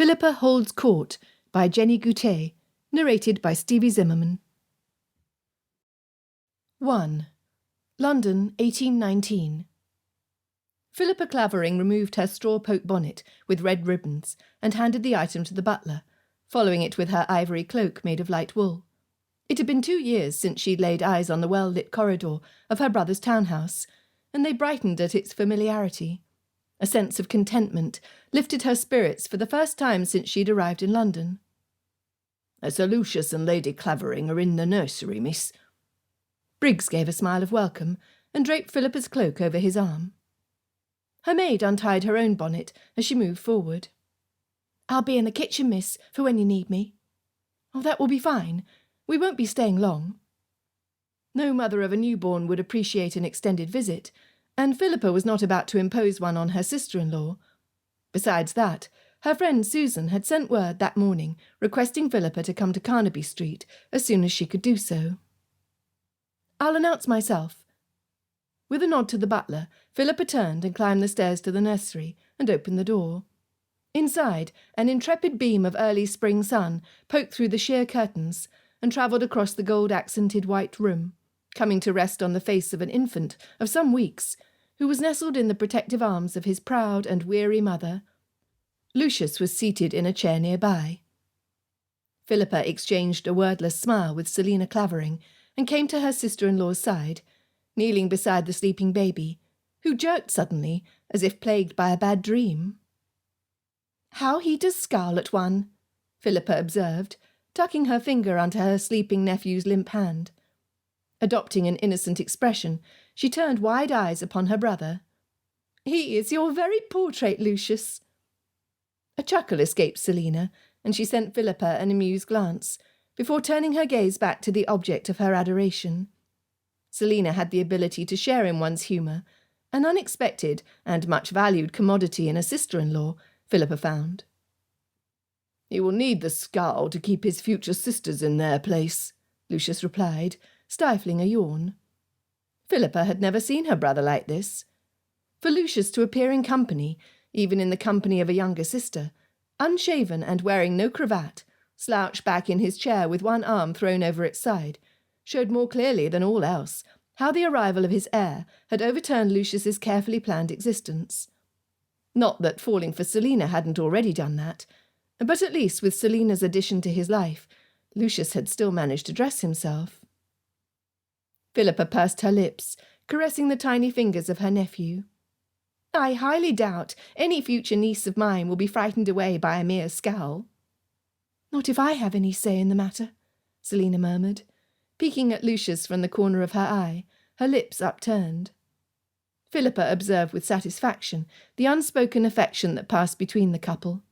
Philippa Holds Court by Jenny Goutet, narrated by Stevie Zimmerman. 1. London, 1819. Philippa Clavering removed her straw-poke bonnet with red ribbons and handed the item to the butler, following it with her ivory cloak made of light wool. It had been 2 years since she'd laid eyes on the well-lit corridor of her brother's townhouse, and they brightened at its familiarity. A sense of contentment lifted her spirits for the first time since she'd arrived in London. "Sir Lucius and Lady Clavering are in the nursery, miss." Briggs gave a smile of welcome and draped Philippa's cloak over his arm. Her maid untied her own bonnet as she moved forward. "I'll be in the kitchen, miss, for when you need me." "Oh, that will be fine. We won't be staying long." No mother of a newborn would appreciate an extended visit, and Philippa was not about to impose one on her sister-in-law. Besides that, her friend Susan had sent word that morning requesting Philippa to come to Carnaby Street as soon as she could do so. "I'll announce myself." With a nod to the butler, Philippa turned and climbed the stairs to the nursery and opened the door. Inside, an intrepid beam of early spring sun poked through the sheer curtains and travelled across the gold-accented white room, coming to rest on the face of an infant of some weeks, who was nestled in the protective arms of his proud and weary mother. Lucius was seated in a chair nearby. Philippa exchanged a wordless smile with Selina Clavering and came to her sister-in-law's side, kneeling beside the sleeping baby, who jerked suddenly as if plagued by a bad dream. "How he does scowl at one," Philippa observed, tucking her finger under her sleeping nephew's limp hand. Adopting an innocent expression, she turned wide eyes upon her brother. "He is your very portrait, Lucius." A chuckle escaped Selina, and she sent Philippa an amused glance, before turning her gaze back to the object of her adoration. Selina had the ability to share in one's humour, an unexpected and much valued commodity in a sister-in-law, Philippa found. "He will need the scowl to keep his future sisters in their place," Lucius replied, stifling a yawn. Philippa had never seen her brother like this. For Lucius to appear in company, even in the company of a younger sister, unshaven and wearing no cravat, slouched back in his chair with one arm thrown over its side, showed more clearly than all else how the arrival of his heir had overturned Lucius's carefully planned existence. Not that falling for Selina hadn't already done that, but at least with Selina's addition to his life, Lucius had still managed to dress himself. Philippa pursed her lips, caressing the tiny fingers of her nephew. "I highly doubt any future niece of mine will be frightened away by a mere scowl." "Not if I have any say in the matter," Selina murmured, peeking at Lucius from the corner of her eye, her lips upturned. Philippa observed with satisfaction the unspoken affection that passed between the couple.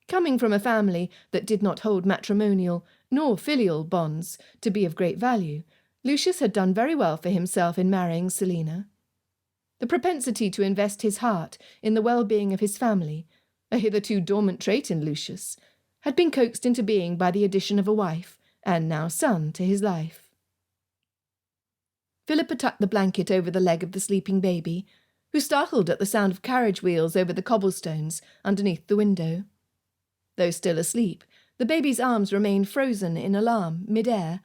Coming from a family that did not hold matrimonial nor filial bonds to be of great value, Lucius had done very well for himself in marrying Selina. The propensity to invest his heart in the well-being of his family, a hitherto dormant trait in Lucius, had been coaxed into being by the addition of a wife, and now son, to his life. Philippa tucked the blanket over the leg of the sleeping baby, who startled at the sound of carriage wheels over the cobblestones underneath the window. Though still asleep, the baby's arms remained frozen in alarm mid-air,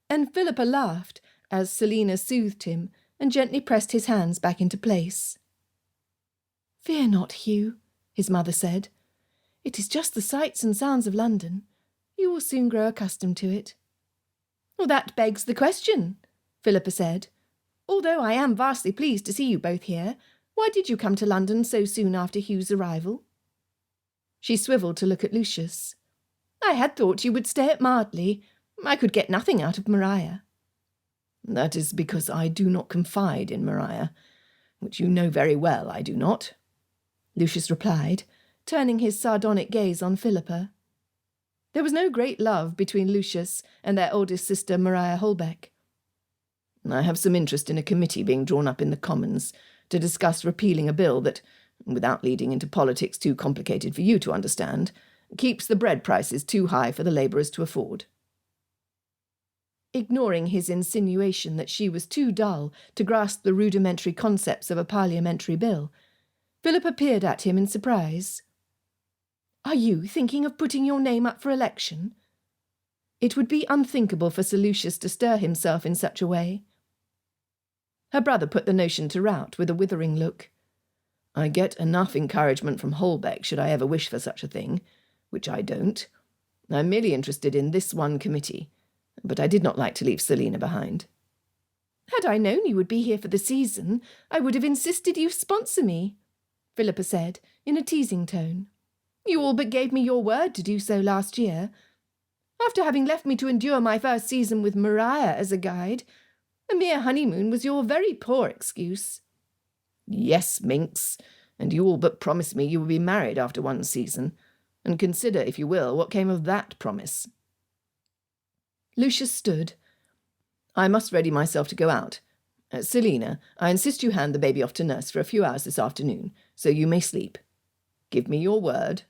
and Philippa laughed as Selina soothed him and gently pressed his hands back into place. "Fear not, Hugh," his mother said. "It is just the sights and sounds of London. You will soon grow accustomed to it." "Well, that begs the question," Philippa said. "Although I am vastly pleased to see you both here, why did you come to London so soon after Hugh's arrival?" She swivelled to look at Lucius. "I had thought you would stay at Mardley. I could get nothing out of Maria." "That is because I do not confide in Maria, which you know very well I do not," Lucius replied, turning his sardonic gaze on Philippa. There was no great love between Lucius and their oldest sister Maria Holbeck. "I have some interest in a committee being drawn up in the Commons to discuss repealing a bill that, without leading into politics too complicated for you to understand, keeps the bread prices too high for the labourers to afford." Ignoring his insinuation that she was too dull to grasp the rudimentary concepts of a parliamentary bill, Philippa peered at him in surprise. Are you thinking of putting your name up for election? It would be unthinkable for Sir Lucius to stir himself in such a way. Her brother put the notion to rout with a withering look. I get enough encouragement from Holbeck should I ever wish for such a thing, which I don't. I'm merely interested in this one committee, but I did not like to leave Selina behind. Had I known you would be here for the season, I would have insisted you sponsor me, Philippa said, in a teasing tone. You all but gave me your word to do so last year. After having left me to endure my first season with Maria as a guide, a mere honeymoon was your very poor excuse. Yes, minx, and you all but promised me you would be married after one season, and consider, if you will, what came of that promise. Lucius stood. I must ready myself to go out. Selina, I insist you hand the baby off to nurse for a few hours this afternoon, so you may sleep. Give me your word.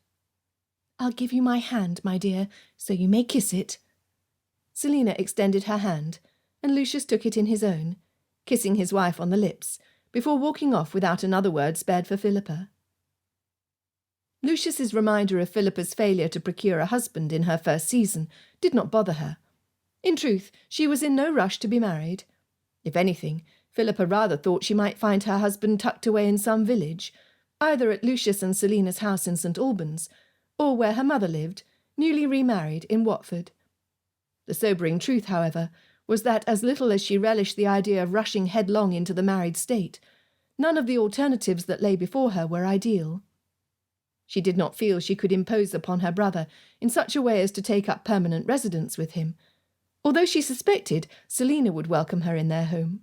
I'll give you my hand, my dear, so you may kiss it. Selina extended her hand, and Lucius took it in his own, kissing his wife on the lips, before walking off without another word spared for Philippa. Lucius's reminder of Philippa's failure to procure a husband in her first season did not bother her. In truth, she was in no rush to be married. If anything, Philippa rather thought she might find her husband tucked away in some village, either at Lucius and Selina's house in St. Albans, or where her mother lived, newly remarried in Watford. The sobering truth, however, was that as little as she relished the idea of rushing headlong into the married state, none of the alternatives that lay before her were ideal. She did not feel she could impose upon her brother in such a way as to take up permanent residence with him, although she suspected Selina would welcome her in their home.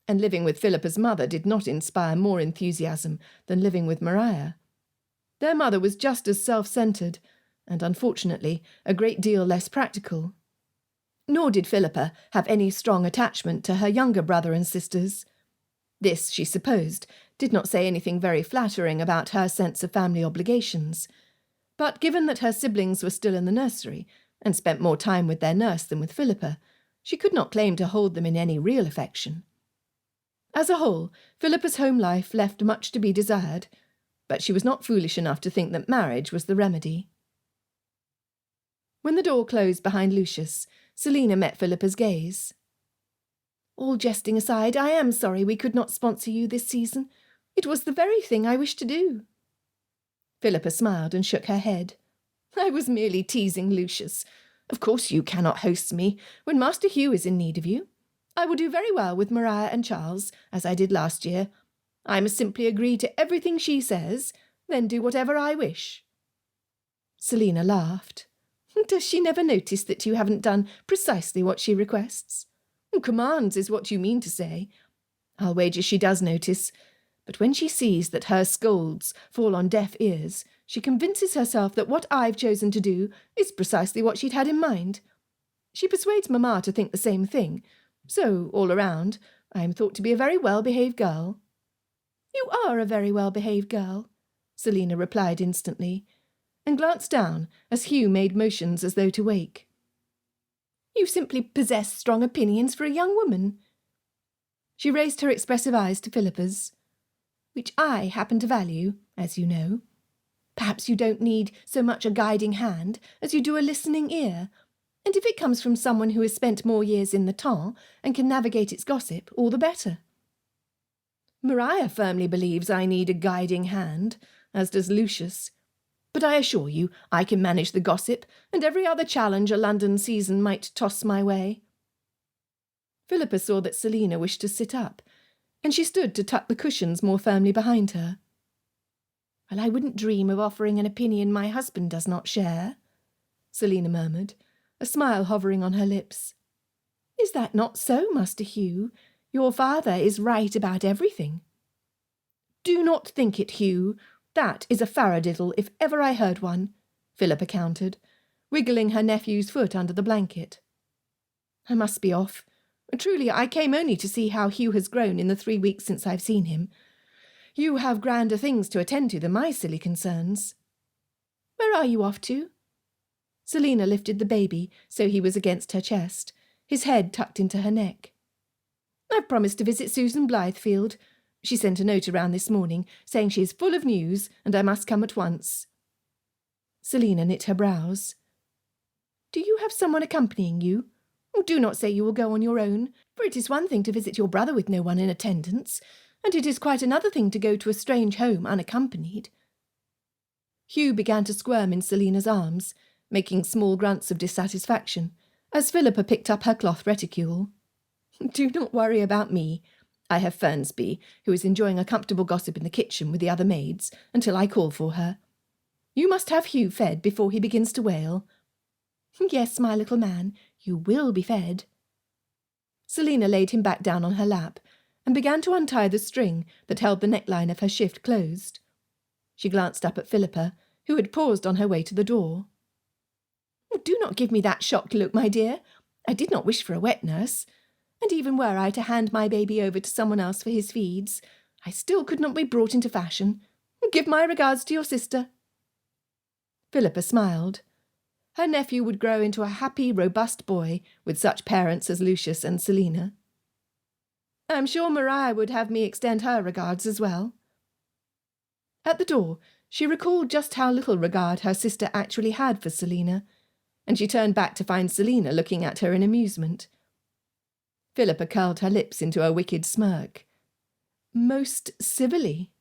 And living with Philippa's mother did not inspire more enthusiasm than living with Maria. Their mother was just as self-centred, and unfortunately a great deal less practical. Nor did Philippa have any strong attachment to her younger brother and sisters. This, she supposed, did not say anything very flattering about her sense of family obligations. But given that her siblings were still in the nursery, and spent more time with their nurse than with Philippa, she could not claim to hold them in any real affection. As a whole, Philippa's home life left much to be desired, but she was not foolish enough to think that marriage was the remedy. When the door closed behind Lucius, Selina met Philippa's gaze. All jesting aside, I am sorry we could not sponsor you this season. It was the very thing I wished to do. Philippa smiled and shook her head. I was merely teasing Lucius. Of course you cannot host me when Master Hugh is in need of you. I will do very well with Maria and Charles, as I did last year. I must simply agree to everything she says, then do whatever I wish. Selina laughed. Does she never notice that you haven't done precisely what she requests? Commands is what you mean to say. I'll wager she does notice, but when she sees that her scolds fall on deaf ears, she convinces herself that what I've chosen to do is precisely what she'd had in mind. She persuades Mamma to think the same thing, so, all around, I am thought to be a very well-behaved girl. You are a very well-behaved girl, Selina replied instantly, and glanced down as Hugh made motions as though to wake. You simply possess strong opinions for a young woman. She raised her expressive eyes to Philippa's, which I happen to value, as you know. Perhaps you don't need so much a guiding hand as you do a listening ear, and if it comes from someone who has spent more years in the temps and can navigate its gossip, all the better. Maria firmly believes I need a guiding hand, as does Lucius, but I assure you I can manage the gossip and every other challenge a London season might toss my way. Philippa saw that Selina wished to sit up, and she stood to tuck the cushions more firmly behind her. Well, I wouldn't dream of offering an opinion my husband does not share, Selina murmured, a smile hovering on her lips. Is that not so, Master Hugh? Your father is right about everything. Do not think it, Hugh. That is a faradiddle if ever I heard one, Philippa countered, wiggling her nephew's foot under the blanket. I must be off. Truly, I came only to see how Hugh has grown in the 3 weeks since I've seen him. You have grander things to attend to than my silly concerns. Where are you off to? Selina lifted the baby so he was against her chest, his head tucked into her neck. I've promised to visit Susan Blythefield. She sent a note around this morning saying she is full of news and I must come at once. Selina knit her brows. "Do you have someone accompanying you? Do not say you will go on your own, for it is one thing to visit your brother with no one in attendance, and it is quite another thing to go to a strange home unaccompanied." Hugh began to squirm in Selina's arms, making small grunts of dissatisfaction, as Philippa picked up her cloth reticule. "Do not worry about me. I have Fernsby, who is enjoying a comfortable gossip in the kitchen with the other maids, until I call for her. You must have Hugh fed before he begins to wail." "Yes, my little man, you will be fed." Selina laid him back down on her lap and began to untie the string that held the neckline of her shift closed. She glanced up at Philippa, who had paused on her way to the door. "Do not give me that shocked look, my dear. I did not wish for a wet nurse, and even were I to hand my baby over to someone else for his feeds, I still could not be brought into fashion. Give my regards to your sister." Philippa smiled. Her nephew would grow into a happy, robust boy with such parents as Lucius and Selina. "I'm sure Maria would have me extend her regards as well." At the door, she recalled just how little regard her sister actually had for Selina, and she turned back to find Selina looking at her in amusement. Philippa curled her lips into a wicked smirk. "Most civilly."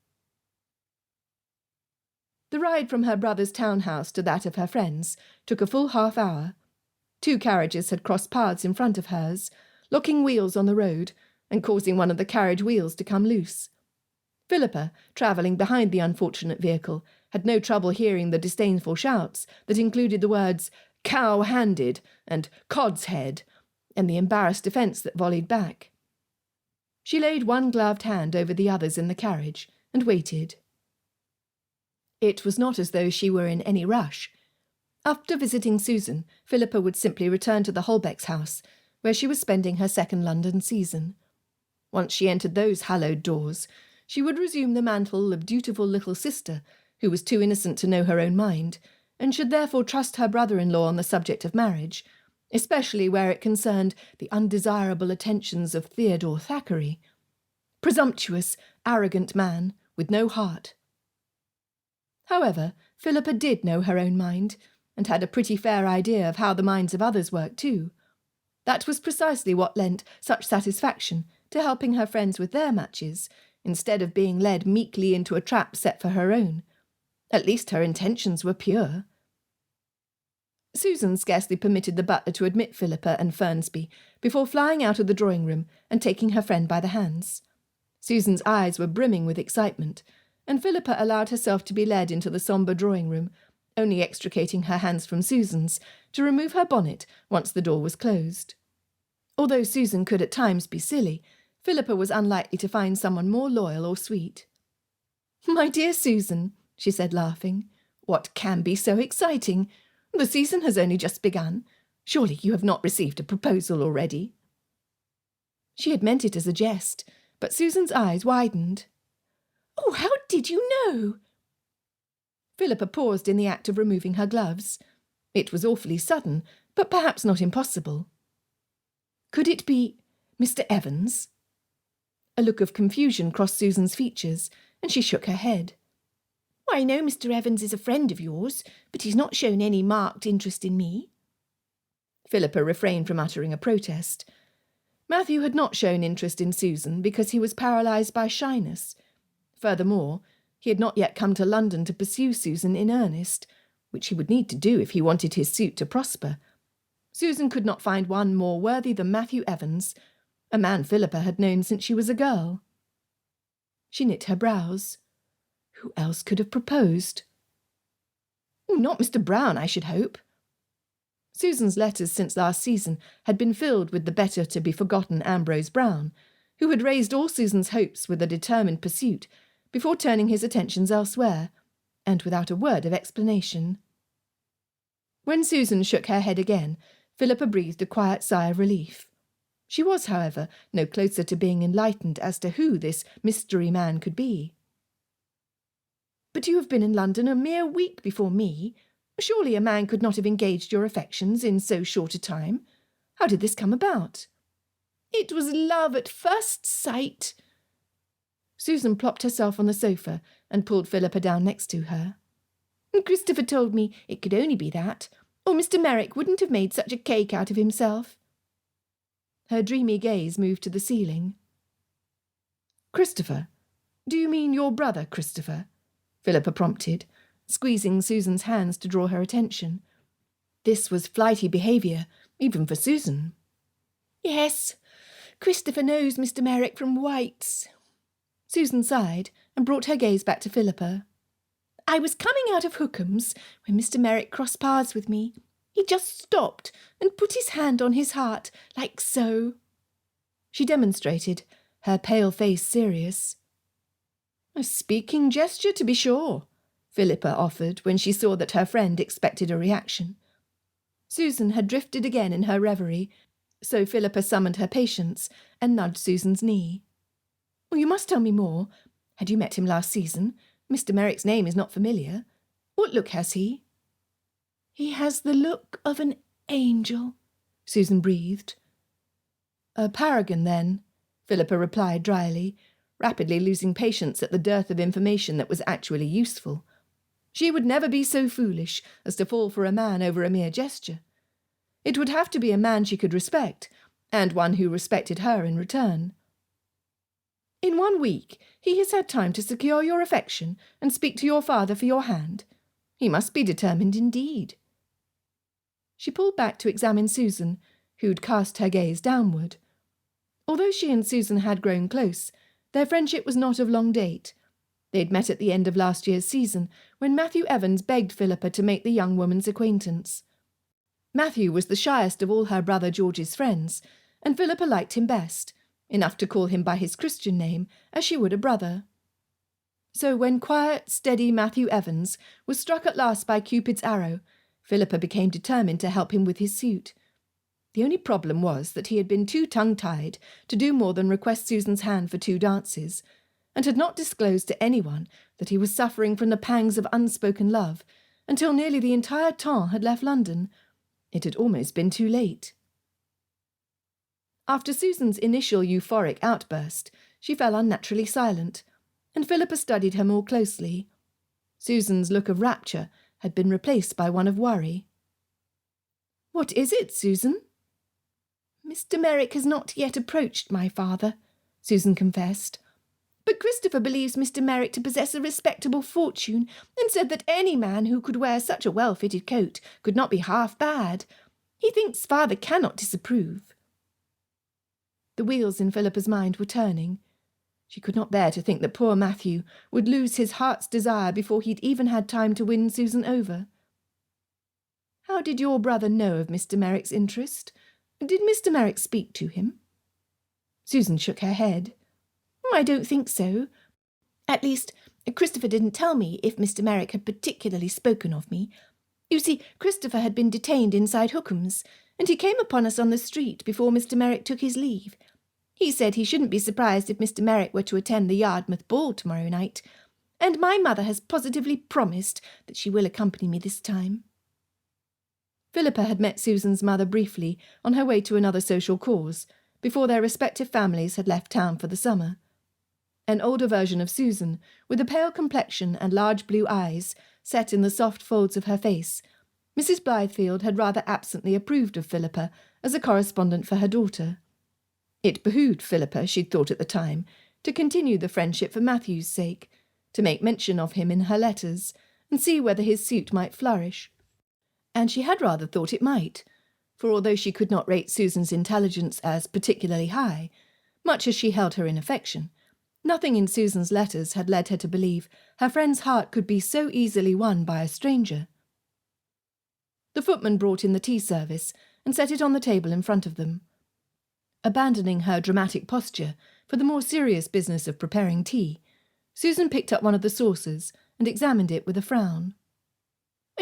The ride from her brother's townhouse to that of her friends took a full half-hour. 2 carriages had crossed paths in front of hers, locking wheels on the road and causing one of the carriage wheels to come loose. Philippa, travelling behind the unfortunate vehicle, had no trouble hearing the disdainful shouts that included the words "cow-handed" and "cod's head," and the embarrassed defence that volleyed back. She laid one gloved hand over the others in the carriage and waited. It was not as though she were in any rush. After visiting Susan, Philippa would simply return to the Holbecks' house, where she was spending her second London season. Once she entered those hallowed doors, she would resume the mantle of dutiful little sister, who was too innocent to know her own mind, and should therefore trust her brother-in-law on the subject of marriage, especially where it concerned the undesirable attentions of Theodore Thackeray. Presumptuous, arrogant man, with no heart. However, Philippa did know her own mind, and had a pretty fair idea of how the minds of others worked too. That was precisely what lent such satisfaction to helping her friends with their matches, instead of being led meekly into a trap set for her own. At least her intentions were pure. Susan scarcely permitted the butler to admit Philippa and Fernsby before flying out of the drawing-room and taking her friend by the hands. Susan's eyes were brimming with excitement, and Philippa allowed herself to be led into the sombre drawing-room, only extricating her hands from Susan's to remove her bonnet once the door was closed. Although Susan could at times be silly, Philippa was unlikely to find someone more loyal or sweet. "My dear Susan," she said, laughing, "what can be so exciting? The season has only just begun. Surely you have not received a proposal already?" She had meant it as a jest, but Susan's eyes widened. "Oh, how did you know?" Philippa paused in the act of removing her gloves. It was awfully sudden, but perhaps not impossible. Could it be Mr. Evans? A look of confusion crossed Susan's features, and she shook her head. "I know Mr. Evans is a friend of yours, but he's not shown any marked interest in me." Philippa refrained from uttering a protest. Matthew had not shown interest in Susan because he was paralysed by shyness. Furthermore, he had not yet come to London to pursue Susan in earnest, which he would need to do if he wanted his suit to prosper. Susan could not find one more worthy than Matthew Evans, a man Philippa had known since she was a girl. She knit her brows. Who else could have proposed? Not Mr. Brown, I should hope. Susan's letters since last season had been filled with the better-to-be-forgotten Ambrose Brown, who had raised all Susan's hopes with a determined pursuit before turning his attentions elsewhere, and without a word of explanation. When Susan shook her head again, Philippa breathed a quiet sigh of relief. She was, however, no closer to being enlightened as to who this mystery man could be. "But you have been in London a mere week before me. Surely a man could not have engaged your affections in so short a time. How did this come about?" "It was love at first sight." Susan plopped herself on the sofa and pulled Philippa down next to her. And Christopher told me it could only be that, or Mr. Merrick wouldn't have made such a cake out of himself. Her dreamy gaze moved to the ceiling. Christopher? Do you mean your brother, Christopher? Philippa prompted, squeezing Susan's hands to draw her attention. This was flighty behaviour, even for Susan. Yes, Christopher knows Mr. Merrick from White's. Susan sighed and brought her gaze back to Philippa. I was coming out of Hookham's when Mr. Merrick crossed paths with me. He just stopped and put his hand on his heart, like so. She demonstrated, her pale face serious. A speaking gesture, to be sure, Philippa offered when she saw that her friend expected a reaction. Susan had drifted again in her reverie, so Philippa summoned her patience and nudged Susan's knee. You must tell me more. Had you met him last season? Mr. Merrick's name is not familiar. What look has he? He has the look of an angel, Susan breathed. A paragon, then, Philippa replied dryly, rapidly losing patience at the dearth of information that was actually useful. She would never be so foolish as to fall for a man over a mere gesture. It would have to be a man she could respect, and one who respected her in return. In 1 week, he has had time to secure your affection and speak to your father for your hand. He must be determined indeed. She pulled back to examine Susan, who'd cast her gaze downward. Although she and Susan had grown close, their friendship was not of long date. They'd met at the end of last year's season, when Matthew Evans begged Philippa to make the young woman's acquaintance. Matthew was the shyest of all her brother George's friends, and Philippa liked him best, enough to call him by his Christian name, as she would a brother. So when quiet, steady Matthew Evans was struck at last by Cupid's arrow, Philippa became determined to help him with his suit. The only problem was that he had been too tongue-tied to do more than request Susan's hand for 2 dances, and had not disclosed to anyone that he was suffering from the pangs of unspoken love until nearly the entire temps had left London. It had almost been too late. After Susan's initial euphoric outburst, she fell unnaturally silent, and Philippa studied her more closely. Susan's look of rapture had been replaced by one of worry. "What is it, Susan?" "Mr. Merrick has not yet approached my father," Susan confessed. "But Christopher believes Mr. Merrick to possess a respectable fortune, and said that any man who could wear such a well-fitted coat could not be half bad. He thinks father cannot disapprove." The wheels in Philippa's mind were turning. She could not bear to think that poor Matthew would lose his heart's desire before he'd even had time to win Susan over. "How did your brother know of Mr. Merrick's interest? Did Mr. Merrick speak to him?" Susan shook her head. "I don't think so. At least, Christopher didn't tell me if Mr. Merrick had particularly spoken of me. You see, Christopher had been detained inside Hookham's, and he came upon us on the street before Mr. Merrick took his leave. He said he shouldn't be surprised if Mr. Merrick were to attend the Yardmouth ball tomorrow night, and my mother has positively promised that she will accompany me this time." Philippa had met Susan's mother briefly on her way to another social cause, before their respective families had left town for the summer. An older version of Susan, with a pale complexion and large blue eyes set in the soft folds of her face, Mrs. Blythefield had rather absently approved of Philippa as a correspondent for her daughter. It behooved Philippa, she'd thought at the time, to continue the friendship for Matthew's sake, to make mention of him in her letters, and see whether his suit might flourish. And she had rather thought it might, for although she could not rate Susan's intelligence as particularly high, much as she held her in affection, nothing in Susan's letters had led her to believe her friend's heart could be so easily won by a stranger. The footman brought in the tea service and set it on the table in front of them. Abandoning her dramatic posture for the more serious business of preparing tea, Susan picked up one of the saucers and examined it with a frown.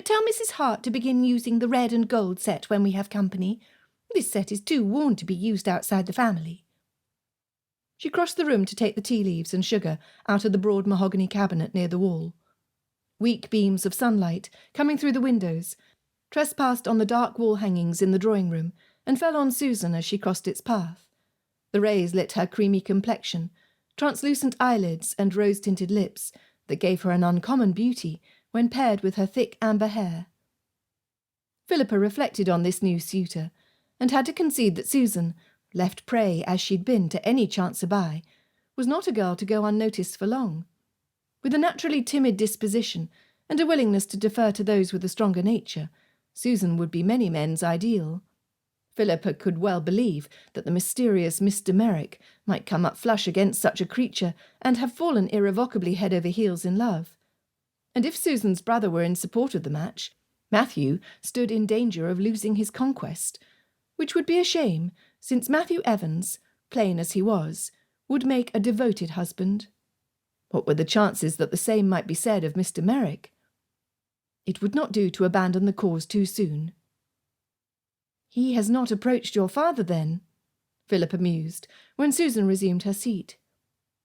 "Tell Mrs. Hart to begin using the red and gold set when we have company. This set is too worn to be used outside the family." She crossed the room to take the tea leaves and sugar out of the broad mahogany cabinet near the wall. Weak beams of sunlight, coming through the windows, trespassed on the dark wall hangings in the drawing-room and fell on Susan as she crossed its path. The rays lit her creamy complexion, translucent eyelids and rose-tinted lips that gave her an uncommon beauty when paired with her thick amber hair. Philippa reflected on this new suitor, and had to concede that Susan, left prey as she'd been to any chancer-by, was not a girl to go unnoticed for long. With a naturally timid disposition and a willingness to defer to those with a stronger nature, Susan would be many men's ideal. Philippa could well believe that the mysterious Mr. Merrick might come up flush against such a creature and have fallen irrevocably head over heels in love. And if Susan's brother were in support of the match, Matthew stood in danger of losing his conquest, which would be a shame, since Matthew Evans, plain as he was, would make a devoted husband. What were the chances that the same might be said of Mr. Merrick? It would not do to abandon the cause too soon. "He has not approached your father, then?" Philippa mused, when Susan resumed her seat.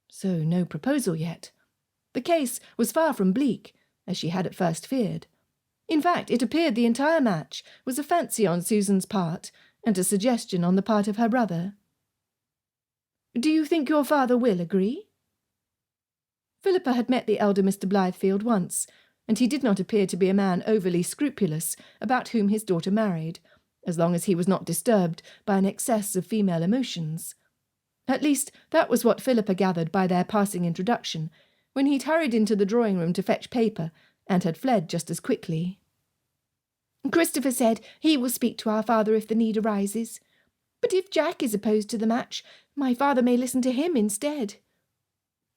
So no proposal yet. The case was far from bleak, as she had at first feared. In fact, it appeared the entire match was a fancy on Susan's part, and a suggestion on the part of her brother. "Do you think your father will agree?" Philippa had met the elder Mr. Blythefield once, and he did not appear to be a man overly scrupulous about whom his daughter married, as long as he was not disturbed by an excess of female emotions. At least, that was what Philippa gathered by their passing introduction, when he'd hurried into the drawing-room to fetch paper, and had fled just as quickly. "Christopher said he will speak to our father if the need arises. But if Jack is opposed to the match, my father may listen to him instead."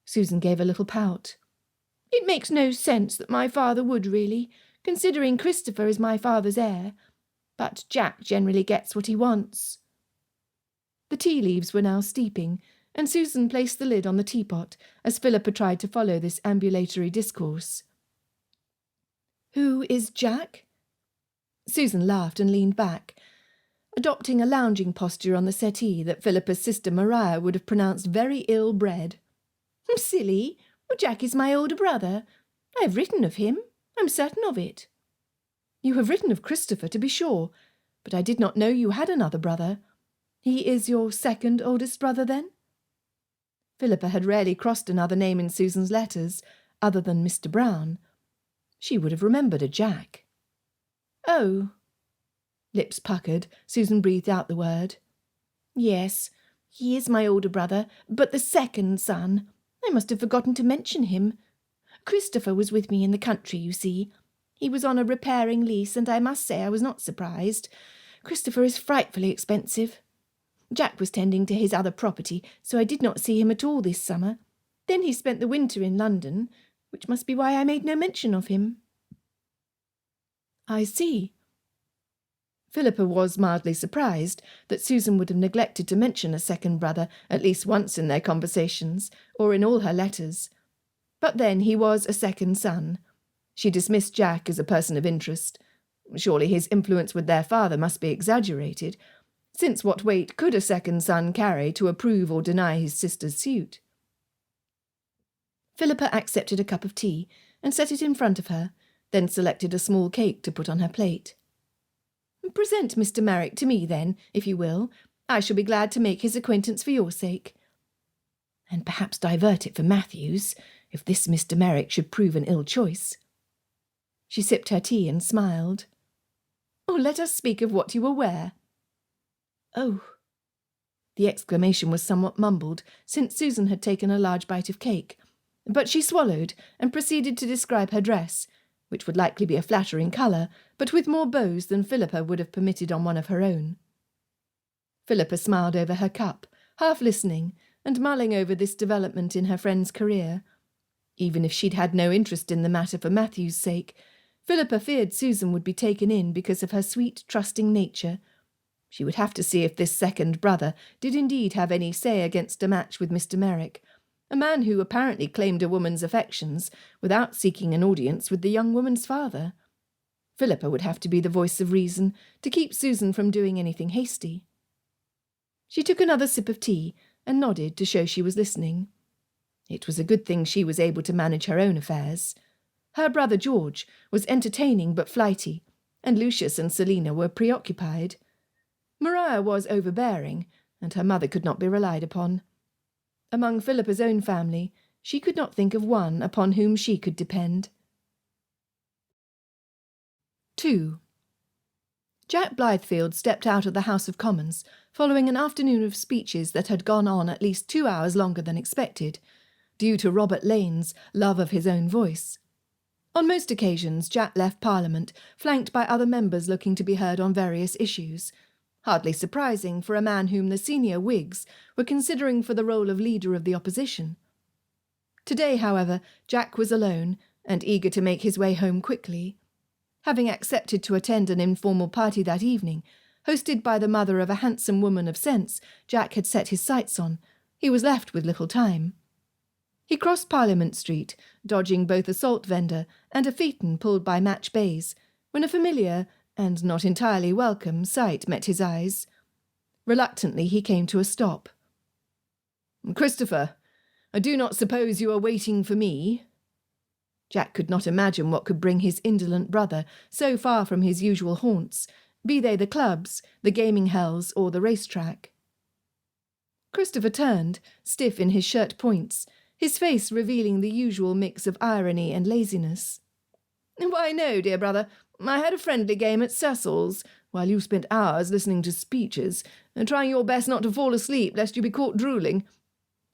Susan gave a little pout. "It makes no sense that my father would really, considering Christopher is my father's heir. But Jack generally gets what he wants." The tea leaves were now steeping, and Susan placed the lid on the teapot as Philippa tried to follow this ambulatory discourse. "Who is Jack?" Susan laughed and leaned back, adopting a lounging posture on the settee that Philippa's sister Maria would have pronounced very ill-bred. "Silly! Jack is my older brother. I have written of him. I'm certain of it." "You have written of Christopher, to be sure, but I did not know you had another brother. He is your second oldest brother, then?" Philippa had rarely crossed another name in Susan's letters, other than Mr. Brown. She would have remembered a Jack. "Oh." Lips puckered, Susan breathed out the word. "Yes, he is my older brother, but the second son. I must have forgotten to mention him. Christopher was with me in the country, you see. He was on a repairing lease, and I must say I was not surprised. Christopher is frightfully expensive. Jack was tending to his other property, so I did not see him at all this summer. Then he spent the winter in London, which must be why I made no mention of him." "I see." Philippa was mildly surprised that Susan would have neglected to mention a second brother at least once in their conversations, or in all her letters. But then he was a second son. She dismissed Jack as a person of interest. Surely his influence with their father must be exaggerated, since what weight could a second son carry to approve or deny his sister's suit? Philippa accepted a cup of tea and set it in front of her, then selected a small cake to put on her plate. "Present Mr. Merrick to me, then, if you will. I shall be glad to make his acquaintance for your sake. And perhaps divert it for Matthew's, if this Mr. Merrick should prove an ill choice." She sipped her tea and smiled. "Oh, let us speak of what you will wear." "Oh." The exclamation was somewhat mumbled, since Susan had taken a large bite of cake, but she swallowed and proceeded to describe her dress, which would likely be a flattering colour, but with more bows than Philippa would have permitted on one of her own. Philippa smiled over her cup, half listening, and mulling over this development in her friend's career. Even if she'd had no interest in the matter for Matthew's sake, Philippa feared Susan would be taken in because of her sweet, trusting nature. She would have to see if this second brother did indeed have any say against a match with Mr. Merrick, a man who apparently claimed a woman's affections without seeking an audience with the young woman's father. Philippa would have to be the voice of reason to keep Susan from doing anything hasty. She took another sip of tea and nodded to show she was listening. It was a good thing she was able to manage her own affairs. Her brother George was entertaining but flighty, and Lucius and Selina were preoccupied. Maria was overbearing, and her mother could not be relied upon. Among Philippa's own family, she could not think of one upon whom she could depend. 2. Jack Blythefield stepped out of the House of Commons, following an afternoon of speeches that had gone on at least 2 hours longer than expected, due to Robert Lane's love of his own voice. On most occasions, Jack left Parliament, flanked by other members looking to be heard on various issues. Hardly surprising for a man whom the senior Whigs were considering for the role of leader of the opposition. Today, however, Jack was alone and eager to make his way home quickly. Having accepted to attend an informal party that evening, hosted by the mother of a handsome woman of sense Jack had set his sights on, he was left with little time. He crossed Parliament Street, dodging both a salt vendor and a phaeton pulled by match bays, when a familiar, and not entirely welcome, sight met his eyes. Reluctantly he came to a stop. "Christopher, I do not suppose you are waiting for me?" Jack could not imagine what could bring his indolent brother so far from his usual haunts, be they the clubs, the gaming hells, or the racetrack. Christopher turned, stiff in his shirt points, his face revealing the usual mix of irony and laziness. "Why, no, dear brother. I had a friendly game at Cecil's, while you spent hours listening to speeches, and trying your best not to fall asleep lest you be caught drooling.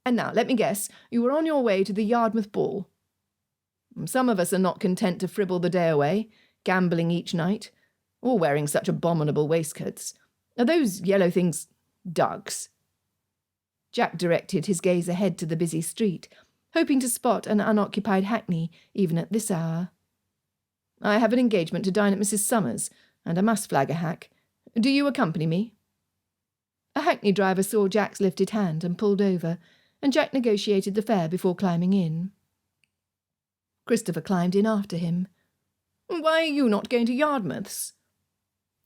And now, let me guess, you were on your way to the Yarmouth ball. Some of us are not content to fribble the day away, gambling each night, or wearing such abominable waistcoats. Are those yellow things ducks?" Jack directed his gaze ahead to the busy street, hoping to spot an unoccupied hackney even at this hour. "I have an engagement to dine at Mrs. Summers, and I must flag a hack. Do you accompany me?" A hackney driver saw Jack's lifted hand and pulled over, and Jack negotiated the fare before climbing in. Christopher climbed in after him. "Why are you not going to Yarmouth's?"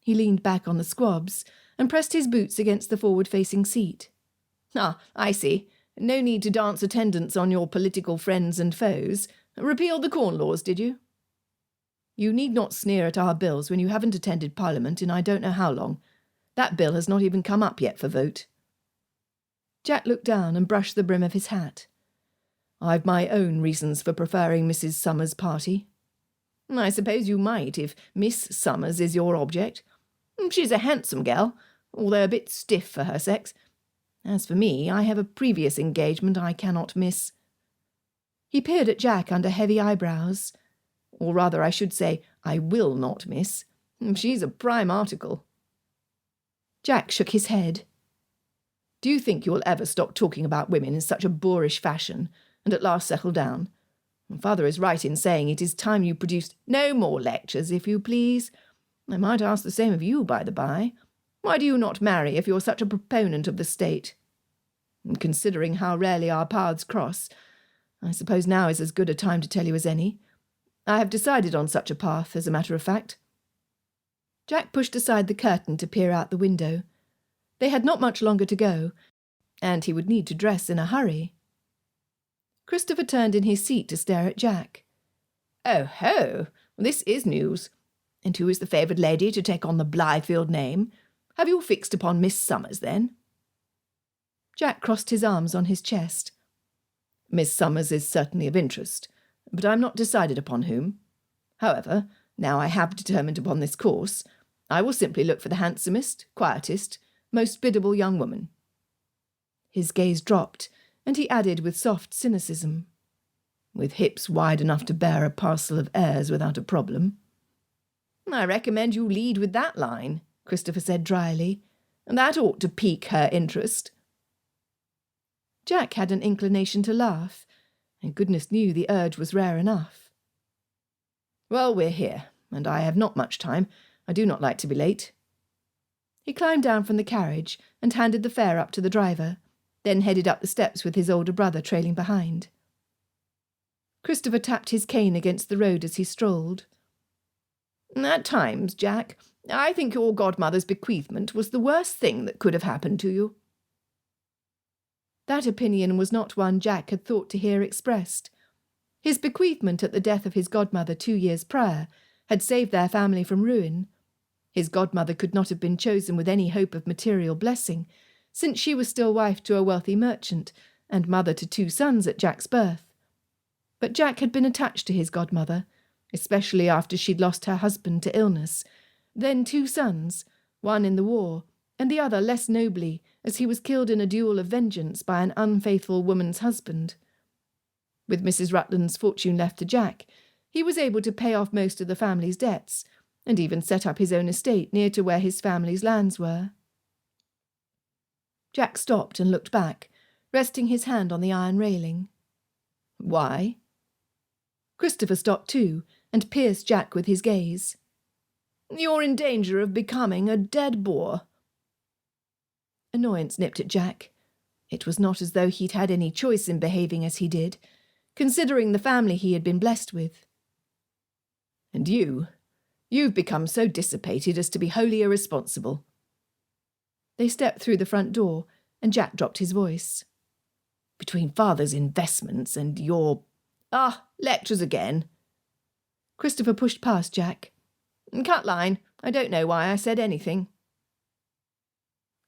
He leaned back on the squabs and pressed his boots against the forward-facing seat. "Ah, I see. No need to dance attendance on your political friends and foes. Repealed the Corn Laws, did you?" "You need not sneer at our bills when you haven't attended Parliament in I don't know how long. That bill has not even come up yet for vote." Jack looked down and brushed the brim of his hat. "I've my own reasons for preferring Mrs. Summers' party." "I suppose you might if Miss Summers is your object. She's a handsome gal, although a bit stiff for her sex. As for me, I have a previous engagement I cannot miss." He peered at Jack under heavy eyebrows. "Or rather, I should say, I will not miss. She's a prime article." Jack shook his head. "Do you think you will ever stop talking about women in such a boorish fashion, and at last settle down? Father is right in saying it is time you produced no more lectures, if you please. I might ask the same of you, by the by. Why do you not marry if you're such a proponent of the state? Considering how rarely our paths cross, I suppose now is as good a time to tell you as any. I have decided on such a path, as a matter of fact." Jack pushed aside the curtain to peer out the window. They had not much longer to go, and he would need to dress in a hurry. Christopher turned in his seat to stare at Jack. "Oh ho! This is news. And who is the favoured lady to take on the Blythefield name? Have you fixed upon Miss Summers, then?" Jack crossed his arms on his chest. "Miss Summers is certainly of interest, but I am not decided upon whom. However, now I have determined upon this course, I will simply look for the handsomest, quietest, most biddable young woman." His gaze dropped, and he added with soft cynicism, "With hips wide enough to bear a parcel of heirs without a problem." "I recommend you lead with that line," Christopher said dryly. "That ought to pique her interest." Jack had an inclination to laugh, and goodness knew the urge was rare enough. "Well, we're here, and I have not much time. I do not like to be late." He climbed down from the carriage and handed the fare up to the driver, then headed up the steps with his older brother trailing behind. Christopher tapped his cane against the road as he strolled. "At times, Jack, I think your godmother's bequeathment was the worst thing that could have happened to you." That opinion was not one Jack had thought to hear expressed. His bequeathment at the death of his godmother 2 years prior had saved their family from ruin. His godmother could not have been chosen with any hope of material blessing, since she was still wife to a wealthy merchant and mother to 2 sons at Jack's birth. But Jack had been attached to his godmother, especially after she'd lost her husband to illness, then 2 sons, one in the war, and the other less nobly, as he was killed in a duel of vengeance by an unfaithful woman's husband. With Mrs. Rutland's fortune left to Jack, he was able to pay off most of the family's debts, and even set up his own estate near to where his family's lands were. Jack stopped and looked back, resting his hand on the iron railing. Why? Christopher stopped too, and pierced Jack with his gaze. You're in danger of becoming a dead boar. Annoyance nipped at Jack. It was not as though he'd had any choice in behaving as he did, considering the family he had been blessed with. And you've become so dissipated as to be wholly irresponsible. They stepped through the front door, and Jack dropped his voice. Between father's investments and your... lectures again. Christopher pushed past Jack. Cut line. I don't know why I said anything.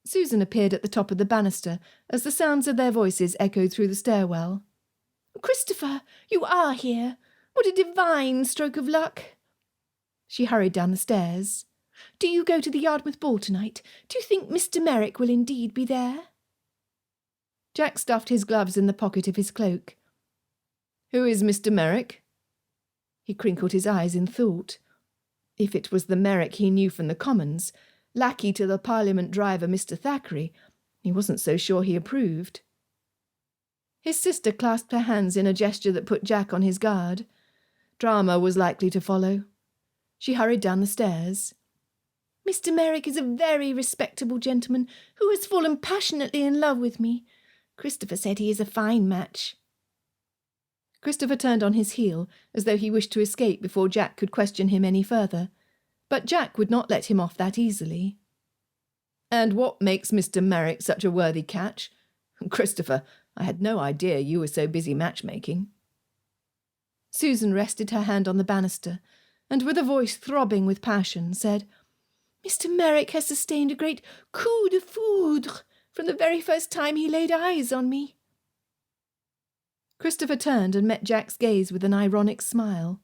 Susan appeared at the top of the banister as the sounds of their voices echoed through the stairwell. Christopher, you are here. What a divine stroke of luck. She hurried down the stairs. Do you go to the Yarmouth ball tonight? Do you think Mr. Merrick will indeed be there? Jack stuffed his gloves in the pocket of his cloak. Who is Mr. Merrick? He crinkled his eyes in thought. If it was the Merrick he knew from the Commons, lackey to the Parliament driver Mr. Thackeray, he wasn't so sure he approved. His sister clasped her hands in a gesture that put Jack on his guard. Drama was likely to follow. She hurried down the stairs. Mr. Merrick is a very respectable gentleman who has fallen passionately in love with me. Christopher said he is a fine match. Christopher turned on his heel, as though he wished to escape before Jack could question him any further, but Jack would not let him off that easily. And what makes Mr. Merrick such a worthy catch? Christopher, I had no idea you were so busy matchmaking. Susan rested her hand on the banister, and with a voice throbbing with passion, said, Mr. Merrick has sustained a great coup de foudre from the very first time he laid eyes on me. Christopher turned and met Jack's gaze with an ironic smile.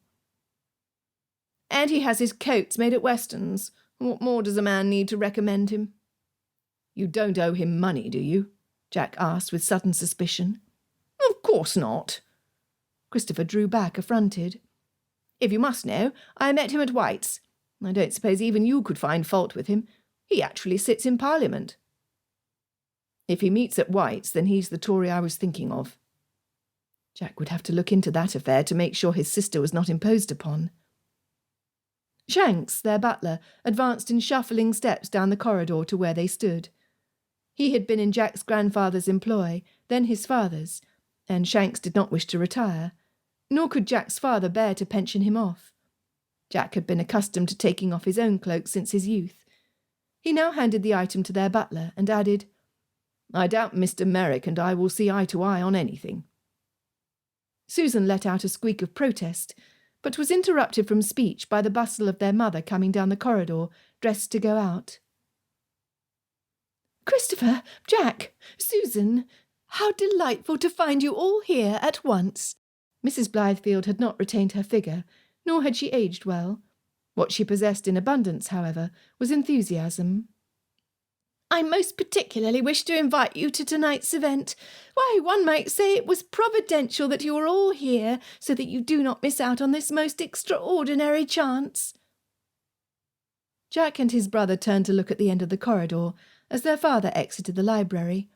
And he has his coats made at Weston's. What more does a man need to recommend him? You don't owe him money, do you? Jack asked with sudden suspicion. Of course not. Christopher drew back, affronted. If you must know, I met him at White's. I don't suppose even you could find fault with him. He actually sits in Parliament. If he meets at White's, then he's the Tory I was thinking of. Jack would have to look into that affair to make sure his sister was not imposed upon. Shanks, their butler, advanced in shuffling steps down the corridor to where they stood. He had been in Jack's grandfather's employ, then his father's, and Shanks did not wish to retire, nor could Jack's father bear to pension him off. Jack had been accustomed to taking off his own cloak since his youth. He now handed the item to their butler and added, I doubt Mr. Merrick and I will see eye to eye on anything. Susan let out a squeak of protest, but was interrupted from speech by the bustle of their mother coming down the corridor, dressed to go out. Christopher, Jack, Susan, how delightful to find you all here at once. Mrs. Blythefield had not retained her figure, nor had she aged well. What she possessed in abundance, however, was enthusiasm. I most particularly wish to invite you to tonight's event. Why, one might say it was providential that you are all here, so that you do not miss out on this most extraordinary chance. Jack and his brother turned to look at the end of the corridor, as their father exited the library.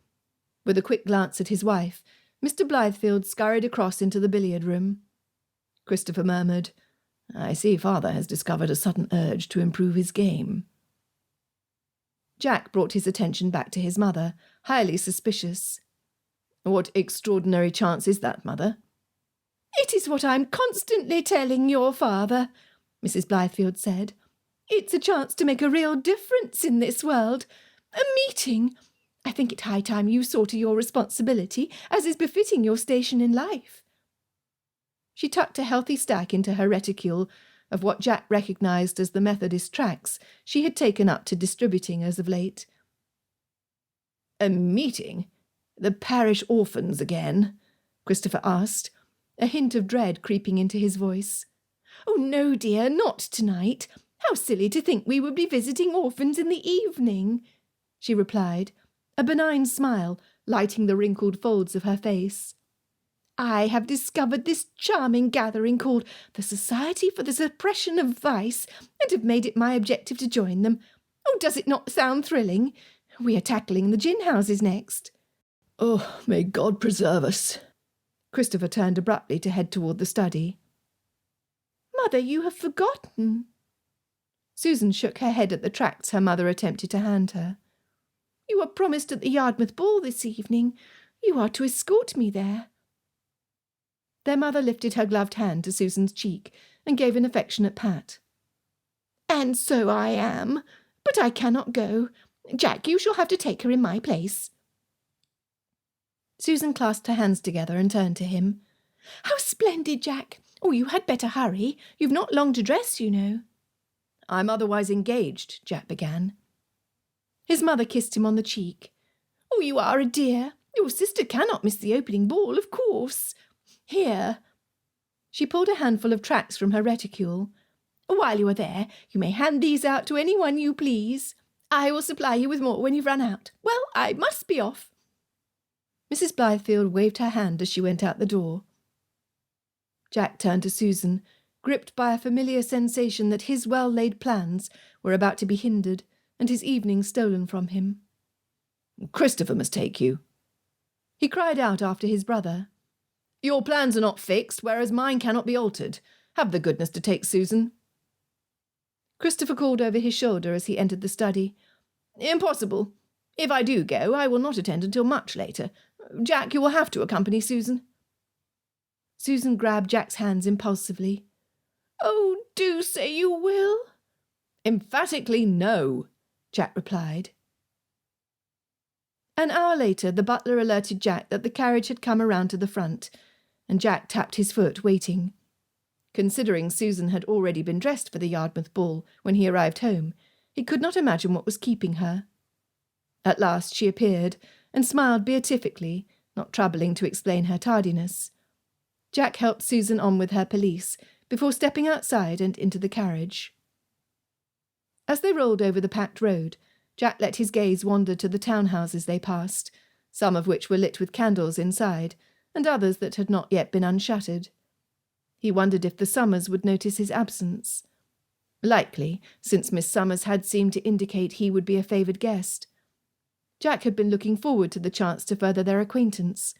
With a quick glance at his wife, Mr. Blythefield scurried across into the billiard-room. Christopher murmured, I see father has discovered a sudden urge to improve his game. Jack brought his attention back to his mother, highly suspicious. What extraordinary chance is that, mother? It is what I'm constantly telling your father, Mrs. Blythefield said. It's a chance to make a real difference in this world. A meeting. I think it high time you saw to your responsibility, as is befitting your station in life. She tucked a healthy stack into her reticule of what Jack recognised as the Methodist tracts she had taken up to distributing as of late. A meeting? The parish orphans again? Christopher asked, a hint of dread creeping into his voice. Oh, no, dear, not tonight. How silly to think we would be visiting orphans in the evening, she replied, a benign smile lighting the wrinkled folds of her face. I have discovered this charming gathering called the Society for the Suppression of Vice, and have made it my objective to join them. Oh, does it not sound thrilling? We are tackling the gin houses next. Oh, may God preserve us. Christopher turned abruptly to head toward the study. Mother, you have forgotten. Susan shook her head at the tracts her mother attempted to hand her. You are promised at the Yarmouth ball this evening. You are to escort me there. Their mother lifted her gloved hand to Susan's cheek and gave an affectionate pat. And so I am, but I cannot go. Jack, you shall have to take her in my place. Susan clasped her hands together and turned to him. How splendid, Jack! Oh, you had better hurry. You've not long to dress, you know. I'm otherwise engaged, Jack began. His mother kissed him on the cheek. Oh, you are a dear. Your sister cannot miss the opening ball, of course. Here. She pulled a handful of tracts from her reticule. While you are there, you may hand these out to anyone you please. I will supply you with more when you've run out. Well, I must be off. Mrs. Blythefield waved her hand as she went out the door. Jack turned to Susan, gripped by a familiar sensation that his well-laid plans were about to be hindered and his evening stolen from him. Christopher must take you. He cried out after his brother. Your plans are not fixed, whereas mine cannot be altered. Have the goodness to take Susan. Christopher called over his shoulder as he entered the study. Impossible. If I do go, I will not attend until much later. Jack, you will have to accompany Susan. Susan grabbed Jack's hands impulsively. Oh, do say you will. Emphatically no, Jack replied. An hour later, the butler alerted Jack that the carriage had come around to the front, and Jack tapped his foot, waiting. Considering Susan had already been dressed for the Yarmouth ball when he arrived home, he could not imagine what was keeping her. At last she appeared, and smiled beatifically, not troubling to explain her tardiness. Jack helped Susan on with her pelisse, before stepping outside and into the carriage. As they rolled over the packed road, Jack let his gaze wander to the townhouses they passed, some of which were lit with candles inside, and others that had not yet been unshuttered. He wondered if the Summers would notice his absence. Likely, since Miss Summers had seemed to indicate he would be a favoured guest. Jack had been looking forward to the chance to further their acquaintance.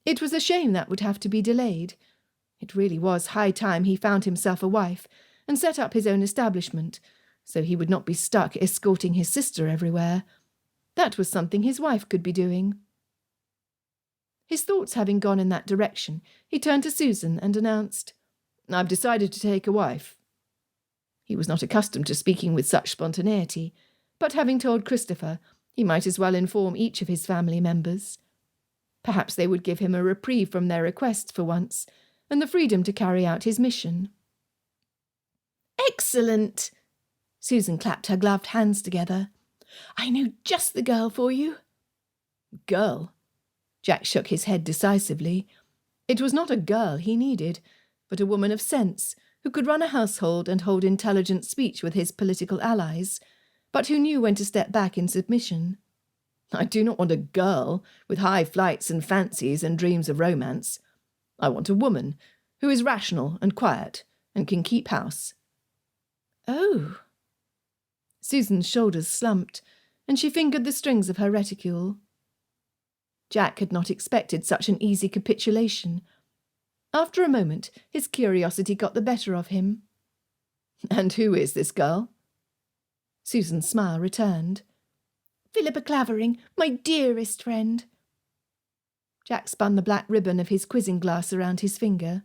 It was a shame that would have to be delayed. It really was high time he found himself a wife and set up his own establishment, so he would not be stuck escorting his sister everywhere. That was something his wife could be doing. His thoughts having gone in that direction, he turned to Susan and announced, I've decided to take a wife. He was not accustomed to speaking with such spontaneity, but having told Christopher, he might as well inform each of his family members. Perhaps they would give him a reprieve from their requests for once, and the freedom to carry out his mission. Excellent! Susan clapped her gloved hands together. I know just the girl for you. Girl? Jack shook his head decisively. It was not a girl he needed, but a woman of sense, who could run a household and hold intelligent speech with his political allies, but who knew when to step back in submission. I do not want a girl with high flights and fancies and dreams of romance. I want a woman who is rational and quiet and can keep house. Oh. Susan's shoulders slumped, and she fingered the strings of her reticule. Jack had not expected such an easy capitulation. After a moment, his curiosity got the better of him. And who is this girl? Susan's smile returned. Philippa Clavering, my dearest friend. Jack spun the black ribbon of his quizzing glass around his finger.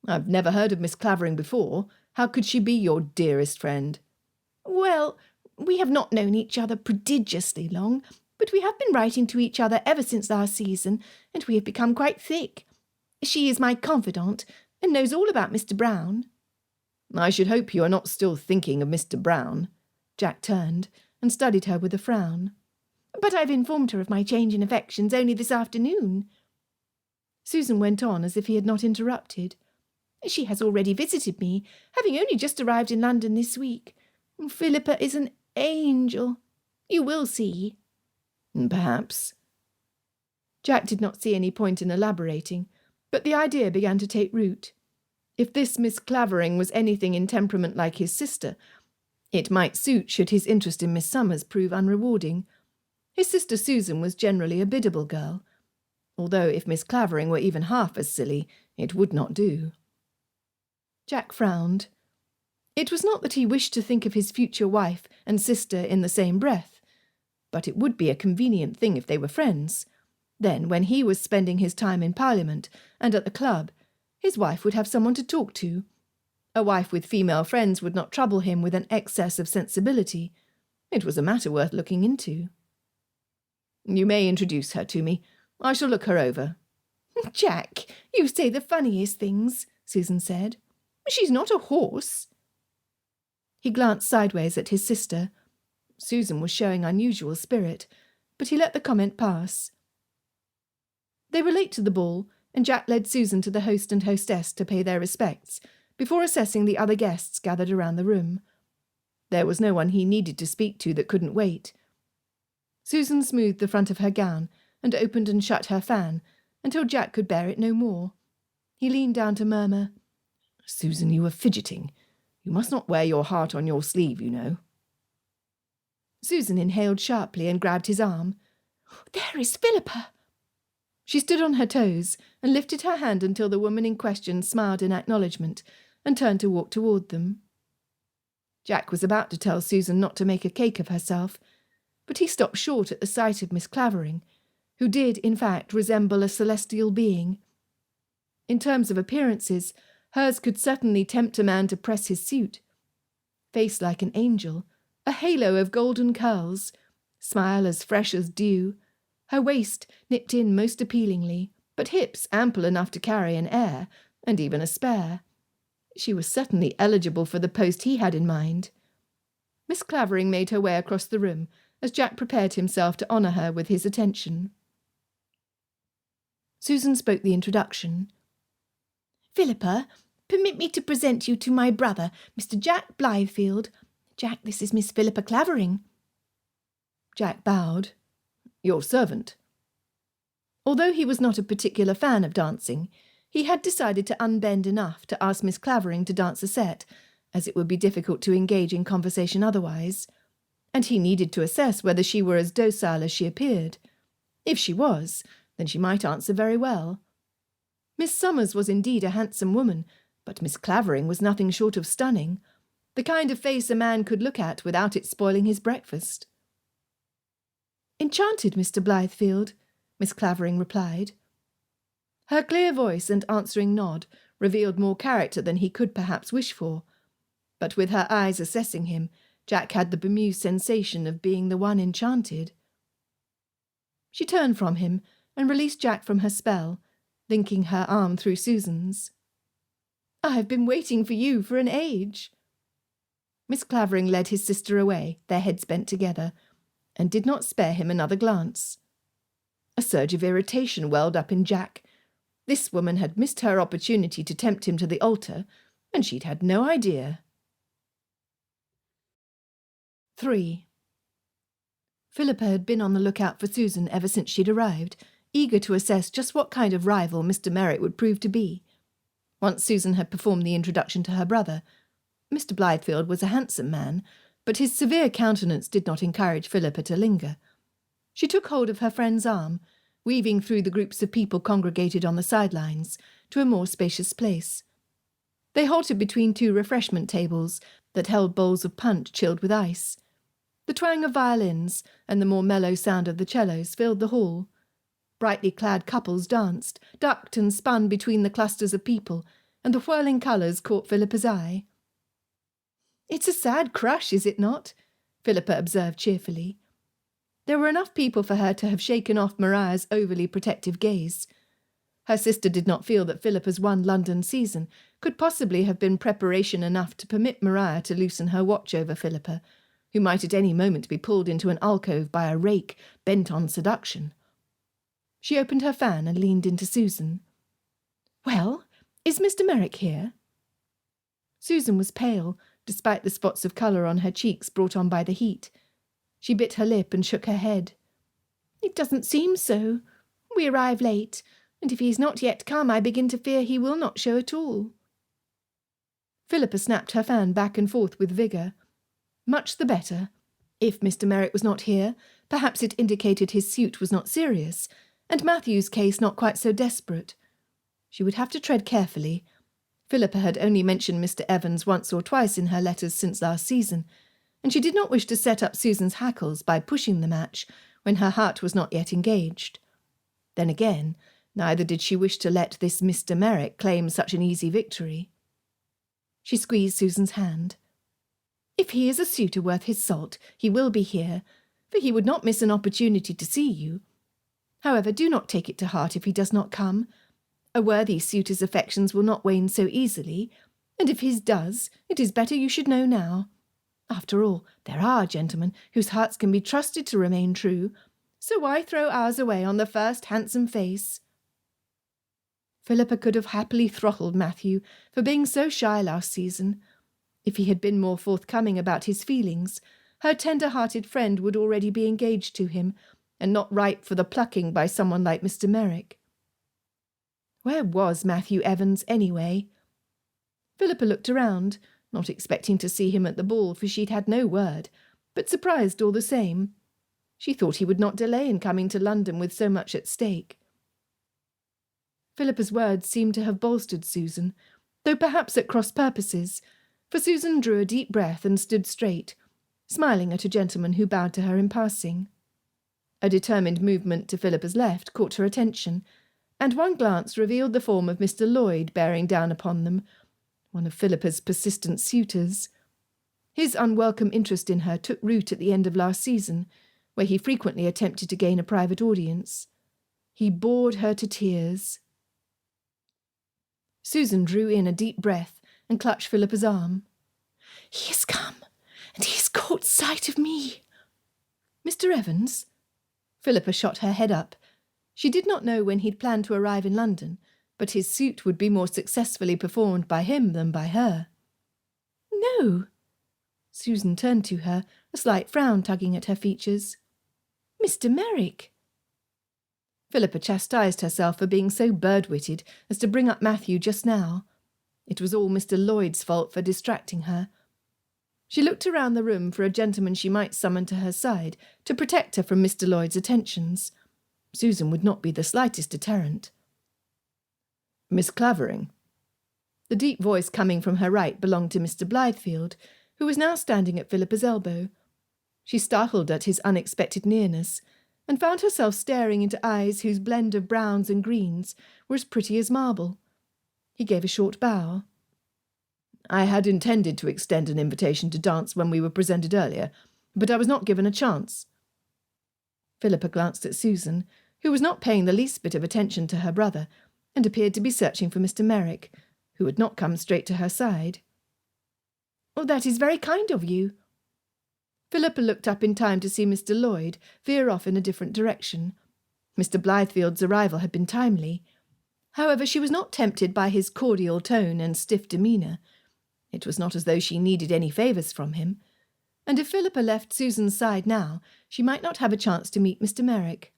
I've never heard of Miss Clavering before. How could she be your dearest friend? Well, we have not known each other prodigiously long, but we have been writing to each other ever since last season, and we have become quite thick. She is my confidante, and knows all about Mr. Brown. I should hope you are not still thinking of Mr. Brown. Jack turned and studied her with a frown. But I've informed her of my change in affections only this afternoon. Susan went on as if he had not interrupted. She has already visited me, having only just arrived in London this week. Philippa is an angel. You will see. Perhaps. Jack did not see any point in elaborating, but the idea began to take root. If this Miss Clavering was anything in temperament like his sister, it might suit should his interest in Miss Summers prove unrewarding. His sister Susan was generally a biddable girl, although if Miss Clavering were even half as silly, it would not do. Jack frowned. It was not that he wished to think of his future wife and sister in the same breath, but it would be a convenient thing if they were friends. Then, when he was spending his time in Parliament and at the club, his wife would have someone to talk to. A wife with female friends would not trouble him with an excess of sensibility. It was a matter worth looking into. You may introduce her to me. I shall look her over. Jack, you say the funniest things, Susan said. She's not a horse. He glanced sideways at his sister. Susan was showing unusual spirit, but he let the comment pass. They were late to the ball, and Jack led Susan to the host and hostess to pay their respects, before assessing the other guests gathered around the room. There was no one he needed to speak to that couldn't wait. Susan smoothed the front of her gown and opened and shut her fan until Jack could bear it no more. He leaned down to murmur, Susan, you are fidgeting. You must not wear your heart on your sleeve, you know. Susan inhaled sharply and grabbed his arm. There is Philippa. She stood on her toes and lifted her hand until the woman in question smiled in acknowledgement and turned to walk toward them. Jack was about to tell Susan not to make a cake of herself, but he stopped short at the sight of Miss Clavering, who did, in fact, resemble a celestial being. In terms of appearances, hers could certainly tempt a man to press his suit. Face like an angel, a halo of golden curls, smile as fresh as dew, her waist nipped in most appealingly, but hips ample enough to carry an heir, and even a spare. She was certainly eligible for the post he had in mind. Miss Clavering made her way across the room as Jack prepared himself to honour her with his attention. Susan spoke the introduction. Philippa, permit me to present you to my brother, Mr. Jack Blythefield. Jack, this is Miss Philippa Clavering. Jack bowed. Your servant. Although he was not a particular fan of dancing, he had decided to unbend enough to ask Miss Clavering to dance a set, as it would be difficult to engage in conversation otherwise, and he needed to assess whether she were as docile as she appeared. If she was, then she might answer very well. Miss Summers was indeed a handsome woman, but Miss Clavering was nothing short of stunning, the kind of face a man could look at without it spoiling his breakfast. Enchanted, Mr. Blythefield, Miss Clavering replied. Her clear voice and answering nod revealed more character than he could perhaps wish for, but with her eyes assessing him, Jack had the bemused sensation of being the one enchanted. She turned from him and released Jack from her spell, linking her arm through Susan's. I have been waiting for you for an age. Miss Clavering led his sister away, their heads bent together, and did not spare him another glance. A surge of irritation welled up in Jack. This woman had missed her opportunity to tempt him to the altar, and she'd had no idea. 3. Philippa had been on the lookout for Susan ever since she'd arrived, eager to assess just what kind of rival Mr. Merritt would prove to be. Once Susan had performed the introduction to her brother, Mr. Blythefield was a handsome man, but his severe countenance did not encourage Philippa to linger. She took hold of her friend's arm, weaving through the groups of people congregated on the sidelines to a more spacious place. They halted between two refreshment tables that held bowls of punch chilled with ice. The twang of violins and the more mellow sound of the cellos filled the hall. Brightly clad couples danced, ducked and spun between the clusters of people, and the whirling colours caught Philippa's eye. It's a sad crush, is it not? Philippa observed cheerfully. There were enough people for her to have shaken off Mariah's overly protective gaze. Her sister did not feel that Philippa's one London season could possibly have been preparation enough to permit Mariah to loosen her watch over Philippa, who might at any moment be pulled into an alcove by a rake bent on seduction. She opened her fan and leaned into Susan. Well, Is Mr. Merrick here?" Susan was pale, despite the spots of colour on her cheeks brought on by the heat. She bit her lip and shook her head. "It doesn't seem so. We arrive late, and if he is not yet come, I begin to fear he will not show at all." Philippa snapped her fan back and forth with vigour. Much the better. If Mr. Merrick was not here, perhaps it indicated his suit was not serious, and Matthew's case not quite so desperate. She would have to tread carefully. Philippa had only mentioned Mr. Evans once or twice in her letters since last season, and she did not wish to set up Susan's hackles by pushing the match when her heart was not yet engaged. Then again, neither did she wish to let this Mr. Merrick claim such an easy victory. She squeezed Susan's hand. "If he is a suitor worth his salt, he will be here, for he would not miss an opportunity to see you. However, do not take it to heart if he does not come. A worthy suitor's affections will not wane so easily, and if his does, it is better you should know now. After all, there are gentlemen whose hearts can be trusted to remain true, so why throw ours away on the first handsome face?" Philippa could have happily throttled Matthew for being so shy last season. If he had been more forthcoming about his feelings, her tender-hearted friend would already be engaged to him, and not ripe for the plucking by someone like Mr. Merrick. Where was Matthew Evans, anyway? Philippa looked around, not expecting to see him at the ball, for she'd had no word, but surprised all the same. She thought he would not delay in coming to London with so much at stake. Philippa's words seemed to have bolstered Susan, though perhaps at cross purposes, for Susan drew a deep breath and stood straight, smiling at a gentleman who bowed to her in passing. A determined movement to Philippa's left caught her attention, and one glance revealed the form of Mr. Lloyd bearing down upon them, one of Philippa's persistent suitors. His unwelcome interest in her took root at the end of last season, where he frequently attempted to gain a private audience. He bored her to tears. Susan drew in a deep breath and clutched Philippa's arm. "He has come, and he has caught sight of me." "Mr. Evans?" Philippa shot her head up. She did not know when he'd planned to arrive in London, but his suit would be more successfully performed by him than by her. "No." Susan turned to her, a slight frown tugging at her features. "Mr. Merrick." Philippa chastised herself for being so bird-witted as to bring up Matthew just now. It was all Mr. Lloyd's fault for distracting her. She looked around the room for a gentleman she might summon to her side to protect her from Mr. Lloyd's attentions. Susan would not be the slightest deterrent. "Miss Clavering." The deep voice coming from her right belonged to Mr. Blythefield, who was now standing at Philippa's elbow. She startled at his unexpected nearness, and found herself staring into eyes whose blend of browns and greens were as pretty as marble. He gave a short bow. "I had intended to extend an invitation to dance when we were presented earlier, but I was not given a chance." Philippa glanced at Susan, who was not paying the least bit of attention to her brother, and appeared to be searching for Mr. Merrick, who had not come straight to her side. "Oh, that is very kind of you." Philippa looked up in time to see Mr. Lloyd veer off in a different direction. Mr. Blythefield's arrival had been timely. However, she was not tempted by his cordial tone and stiff demeanour. It was not as though she needed any favours from him, and if Philippa left Susan's side now, she might not have a chance to meet Mr. Merrick.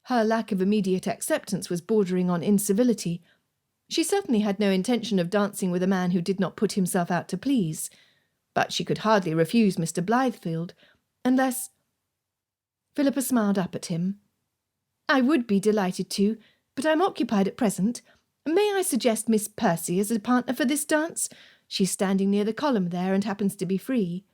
Her lack of immediate acceptance was bordering on incivility. She certainly had no intention of dancing with a man who did not put himself out to please, but she could hardly refuse Mr. Blythefield, unless— Philippa smiled up at him. "I would be delighted to, but I'm occupied at present. May I suggest Miss Percy as a partner for this dance? She's standing near the column there and happens to be free."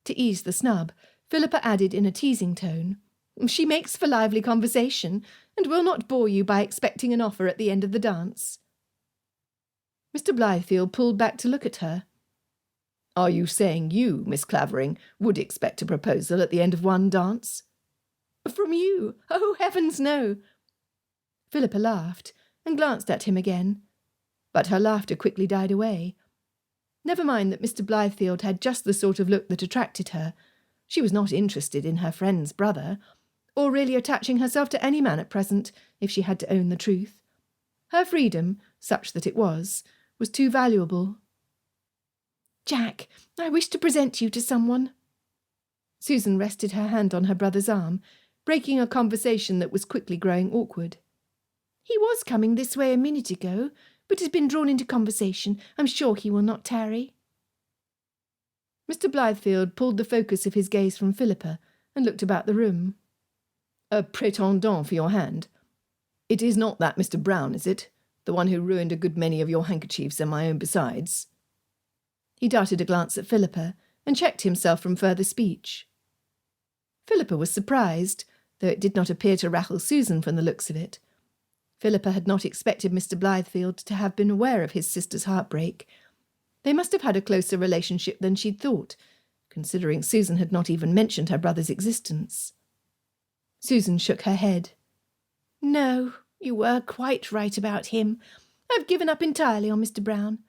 To ease the snub, Philippa added in a teasing tone, "She makes for lively conversation, and will not bore you by expecting an offer at the end of the dance." Mr. Blythefield pulled back to look at her. "Are you saying you, Miss Clavering, would expect a proposal at the end of one dance?" "From you? Oh, heavens, no!" Philippa laughed and glanced at him again, but her laughter quickly died away. Never mind that Mr. Blythefield had just the sort of look that attracted her. She was not interested in her friend's brother. or really attaching herself to any man at present, if she had to own the truth. Her freedom, such that it was too valuable. "Jack, I wish to present you to someone." Susan rested her hand on her brother's arm, breaking a conversation that was quickly growing awkward. "He was coming this way a minute ago, but has been drawn into conversation. I'm sure he will not tarry." Mr. Blythefield pulled the focus of his gaze from Philippa and looked about the room. "A prétendant for your hand? It is not that Mr. Brown, is it? The one who ruined a good many of your handkerchiefs and my own besides?" He darted a glance at Philippa and checked himself from further speech. Philippa was surprised, though it did not appear to rattle Susan from the looks of it. Philippa had not expected Mr. Blythefield to have been aware of his sister's heartbreak. They must have had a closer relationship than she'd thought, considering Susan had not even mentioned her brother's existence. Susan shook her head. "No, you were quite right about him. I've given up entirely on Mr. Brown.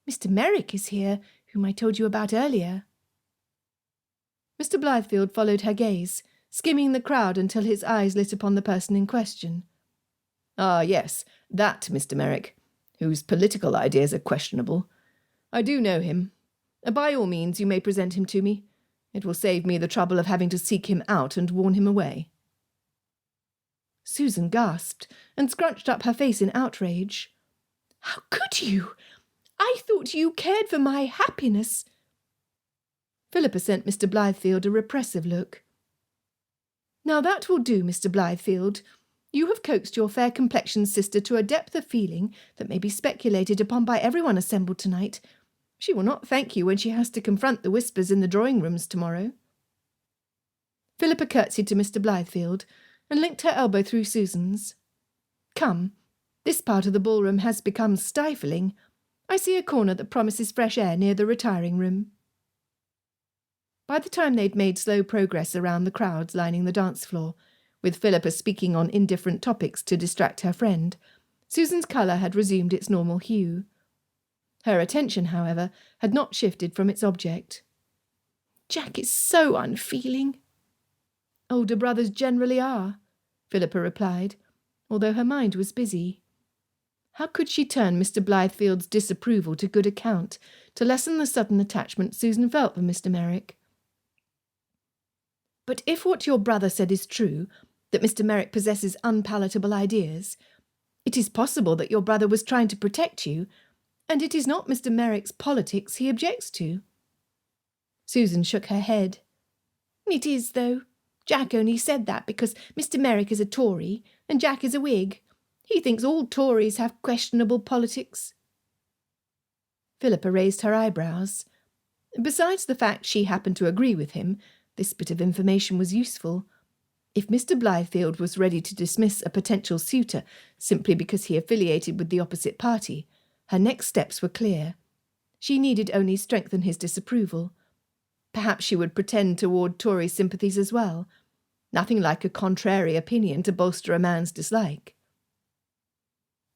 Mr. Merrick is here, whom I told you about earlier." Mr. Blythefield followed her gaze, skimming the crowd until his eyes lit upon the person in question. "Ah, yes, that Mr. Merrick, whose political ideas are questionable. I do know him. By all means, you may present him to me. It will save me the trouble of having to seek him out and warn him away." Susan gasped and scrunched up her face in outrage. "How could you? I thought you cared for my happiness." Philippa sent Mr. Blythefield a repressive look. "Now that will do, Mr. Blythefield. You have coaxed your fair-complexioned sister to a depth of feeling that may be speculated upon by everyone assembled tonight. She will not thank you when she has to confront the whispers in the drawing-rooms tomorrow." Philippa curtsied to Mr. Blythefield and linked her elbow through Susan's. "Come, this part of the ballroom has become stifling. I see a corner that promises fresh air near the retiring room." By the time they'd made slow progress around the crowds lining the dance floor, with Philippa speaking on indifferent topics to distract her friend, Susan's colour had resumed its normal hue. Her attention, however, had not shifted from its object. "Jack is so unfeeling." "Older brothers generally are," Philippa replied, although her mind was busy. How could she turn Mr. Blythefield's disapproval to good account to lessen the sudden attachment Susan felt for Mr. Merrick? "But if what your brother said is true, that Mr. Merrick possesses unpalatable ideas, it is possible that your brother was trying to protect you, and it is not Mr. Merrick's politics he objects to." Susan shook her head. "It is, though. Jack only said that because Mr. Merrick is a Tory and Jack is a Whig. He thinks all Tories have questionable politics." Philippa raised her eyebrows. Besides the fact she happened to agree with him, this bit of information was useful. If Mr. Blythefield was ready to dismiss a potential suitor simply because he affiliated with the opposite party, her next steps were clear. She needed only strengthen his disapproval. Perhaps she would pretend toward Tory sympathies as well. Nothing like a contrary opinion to bolster a man's dislike.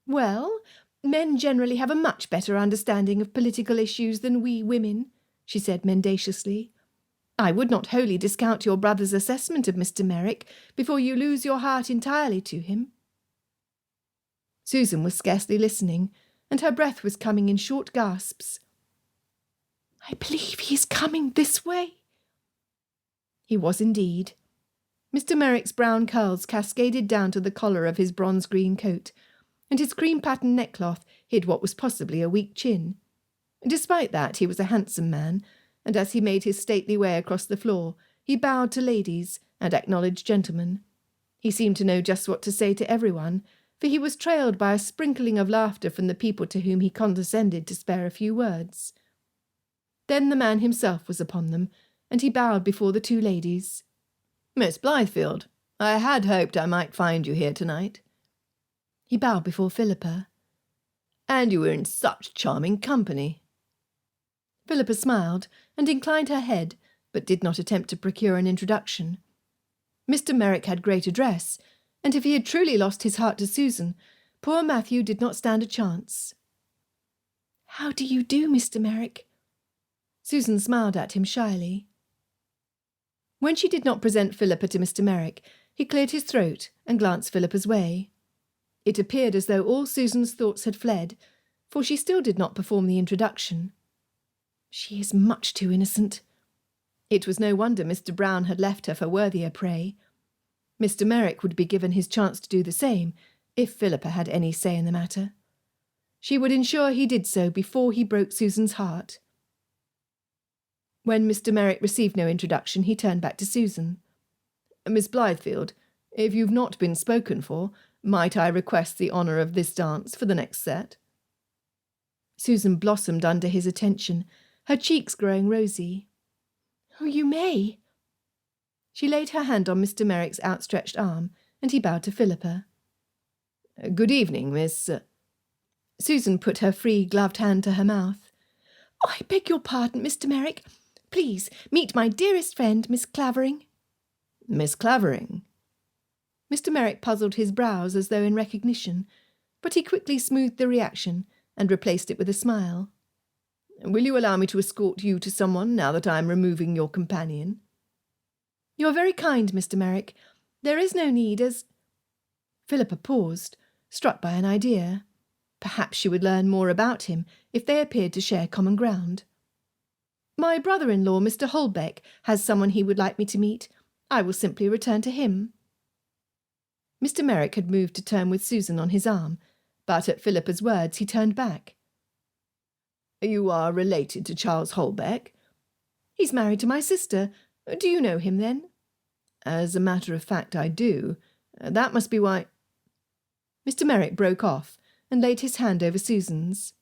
"Well, men generally have a much better understanding of political issues than we women," she said mendaciously. "I would not wholly discount your brother's assessment of Mr. Merrick before you lose your heart entirely to him." Susan was scarcely listening, and her breath was coming in short gasps. "I believe he is coming this way." He was indeed. Mr. Merrick's brown curls cascaded down to the collar of his bronze-green coat, and his cream-patterned neckcloth hid what was possibly a weak chin. Despite that, he was a handsome man, and as he made his stately way across the floor, he bowed to ladies and acknowledged gentlemen. He seemed to know just what to say to everyone, for he was trailed by a sprinkling of laughter from the people to whom he condescended to spare a few words. Then the man himself was upon them, and he bowed before the two ladies. "Miss Blythefield, I had hoped I might find you here tonight." He bowed before Philippa. "And you were in such charming company." Philippa smiled and inclined her head, but did not attempt to procure an introduction. Mr. Merrick had great address, and if he had truly lost his heart to Susan, poor Matthew did not stand a chance. "How do you do, Mr. Merrick?" Susan smiled at him shyly. When she did not present Philippa to Mr. Merrick, He cleared his throat and glanced Philippa's way. It appeared as though all Susan's thoughts had fled, for she still did not perform the introduction. She is much too innocent. It was no wonder Mr. Brown had left her for worthier prey. Mr. Merrick would be given his chance to do the same, if Philippa had any say in the matter. She would ensure he did so before he broke Susan's heart. When Mr. Merrick received no introduction, he turned back to Susan. "Miss Blythefield, if you've not been spoken for, might I request the honour of this dance for the next set?" Susan blossomed under his attention, her cheeks growing rosy. "Oh, you may." She laid her hand on Mr. Merrick's outstretched arm, and he bowed to Philippa. "Good evening, Miss—" Susan put her free, gloved hand to her mouth. "Oh, I beg your pardon, Mr. Merrick. Please meet my dearest friend, Miss Clavering." "Miss Clavering?" Mr. Merrick puzzled his brows as though in recognition, but he quickly smoothed the reaction and replaced it with a smile. "Will you allow me to escort you to someone now that I am removing your companion?" "You are very kind, Mr. Merrick. There is no need, as—" Philippa paused, struck by an idea. Perhaps she would learn more about him if they appeared to share common ground. "My brother-in-law, Mr. Holbeck, has someone he would like me to meet. I will simply return to him." Mr. Merrick had moved to turn with Susan on his arm, but at Philippa's words he turned back. "You are related to Charles Holbeck?" "He's married to my sister. Do you know him, then?" "As a matter of fact, I do. That must be why—" Mr. Merrick broke off and laid his hand over Susan's.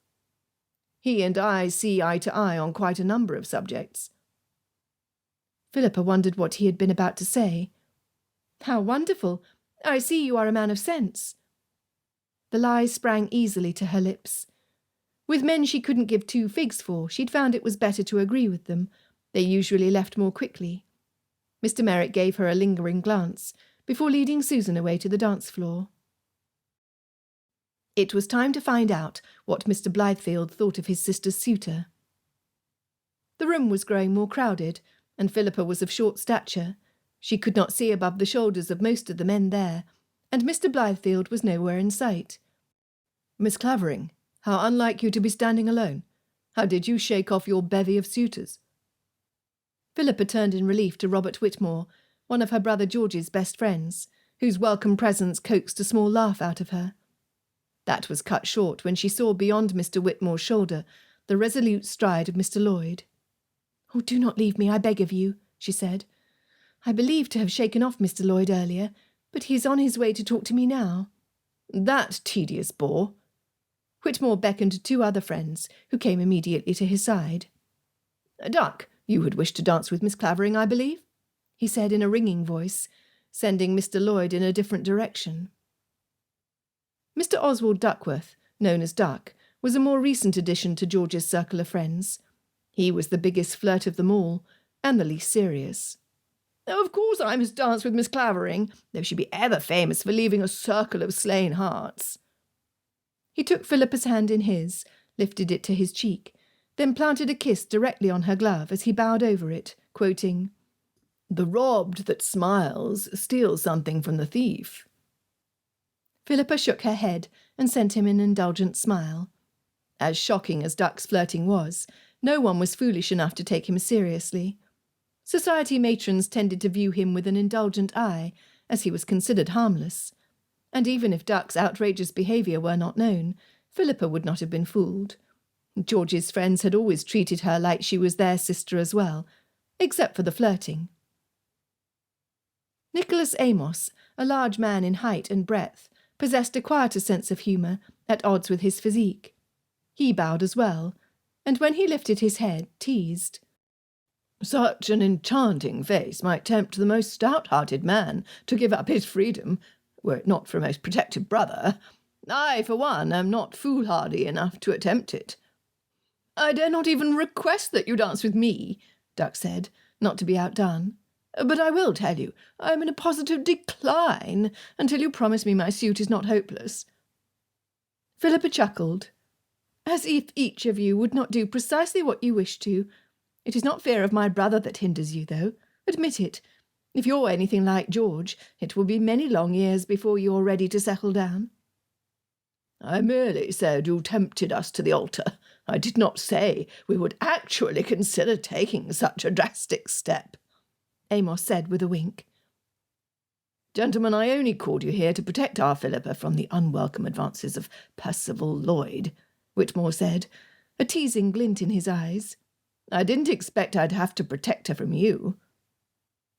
"He and I see eye to eye on quite a number of subjects." Philippa wondered what he had been about to say. "How wonderful! I see you are a man of sense." The lie sprang easily to her lips. With men she couldn't give two figs for, she'd found it was better to agree with them. They usually left more quickly. Mr. Merrick gave her a lingering glance before leading Susan away to the dance floor. It was time to find out what Mr. Blythefield thought of his sister's suitor. The room was growing more crowded, and Philippa was of short stature. She could not see above the shoulders of most of the men there, and Mr. Blythefield was nowhere in sight. "Miss Clavering, how unlike you to be standing alone. How did you shake off your bevy of suitors?" Philippa turned in relief to Robert Whitmore, one of her brother George's best friends, whose welcome presence coaxed a small laugh out of her. That was cut short when she saw beyond Mr. Whitmore's shoulder the resolute stride of Mr. Lloyd. "Oh, do not leave me, I beg of you," she said. "I believe to have shaken off Mr. Lloyd earlier, but he is on his way to talk to me now." "That tedious bore." Whitmore beckoned to two other friends, who came immediately to his side. "Duck, you had wished to dance with Miss Clavering, I believe?" he said in a ringing voice, sending Mr. Lloyd in a different direction. Mr. Oswald Duckworth, known as Duck, was a more recent addition to George's circle of friends. He was the biggest flirt of them all, and the least serious. "Of course I must dance with Miss Clavering, though she be ever famous for leaving a circle of slain hearts." He took Philippa's hand in his, lifted it to his cheek, then planted a kiss directly on her glove as he bowed over it, quoting, "The robbed that smiles steals something from the thief." Philippa shook her head and sent him an indulgent smile. As shocking as Duck's flirting was, no one was foolish enough to take him seriously. Society matrons tended to view him with an indulgent eye, as he was considered harmless. And even if Duck's outrageous behaviour were not known, Philippa would not have been fooled. George's friends had always treated her like she was their sister as well, except for the flirting. Nicholas Amos, a large man in height and breadth, possessed a quieter sense of humour, at odds with his physique. He bowed as well, and when he lifted his head, teased. "Such an enchanting face might tempt the most stout-hearted man to give up his freedom, were it not for a most protective brother. I, for one, am not foolhardy enough to attempt it." "I dare not even request that you dance with me," Duck said, not to be outdone. "But I will tell you, I am in a positive decline until you promise me my suit is not hopeless." Philippa chuckled. "As if each of you would not do precisely what you wish to. It is not fear of my brother that hinders you, though. Admit it. If you're anything like George, it will be many long years before you're ready to settle down." "I merely said you tempted us to the altar. I did not say we would actually consider taking such a drastic step," Amos said with a wink. "Gentlemen, I only called you here to protect our Philippa from the unwelcome advances of Percival Lloyd," Whitmore said, a teasing glint in his eyes. "I didn't expect I'd have to protect her from you."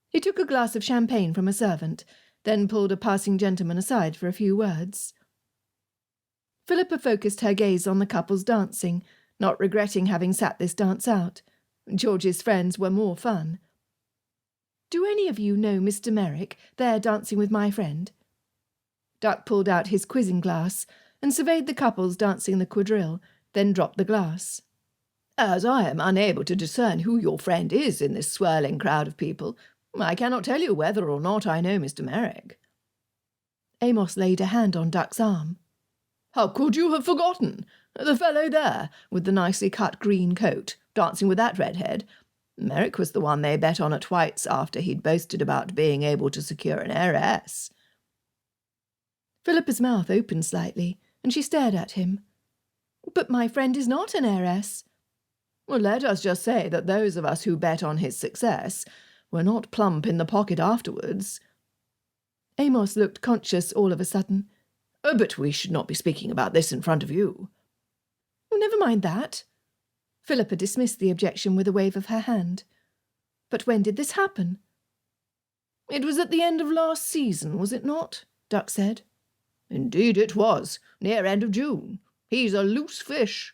He took a glass of champagne from a servant, then pulled a passing gentleman aside for a few words. Philippa focused her gaze on the couples dancing, not regretting having sat this dance out. George's friends were more fun. "Do any of you know Mr. Merrick, there dancing with my friend?" Duck pulled out his quizzing glass and surveyed the couples dancing the quadrille, then dropped the glass. "As I am unable to discern who your friend is in this swirling crowd of people, I cannot tell you whether or not I know Mr. Merrick." Amos laid a hand on Duck's arm. "How could you have forgotten? The fellow there, with the nicely cut green coat, dancing with that redhead. Merrick was the one they bet on at White's after he'd boasted about being able to secure an heiress." Philippa's mouth opened slightly, and she stared at him. "But my friend is not an heiress." "Well, let us just say that those of us who bet on his success were not plump in the pocket afterwards." Amos looked conscious all of a sudden. "But we should not be speaking about this in front of you." "Oh, never mind that." Philippa dismissed the objection with a wave of her hand. "But when did this happen?" "It was at the end of last season, was it not?" Duck said. "Indeed it was, near end of June. He's a loose fish."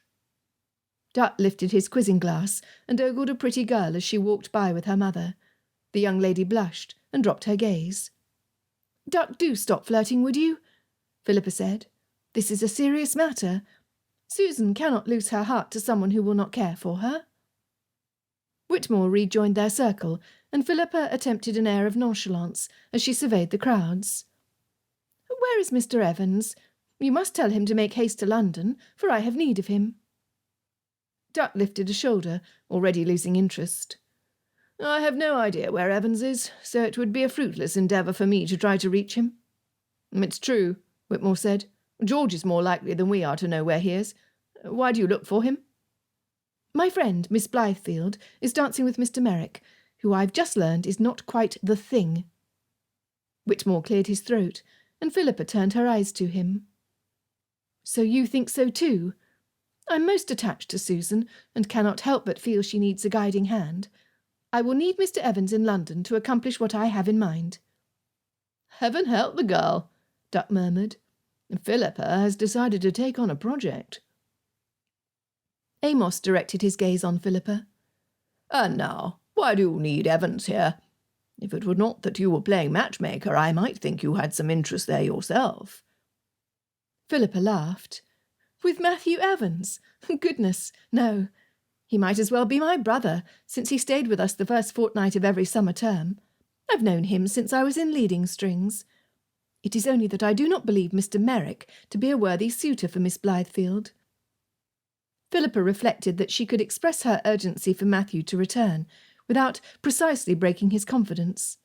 Duck lifted his quizzing glass and ogled a pretty girl as she walked by with her mother. The young lady blushed and dropped her gaze. "Duck, do stop flirting, would you?" Philippa said. "This is a serious matter. Susan cannot lose her heart to someone who will not care for her." Whitmore rejoined their circle, and Philippa attempted an air of nonchalance as she surveyed the crowds. "Where is Mr. Evans? You must tell him to make haste to London, for I have need of him." Duck lifted a shoulder, already losing interest. "I have no idea where Evans is, so it would be a fruitless endeavour for me to try to reach him." "It's true," Whitmore said. "George is more likely than we are to know where he is. Why do you look for him?" "My friend, Miss Blythefield, is dancing with Mr. Merrick, who I've just learned is not quite the thing." Whitmore cleared his throat, and Philippa turned her eyes to him. "So you think so too? I'm most attached to Susan, and cannot help but feel she needs a guiding hand. I will need Mr. Evans in London to accomplish what I have in mind." "Heaven help the girl," Duck murmured. "Philippa has decided to take on a project." Amos directed his gaze on Philippa. "And now, why do you need Evans here? If it were not that you were playing matchmaker, I might think you had some interest there yourself." Philippa laughed. "With Matthew Evans? Goodness, no. He might as well be my brother, since he stayed with us the first fortnight of every summer term. I've known him since I was in leading strings. It is only that I do not believe Mr. Merrick to be a worthy suitor for Miss Blythefield." Philippa reflected that she could express her urgency for Matthew to return, without precisely breaking his confidence.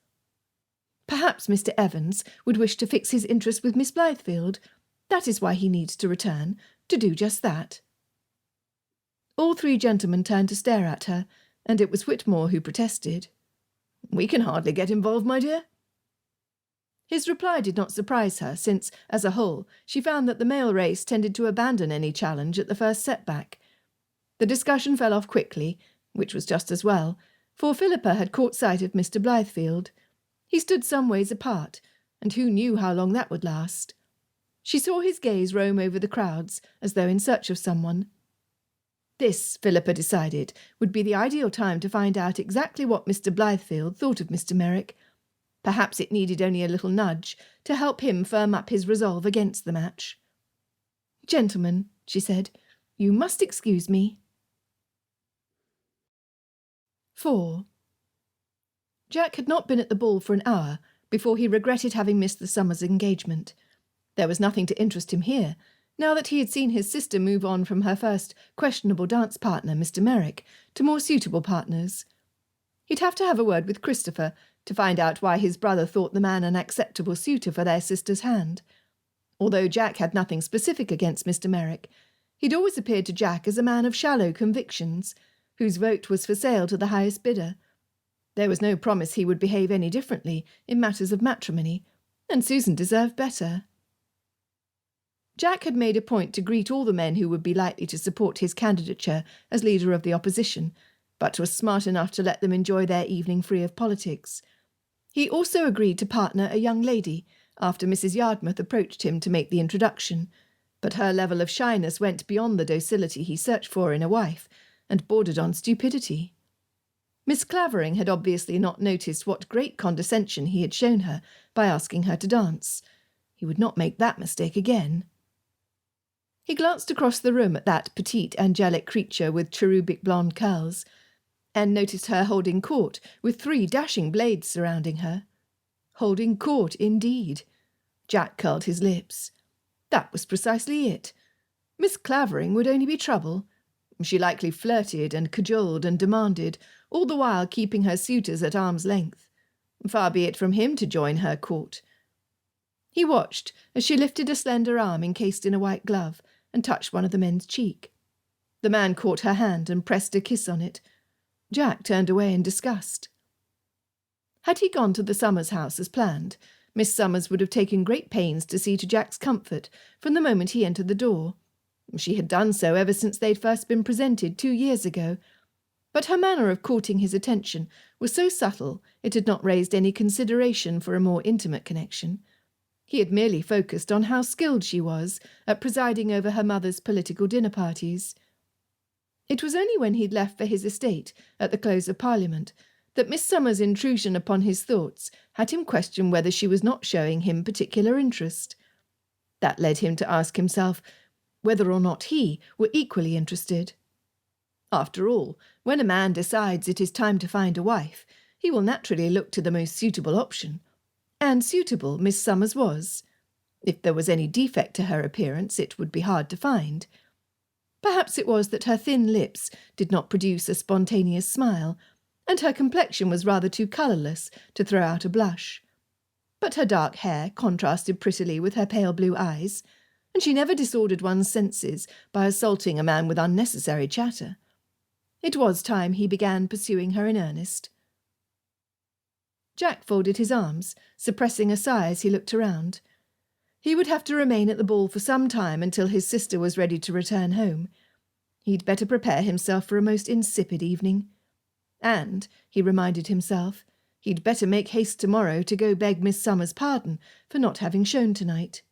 Perhaps Mr. Evans would wish to fix his interest with Miss Blythefield. That is why he needs to return, to do just that. All three gentlemen turned to stare at her, and it was Whitmore who protested. "We can hardly get involved, my dear." His reply did not surprise her, since, as a whole, she found that the male race tended to abandon any challenge at the first setback. The discussion fell off quickly, which was just as well, for Philippa had caught sight of Mr. Blythefield. He stood some ways apart, and who knew how long that would last? She saw his gaze roam over the crowds, as though in search of someone. This, Philippa decided, would be the ideal time to find out exactly what Mr. Blythefield thought of Mr. Merrick. Perhaps it needed only a little nudge to help him firm up his resolve against the match. "Gentlemen," she said, "you must excuse me." 4. Jack had not been at the ball for an hour before he regretted having missed the summer's engagement. There was nothing to interest him here, now that he had seen his sister move on from her first questionable dance partner, Mr. Merrick, to more suitable partners. He'd have to have a word with Christopher, to find out why his brother thought the man an acceptable suitor for their sister's hand. Although Jack had nothing specific against Mr. Merrick, he'd always appeared to Jack as a man of shallow convictions, whose vote was for sale to the highest bidder. There was no promise he would behave any differently in matters of matrimony, and Susan deserved better. Jack had made a point to greet all the men who would be likely to support his candidature as leader of the opposition, but was smart enough to let them enjoy their evening free of politics. He also agreed to partner a young lady after Mrs. Yardmouth approached him to make the introduction, but her level of shyness went beyond the docility he searched for in a wife, and bordered on stupidity. Miss Clavering had obviously not noticed what great condescension he had shown her by asking her to dance. He would not make that mistake again. He glanced across the room at that petite, angelic creature with cherubic blonde curls, and noticed her holding court with 3 dashing blades surrounding her. Holding court, indeed. Jack curled his lips. That was precisely it. Miss Clavering would only be trouble. She likely flirted and cajoled and demanded, all the while keeping her suitors at arm's length. Far be it from him to join her court. He watched as she lifted a slender arm encased in a white glove and touched one of the men's cheek. The man caught her hand and pressed a kiss on it. Jack turned away in disgust. Had he gone to the Summers house as planned, Miss Summers would have taken great pains to see to Jack's comfort from the moment he entered the door. She had done so ever since they'd first been presented 2 years ago, but her manner of courting his attention was so subtle it had not raised any consideration for a more intimate connection. He had merely focused on how skilled she was at presiding over her mother's political dinner parties. It was only when he'd left for his estate at the close of Parliament that Miss Summers' intrusion upon his thoughts had him question whether she was not showing him particular interest. That led him to ask himself whether or not he were equally interested. After all, when a man decides it is time to find a wife, he will naturally look to the most suitable option. And suitable Miss Summers was. If there was any defect to her appearance, it would be hard to find. Perhaps it was that her thin lips did not produce a spontaneous smile, and her complexion was rather too colourless to throw out a blush. But her dark hair contrasted prettily with her pale blue eyes, and she never disordered one's senses by assaulting a man with unnecessary chatter. It was time he began pursuing her in earnest. Jack folded his arms, suppressing a sigh as he looked around. He would have to remain at the ball for some time until his sister was ready to return home. He'd better prepare himself for a most insipid evening. And, he reminded himself, he'd better make haste tomorrow to go beg Miss Summers' pardon for not having shown tonight.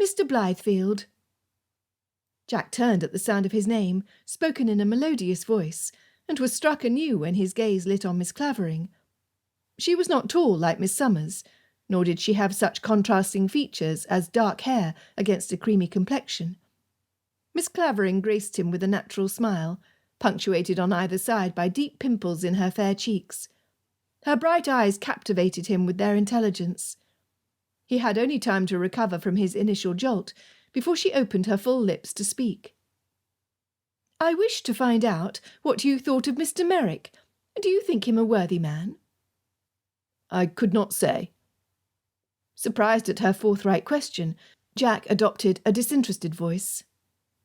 "Mr. Blythefield." Jack turned at the sound of his name, spoken in a melodious voice, and was struck anew when his gaze lit on Miss Clavering. She was not tall like Miss Summers, nor did she have such contrasting features as dark hair against a creamy complexion. Miss Clavering graced him with a natural smile, punctuated on either side by deep pimples in her fair cheeks. Her bright eyes captivated him with their intelligence. He had only time to recover from his initial jolt before she opened her full lips to speak. "I wish to find out what you thought of Mr. Merrick. Do you think him a worthy man?" "I could not say." Surprised at her forthright question, Jack adopted a disinterested voice.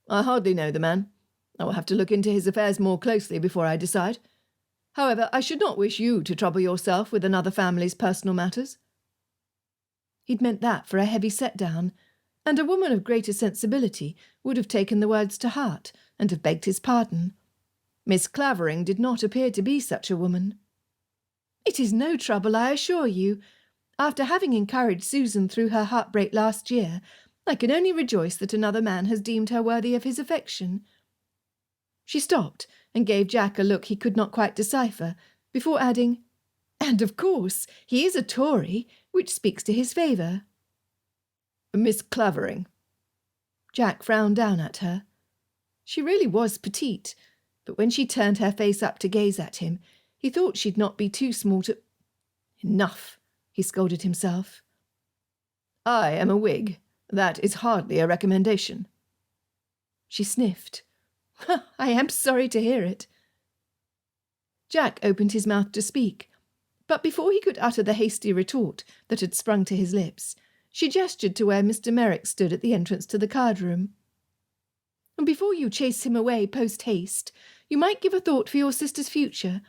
"I hardly know the man. I will have to look into his affairs more closely before I decide. However, I should not wish you to trouble yourself with another family's personal matters." He'd meant that for a heavy set-down, and a woman of greater sensibility would have taken the words to heart and have begged his pardon. Miss Clavering did not appear to be such a woman. "It is no trouble, I assure you. After having encouraged Susan through her heartbreak last year, I can only rejoice that another man has deemed her worthy of his affection." She stopped and gave Jack a look he could not quite decipher, before adding, "And of course he is a Tory, which speaks to his favour." "Miss Clavering." Jack frowned down at her. She really was petite, but when she turned her face up to gaze at him, he thought she'd not be too small to— "Enough," he scolded himself. "I am a Whig. That is hardly a recommendation." She sniffed. "I am sorry to hear it." Jack opened his mouth to speak, But before he could utter the hasty retort that had sprung to his lips, she gestured to where Mr. Merrick stood at the entrance to the card-room. "Before you chase him away post-haste, you might give a thought for your sister's future,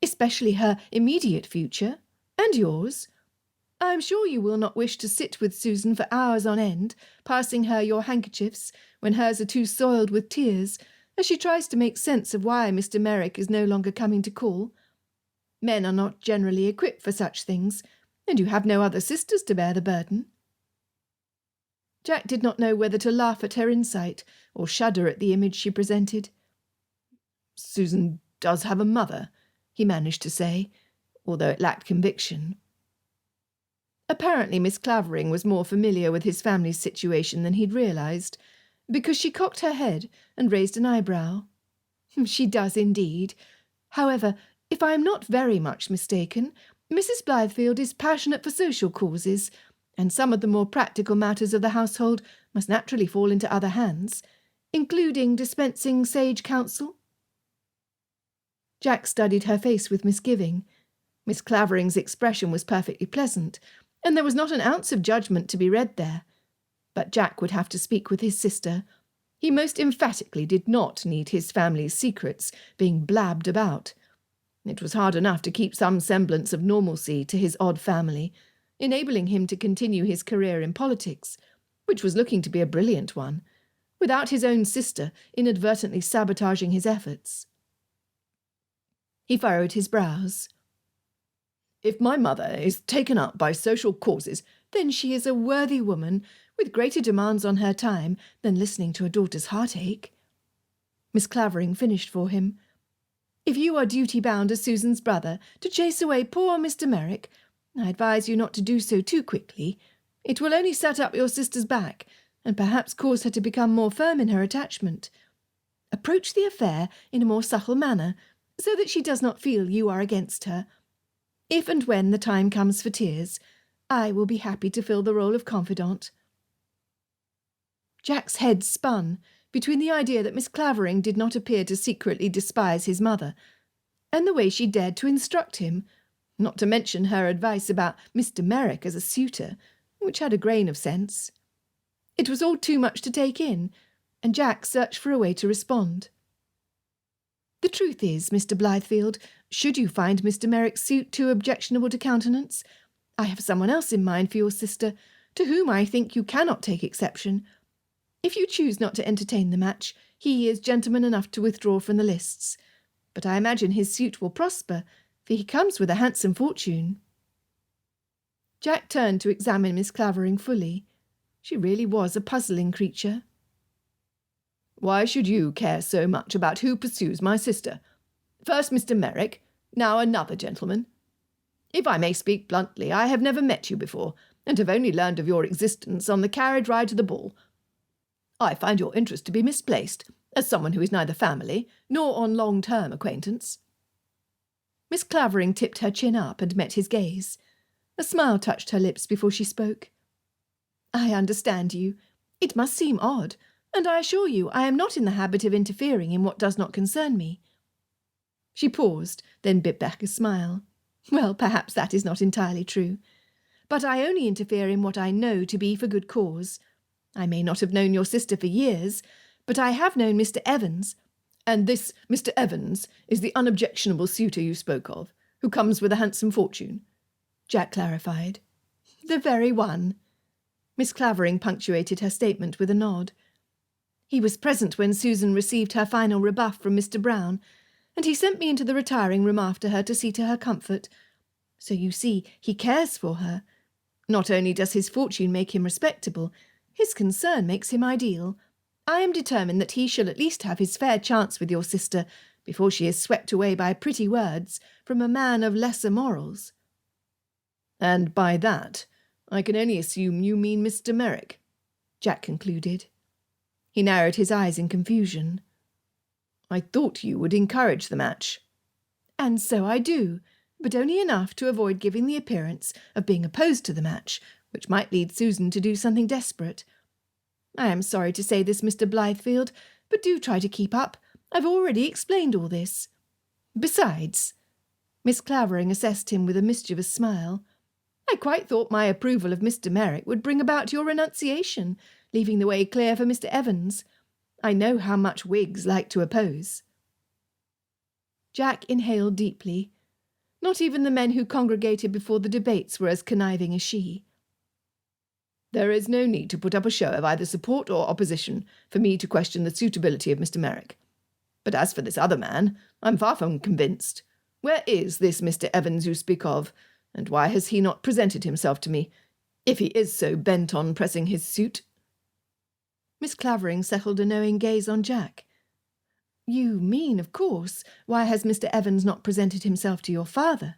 especially her immediate future, and yours. I am sure you will not wish to sit with Susan for hours on end, passing her your handkerchiefs when hers are too soiled with tears, as she tries to make sense of why Mr. Merrick is no longer coming to call. Men are not generally equipped for such things, and you have no other sisters to bear the burden." Jack did not know whether to laugh at her insight or shudder at the image she presented. "Susan does have a mother," he managed to say, although it lacked conviction. Apparently Miss Clavering was more familiar with his family's situation than he'd realised, because she cocked her head and raised an eyebrow. "She does indeed. However, if I am not very much mistaken, Mrs. Blythefield is passionate for social causes, and some of the more practical matters of the household must naturally fall into other hands, including dispensing sage counsel." Jack studied her face with misgiving. Miss Clavering's expression was perfectly pleasant, and there was not an ounce of judgment to be read there. But Jack would have to speak with his sister. He most emphatically did not need his family's secrets being blabbed about. It was hard enough to keep some semblance of normalcy to his odd family, enabling him to continue his career in politics, which was looking to be a brilliant one, without his own sister inadvertently sabotaging his efforts. He furrowed his brows. "If my mother is taken up by social causes, then she is a worthy woman with greater demands on her time than listening to a daughter's heartache." Miss Clavering finished for him. "If you are duty-bound as Susan's brother to chase away poor Mr. Merrick, I advise you not to do so too quickly. It will only set up your sister's back, and perhaps cause her to become more firm in her attachment. Approach the affair in a more subtle manner, so that she does not feel you are against her. If and when the time comes for tears, I will be happy to fill the role of confidant." Jack's head spun between the idea that Miss Clavering did not appear to secretly despise his mother, and the way she dared to instruct him, not to mention her advice about Mr. Merrick as a suitor, which had a grain of sense. It was all too much to take in, and Jack searched for a way to respond. "The truth is, Mr. Blythefield, should you find Mr. Merrick's suit too objectionable to countenance, I have someone else in mind for your sister, to whom I think you cannot take exception. If you choose not to entertain the match, he is gentleman enough to withdraw from the lists. But I imagine his suit will prosper, for he comes with a handsome fortune." Jack turned to examine Miss Clavering fully. She really was a puzzling creature. "Why should you care so much about who pursues my sister? First Mr. Merrick, now another gentleman. If I may speak bluntly, I have never met you before, and have only learned of your existence on the carriage ride to the ball. I find your interest to be misplaced, as someone who is neither family nor on long-term acquaintance." Miss Clavering tipped her chin up and met his gaze. A smile touched her lips before she spoke. "I understand you. It must seem odd, and I assure you I am not in the habit of interfering in what does not concern me." She paused, then bit back a smile. "Well, perhaps that is not entirely true. But I only interfere in what I know to be for good cause. I may not have known your sister for years, but I have known Mr. Evans." "And this Mr. Evans is the unobjectionable suitor you spoke of, who comes with a handsome fortune?" Jack clarified. "The very one." Miss Clavering punctuated her statement with a nod. "He was present when Susan received her final rebuff from Mr. Brown, and he sent me into the retiring room after her to see to her comfort. So you see, he cares for her. Not only does his fortune make him respectable, his concern makes him ideal. I am determined that he shall at least have his fair chance with your sister before she is swept away by pretty words from a man of lesser morals." "And by that, I can only assume you mean Mr. Merrick," Jack concluded. He narrowed his eyes in confusion. "I thought you would encourage the match." "And so I do, but only enough to avoid giving the appearance of being opposed to the match, which might lead Susan to do something desperate. I am sorry to say this, Mr. Blythefield, but do try to keep up. I've already explained all this. Besides," Miss Clavering assessed him with a mischievous smile. "I quite thought my approval of Mr. Merrick would bring about your renunciation, leaving the way clear for Mr. Evans. I know how much Whigs like to oppose." Jack inhaled deeply. Not even the men who congregated before the debates were as conniving as she. "There is no need to put up a show of either support or opposition for me to question the suitability of Mr. Merrick. But as for this other man, I'm far from convinced. Where is this Mr. Evans you speak of, and why has he not presented himself to me, if he is so bent on pressing his suit?" Miss Clavering settled a knowing gaze on Jack. "You mean, of course, why has Mr. Evans not presented himself to your father?"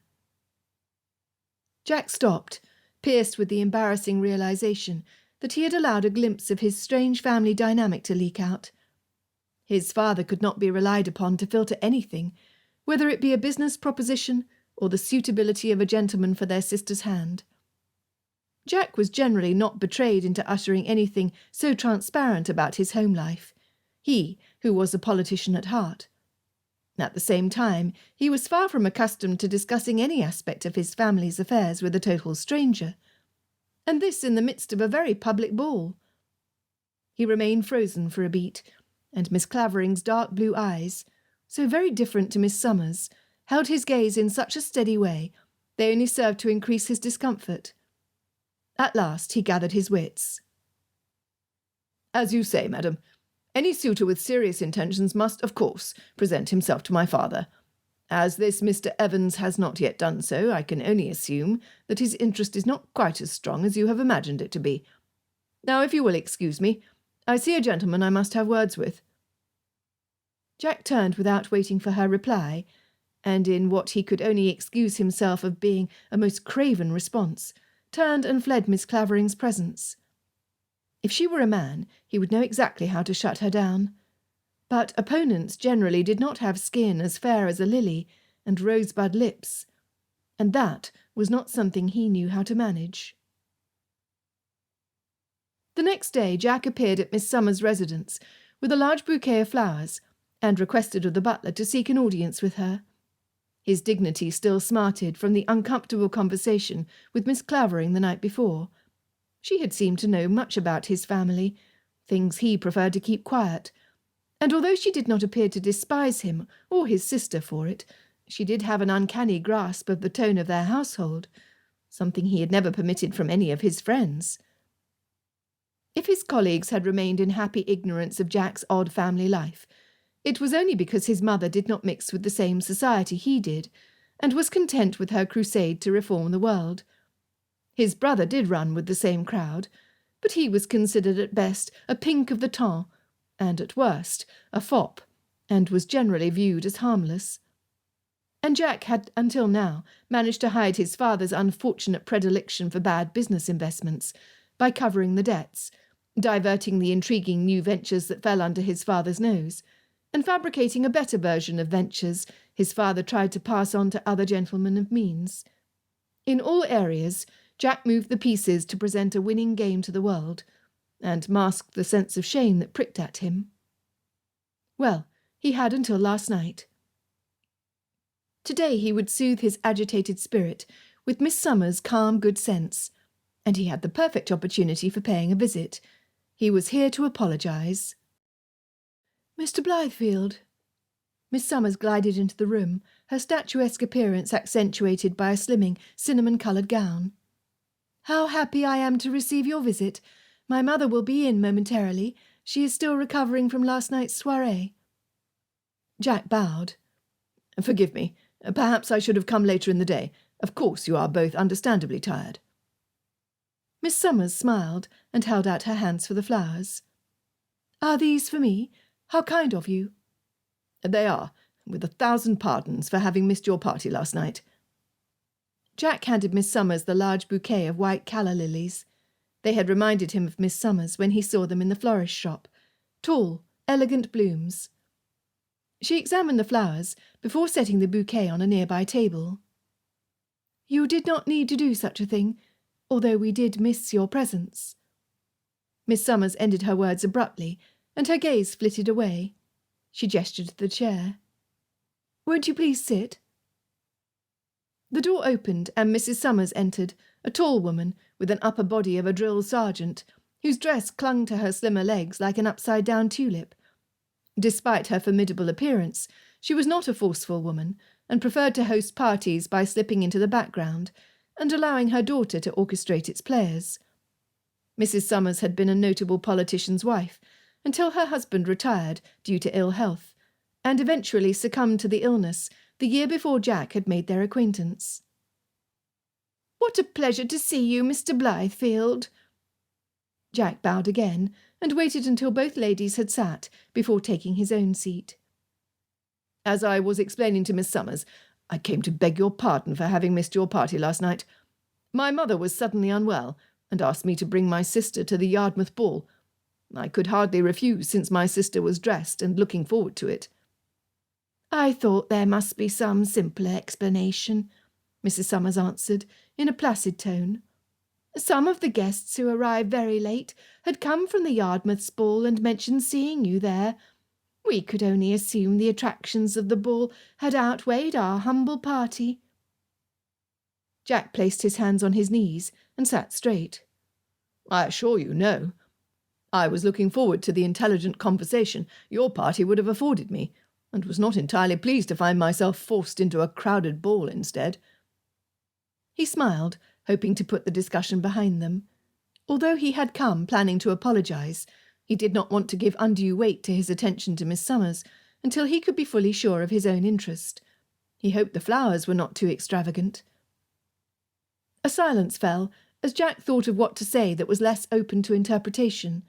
Jack stopped, pierced with the embarrassing realization that he had allowed a glimpse of his strange family dynamic to leak out. His father could not be relied upon to filter anything, whether it be a business proposition or the suitability of a gentleman for their sister's hand. Jack was generally not betrayed into uttering anything so transparent about his home life, he who was a politician at heart. At the same time, he was far from accustomed to discussing any aspect of his family's affairs with a total stranger, and this in the midst of a very public ball. He remained frozen for a beat, and Miss Clavering's dark blue eyes, so very different to Miss Summers, held his gaze in such a steady way they only served to increase his discomfort. At last he gathered his wits. "As you say, madam, any suitor with serious intentions must, of course, present himself to my father. As this Mr. Evans has not yet done so, I can only assume that his interest is not quite as strong as you have imagined it to be. Now, if you will excuse me, I see a gentleman I must have words with." Jack turned without waiting for her reply, and in what he could only excuse himself of being a most craven response, turned and fled Miss Clavering's presence. If she were a man, he would know exactly how to shut her down. But opponents generally did not have skin as fair as a lily and rosebud lips, and that was not something he knew how to manage. The next day Jack appeared at Miss Summers' residence with a large bouquet of flowers, and requested of the butler to seek an audience with her. His dignity still smarted from the uncomfortable conversation with Miss Clavering the night before. She had seemed to know much about his family, things he preferred to keep quiet, and although she did not appear to despise him or his sister for it, she did have an uncanny grasp of the tone of their household, something he had never permitted from any of his friends. If his colleagues had remained in happy ignorance of Jack's odd family life, it was only because his mother did not mix with the same society he did, and was content with her crusade to reform the world. His brother did run with the same crowd, but he was considered at best a pink of the temps, and at worst a fop, and was generally viewed as harmless. And Jack had until now managed to hide his father's unfortunate predilection for bad business investments by covering the debts, diverting the intriguing new ventures that fell under his father's nose, and fabricating a better version of ventures his father tried to pass on to other gentlemen of means. In all areas, Jack moved the pieces to present a winning game to the world, and masked the sense of shame that pricked at him. Well, he had until last night. Today he would soothe his agitated spirit with Miss Summers' calm good sense, and he had the perfect opportunity for paying a visit. He was here to apologise. "Mr. Blythefield." Miss Summers glided into the room, her statuesque appearance accentuated by a slimming, cinnamon-coloured gown. "How happy I am to receive your visit. My mother will be in momentarily. She is still recovering from last night's soirée." Jack bowed. "Forgive me. Perhaps I should have come later in the day. Of course you are both understandably tired." Miss Summers smiled and held out her hands for the flowers. "Are these for me? How kind of you." "They are, with 1,000 pardons for having missed your party last night." Jack handed Miss Summers the large bouquet of white calla lilies. They had reminded him of Miss Summers when he saw them in the florist's shop. Tall, elegant blooms. She examined the flowers before setting the bouquet on a nearby table. "You did not need to do such a thing, although we did miss your presence." Miss Summers ended her words abruptly, and her gaze flitted away. She gestured to the chair. "Won't you please sit?" The door opened and Mrs. Summers entered, a tall woman with an upper body of a drill sergeant, whose dress clung to her slimmer legs like an upside-down tulip. Despite her formidable appearance, she was not a forceful woman, and preferred to host parties by slipping into the background and allowing her daughter to orchestrate its players. Mrs. Summers had been a notable politician's wife until her husband retired due to ill health, and eventually succumbed to the illness the year before Jack had made their acquaintance. "What a pleasure to see you, Mr. Blythefield." Jack bowed again, and waited until both ladies had sat before taking his own seat. "As I was explaining to Miss Summers, I came to beg your pardon for having missed your party last night. My mother was suddenly unwell, and asked me to bring my sister to the Yarmouth ball. I could hardly refuse, since my sister was dressed and looking forward to it." "I thought there must be some simpler explanation," Mrs. Summers answered, in a placid tone. "Some of the guests who arrived very late had come from the Yarmouth ball and mentioned seeing you there. We could only assume the attractions of the ball had outweighed our humble party." Jack placed his hands on his knees and sat straight. "I assure you, no. I was looking forward to the intelligent conversation your party would have afforded me, and was not entirely pleased to find myself forced into a crowded ball instead." He smiled, hoping to put the discussion behind them. Although he had come planning to apologise, he did not want to give undue weight to his attention to Miss Summers until he could be fully sure of his own interest. He hoped the flowers were not too extravagant. A silence fell as Jack thought of what to say that was less open to interpretation.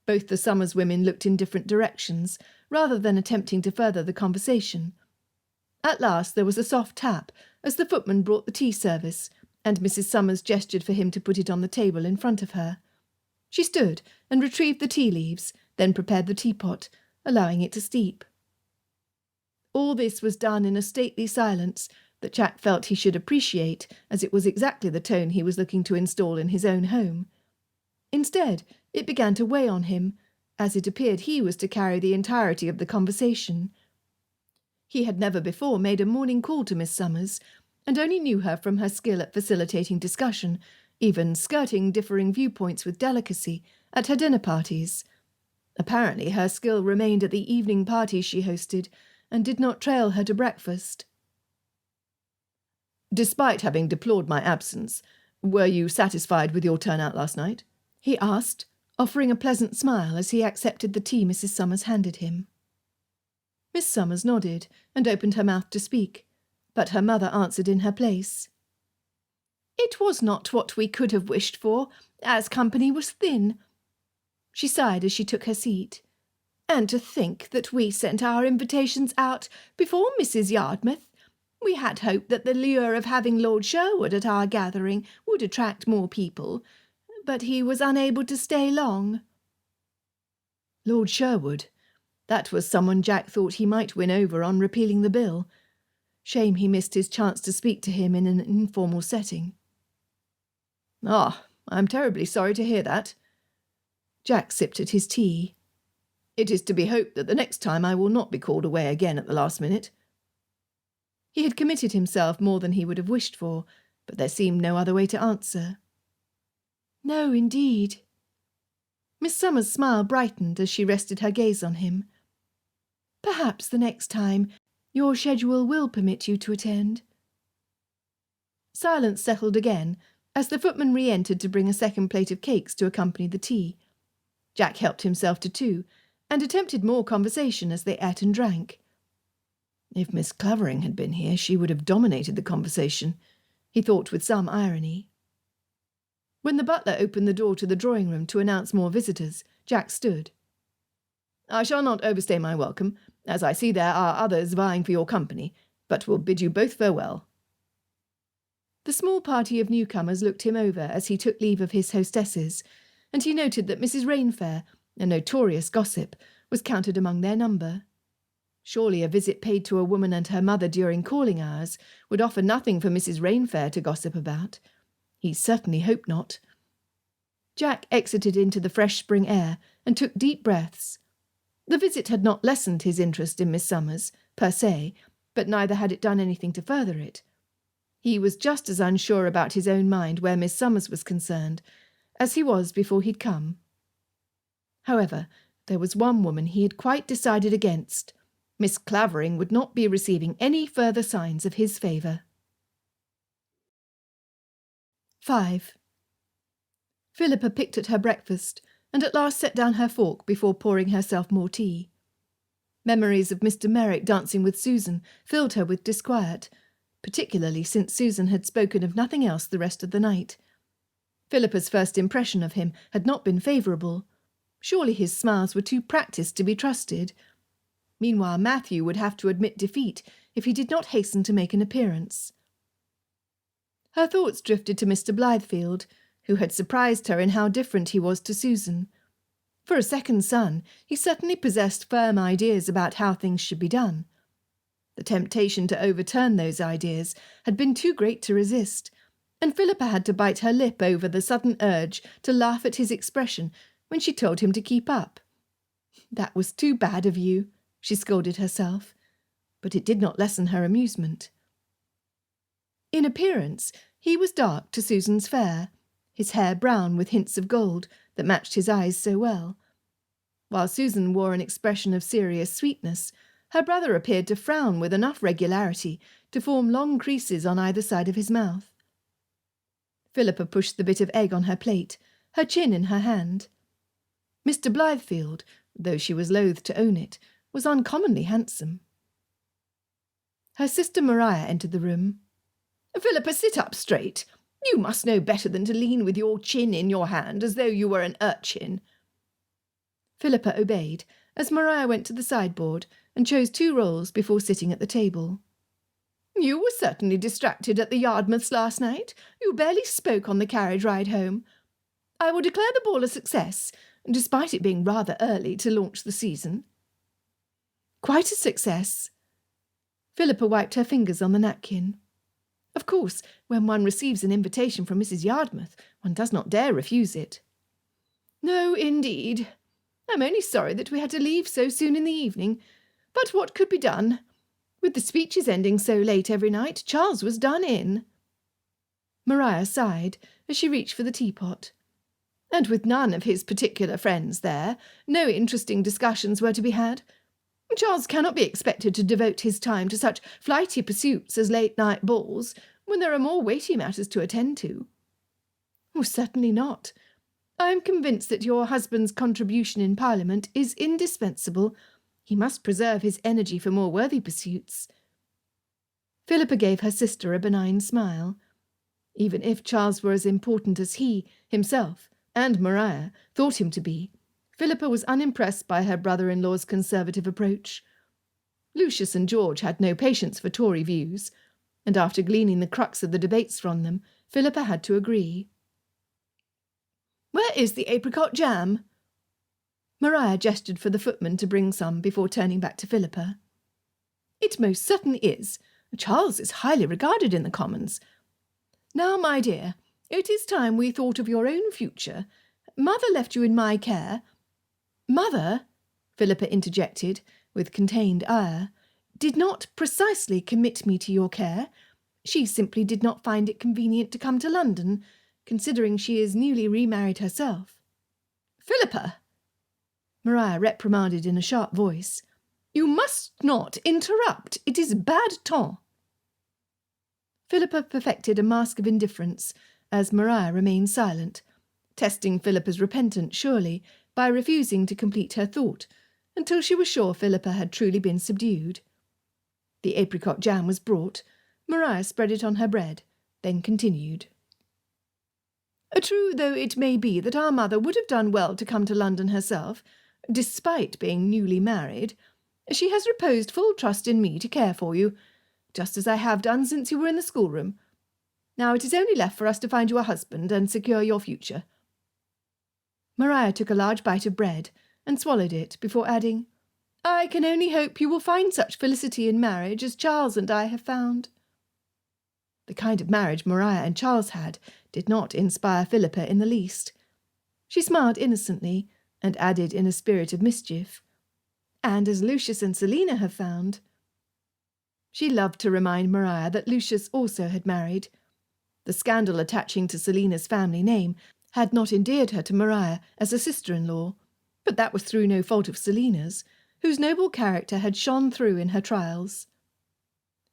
Both the Summers women looked in different directions, rather than attempting to further the conversation. At last there was a soft tap as the footman brought the tea service, and Mrs. Summers gestured for him to put it on the table in front of her. She stood and retrieved the tea leaves, then prepared the teapot, allowing it to steep. All this was done in a stately silence that Jack felt he should appreciate, as it was exactly the tone he was looking to install in his own home. Instead, it began to weigh on him, as it appeared he was to carry the entirety of the conversation. He had never before made a morning call to Miss Summers, and only knew her from her skill at facilitating discussion, even skirting differing viewpoints with delicacy, at her dinner parties. Apparently her skill remained at the evening parties she hosted, and did not trail her to breakfast. "Despite having deplored my absence, were you satisfied with your turnout last night?" he asked, offering a pleasant smile as he accepted the tea Mrs. Summers handed him. Miss Summers nodded and opened her mouth to speak, but her mother answered in her place. "It was not what we could have wished for, as company was thin." She sighed as she took her seat. "And to think that we sent our invitations out before Mrs. Yarmouth. We had hoped that the lure of having Lord Sherwood at our gathering would attract more people, but he was unable to stay long." Lord Sherwood. That was someone Jack thought he might win over on repealing the bill. Shame he missed his chance to speak to him in an informal setting. "Ah, I am terribly sorry to hear that." Jack sipped at his tea. "It is to be hoped that the next time I will not be called away again at the last minute." He had committed himself more than he would have wished for, but there seemed no other way to answer. "No, indeed." Miss Summers' smile brightened as she rested her gaze on him. "Perhaps the next time your schedule will permit you to attend." Silence settled again as the footman re-entered to bring a second plate of cakes to accompany the tea. Jack helped himself to two, and attempted more conversation as they ate and drank. If Miss Clavering had been here, she would have dominated the conversation, he thought with some irony. When the butler opened the door to the drawing-room to announce more visitors, Jack stood. "I shall not overstay my welcome, as I see there are others vying for your company, but will bid you both farewell." The small party of newcomers looked him over as he took leave of his hostesses, and he noted that Mrs. Rainfair, a notorious gossip, was counted among their number. Surely a visit paid to a woman and her mother during calling hours would offer nothing for Mrs. Rainfair to gossip about. He certainly hoped not. Jack exited into the fresh spring air and took deep breaths. The visit had not lessened his interest in Miss Summers, per se, but neither had it done anything to further it. He was just as unsure about his own mind where Miss Summers was concerned as he was before he'd come. However, there was one woman he had quite decided against. Miss Clavering would not be receiving any further signs of his favour. 5. Philippa picked at her breakfast and at last set down her fork before pouring herself more tea. Memories of Mr. Merrick dancing with Susan filled her with disquiet, particularly since Susan had spoken of nothing else the rest of the night. Philippa's first impression of him had not been favourable. Surely his smiles were too practised to be trusted. Meanwhile, Matthew would have to admit defeat if he did not hasten to make an appearance. Her thoughts drifted to Mr. Blythefield, who had surprised her in how different he was to Susan. For a second son, he certainly possessed firm ideas about how things should be done. The temptation to overturn those ideas had been too great to resist, and Philippa had to bite her lip over the sudden urge to laugh at his expression when she told him to keep up. That was too bad of you, she scolded herself, but it did not lessen her amusement. In appearance, he was dark to Susan's fair, his hair brown with hints of gold that matched his eyes so well. While Susan wore an expression of serious sweetness, her brother appeared to frown with enough regularity to form long creases on either side of his mouth. Philippa pushed the bit of egg on her plate, her chin in her hand. Mr. Blythefield, though she was loath to own it, was uncommonly handsome. Her sister Maria entered the room. "Philippa, sit up straight. You must know better than to lean with your chin in your hand as though you were an urchin." Philippa obeyed, as Maria went to the sideboard and chose 2 rolls before sitting at the table. "You were certainly distracted at the Yardmouths last night. You barely spoke on the carriage ride home. I will declare the ball a success, despite it being rather early to launch the season." "Quite a success." Philippa wiped her fingers on the napkin. Of course, when one receives an invitation from Mrs. Yardmouth, one does not dare refuse it. "No, indeed. I'm only sorry that we had to leave so soon in the evening, but what could be done? With the speeches ending so late every night, Charles was done in." Maria sighed as she reached for the teapot. "And with none of his particular friends there, no interesting discussions were to be had. Charles cannot be expected to devote his time to such flighty pursuits as late-night balls, when there are more weighty matters to attend to." "Oh, certainly not. I am convinced that your husband's contribution in Parliament is indispensable. He must preserve his energy for more worthy pursuits." Philippa gave her sister a benign smile. Even if Charles were as important as he, himself, and Maria thought him to be, Philippa was unimpressed by her brother-in-law's conservative approach. Lucius and George had no patience for Tory views, and after gleaning the crux of the debates from them, Philippa had to agree. "Where is the apricot jam?" Maria gestured for the footman to bring some before turning back to Philippa. "It most certainly is. Charles is highly regarded in the Commons. Now, my dear, it is time we thought of your own future. Mother left you in my care." "Mother," Philippa interjected, with contained ire, "did not precisely commit me to your care. She simply did not find it convenient to come to London, considering she is newly remarried herself." "Philippa!" Maria reprimanded in a sharp voice. "You must not interrupt. It is bad ton." Philippa perfected a mask of indifference, as Maria remained silent, testing Philippa's repentance surely by refusing to complete her thought, until she was sure Philippa had truly been subdued. The apricot jam was brought. Maria spread it on her bread, then continued. "True though it may be that our mother would have done well to come to London herself, despite being newly married, she has reposed full trust in me to care for you, just as I have done since you were in the schoolroom. Now it is only left for us to find you a husband and secure your future." Maria took a large bite of bread and swallowed it before adding, "I can only hope you will find such felicity in marriage as Charles and I have found." The kind of marriage Maria and Charles had did not inspire Philippa in the least. She smiled innocently and added in a spirit of mischief, "And as Lucius and Selina have found." She loved to remind Maria that Lucius also had married. The scandal attaching to Selina's family name had not endeared her to Maria as a sister-in-law, but that was through no fault of Selina's, whose noble character had shone through in her trials.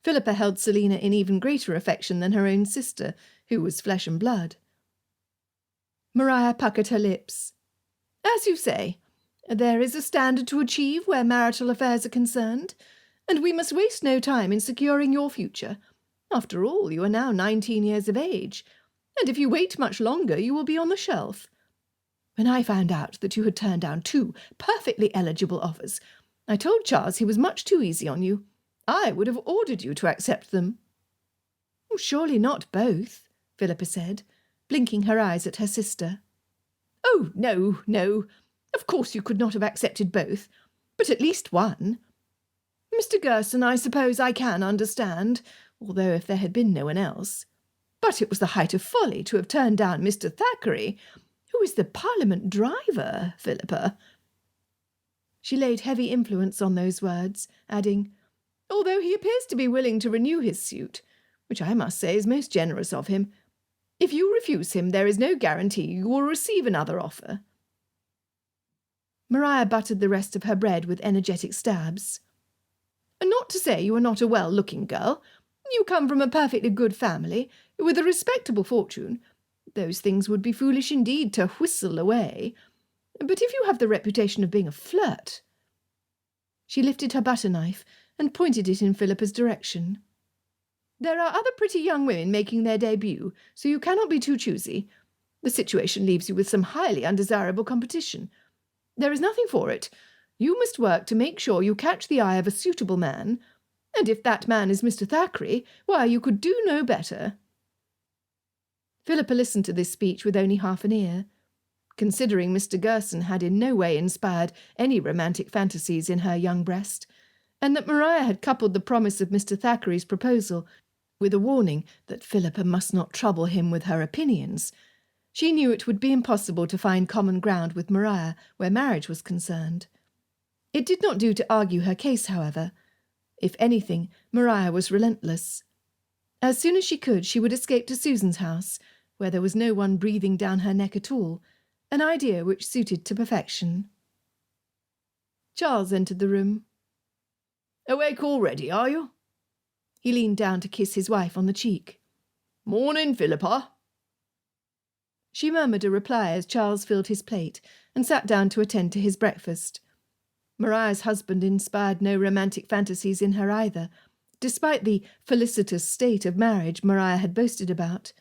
Philippa held Selina in even greater affection than her own sister, who was flesh and blood. Maria puckered her lips. As you say, there is a standard to achieve where marital affairs are concerned, and we must waste no time in securing your future. After all, you are now 19 years of age, and if you wait much longer you will be on the shelf. When I found out that you had turned down 2 perfectly eligible offers, I told Charles he was much too easy on you. I would have ordered you to accept them. Surely not both, Philippa said, blinking her eyes at her sister. Oh, no. Of course you could not have accepted both, but at least one. Mr. Gerson, I suppose I can understand, although if there had been no one else. But it was the height of folly to have turned down Mr. Thackeray, who is the Parliament driver, Philippa. She laid heavy influence on those words, adding, although he appears to be willing to renew his suit, which I must say is most generous of him. If you refuse him, there is no guarantee you will receive another offer. Maria buttered the rest of her bread with energetic stabs. Not to say you are not a well-looking girl. You come from a perfectly good family, with a respectable fortune. Those things would be foolish indeed to whistle away. But if you have the reputation of being a flirt— She lifted her butter knife and pointed it in Philippa's direction. There are other pretty young women making their debut, so you cannot be too choosy. The situation leaves you with some highly undesirable competition. There is nothing for it. You must work to make sure you catch the eye of a suitable man, and if that man is Mr. Thackeray, why, you could do no better. Philippa listened to this speech with only half an ear. Considering Mr. Gerson had in no way inspired any romantic fantasies in her young breast, and that Maria had coupled the promise of Mr. Thackeray's proposal with a warning that Philippa must not trouble him with her opinions, she knew it would be impossible to find common ground with Maria where marriage was concerned. It did not do to argue her case, however. If anything, Maria was relentless. As soon as she could, she would escape to Susan's house, where there was no one breathing down her neck at all, an idea which suited to perfection. Charles entered the room. Awake already, are you? He leaned down to kiss his wife on the cheek. Morning, Philippa. She murmured a reply as Charles filled his plate and sat down to attend to his breakfast. Maria's husband inspired no romantic fantasies in her either, despite the felicitous state of marriage Maria had boasted about.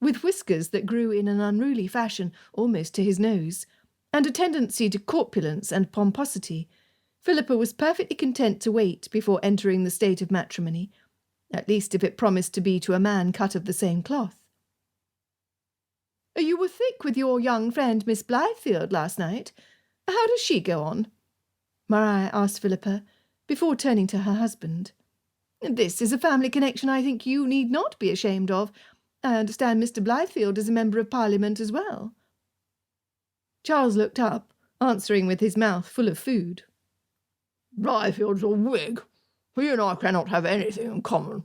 With whiskers that grew in an unruly fashion almost to his nose, and a tendency to corpulence and pomposity, Philippa was perfectly content to wait before entering the state of matrimony, at least if it promised to be to a man cut of the same cloth. You were thick with your young friend Miss Blythefield last night. How does she go on? Maria asked Philippa, before turning to her husband. This is a family connection I think you need not be ashamed of. I understand Mr. Blythefield is a member of Parliament as well. Charles looked up, answering with his mouth full of food. Blythefield's a Whig. He and I cannot have anything in common.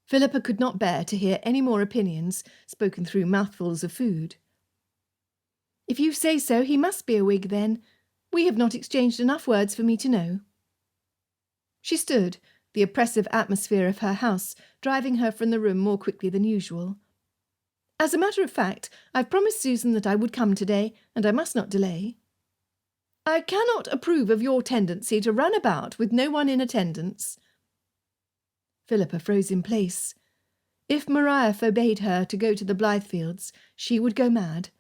Philippa could not bear to hear any more opinions spoken through mouthfuls of food. If you say so, he must be a Whig then. We have not exchanged enough words for me to know. She stood, the oppressive atmosphere of her house driving her from the room more quickly than usual. As a matter of fact, I've promised Susan that I would come today, and I must not delay. I cannot approve of your tendency to run about with no one in attendance. Philippa froze in place. If Maria forbade her to go to the Blythefields, she would go mad.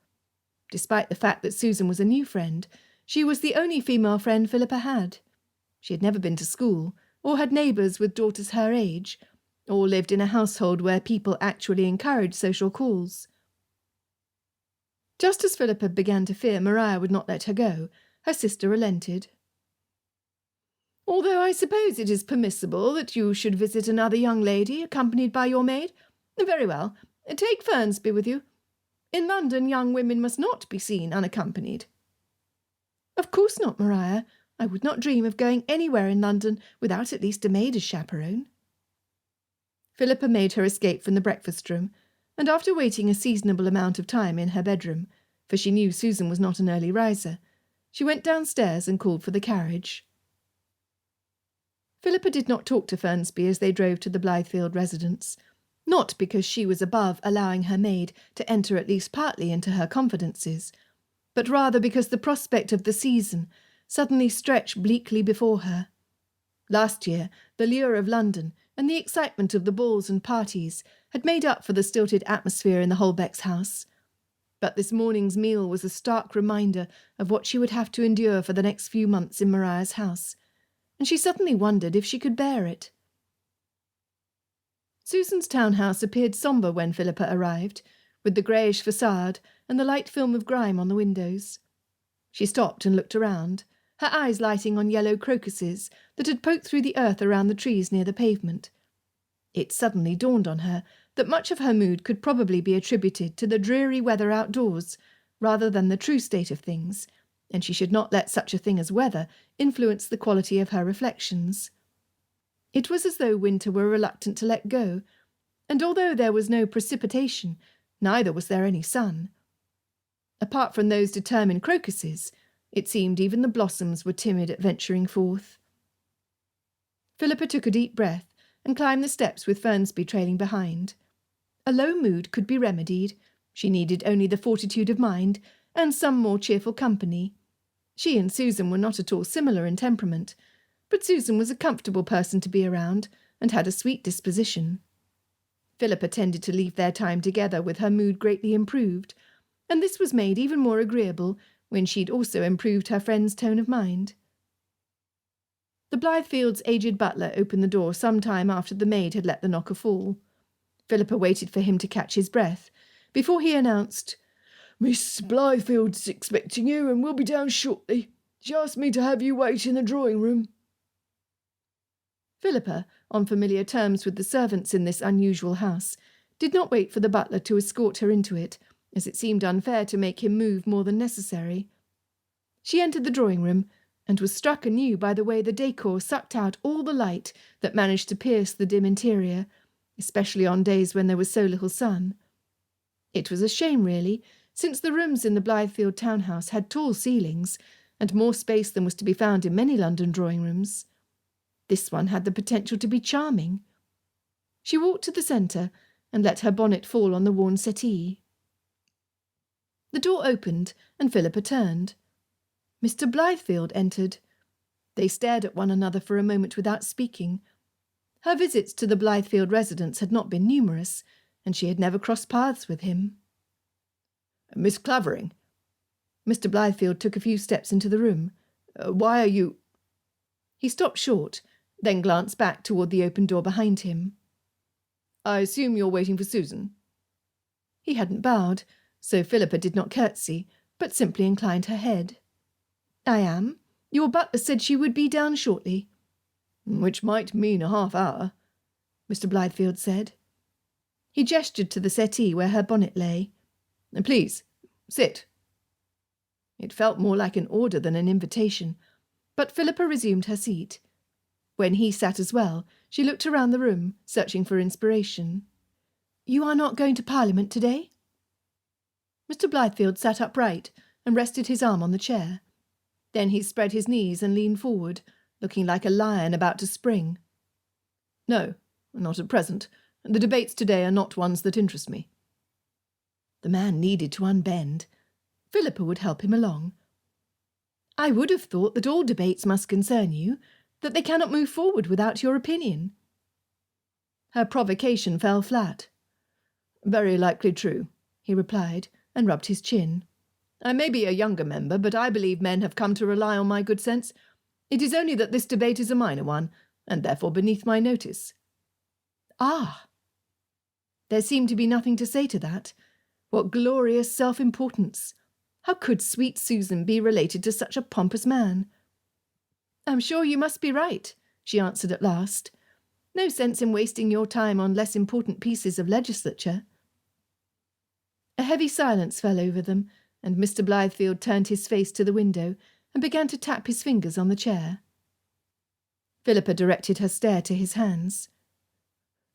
Despite the fact that Susan was a new friend, she was the only female friend Philippa had. She had never been to school, or had neighbours with daughters her age, or lived in a household where people actually encouraged social calls. Just as Philippa began to fear Maria would not let her go, her sister relented. Although I suppose it is permissible that you should visit another young lady accompanied by your maid. Very well, take Fernsby with you. In London, young women must not be seen unaccompanied. Of course not, Maria. I would not dream of going anywhere in London without at least a maid as chaperone. Philippa made her escape from the breakfast-room, and after waiting a seasonable amount of time in her bedroom, for she knew Susan was not an early riser, she went downstairs and called for the carriage. Philippa did not talk to Fernsby as they drove to the Blythefield residence, not because she was above allowing her maid to enter at least partly into her confidences, but rather because the prospect of the season suddenly stretched bleakly before her. Last year, the lure of London and the excitement of the balls and parties had made up for the stilted atmosphere in the Holbecks' house. But this morning's meal was a stark reminder of what she would have to endure for the next few months in Mariah's house, and she suddenly wondered if she could bear it. Susan's townhouse appeared sombre when Philippa arrived, with the greyish facade and the light film of grime on the windows. She stopped and looked around, her eyes lighting on yellow crocuses that had poked through the earth around the trees near the pavement. It suddenly dawned on her that much of her mood could probably be attributed to the dreary weather outdoors, rather than the true state of things, and she should not let such a thing as weather influence the quality of her reflections. It was as though winter were reluctant to let go, and although there was no precipitation, neither was there any sun. Apart from those determined crocuses, it seemed even the blossoms were timid at venturing forth. Philippa took a deep breath and climbed the steps with Fernsby trailing behind. A low mood could be remedied. She needed only the fortitude of mind and some more cheerful company. She and Susan were not at all similar in temperament, but Susan was a comfortable person to be around and had a sweet disposition. Philippa tended to leave their time together with her mood greatly improved, and this was made even more agreeable when she'd also improved her friend's tone of mind. The Blythefields' aged butler opened the door some time after the maid had let the knocker fall. Philippa waited for him to catch his breath before he announced, "Miss Blythefield's expecting you and will be down shortly. She asked me to have you wait in the drawing-room." Philippa, on familiar terms with the servants in this unusual house, did not wait for the butler to escort her into it, as it seemed unfair to make him move more than necessary. She entered the drawing-room, and was struck anew by the way the decor sucked out all the light that managed to pierce the dim interior, especially on days when there was so little sun. It was a shame, really, since the rooms in the Blythefield townhouse had tall ceilings, and more space than was to be found in many London drawing-rooms. This one had the potential to be charming. She walked to the centre and let her bonnet fall on the worn settee. The door opened, and Philippa turned. Mr. Blythefield entered. They stared at one another for a moment without speaking. Her visits to the Blythefield residence had not been numerous, and she had never crossed paths with him. "Miss Clavering." Mr. Blythefield took a few steps into the room. "Why are you—" He stopped short, then glanced back toward the open door behind him. "I assume you're waiting for Susan?" He hadn't bowed, so Philippa did not curtsy, but simply inclined her head. "I am. Your butler said she would be down shortly." "Which might mean a half-hour," Mr. Blythefield said. He gestured to the settee where her bonnet lay. "Please, sit." It felt more like an order than an invitation, but Philippa resumed her seat. When he sat as well, she looked around the room, searching for inspiration. "You are not going to Parliament today?" Mr. Blythefield sat upright and rested his arm on the chair. Then he spread his knees and leaned forward, looking like a lion about to spring. "No, not at present. The debates today are not ones that interest me." The man needed to unbend. Philippa would help him along. "I would have thought that all debates must concern you, that they cannot move forward without your opinion." Her provocation fell flat. "Very likely true," he replied, and rubbed his chin. "I may be a younger member, but I believe men have come to rely on my good sense. It is only that this debate is a minor one, and therefore beneath my notice." "Ah!" There seemed to be nothing to say to that. What glorious self-importance! How could sweet Susan be related to such a pompous man? "I'm sure you must be right," she answered at last. "No sense in wasting your time on less important pieces of legislature." A heavy silence fell over them, and Mr. Blythefield turned his face to the window and began to tap his fingers on the chair. Philippa directed her stare to his hands.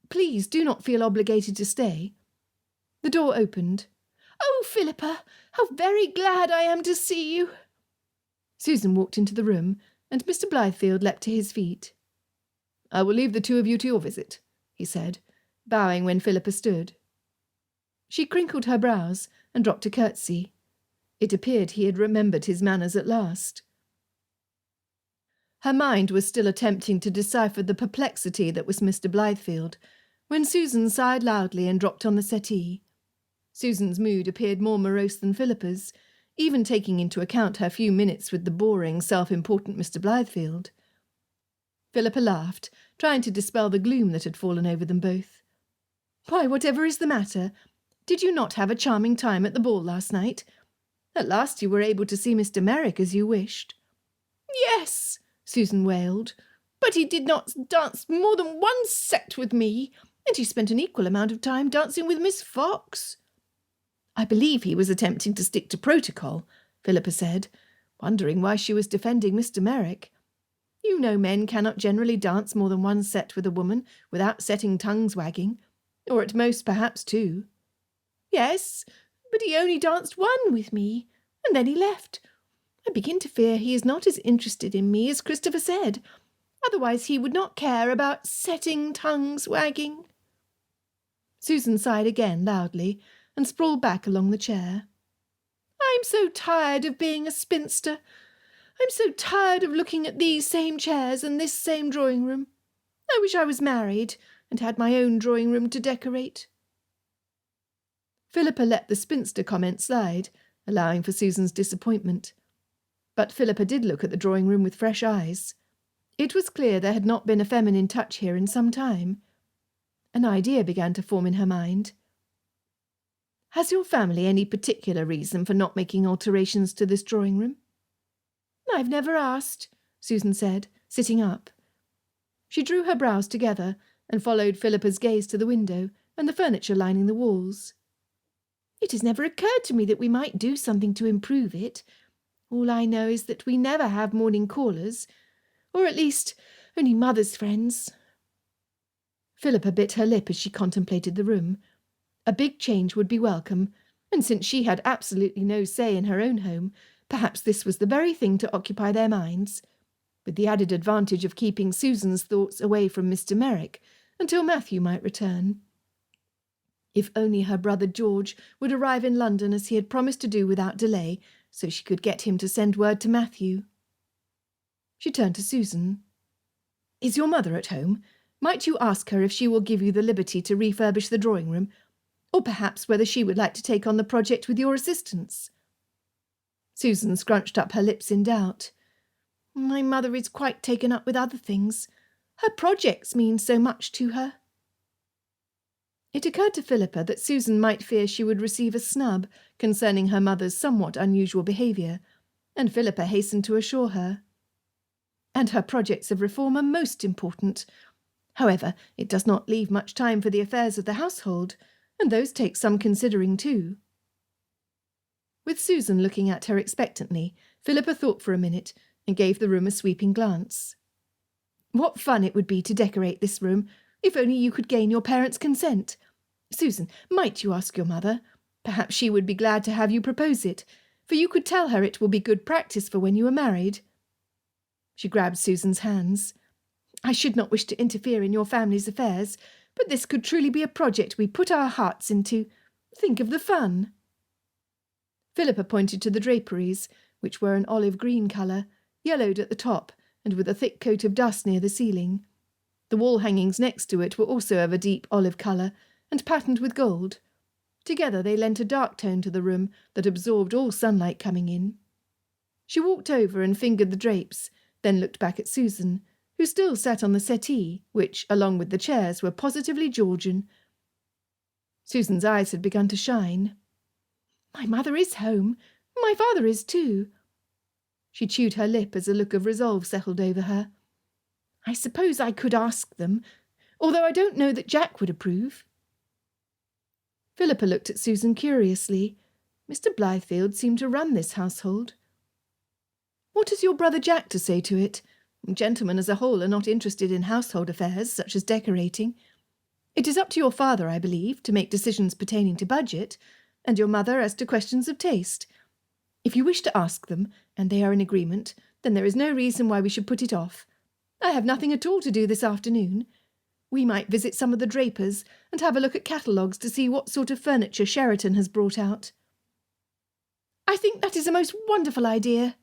"Please do not feel obligated to stay." The door opened. "Oh, Philippa, how very glad I am to see you!" Susan walked into the room, and Mr. Blythefield leapt to his feet. "I will leave the two of you to your visit," he said, bowing when Philippa stood. She crinkled her brows and dropped a curtsy. It appeared he had remembered his manners at last. Her mind was still attempting to decipher the perplexity that was Mr. Blythefield, when Susan sighed loudly and dropped on the settee. Susan's mood appeared more morose than Philippa's, even taking into account her few minutes with the boring, self-important Mr. Blythefield. Philippa laughed, trying to dispel the gloom that had fallen over them both. "Why, whatever is the matter? Did you not have a charming time at the ball last night? At last you were able to see Mr. Merrick as you wished." "Yes," Susan wailed, "but he did not dance more than one set with me, and he spent an equal amount of time dancing with Miss Fox." "I believe he was attempting to stick to protocol," Philippa said, wondering why she was defending Mr. Merrick. "You know men cannot generally dance more than one set with a woman without setting tongues wagging, or at most perhaps two." "Yes, but he only danced one with me, and then he left. I begin to fear he is not as interested in me as Christopher said. Otherwise he would not care about setting tongues wagging." Susan sighed again loudly and sprawled back along the chair. "I'm so tired of being a spinster. I'm so tired of looking at these same chairs and this same drawing-room. I wish I was married and had my own drawing-room to decorate." Philippa let the spinster comment slide, allowing for Susan's disappointment. But Philippa did look at the drawing-room with fresh eyes. It was clear there had not been a feminine touch here in some time. An idea began to form in her mind. "Has your family any particular reason for not making alterations to this drawing-room?" "I've never asked," Susan said, sitting up. She drew her brows together and followed Philippa's gaze to the window and the furniture lining the walls. "It has never occurred to me that we might do something to improve it. All I know is that we never have morning callers, or at least only Mother's friends." Philippa bit her lip as she contemplated the room. A big change would be welcome, and since she had absolutely no say in her own home, perhaps this was the very thing to occupy their minds, with the added advantage of keeping Susan's thoughts away from Mr. Merrick until Matthew might return. If only her brother George would arrive in London as he had promised to do without delay, so she could get him to send word to Matthew. She turned to Susan. "Is your mother at home? Might you ask her if she will give you the liberty to refurbish the drawing-room, or perhaps whether she would like to take on the project with your assistance?" Susan scrunched up her lips in doubt. "My mother is quite taken up with other things. Her projects mean so much to her." It occurred to Philippa that Susan might fear she would receive a snub concerning her mother's somewhat unusual behaviour, and Philippa hastened to assure her. "And her projects of reform are most important. However, it does not leave much time for the affairs of the household, and those take some considering too." With Susan looking at her expectantly, Philippa thought for a minute and gave the room a sweeping glance. "What fun it would be to decorate this room, if only you could gain your parents' consent. Susan, might you ask your mother? Perhaps she would be glad to have you propose it, for you could tell her it will be good practice for when you are married." She grabbed Susan's hands. "I should not wish to interfere in your family's affairs, but this could truly be a project we put our hearts into. Think of the fun." Philippa pointed to the draperies, which were an olive green colour, yellowed at the top and with a thick coat of dust near the ceiling. The wall hangings next to it were also of a deep olive colour and patterned with gold. Together they lent a dark tone to the room that absorbed all sunlight coming in. She walked over and fingered the drapes, then looked back at Susan, who still sat on the settee, which, along with the chairs, were positively Georgian. Susan's eyes had begun to shine. "My mother is home. My father is too." She chewed her lip as a look of resolve settled over her. "I suppose I could ask them, although I don't know that Jack would approve." Philippa looked at Susan curiously. Mr. Blythefield seemed to run this household. What has your brother Jack to say to it? Gentlemen as a whole are not interested in household affairs, such as decorating. It is up to your father, I believe, to make decisions pertaining to budget, and your mother as to questions of taste. If you wish to ask them, and they are in agreement, then there is no reason why we should put it off. I have nothing at all to do this afternoon. We might visit some of the drapers and have a look at catalogues to see what sort of furniture Sheraton has brought out. I think that is a most wonderful idea.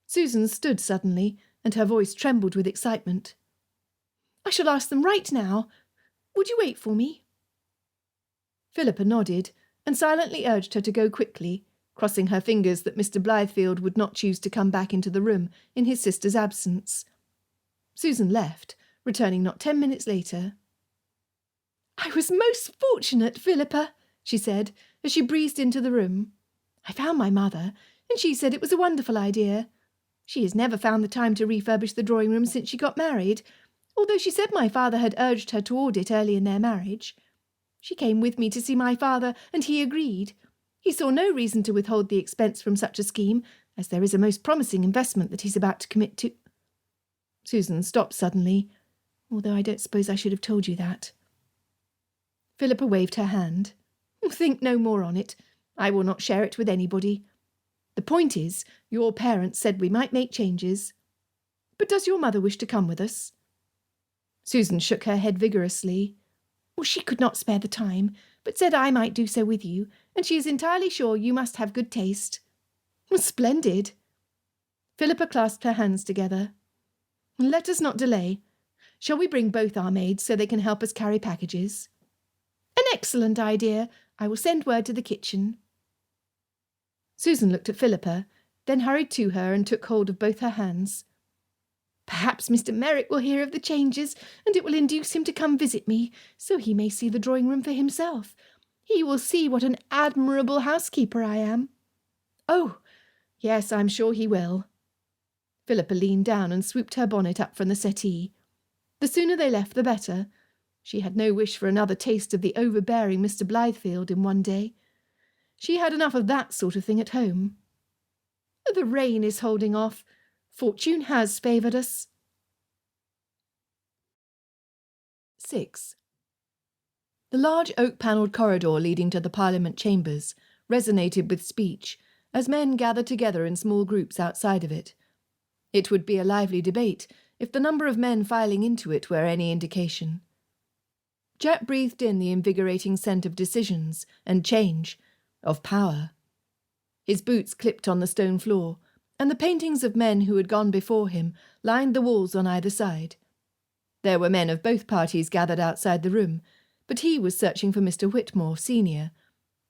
Susan stood suddenly, and her voice trembled with excitement. I shall ask them right now. Would you wait for me? Philippa nodded, and silently urged her to go quickly, crossing her fingers that Mr. Blythefield would not choose to come back into the room in his sister's absence. Susan left, returning not 10 minutes later. I was most fortunate, Philippa, she said, as she breezed into the room. I found my mother, and she said it was a wonderful idea. She has never found the time to refurbish the drawing-room since she got married, although she said my father had urged her toward it early in their marriage. She came with me to see my father, and he agreed. He saw no reason to withhold the expense from such a scheme, as there is a most promising investment that he's about to commit to. Susan stopped suddenly, although I don't suppose I should have told you that. Philippa waved her hand. Think no more on it. I will not share it with anybody. The point is, your parents said we might make changes. But does your mother wish to come with us? Susan shook her head vigorously. Well, she could not spare the time, but said I might do so with you, and she is entirely sure you must have good taste. Splendid. Philippa clasped her hands together. Let us not delay. Shall we bring both our maids so they can help us carry packages? An excellent idea. I will send word to the kitchen. Susan looked at Philippa, then hurried to her and took hold of both her hands. Perhaps Mr. Merrick will hear of the changes, and it will induce him to come visit me, so he may see the drawing-room for himself. He will see what an admirable housekeeper I am. Oh, yes, I'm sure he will. Philippa leaned down and swooped her bonnet up from the settee. The sooner they left, the better. She had no wish for another taste of the overbearing Mr. Blythefield in one day. She had enough of that sort of thing at home. The rain is holding off. Fortune has favoured us. 6. The large oak-panelled corridor leading to the Parliament chambers resonated with speech as men gathered together in small groups outside of it. It would be a lively debate if the number of men filing into it were any indication. Jack breathed in the invigorating scent of decisions and change, of power. His boots clipped on the stone floor, and the paintings of men who had gone before him lined the walls on either side. There were men of both parties gathered outside the room, but he was searching for Mr. Whitmore, Senior.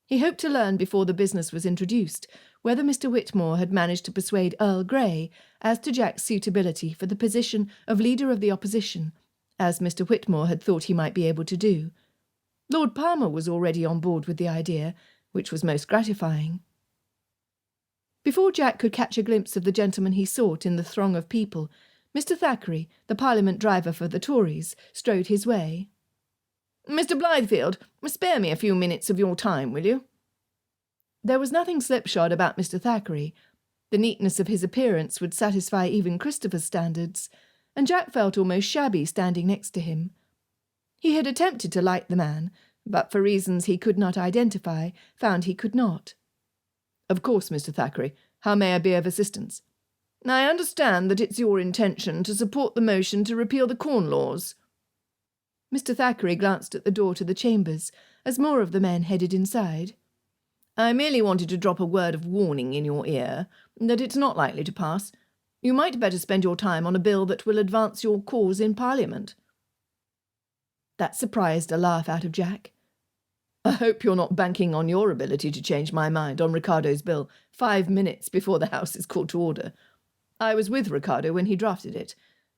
He hoped to learn before the business was introduced whether Mr. Whitmore had managed to persuade Earl Grey as to Jack's suitability for the position of Leader of the Opposition, as Mr. Whitmore had thought he might be able to do. Lord Palmer was already on board with the idea, which was most gratifying. Before Jack could catch a glimpse of the gentleman he sought in the throng of people, Mr. Thackeray, the Parliament driver for the Tories, strode his way. "Mr. Blythefield, spare me a few minutes of your time, will you?" There was nothing slipshod about Mr. Thackeray. The neatness of his appearance would satisfy even Christopher's standards, and Jack felt almost shabby standing next to him. He had attempted to like the man, but for reasons he could not identify, found he could not. "Of course, Mr. Thackeray. How may I be of assistance?" "I understand that it's your intention to support the motion to repeal the Corn Laws." Mr. Thackeray glanced at the door to the chambers, as more of the men headed inside. "I merely wanted to drop a word of warning in your ear, that it's not likely to pass. You might better spend your time on a bill that will advance your cause in Parliament." That surprised a laugh out of Jack. "I hope you're not banking on your ability to change my mind on Ricardo's bill 5 minutes before the House is called to order. I was with Ricardo when he drafted it,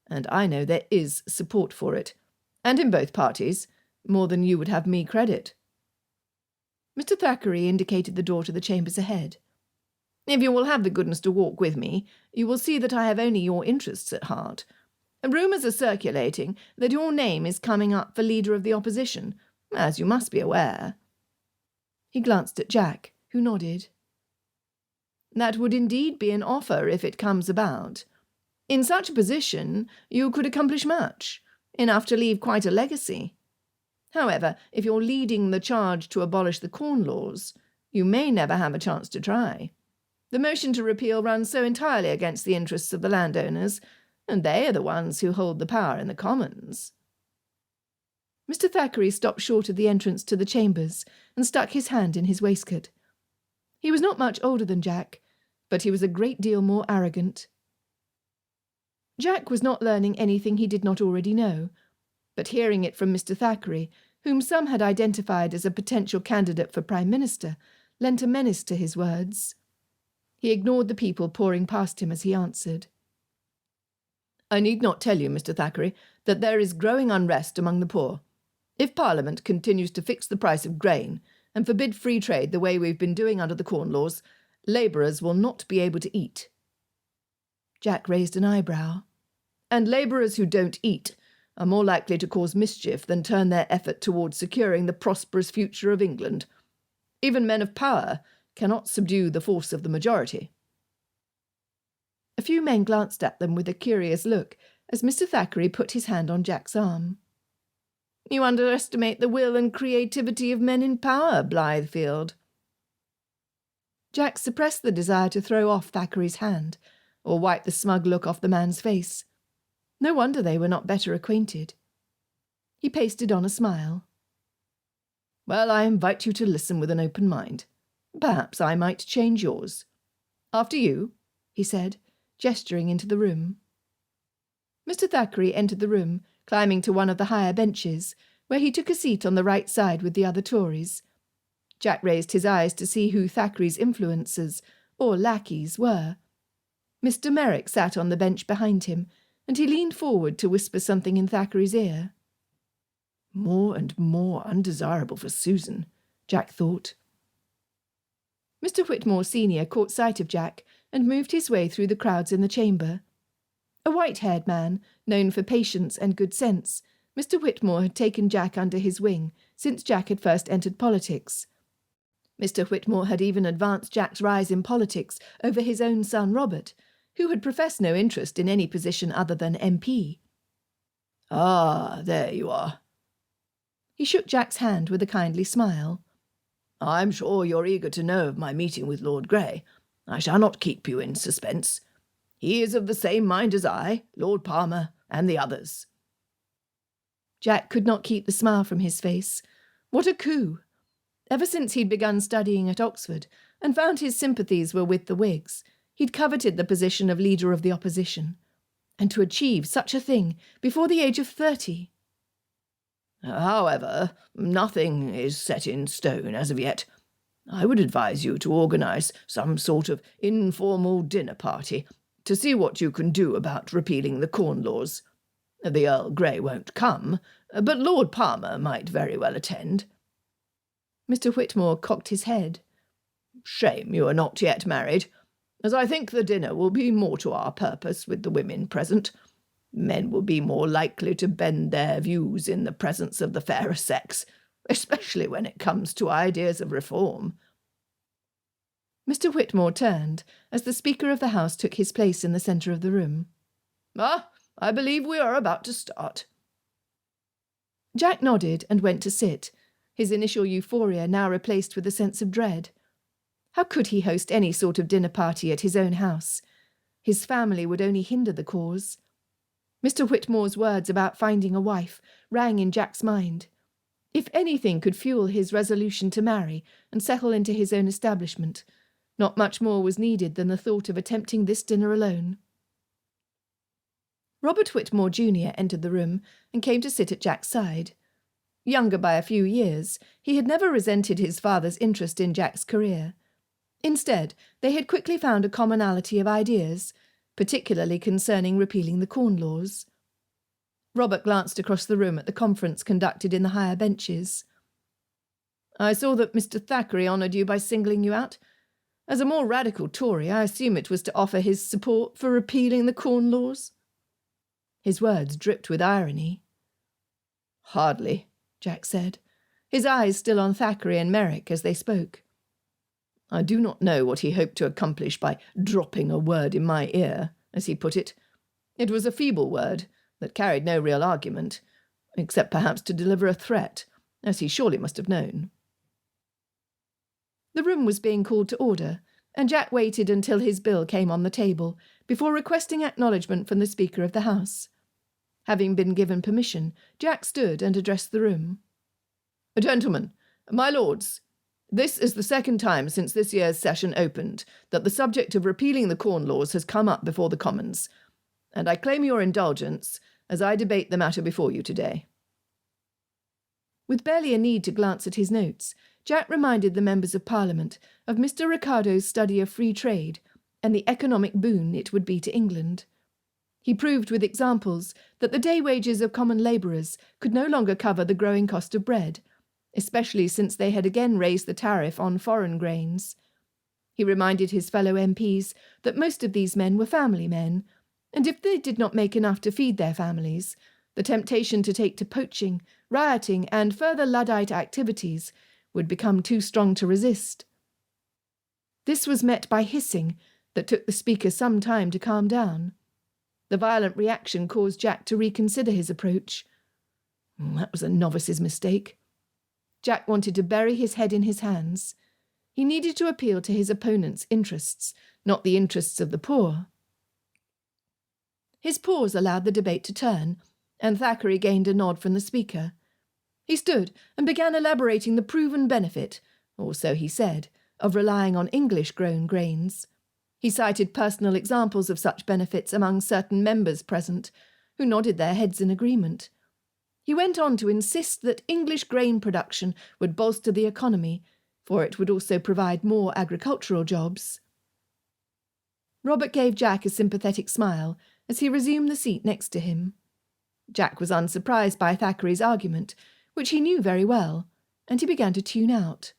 and I know there is support for it, and in both parties, more than you would have me credit." Mr. Thackeray indicated the door to the chambers ahead. "If you will have the goodness to walk with me, you will see that I have only your interests at heart. Rumours are circulating that your name is coming up for Leader of the Opposition, as you must be aware." He glanced at Jack, who nodded. That would indeed be an offer if it comes about. In such a position, you could accomplish much, enough to leave quite a legacy. However, if you're leading the charge to abolish the Corn Laws, you may never have a chance to try. The motion to repeal runs so entirely against the interests of the landowners, and they are the ones who hold the power in the Commons. Mr. Thackeray stopped short of the entrance to the chambers and stuck his hand in his waistcoat. He was not much older than Jack, but he was a great deal more arrogant. Jack was not learning anything he did not already know, but hearing it from Mr. Thackeray, whom some had identified as a potential candidate for Prime Minister, lent a menace to his words. He ignored the people pouring past him as he answered. I need not tell you, Mr. Thackeray, that there is growing unrest among the poor. If Parliament continues to fix the price of grain and forbid free trade the way we've been doing under the Corn Laws, labourers will not be able to eat. Jack raised an eyebrow. And labourers who don't eat are more likely to cause mischief than turn their effort towards securing the prosperous future of England. Even men of power cannot subdue the force of the majority. A few men glanced at them with a curious look as Mr. Thackeray put his hand on Jack's arm. You underestimate the will and creativity of men in power, Blythefield. Jack suppressed the desire to throw off Thackeray's hand, or wipe the smug look off the man's face. No wonder they were not better acquainted. He pasted on a smile. Well, I invite you to listen with an open mind. Perhaps I might change yours. After you, he said, gesturing into the room. Mr. Thackeray entered the room, climbing to one of the higher benches, where he took a seat on the right side with the other Tories. Jack raised his eyes to see who Thackeray's influencers, or lackeys, were. Mr. Merrick sat on the bench behind him, and he leaned forward to whisper something in Thackeray's ear. More and more undesirable for Susan, Jack thought. Mr. Whitmore Senior caught sight of Jack and moved his way through the crowds in the chamber. A white-haired man, known for patience and good sense, Mr. Whitmore had taken Jack under his wing since Jack had first entered politics. Mr. Whitmore had even advanced Jack's rise in politics over his own son Robert, who had professed no interest in any position other than MP. Ah, there you are. He shook Jack's hand with a kindly smile. I'm sure you're eager to know of my meeting with Lord Grey. I shall not keep you in suspense. He is of the same mind as I, Lord Palmer, and the others. Jack could not keep the smile from his face. What a coup! Ever since he'd begun studying at Oxford and found his sympathies were with the Whigs, he'd coveted the position of leader of the opposition. And to achieve such a thing before the age of 30. However, nothing is set in stone as of yet. I would advise you to organise some sort of informal dinner party to see what you can do about repealing the Corn Laws. The Earl Grey won't come, but Lord Palmer might very well attend. Mr. Whitmore cocked his head. Shame you are not yet married, as I think the dinner will be more to our purpose with the women present. Men will be more likely to bend their views in the presence of the fairer sex, especially when it comes to ideas of reform. Mr. Whitmore turned as the Speaker of the House took his place in the centre of the room. I believe we are about to start. Jack nodded and went to sit, his initial euphoria now replaced with a sense of dread. How could he host any sort of dinner party at his own house? His family would only hinder the cause. Mr. Whitmore's words about finding a wife rang in Jack's mind. If anything could fuel his resolution to marry and settle into his own establishment, not much more was needed than the thought of attempting this dinner alone. Robert Whitmore Jr. entered the room and came to sit at Jack's side. Younger by a few years, he had never resented his father's interest in Jack's career. Instead, they had quickly found a commonality of ideas, particularly concerning repealing the Corn Laws. Robert glanced across the room at the conference conducted in the higher benches. I saw that Mr. Thackeray honoured you by singling you out. As a more radical Tory, I assume it was to offer his support for repealing the Corn Laws? His words dripped with irony. Hardly, Jack said, his eyes still on Thackeray and Merrick as they spoke. I do not know what he hoped to accomplish by dropping a word in my ear, as he put it. It was a feeble word that carried no real argument, except perhaps to deliver a threat, as he surely must have known. The room was being called to order, and Jack waited until his bill came on the table before requesting acknowledgement from the Speaker of the House. Having been given permission, Jack stood and addressed the room. Gentlemen, my lords, this is the second time since this year's session opened that the subject of repealing the Corn Laws has come up before the Commons, and I claim your indulgence as I debate the matter before you today. With barely a need to glance at his notes, Jack reminded the members of Parliament of Mr. Ricardo's study of free trade and the economic boon it would be to England. He proved with examples that the day wages of common labourers could no longer cover the growing cost of bread, especially since they had again raised the tariff on foreign grains. He reminded his fellow MPs that most of these men were family men, and if they did not make enough to feed their families, the temptation to take to poaching, rioting, and further Luddite activities would become too strong to resist. This was met by hissing that took the Speaker some time to calm down. The violent reaction caused Jack to reconsider his approach. That was a novice's mistake. Jack wanted to bury his head in his hands. He needed to appeal to his opponent's interests, not the interests of the poor. His pause allowed the debate to turn, and Thackeray gained a nod from the Speaker. He stood and began elaborating the proven benefit, or so he said, of relying on English-grown grains. He cited personal examples of such benefits among certain members present, who nodded their heads in agreement. He went on to insist that English grain production would bolster the economy, for it would also provide more agricultural jobs. Robert gave Jack a sympathetic smile as he resumed the seat next to him. Jack was unsurprised by Thackeray's argument, which he knew very well, and he began to tune out.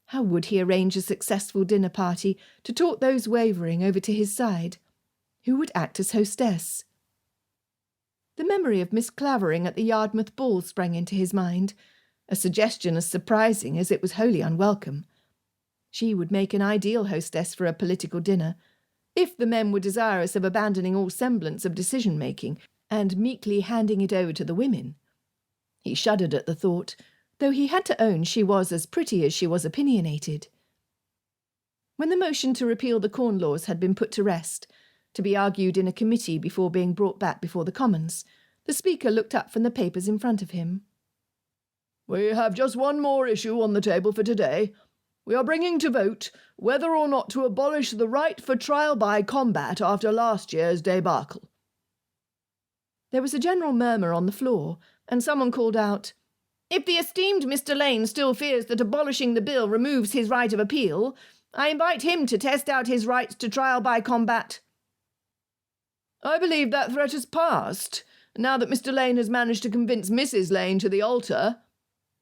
How would he arrange a successful dinner party to talk those wavering over to his side? Who would act as hostess? The memory of Miss Clavering at the Yardmouth ball sprang into his mind, a suggestion as surprising as it was wholly unwelcome. She would make an ideal hostess for a political dinner, if the men were desirous of abandoning all semblance of decision-making and meekly handing it over to the women. He shuddered at the thought, though he had to own she was as pretty as she was opinionated. When the motion to repeal the Corn Laws had been put to rest, to be argued in a committee before being brought back before the Commons, the Speaker looked up from the papers in front of him. We have just one more issue on the table for today. We are bringing to vote whether or not to abolish the right for trial by combat after last year's debacle. There was a general murmur on the floor, and someone called out, "If the esteemed Mr. Lane still fears that abolishing the bill removes his right of appeal, I invite him to test out his rights to trial by combat." I believe that threat has passed, now that Mr. Lane has managed to convince Mrs. Lane to the altar,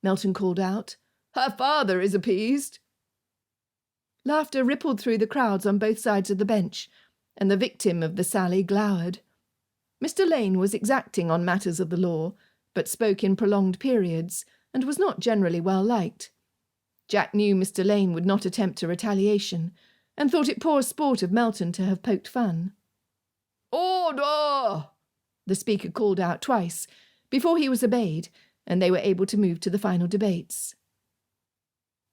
Melton called out. Her father is appeased. Laughter rippled through the crowds on both sides of the bench, and the victim of the sally glowered. Mr. Lane was exacting on matters of the law, but spoke in prolonged periods, and was not generally well liked. Jack knew Mr. Lane would not attempt a retaliation, and thought it poor sport of Melton to have poked fun. Order! The Speaker called out twice, before he was obeyed, and they were able to move to the final debates.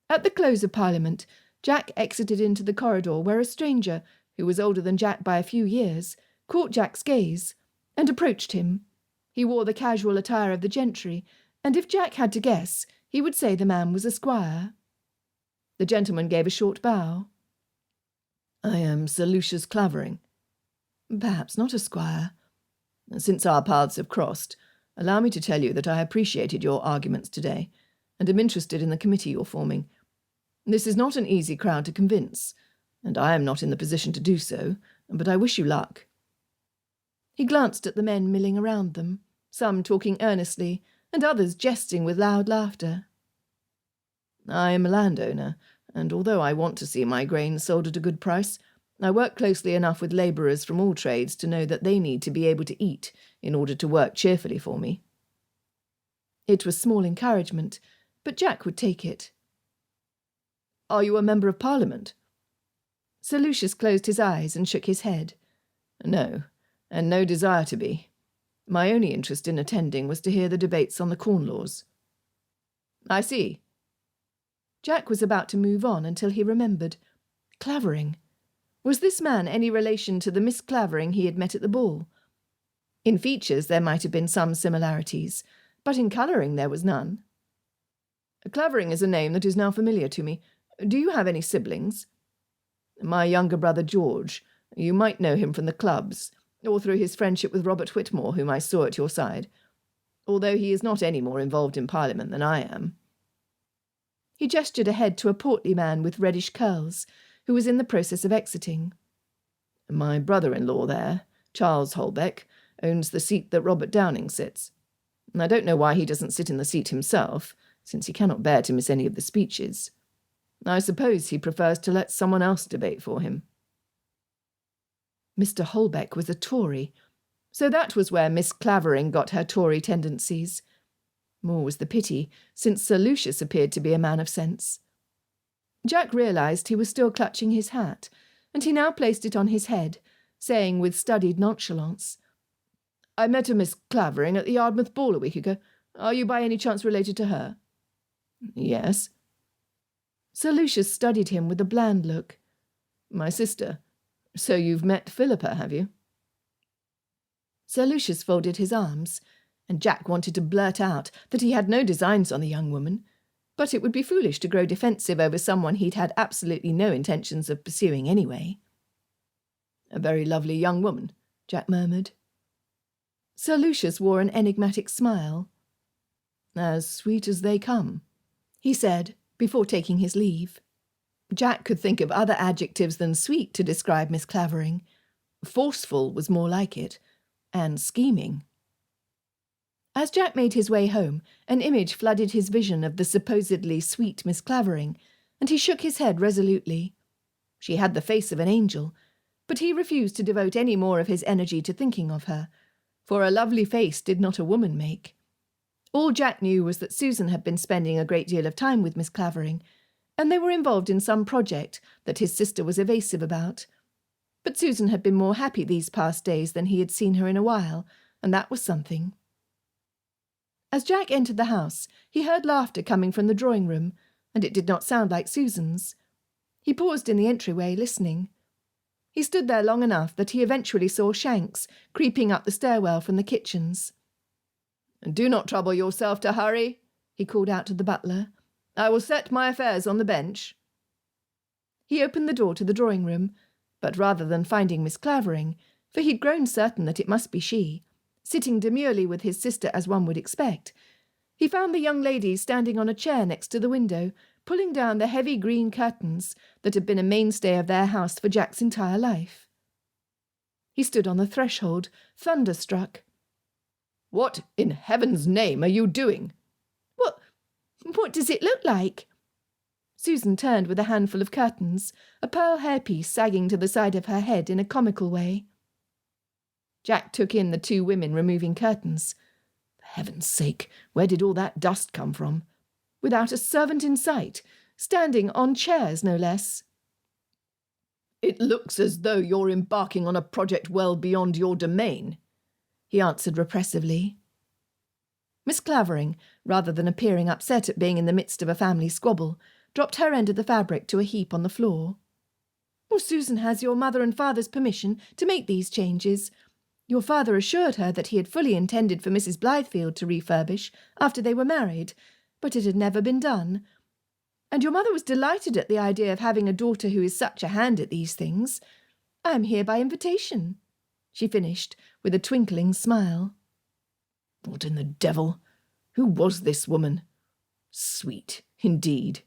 At the close of Parliament, Jack exited into the corridor where a stranger, who was older than Jack by a few years, caught Jack's gaze, and approached him. He wore the casual attire of the gentry, and if Jack had to guess, he would say the man was a squire. The gentleman gave a short bow. I am Sir Lucius Clavering. Perhaps not a squire. Since our paths have crossed, allow me to tell you that I appreciated your arguments today, and am interested in the committee you're forming. This is not an easy crowd to convince, and I am not in the position to do so, but I wish you luck. He glanced at the men milling around them, some talking earnestly, and others jesting with loud laughter. I am a landowner, and although I want to see my grain sold at a good price, I work closely enough with labourers from all trades to know that they need to be able to eat in order to work cheerfully for me. It was small encouragement, but Jack would take it. Are you a member of Parliament? Sir Lucius closed his eyes and shook his head. No, and no desire to be. My only interest in attending was to hear the debates on the Corn Laws. I see. Jack was about to move on until he remembered. Clavering. Was this man any relation to the Miss Clavering he had met at the ball? In features there might have been some similarities, but in colouring there was none. Clavering is a name that is now familiar to me. Do you have any siblings? My younger brother George. You might know him from the clubs, or through his friendship with Robert Whitmore, whom I saw at your side, although he is not any more involved in Parliament than I am. He gestured ahead to a portly man with reddish curls, who was in the process of exiting. My brother-in-law there, Charles Holbeck, owns the seat that Robert Downing sits. I don't know why he doesn't sit in the seat himself, since he cannot bear to miss any of the speeches. I suppose he prefers to let someone else debate for him. Mr. Holbeck was a Tory, so that was where Miss Clavering got her Tory tendencies. More was the pity, since Sir Lucius appeared to be a man of sense. Jack realised he was still clutching his hat, and he now placed it on his head, saying with studied nonchalance, I met a Miss Clavering at the Yardmouth ball a week ago. Are you by any chance related to her? Yes. Sir Lucius studied him with a bland look. My sister. So you've met Philippa, have you? Sir Lucius folded his arms, and Jack wanted to blurt out that he had no designs on the young woman, but it would be foolish to grow defensive over someone he'd had absolutely no intentions of pursuing anyway. A very lovely young woman, Jack murmured. Sir Lucius wore an enigmatic smile. As sweet as they come, he said, before taking his leave. Jack could think of other adjectives than sweet to describe Miss Clavering. Forceful was more like it, and scheming. As Jack made his way home, an image flooded his vision of the supposedly sweet Miss Clavering, and he shook his head resolutely. She had the face of an angel, but he refused to devote any more of his energy to thinking of her, for a lovely face did not a woman make. All Jack knew was that Susan had been spending a great deal of time with Miss Clavering, and they were involved in some project that his sister was evasive about. But Susan had been more happy these past days than he had seen her in a while, and that was something. As Jack entered the house, he heard laughter coming from the drawing-room, and it did not sound like Susan's. He paused in the entryway, listening. He stood there long enough that he eventually saw Shanks creeping up the stairwell from the kitchens. Do not trouble yourself to hurry, he called out to the butler. I will set my affairs on the bench. He opened the door to the drawing-room, but rather than finding Miss Clavering, for he'd grown certain that it must be she, sitting demurely with his sister as one would expect, he found the young lady standing on a chair next to the window, pulling down the heavy green curtains that had been a mainstay of their house for Jack's entire life. He stood on the threshold, thunderstruck. What in heaven's name are you doing? What does it look like? Susan turned with a handful of curtains, a pearl hairpiece sagging to the side of her head in a comical way. Jack took in the two women removing curtains. For heaven's sake, where did all that dust come from? Without a servant in sight, standing on chairs no less. It looks as though you're embarking on a project well beyond your domain, he answered repressively. Miss Clavering, rather than appearing upset at being in the midst of a family squabble, dropped her end of the fabric to a heap on the floor. Susan has your mother and father's permission to make these changes. Your father assured her that he had fully intended for Mrs. Blythefield to refurbish after they were married, but it had never been done. And your mother was delighted at the idea of having a daughter who is such a hand at these things. I am here by invitation, she finished with a twinkling smile. What in the devil? Who was this woman? Sweet, indeed.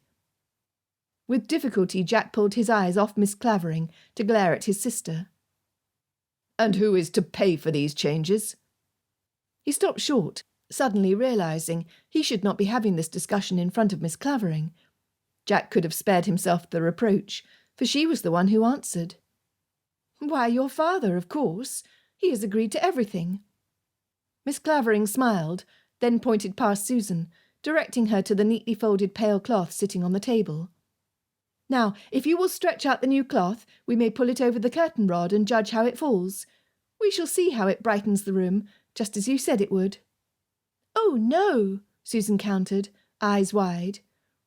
With difficulty Jack pulled his eyes off Miss Clavering to glare at his sister. And who is to pay for these changes? He stopped short, suddenly realising he should not be having this discussion in front of Miss Clavering. Jack could have spared himself the reproach, for she was the one who answered. Why, your father, of course. He has agreed to everything. Miss Clavering smiled, then pointed past Susan, directing her to the neatly folded pale cloth sitting on the table. Now, if you will stretch out the new cloth, we may pull it over the curtain rod and judge how it falls. We shall see how it brightens the room, just as you said it would." "Oh, no," Susan countered, eyes wide.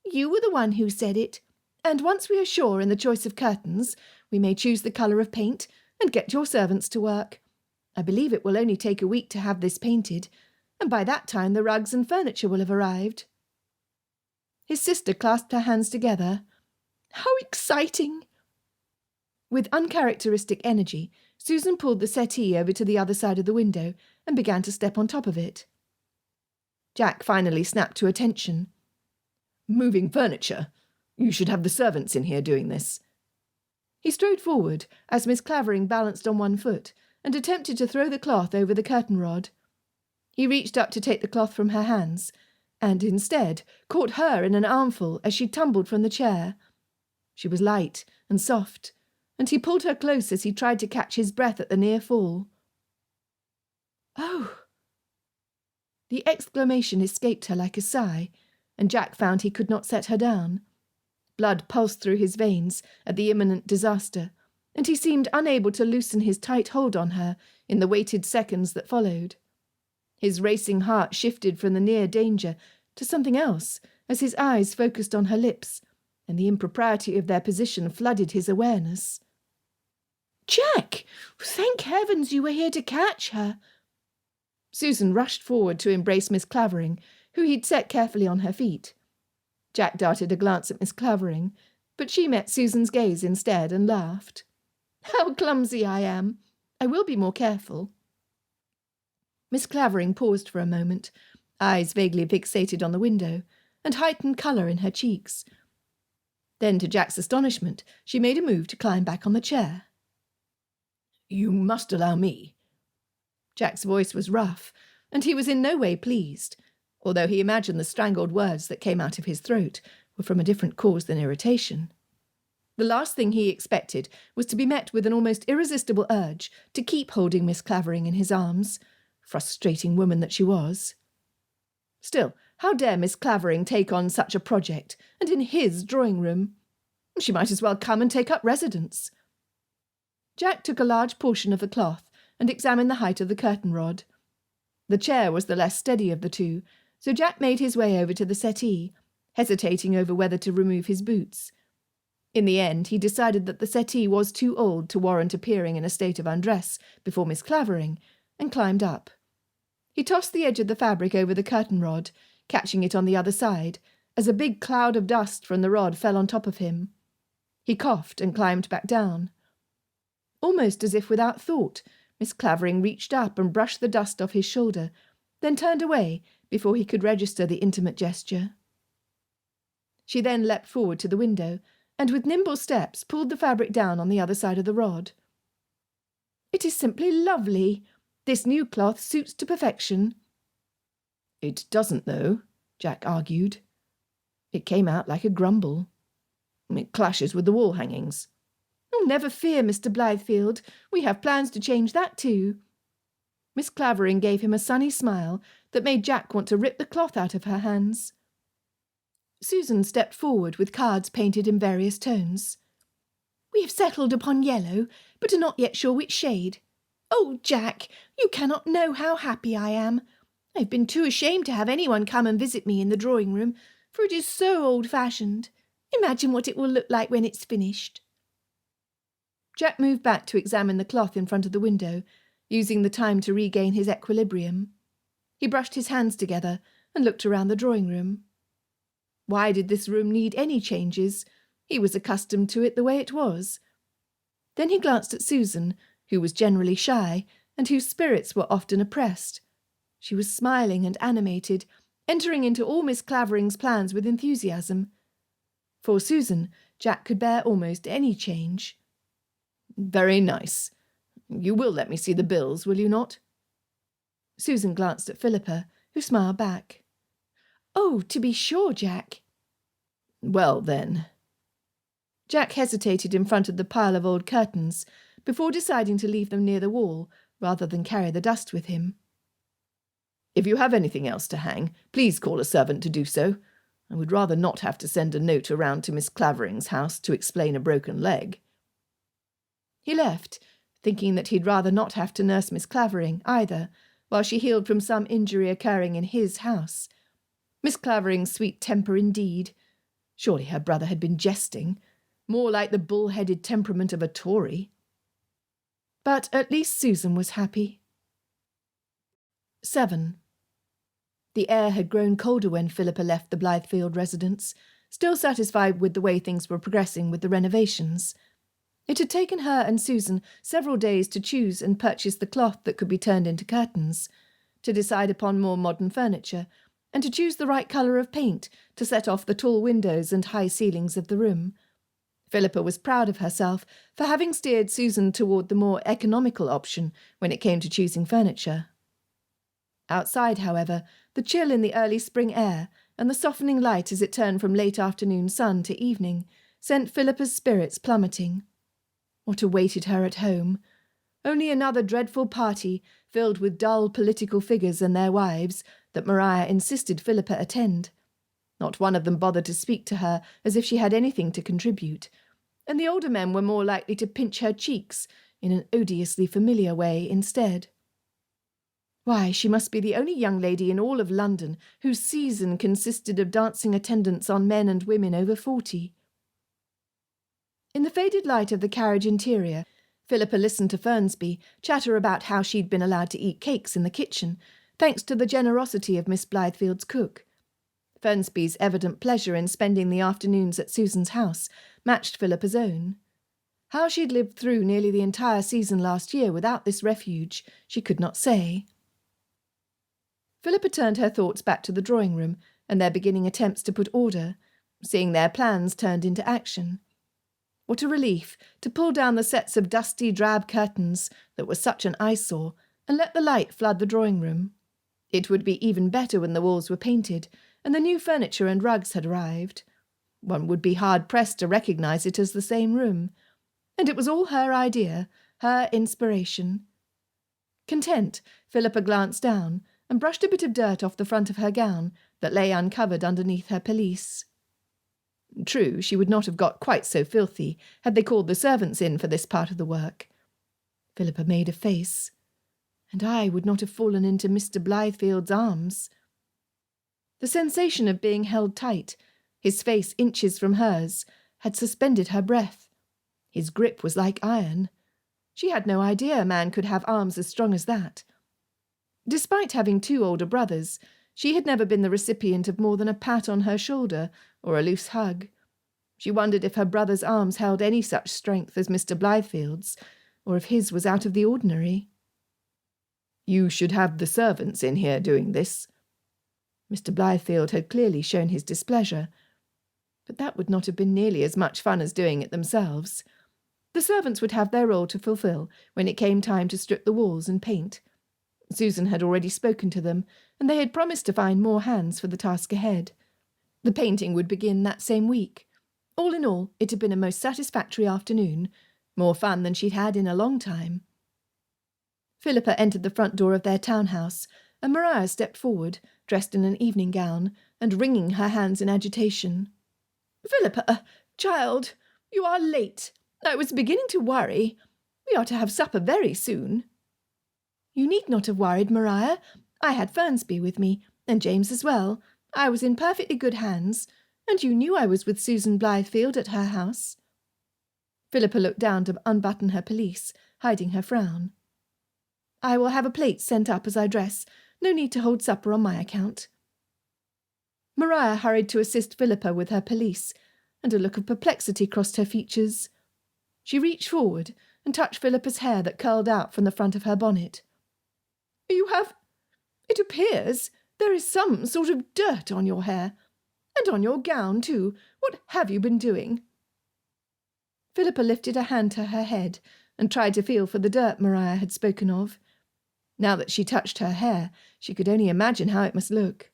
"You were the one who said it. And once we are sure in the choice of curtains, we may choose the colour of paint and get your servants to work. I believe it will only take a week to have this painted, and by that time the rugs and furniture will have arrived." His sister clasped her hands together. "How exciting!" With uncharacteristic energy, Susan pulled the settee over to the other side of the window and began to step on top of it. Jack finally snapped to attention. "Moving furniture? You should have the servants in here doing this." He strode forward as Miss Clavering balanced on one foot and attempted to throw the cloth over the curtain rod. He reached up to take the cloth from her hands, and instead caught her in an armful as she tumbled from the chair. She was light and soft, and he pulled her close as he tried to catch his breath at the near fall. "Oh!" The exclamation escaped her like a sigh, and Jack found he could not set her down. Blood pulsed through his veins at the imminent disaster, and he seemed unable to loosen his tight hold on her in the waited seconds that followed. His racing heart shifted from the near danger to something else as his eyes focused on her lips, and the impropriety of their position flooded his awareness. "Jack! Thank heavens you were here to catch her!" Susan rushed forward to embrace Miss Clavering, who he'd set carefully on her feet. Jack darted a glance at Miss Clavering, but she met Susan's gaze instead and laughed. "How clumsy I am! I will be more careful." Miss Clavering paused for a moment, eyes vaguely fixated on the window, and heightened colour in her cheeks. Then, to Jack's astonishment, she made a move to climb back on the chair. "You must allow me." Jack's voice was rough, and he was in no way pleased, although he imagined the strangled words that came out of his throat were from a different cause than irritation. The last thing he expected was to be met with an almost irresistible urge to keep holding Miss Clavering in his arms, frustrating woman that she was. Still, how dare Miss Clavering take on such a project, and in his drawing-room? She might as well come and take up residence. Jack took a large portion of the cloth and examined the height of the curtain rod. The chair was the less steady of the two, so Jack made his way over to the settee, hesitating over whether to remove his boots. In the end, he decided that the settee was too old to warrant appearing in a state of undress before Miss Clavering, and climbed up. He tossed the edge of the fabric over the curtain rod, catching it on the other side, as a big cloud of dust from the rod fell on top of him. He coughed and climbed back down. Almost as if without thought, Miss Clavering reached up and brushed the dust off his shoulder, then turned away before he could register the intimate gesture. She then leapt forward to the window, and with nimble steps pulled the fabric down on the other side of the rod. "It is simply lovely. This new cloth suits to perfection." "It doesn't, though," Jack argued. It came out like a grumble. "It clashes with the wall hangings." "Oh, never fear, Mr. Blythefield. We have plans to change that too." Miss Clavering gave him a sunny smile that made Jack want to rip the cloth out of her hands. Susan stepped forward with cards painted in various tones. "We have settled upon yellow, but are not yet sure which shade. Oh, Jack, you cannot know how happy I am. I have been too ashamed to have anyone come and visit me in the drawing-room, for it is so old-fashioned. Imagine what it will look like when it's finished." Jack moved back to examine the cloth in front of the window, using the time to regain his equilibrium. He brushed his hands together and looked around the drawing-room. Why did this room need any changes? He was accustomed to it the way it was. Then he glanced at Susan, who was generally shy, and whose spirits were often oppressed. She was smiling and animated, entering into all Miss Clavering's plans with enthusiasm. For Susan, Jack could bear almost any change. "Very nice. You will let me see the bills, will you not?" Susan glanced at Philippa, who smiled back. "Oh, to be sure, Jack." "Well, then." Jack hesitated in front of the pile of old curtains before deciding to leave them near the wall rather than carry the dust with him. "If you have anything else to hang, please call a servant to do so. I would rather not have to send a note around to Miss Clavering's house to explain a broken leg." He left, thinking that he'd rather not have to nurse Miss Clavering either, while she healed from some injury occurring in his house. Miss Clavering's sweet temper indeed. Surely her brother had been jesting, more like the bull-headed temperament of a Tory. But at least Susan was happy. 7. The air had grown colder when Philippa left the Blythefield residence, still satisfied with the way things were progressing with the renovations. It had taken her and Susan several days to choose and purchase the cloth that could be turned into curtains, to decide upon more modern furniture, and to choose the right colour of paint to set off the tall windows and high ceilings of the room. Philippa was proud of herself for having steered Susan toward the more economical option when it came to choosing furniture. Outside, however, the chill in the early spring air and the softening light as it turned from late afternoon sun to evening sent Philippa's spirits plummeting. What awaited her at home? Only another dreadful party, filled with dull political figures and their wives, that Maria insisted Philippa attend. Not one of them bothered to speak to her as if she had anything to contribute, and the older men were more likely to pinch her cheeks in an odiously familiar way instead. Why, she must be the only young lady in all of London whose season consisted of dancing attendance on men and women over 40. In the faded light of the carriage interior, Philippa listened to Fernsby chatter about how she'd been allowed to eat cakes in the kitchen, thanks to the generosity of Miss Blythefield's cook. Fernsby's evident pleasure in spending the afternoons at Susan's house matched Philippa's own. How she'd lived through nearly the entire season last year without this refuge, she could not say. Philippa turned her thoughts back to the drawing-room and their beginning attempts to put order, seeing their plans turned into action. What a relief to pull down the sets of dusty drab curtains that were such an eyesore and let the light flood the drawing-room. It would be even better when the walls were painted and the new furniture and rugs had arrived. One would be hard-pressed to recognise it as the same room. And it was all her idea, her inspiration. Content, Philippa glanced down and brushed a bit of dirt off the front of her gown that lay uncovered underneath her pelisse. True, she would not have got quite so filthy had they called the servants in for this part of the work. Philippa made a face. And I would not have fallen into Mr. Blythefield's arms. The sensation of being held tight, his face inches from hers, had suspended her breath. His grip was like iron. She had no idea a man could have arms as strong as that. Despite having 2 older brothers, she had never been the recipient of more than a pat on her shoulder or a loose hug. She wondered if her brother's arms held any such strength as Mr. Blythefield's, or if his was out of the ordinary. "You should have the servants in here doing this." Mr. Blythefield had clearly shown his displeasure, but that would not have been nearly as much fun as doing it themselves. The servants would have their role to fulfil when it came time to strip the walls and paint. Susan had already spoken to them, and they had promised to find more hands for the task ahead. The painting would begin that same week. All in all, it had been a most satisfactory afternoon, more fun than she'd had in a long time. Philippa entered the front door of their townhouse, and Maria stepped forward, dressed in an evening gown, and wringing her hands in agitation. "Philippa, child, you are late. I was beginning to worry. We are to have supper very soon." "You need not have worried, Maria. I had Fernsby with me, and James as well. I was in perfectly good hands, and you knew I was with Susan Blythefield at her house." Philippa looked down to unbutton her pelisse, hiding her frown. "I will have a plate sent up as I dress. No need to hold supper on my account." Maria hurried to assist Philippa with her pelisse, and a look of perplexity crossed her features. She reached forward and touched Philippa's hair that curled out from the front of her bonnet. It appears there is some sort of dirt on your hair, and on your gown too. What have you been doing?" Philippa lifted a hand to her head and tried to feel for the dirt Maria had spoken of. Now that she touched her hair, she could only imagine how it must look.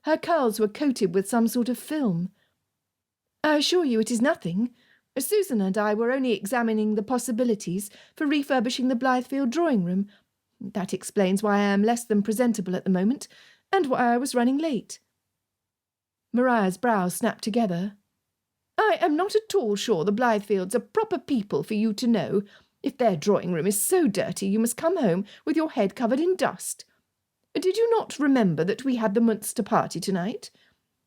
Her curls were coated with some sort of film. "I assure you it is nothing. Susan and I were only examining the possibilities for refurbishing the Blythefield drawing-room. That explains why I am less than presentable at the moment, and why I was running late." Maria's brows snapped together. I am not at all sure the Blythefields are proper people for you to know. If their drawing-room is so dirty, you must come home with your head covered in dust. Did you not remember that we had the Munster party tonight?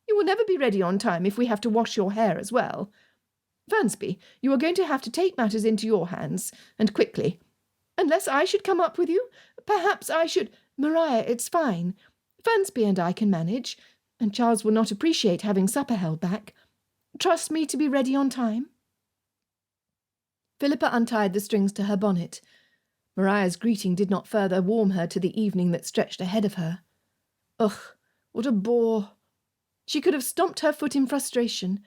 You will never be ready on time if we have to wash your hair as well. Fernsby, you are going to have to take matters into your hands, and quickly. Unless I should come up with you, perhaps I should— Maria, it's fine. Fernsby and I can manage, and Charles will not appreciate having supper held back. Trust me to be ready on time. Philippa untied the strings to her bonnet. Maria's greeting did not further warm her to the evening that stretched ahead of her. Ugh, what a bore! She could have stomped her foot in frustration.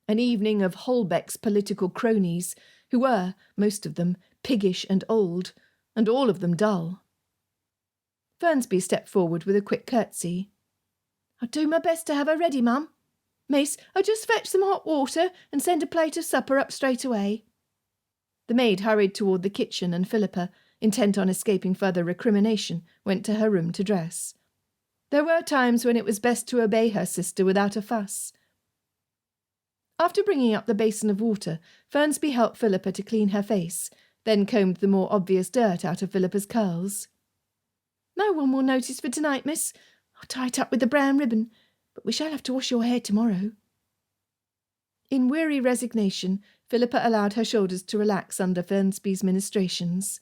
An evening of Holbeck's political cronies, who were, most of them, piggish and old, and all of them dull. Fernsby stepped forward with a quick curtsy. I'll do my best to have her ready, Mum. Miss, I'll just fetch some hot water and send a plate of supper up straight away. The maid hurried toward the kitchen, and Philippa, intent on escaping further recrimination, went to her room to dress. There were times when it was best to obey her sister without a fuss. After bringing up the basin of water, Fernsby helped Philippa to clean her face, then combed the more obvious dirt out of Philippa's curls. No one will notice for tonight, miss. I'll tie it up with the brown ribbon, but we shall have to wash your hair tomorrow. In weary resignation, Philippa allowed her shoulders to relax under Fernsby's ministrations.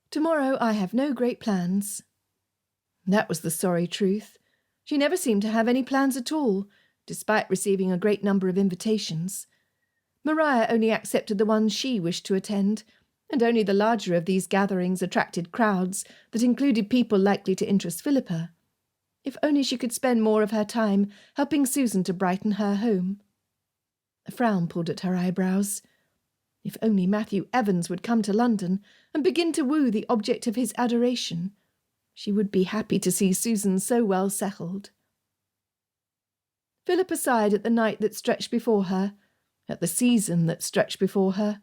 Tomorrow I have no great plans. That was the sorry truth. She never seemed to have any plans at all, despite receiving a great number of invitations. Maria only accepted the ones she wished to attend, and only the larger of these gatherings attracted crowds that included people likely to interest Philippa. If only she could spend more of her time helping Susan to brighten her home. A frown pulled at her eyebrows. If only Matthew Evans would come to London and begin to woo the object of his adoration, she would be happy to see Susan so well settled. Philippa sighed at the night that stretched before her, at the season that stretched before her.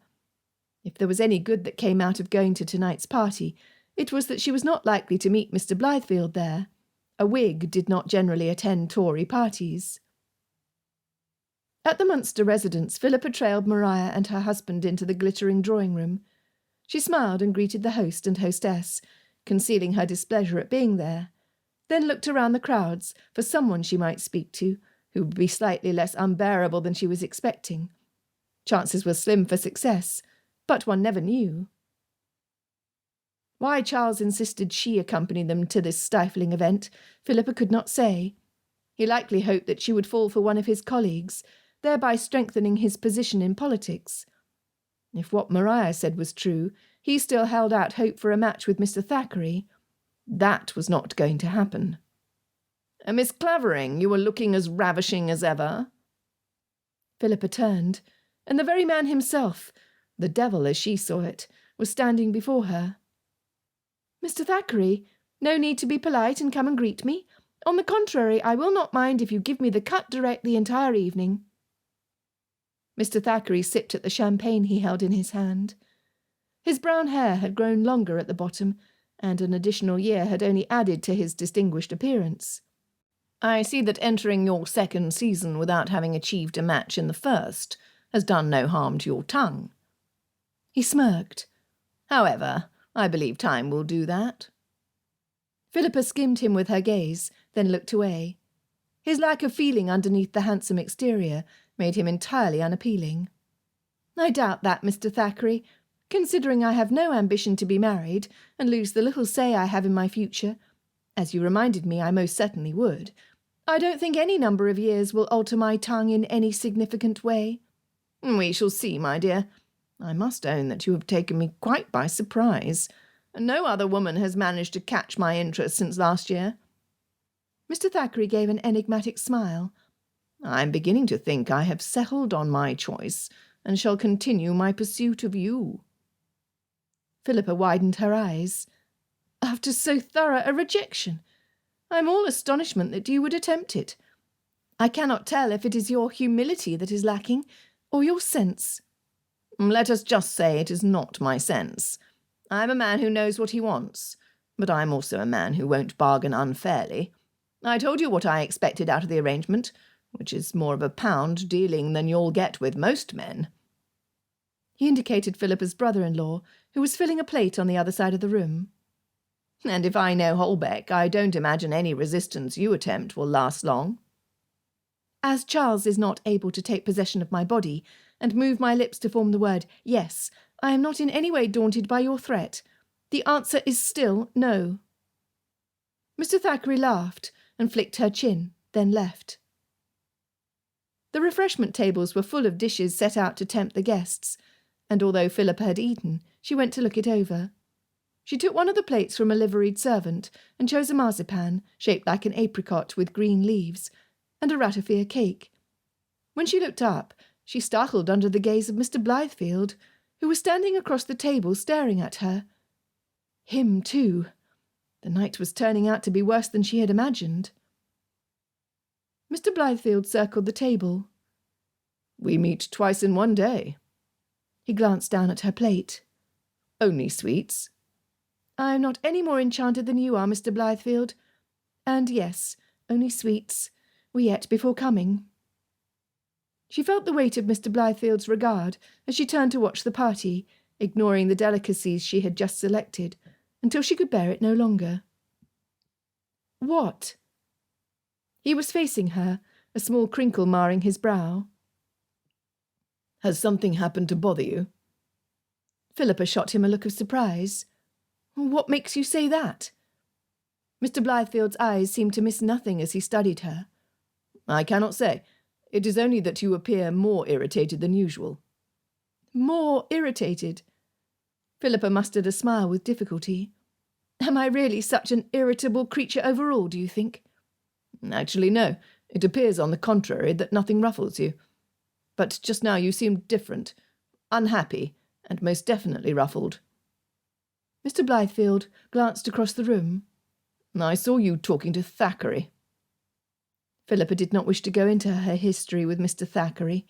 If there was any good that came out of going to tonight's party, it was that she was not likely to meet Mr. Blythefield there. A Whig did not generally attend Tory parties. At the Munster residence, Philippa trailed Maria and her husband into the glittering drawing-room. She smiled and greeted the host and hostess, concealing her displeasure at being there, then looked around the crowds for someone she might speak to, who would be slightly less unbearable than she was expecting. Chances were slim for success, but one never knew. Why Charles insisted she accompany them to this stifling event, Philippa could not say. He likely hoped that she would fall for one of his colleagues, thereby strengthening his position in politics. If what Maria said was true, he still held out hope for a match with Mr. Thackeray. That was not going to happen. Miss Clavering, you are looking as ravishing as ever. Philippa turned, and the very man himself, the devil as she saw it, was standing before her. Mr. Thackeray, no need to be polite and come and greet me. On the contrary, I will not mind if you give me the cut direct the entire evening. Mr. Thackeray sipped at the champagne he held in his hand. His brown hair had grown longer at the bottom, and an additional year had only added to his distinguished appearance. I see that entering your second season without having achieved a match in the first has done no harm to your tongue. He smirked. However, I believe time will do that. Philippa skimmed him with her gaze, then looked away. His lack of feeling underneath the handsome exterior made him entirely unappealing. I doubt that, Mr. Thackeray. Considering I have no ambition to be married, and lose the little say I have in my future, as you reminded me I most certainly would, I don't think any number of years will alter my tongue in any significant way. We shall see, my dear. I must own that you have taken me quite by surprise. No other woman has managed to catch my interest since last year. Mr. Thackeray gave an enigmatic smile. I'm beginning to think I have settled on my choice, and shall continue my pursuit of you. Philippa widened her eyes. After so thorough a rejection, I am all astonishment that you would attempt it. I cannot tell if it is your humility that is lacking, or your sense. Let us just say it is not my sense. I am a man who knows what he wants, but I am also a man who won't bargain unfairly. I told you what I expected out of the arrangement. which is more of a pound dealing than you'll get with most men." He indicated Philippa's brother-in-law, who was filling a plate on the other side of the room. "And if I know Holbeck, I don't imagine any resistance you attempt will last long." As Charles is not able to take possession of my body and move my lips to form the word yes, I am not in any way daunted by your threat. The answer is still no." Mr. Thackeray laughed and flicked her chin, then left. The refreshment tables were full of dishes set out to tempt the guests, and although Philippa had eaten, she went to look it over. She took one of the plates from a liveried servant and chose a marzipan, shaped like an apricot with green leaves, and a ratafia cake. When she looked up, she startled under the gaze of Mr. Blythefield, who was standing across the table staring at her. Him, too. The night was turning out to be worse than she had imagined. Mr. Blythefield circled the table. "We meet twice in one day." He glanced down at her plate. "Only sweets?" "I am not any more enchanted than you are, Mr. Blythefield. And yes, only sweets. We ate before coming." She felt the weight of Mr. Blythefield's regard as she turned to watch the party, ignoring the delicacies she had just selected, until she could bear it no longer. "What?" He was facing her, a small crinkle marring his brow. "Has something happened to bother you?" Philippa shot him a look of surprise. "What makes you say that?" Mr. Blythefield's eyes seemed to miss nothing as he studied her. "I cannot say. It is only that you appear more irritated than usual." "More irritated?" Philippa mustered a smile with difficulty. "Am I really such an irritable creature overall, do you think?" "Actually, no. It appears, on the contrary, that nothing ruffles you. But just now you seemed different, unhappy, and most definitely ruffled." Mr. Blythefield glanced across the room. "I saw you talking to Thackeray." Philippa did not wish to go into her history with Mr. Thackeray.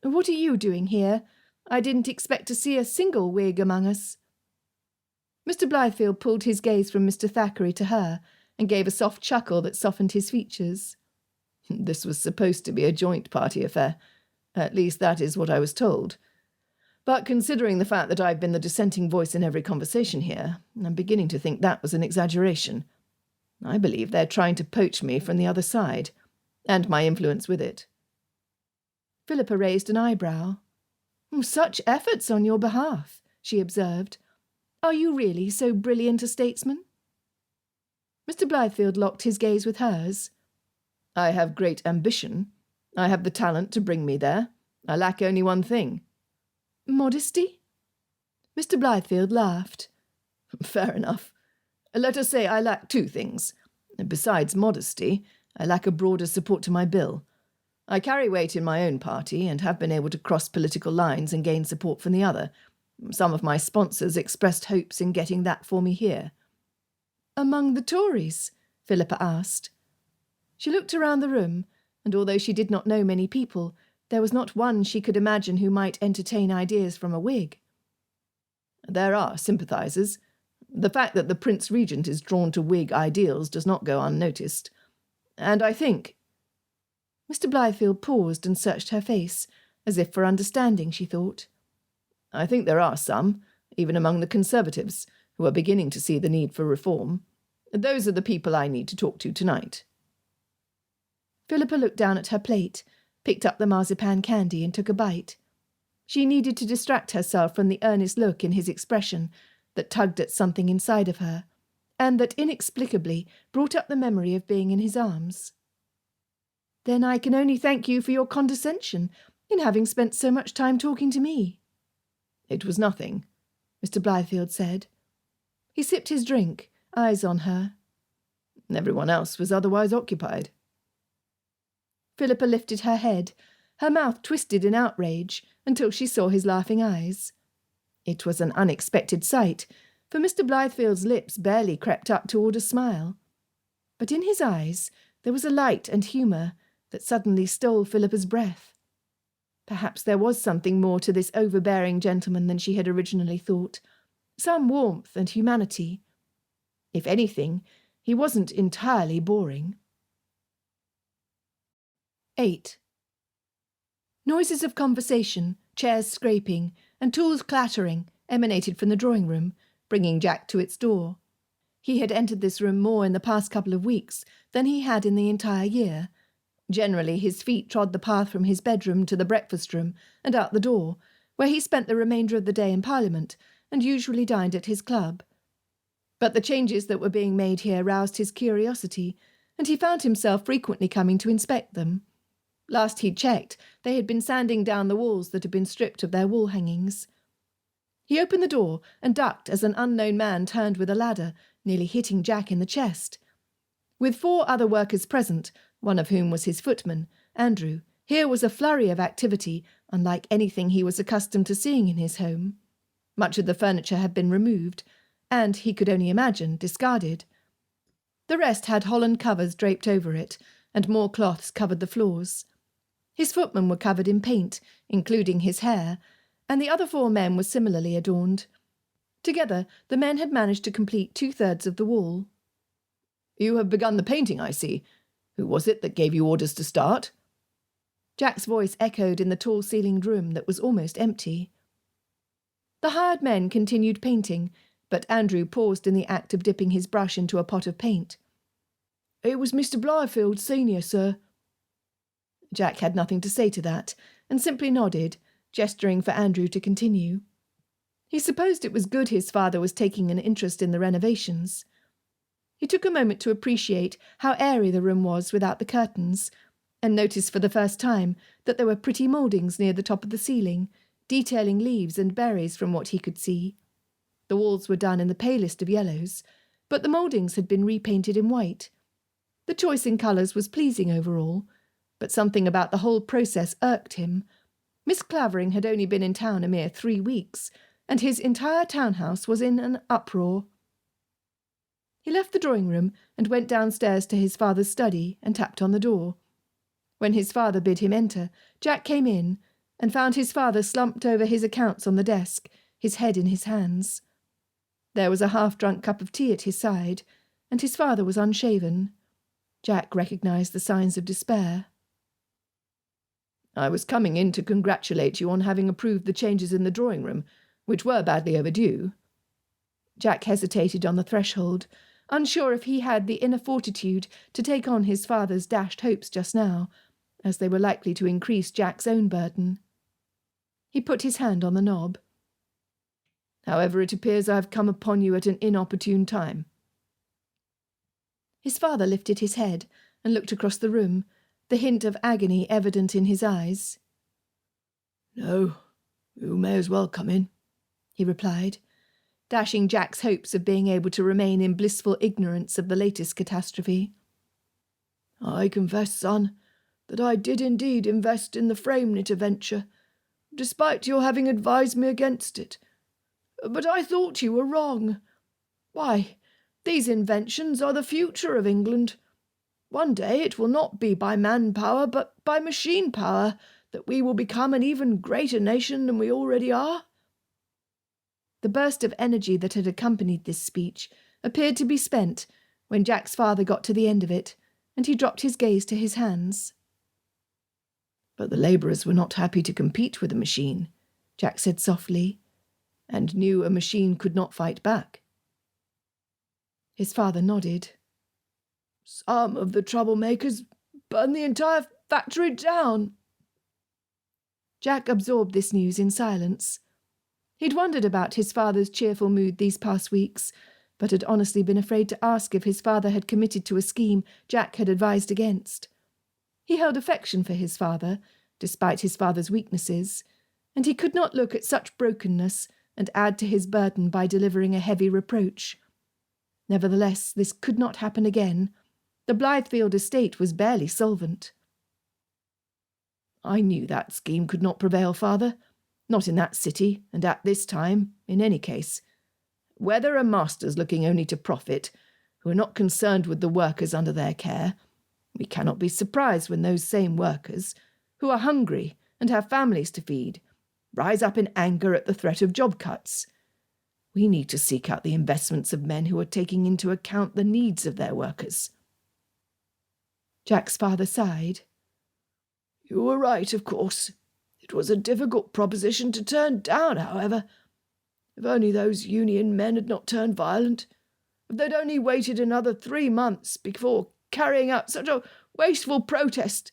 "What are you doing here? I didn't expect to see a single Whig among us." Mr. Blythefield pulled his gaze from Mr. Thackeray to her, and gave a soft chuckle that softened his features. "This was supposed to be a joint party affair. At least that is what I was told. But considering the fact that I've been the dissenting voice in every conversation here, I'm beginning to think that was an exaggeration. I believe they're trying to poach me from the other side, and my influence with it." Philippa raised an eyebrow. "Such efforts on your behalf," she observed. "Are you really so brilliant a statesman?" Mr. Blythefield locked his gaze with hers. "I have great ambition. I have the talent to bring me there. I lack only one thing." "Modesty?" Mr. Blythefield laughed. "Fair enough. Let us say I lack two things. Besides modesty, I lack a broader support to my bill. I carry weight in my own party and have been able to cross political lines and gain support from the other. Some of my sponsors expressed hopes in getting that for me here." "Among the Tories?" Philippa asked. She looked around the room, and although she did not know many people, there was not one she could imagine who might entertain ideas from a Whig. "There are sympathisers. The fact that the Prince Regent is drawn to Whig ideals does not go unnoticed. And I think—" Mr. Blythefield paused and searched her face, as if for understanding, she thought. "I think there are some, even among the Conservatives, who are beginning to see the need for reform. Those are the people I need to talk to tonight." Philippa looked down at her plate, picked up the marzipan candy and took a bite. She needed to distract herself from the earnest look in his expression that tugged at something inside of her, and that inexplicably brought up the memory of being in his arms. "Then I can only thank you for your condescension in having spent so much time talking to me." "It was nothing," Mr. Blythefield said. He sipped his drink, eyes on her. "Everyone else was otherwise occupied." Philippa lifted her head, her mouth twisted in outrage until she saw his laughing eyes. It was an unexpected sight, for Mr. Blythefield's lips barely crept up toward a smile. But in his eyes there was a light and humour that suddenly stole Philippa's breath. Perhaps there was something more to this overbearing gentleman than she had originally thought, some warmth and humanity. If anything, he wasn't entirely boring. 8. Noises of conversation, chairs scraping, and tools clattering emanated from the drawing-room, bringing Jack to its door. He had entered this room more in the past couple of weeks than he had in the entire year. Generally, his feet trod the path from his bedroom to the breakfast-room and out the door, where he spent the remainder of the day in Parliament and usually dined at his club. But the changes that were being made here roused his curiosity, and he found himself frequently coming to inspect them. Last he'd checked, they had been sanding down the walls that had been stripped of their wall hangings. He opened the door and ducked as an unknown man turned with a ladder, nearly hitting Jack in the chest. With 4 other workers present, one of whom was his footman, Andrew, here was a flurry of activity unlike anything he was accustomed to seeing in his home. Much of the furniture had been removed, and, he could only imagine, discarded. The rest had holland covers draped over it, and more cloths covered the floors. His footmen were covered in paint, including his hair, and the other 4 men were similarly adorned. Together, the men had managed to complete 2/3 of the wall. "You have begun the painting, I see. Who was it that gave you orders to start?" Jack's voice echoed in the tall-ceilinged room that was almost empty. The hired men continued painting, but Andrew paused in the act of dipping his brush into a pot of paint. "It was Mr. Blythefield, Senior, sir." Jack had nothing to say to that, and simply nodded, gesturing for Andrew to continue. He supposed it was good his father was taking an interest in the renovations. He took a moment to appreciate how airy the room was without the curtains, and noticed for the first time that there were pretty mouldings near the top of the ceiling, detailing leaves and berries from what he could see. The walls were done in the palest of yellows, but the mouldings had been repainted in white. The choice in colours was pleasing overall, but something about the whole process irked him. Miss Clavering had only been in town a mere 3 weeks, and his entire townhouse was in an uproar. He left the drawing-room and went downstairs to his father's study and tapped on the door. When his father bid him enter, Jack came in and found his father slumped over his accounts on the desk, his head in his hands. There was a half-drunk cup of tea at his side, and his father was unshaven. Jack recognised the signs of despair. "I was coming in to congratulate you on having approved the changes in the drawing-room, which were badly overdue." Jack hesitated on the threshold, unsure if he had the inner fortitude to take on his father's dashed hopes just now, as they were likely to increase Jack's own burden. He put his hand on the knob. "However, it appears I have come upon you at an inopportune time." His father lifted his head and looked across the room, the hint of agony evident in his eyes. "No, you may as well come in," he replied, dashing Jack's hopes of being able to remain in blissful ignorance of the latest catastrophe. "I confess, son, that I did indeed invest in the frame-knitter venture, despite your having advised me against it. But I thought you were wrong. Why, these inventions are the future of England. One day it will not be by manpower, but by machine power, that we will become an even greater nation than we already are." The burst of energy that had accompanied this speech appeared to be spent when Jack's father got to the end of it, and he dropped his gaze to his hands. "But the labourers were not happy to compete with a machine," Jack said softly, "and knew a machine could not fight back." His father nodded. "Some of the troublemakers burned the entire factory down." Jack absorbed this news in silence. He'd wondered about his father's cheerful mood these past weeks, but had honestly been afraid to ask if his father had committed to a scheme Jack had advised against. He held affection for his father, despite his father's weaknesses, and he could not look at such brokenness and add to his burden by delivering a heavy reproach. Nevertheless, this could not happen again. The Blythefield estate was barely solvent. "I knew that scheme could not prevail, father. Not in that city, and at this time, in any case. Where there are masters looking only to profit, who are not concerned with the workers under their care, we cannot be surprised when those same workers, who are hungry and have families to feed, rise up in anger at the threat of job cuts. We need to seek out the investments of men who are taking into account the needs of their workers." Jack's father sighed. You were right, of course. It was a difficult proposition to turn down, however. If only those Union men had not turned violent. If they'd only waited another 3 months before carrying out such a wasteful protest,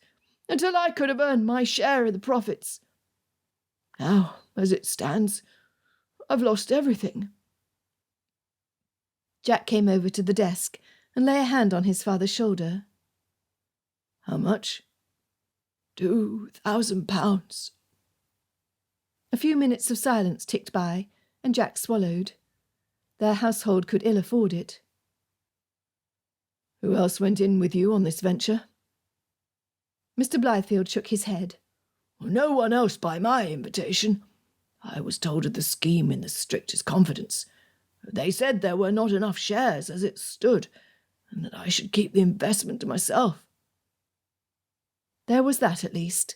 until I could have earned my share of the profits. Now, as it stands, I've lost everything. Jack came over to the desk and lay a hand on his father's shoulder. How much? £2,000. A few minutes of silence ticked by, and Jack swallowed. Their household could ill afford it. Who else went in with you on this venture? Mr. Blythefield shook his head. No one else by my invitation. I was told of the scheme in the strictest confidence. They said there were not enough shares as it stood, and that I should keep the investment to myself. There was that at least.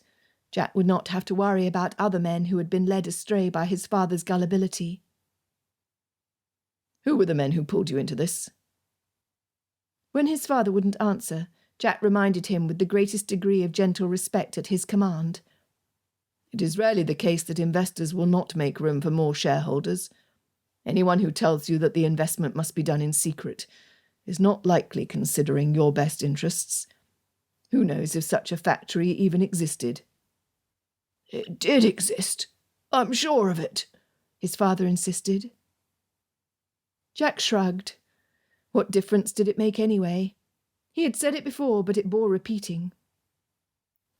Jack would not have to worry about other men who had been led astray by his father's gullibility. Who were the men who pulled you into this? When his father wouldn't answer, Jack reminded him with the greatest degree of gentle respect at his command. It is rarely the case that investors will not make room for more shareholders. Anyone who tells you that the investment must be done in secret is not likely considering your best interests. Who knows if such a factory even existed? It did exist. I'm sure of it, his father insisted. Jack shrugged. What difference did it make anyway? He had said it before, but it bore repeating.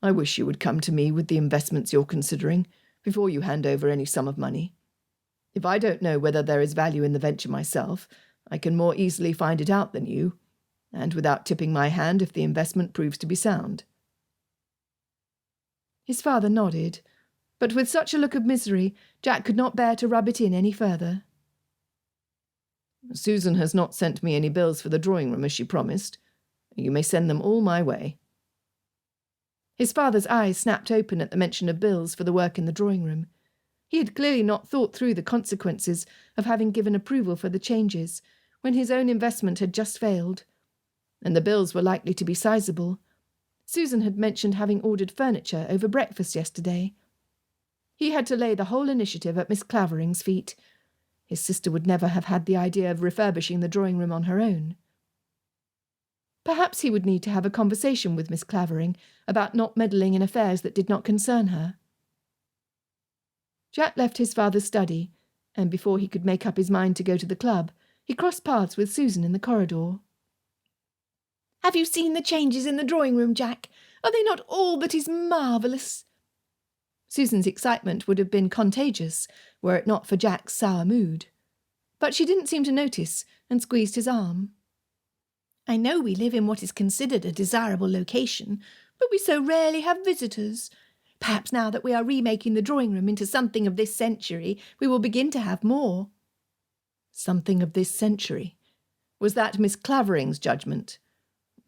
I wish you would come to me with the investments you're considering before you hand over any sum of money. If I don't know whether there is value in the venture myself, I can more easily find it out than you, and without tipping my hand if the investment proves to be sound. His father nodded, but with such a look of misery, Jack could not bear to rub it in any further. Susan has not sent me any bills for the drawing-room as she promised. You may send them all my way. His father's eyes snapped open at the mention of bills for the work in the drawing-room. He had clearly not thought through the consequences of having given approval for the changes, when his own investment had just failed. And the bills were likely to be sizable. Susan had mentioned having ordered furniture over breakfast yesterday. He had to lay the whole initiative at Miss Clavering's feet. His sister would never have had the idea of refurbishing the drawing-room on her own. Perhaps he would need to have a conversation with Miss Clavering about not meddling in affairs that did not concern her. Jack left his father's study, and before he could make up his mind to go to the club, he crossed paths with Susan in the corridor. "Have you seen the changes in the drawing-room, Jack? Are they not all that is marvellous?" Susan's excitement would have been contagious were it not for Jack's sour mood. But she didn't seem to notice and squeezed his arm. "I know we live in what is considered a desirable location, but we so rarely have visitors. Perhaps now that we are remaking the drawing-room into something of this century, we will begin to have more." Something of this century? Was that Miss Clavering's judgment?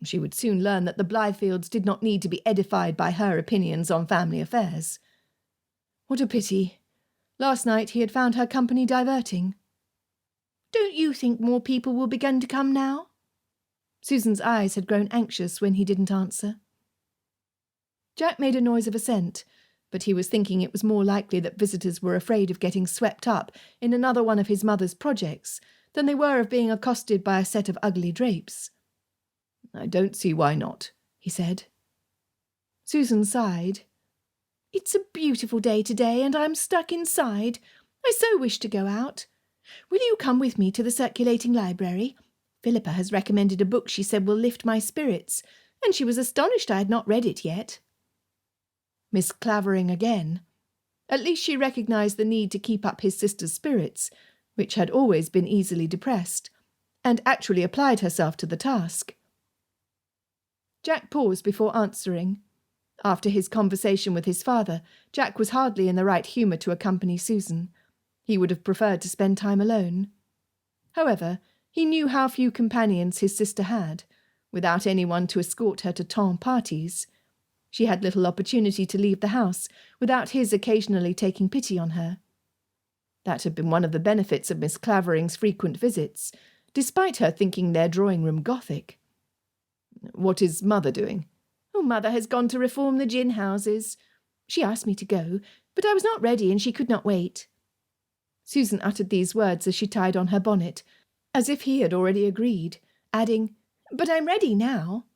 She would soon learn that the Blythefields did not need to be edified by her opinions on family affairs. What a pity. Last night he had found her company diverting. "Don't you think more people will begin to come now?" Susan's eyes had grown anxious when he didn't answer. Jack made a noise of assent, but he was thinking it was more likely that visitors were afraid of getting swept up in another one of his mother's projects than they were of being accosted by a set of ugly drapes. "I don't see why not," he said. Susan sighed. "It's a beautiful day today, and I'm stuck inside. I so wish to go out. Will you come with me to the circulating library? Philippa has recommended a book she said will lift my spirits, and she was astonished I had not read it yet." Miss Clavering again. At least she recognised the need to keep up his sister's spirits, which had always been easily depressed, and actually applied herself to the task. Jack paused before answering. After his conversation with his father, Jack was hardly in the right humour to accompany Susan. He would have preferred to spend time alone. However, he knew how few companions his sister had. Without anyone to escort her to temps parties, she had little opportunity to leave the house without his occasionally taking pity on her. That had been one of the benefits of Miss Clavering's frequent visits, despite her thinking their drawing-room Gothic. "What is Mother doing? Oh, Mother has gone to reform the gin houses. She asked me to go, but I was not ready and she could not wait. Susan uttered these words as she tied on her bonnet, as if he had already agreed, adding, "But I'm ready now."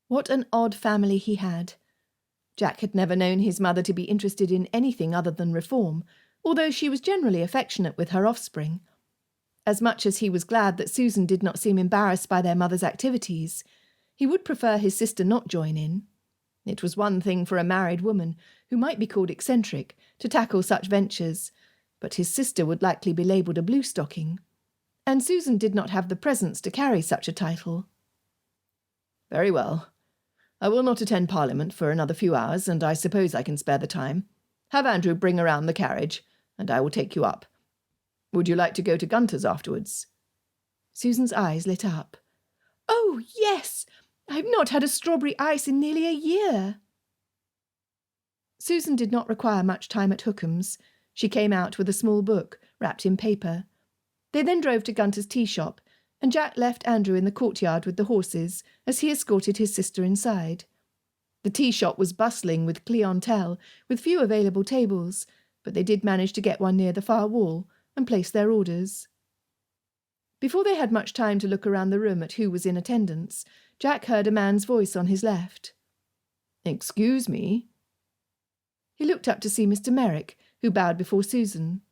What an odd family he had. Jack had never known his mother to be interested in anything other than reform, although she was generally affectionate with her offspring. As much as he was glad that Susan did not seem embarrassed by their mother's activities, he would prefer his sister not join in. It was one thing for a married woman, who might be called eccentric, to tackle such ventures, but his sister would likely be labelled a blue-stocking, and Susan did not have the presence to carry such a title. Very well. I will not attend Parliament for another few hours, and I suppose I can spare the time. Have Andrew bring around the carriage, and I will take you up. Would you like to go to Gunter's afterwards? Susan's eyes lit up. Oh, yes! I've not had a strawberry ice in nearly a year. Susan did not require much time at Hookham's. She came out with a small book, wrapped in paper. They then drove to Gunter's tea shop, and Jack left Andrew in the courtyard with the horses as he escorted his sister inside. The tea shop was bustling with clientele, with few available tables, but they did manage to get one near the far wall and place their orders. Before they had much time to look around the room at who was in attendance, Jack heard a man's voice on his left. "Excuse me." He looked up to see Mr. Merrick, who bowed before Susan.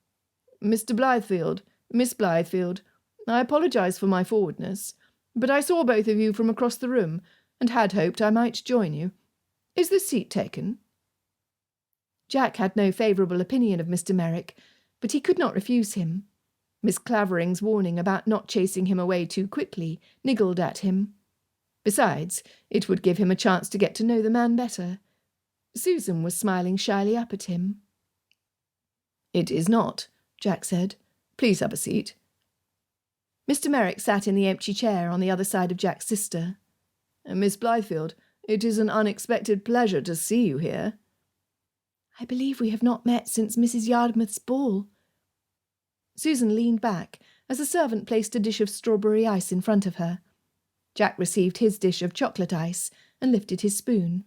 "Mr. Blythefield, Miss Blythefield, I apologise for my forwardness, but I saw both of you from across the room and had hoped I might join you. Is the seat taken?" Jack had no favourable opinion of Mr. Merrick, but he could not refuse him. Miss Clavering's warning about not chasing him away too quickly niggled at him. Besides, it would give him a chance to get to know the man better. Susan was smiling shyly up at him. "It is not," Jack said. "Please have a seat." Mr. Merrick sat in the empty chair on the other side of Jack's sister. "Miss Blythefield, it is an unexpected pleasure to see you here." "I believe we have not met since Mrs. Yardmouth's ball." Susan leaned back as a servant placed a dish of strawberry ice in front of her. Jack received his dish of chocolate ice and lifted his spoon.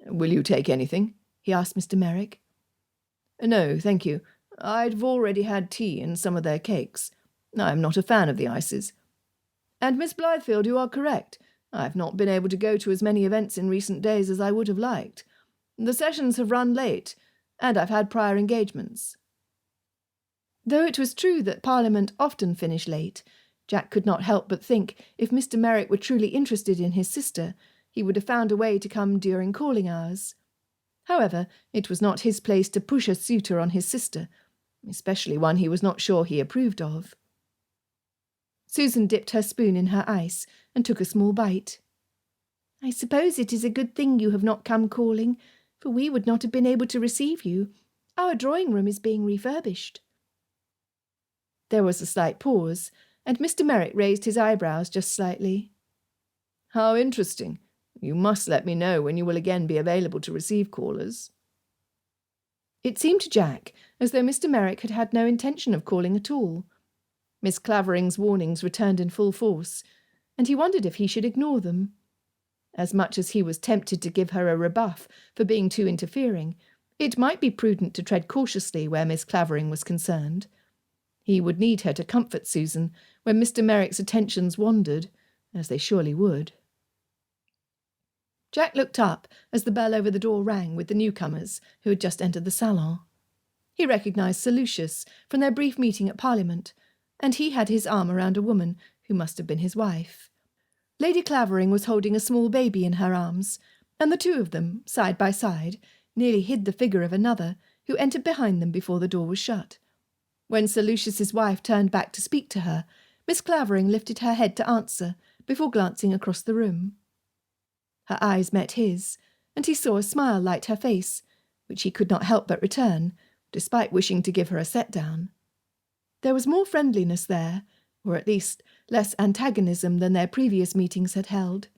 "Will you take anything?" he asked Mr. Merrick. "No, thank you. I've already had tea and some of their cakes. I'm not a fan of the ices. And Miss Blythefield, you are correct. I've not been able to go to as many events in recent days as I would have liked. The sessions have run late, and I've had prior engagements." Though it was true that Parliament often finished late, Jack could not help but think if Mr. Merrick were truly interested in his sister, he would have found a way to come during calling hours. However, it was not his place to push a suitor on his sister, especially one he was not sure he approved of. Susan dipped her spoon in her ice and took a small bite. "I suppose it is a good thing you have not come calling, for we would not have been able to receive you. Our drawing-room is being refurbished." There was a slight pause, and Mr. Merrick raised his eyebrows just slightly. "How interesting. You must let me know when you will again be available to receive callers." It seemed to Jack as though Mr. Merrick had had no intention of calling at all. Miss Clavering's warnings returned in full force, and he wondered if he should ignore them. As much as he was tempted to give her a rebuff for being too interfering, it might be prudent to tread cautiously where Miss Clavering was concerned. He would need her to comfort Susan when Mr. Merrick's attentions wandered, as they surely would. Jack looked up as the bell over the door rang with the newcomers who had just entered the salon. He recognised Sir Lucius from their brief meeting at Parliament, and he had his arm around a woman who must have been his wife. Lady Clavering was holding a small baby in her arms, and the two of them, side by side, nearly hid the figure of another who entered behind them before the door was shut. When Sir Lucius's wife turned back to speak to her, Miss Clavering lifted her head to answer before glancing across the room. Her eyes met his, and he saw a smile light her face, which he could not help but return, despite wishing to give her a set-down. There was more friendliness there, or at least less antagonism than their previous meetings had held.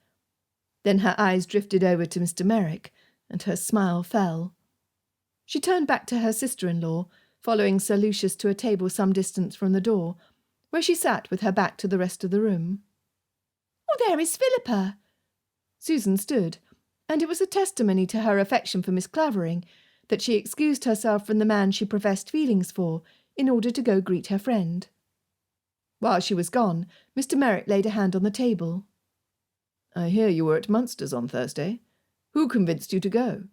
Then her eyes drifted over to Mr. Merrick, and her smile fell. She turned back to her sister-in-law, following Sir Lucius to a table some distance from the door, where she sat with her back to the rest of the room. "Oh, there is Philippa!" Susan stood, and it was a testimony to her affection for Miss Clavering that she excused herself from the man she professed feelings for in order to go greet her friend. While she was gone, Mr. Merrick laid a hand on the table. "I hear you were at Munster's on Thursday. Who convinced you to go?"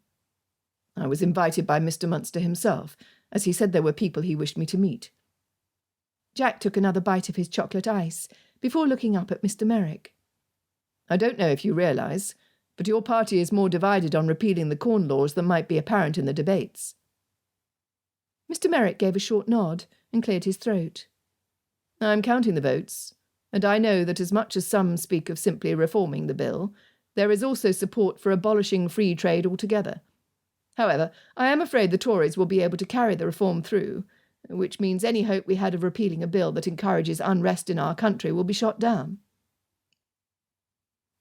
"I was invited by Mr. Munster himself, as he said there were people he wished me to meet." Jack took another bite of his chocolate ice before looking up at Mr. Merrick. "I don't know if you realise, but your party is more divided on repealing the Corn Laws than might be apparent in the debates." Mr. Merrick gave a short nod and cleared his throat. "I'm counting the votes, and I know that as much as some speak of simply reforming the bill, there is also support for abolishing free trade altogether. However, I am afraid the Tories will be able to carry the reform through, which means any hope we had of repealing a bill that encourages unrest in our country will be shot down."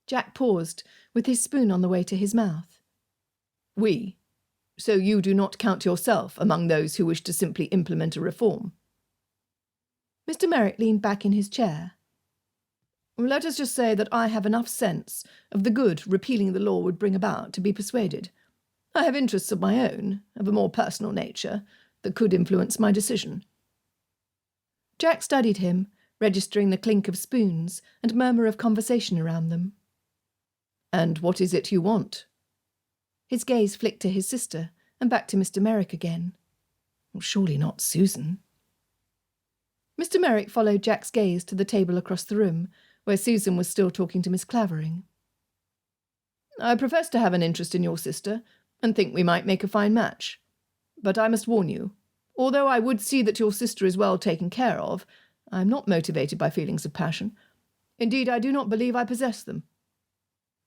Jack paused, with his spoon on the way to his mouth. "We? So you do not count yourself among those who wish to simply implement a reform?" Mr. Merrick leaned back in his chair. "Let us just say that I have enough sense of the good repealing the law would bring about to be persuaded. I have interests of my own, of a more personal nature, that could influence my decision." Jack studied him, registering the clink of spoons and murmur of conversation around them. "And what is it you want?" His gaze flicked to his sister and back to Mr. Merrick again. "Surely not Susan." Mr. Merrick followed Jack's gaze to the table across the room, where Susan was still talking to Miss Clavering. "I profess to have an interest in your sister, and think we might make a fine match. But I must warn you, although I would see that your sister is well taken care of, I am not motivated by feelings of passion. Indeed, I do not believe I possess them."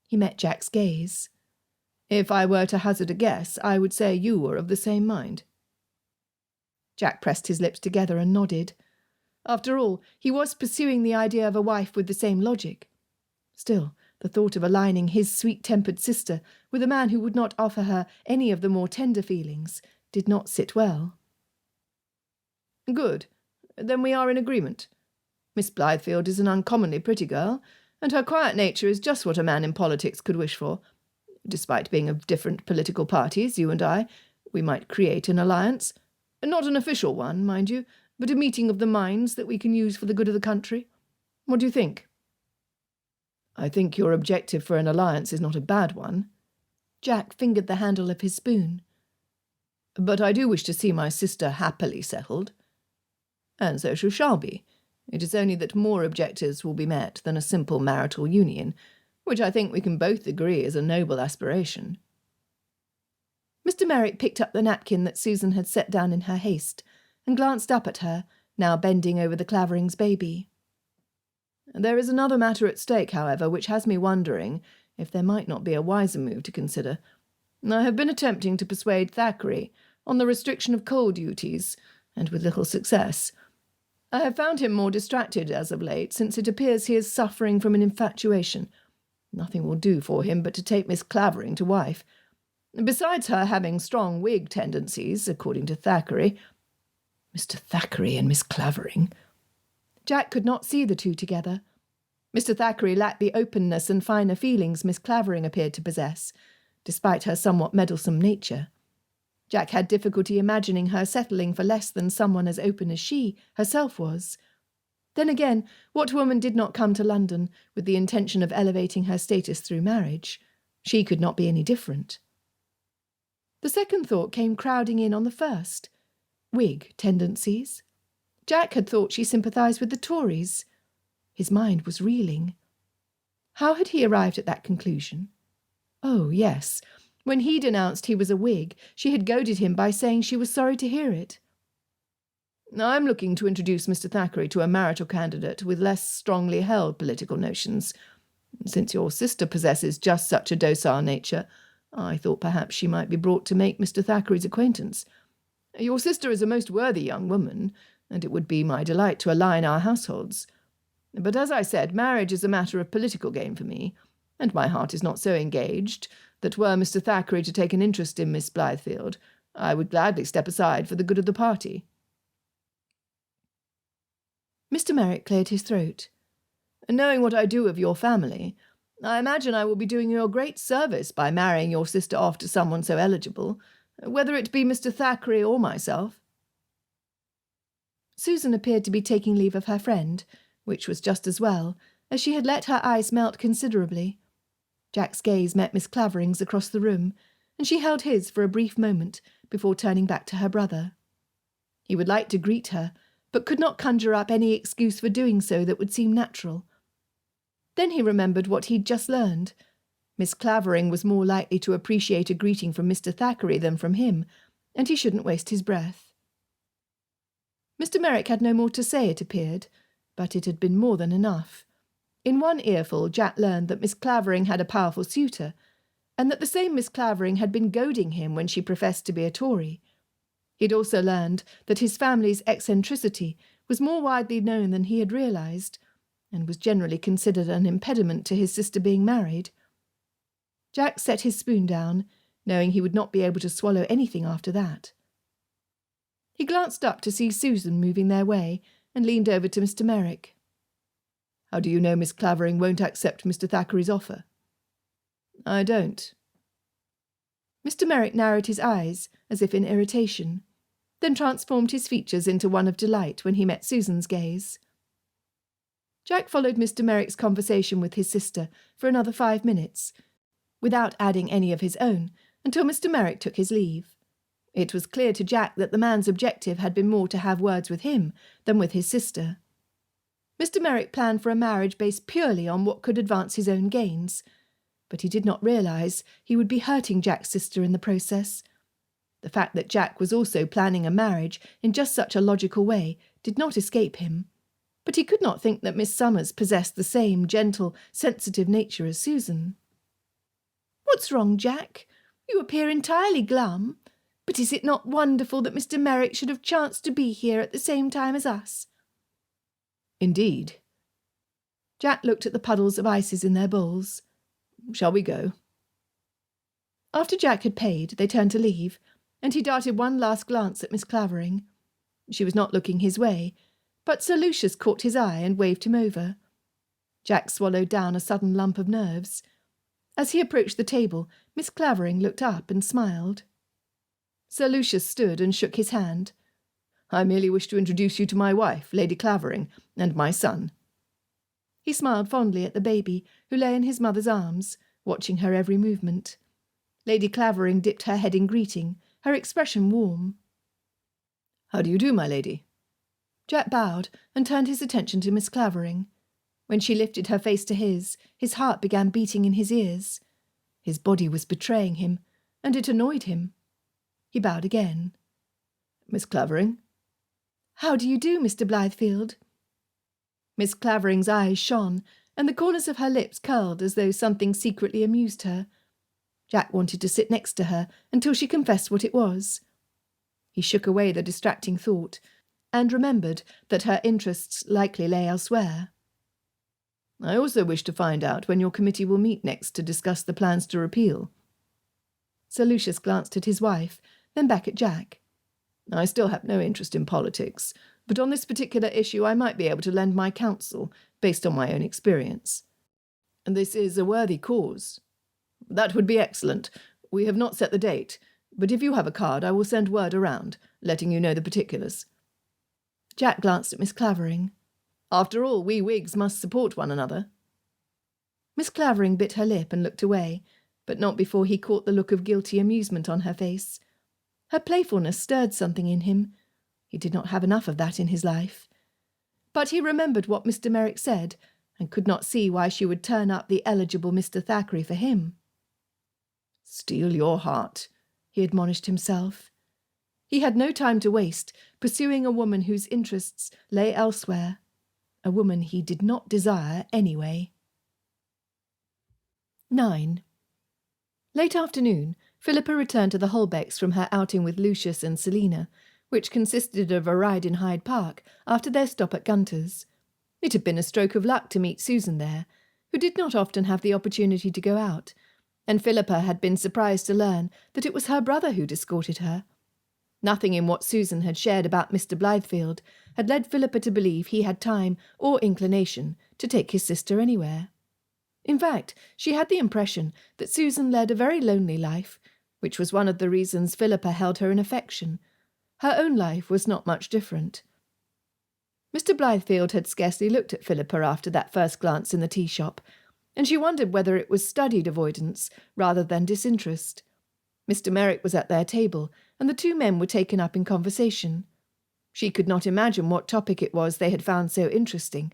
He met Jack's gaze. "If I were to hazard a guess, I would say you were of the same mind." Jack pressed his lips together and nodded. After all, he was pursuing the idea of a wife with the same logic. Still, the thought of aligning his sweet-tempered sister with a man who would not offer her any of the more tender feelings did not sit well. "Good. Then we are in agreement. Miss Blythefield is an uncommonly pretty girl, and her quiet nature is just what a man in politics could wish for. Despite being of different political parties, you and I, we might create an alliance. Not an official one, mind you, but a meeting of the minds that we can use for the good of the country. What do you think?" "I think your objective for an alliance is not a bad one." Jack fingered the handle of his spoon. "But I do wish to see my sister happily settled. And so she shall be. It is only that more objectives will be met than a simple marital union, which I think we can both agree is a noble aspiration." Mr. Merrick picked up the napkin that Susan had set down in her haste and glanced up at her, now bending over the Claverings' baby. "There is another matter at stake, however, which has me wondering if there might not be a wiser move to consider. I have been attempting to persuade Thackeray on the restriction of coal duties, and with little success. I have found him more distracted as of late, since it appears he is suffering from an infatuation. Nothing will do for him but to take Miss Clavering to wife. Besides her having strong Whig tendencies, according to Thackeray—" Mr. Thackeray and Miss Clavering. Jack could not see the two together. Mr. Thackeray lacked the openness and finer feelings Miss Clavering appeared to possess, despite her somewhat meddlesome nature. Jack had difficulty imagining her settling for less than someone as open as she herself was. Then again, what woman did not come to London with the intention of elevating her status through marriage? She could not be any different. The second thought came crowding in on the first. Whig tendencies. Jack had thought she sympathised with the Tories. His mind was reeling. How had he arrived at that conclusion? Oh, yes. When he'd announced he was a Whig, she had goaded him by saying she was sorry to hear it. "I'm looking to introduce Mr. Thackeray to a marital candidate with less strongly held political notions. Since your sister possesses just such a docile nature, I thought perhaps she might be brought to make Mr. Thackeray's acquaintance. Your sister is a most worthy young woman, and it would be my delight to align our households. But as I said, marriage is a matter of political gain for me, and my heart is not so engaged that were Mr. Thackeray to take an interest in Miss Blythefield, I would gladly step aside for the good of the party." Mr. Merrick cleared his throat. "Knowing what I do of your family, I imagine I will be doing you a great service by marrying your sister off to someone so eligible, whether it be Mr. Thackeray or myself." Susan appeared to be taking leave of her friend, which was just as well, as she had let her ice melt considerably. Jack's gaze met Miss Clavering's across the room, and she held his for a brief moment before turning back to her brother. He would like to greet her, but could not conjure up any excuse for doing so that would seem natural. Then he remembered what he'd just learned. Miss Clavering was more likely to appreciate a greeting from Mr. Thackeray than from him, and he shouldn't waste his breath. Mr. Merrick had no more to say, it appeared, but it had been more than enough. In one earful, Jack learned that Miss Clavering had a powerful suitor, and that the same Miss Clavering had been goading him when she professed to be a Tory. He'd also learned that his family's eccentricity was more widely known than he had realised, and was generally considered an impediment to his sister being married. Jack set his spoon down, knowing he would not be able to swallow anything after that. He glanced up to see Susan moving their way, and leaned over to Mr. Merrick. "How do you know Miss Clavering won't accept Mr. Thackeray's offer?" "I don't." Mr. Merrick narrowed his eyes, as if in irritation, then transformed his features into one of delight when he met Susan's gaze. Jack followed Mr. Merrick's conversation with his sister for another 5 minutes, without adding any of his own, until Mr. Merrick took his leave. It was clear to Jack that the man's objective had been more to have words with him than with his sister. Mr. Merrick planned for a marriage based purely on what could advance his own gains, but he did not realise he would be hurting Jack's sister in the process. The fact that Jack was also planning a marriage in just such a logical way did not escape him, but he could not think that Miss Summers possessed the same gentle, sensitive nature as Susan. "What's wrong, Jack? You appear entirely glum. But is it not wonderful that Mr. Merrick should have chanced to be here at the same time as us?" "Indeed." Jack looked at the puddles of ices in their bowls. "Shall we go?" After Jack had paid, they turned to leave, and he darted one last glance at Miss Clavering. She was not looking his way, but Sir Lucius caught his eye and waved him over. Jack swallowed down a sudden lump of nerves. As he approached the table, Miss Clavering looked up and smiled. Sir Lucius stood and shook his hand. "I merely wish to introduce you to my wife, Lady Clavering, and my son." He smiled fondly at the baby, who lay in his mother's arms, watching her every movement. Lady Clavering dipped her head in greeting, her expression warm. "How do you do, my lady?" Jack bowed and turned his attention to Miss Clavering. When she lifted her face to his heart began beating in his ears. His body was betraying him, and it annoyed him. He bowed again. "Miss Clavering?" "How do you do, Mr. Blythefield?" Miss Clavering's eyes shone, and the corners of her lips curled as though something secretly amused her. Jack wanted to sit next to her until she confessed what it was. He shook away the distracting thought, and remembered that her interests likely lay elsewhere. "I also wish to find out when your committee will meet next to discuss the plans to repeal." Sir Lucius glanced at his wife, then back at Jack. "I still have no interest in politics, but on this particular issue I might be able to lend my counsel, based on my own experience. And this is a worthy cause." "That would be excellent. We have not set the date, but if you have a card I will send word around, letting you know the particulars." Jack glanced at Miss Clavering. "After all, we Whigs must support one another." Miss Clavering bit her lip and looked away, but not before he caught the look of guilty amusement on her face. Her playfulness stirred something in him. He did not have enough of that in his life. But he remembered what Mr. Merrick said, and could not see why she would turn up the eligible Mr. Thackeray for him. "Steel your heart," he admonished himself. He had no time to waste pursuing a woman whose interests lay elsewhere, a woman he did not desire anyway. 9. Late afternoon, Philippa returned to the Holbecks from her outing with Lucius and Selina, which consisted of a ride in Hyde Park after their stop at Gunter's. It had been a stroke of luck to meet Susan there, who did not often have the opportunity to go out, and Philippa had been surprised to learn that it was her brother who'd escorted her. Nothing in what Susan had shared about Mr. Blythefield had led Philippa to believe he had time or inclination to take his sister anywhere. In fact, she had the impression that Susan led a very lonely life, which was one of the reasons Philippa held her in affection. Her own life was not much different. Mr. Blythefield had scarcely looked at Philippa after that first glance in the tea-shop, and she wondered whether it was studied avoidance rather than disinterest. Mr. Merrick was at their table, and the two men were taken up in conversation. She could not imagine what topic it was they had found so interesting,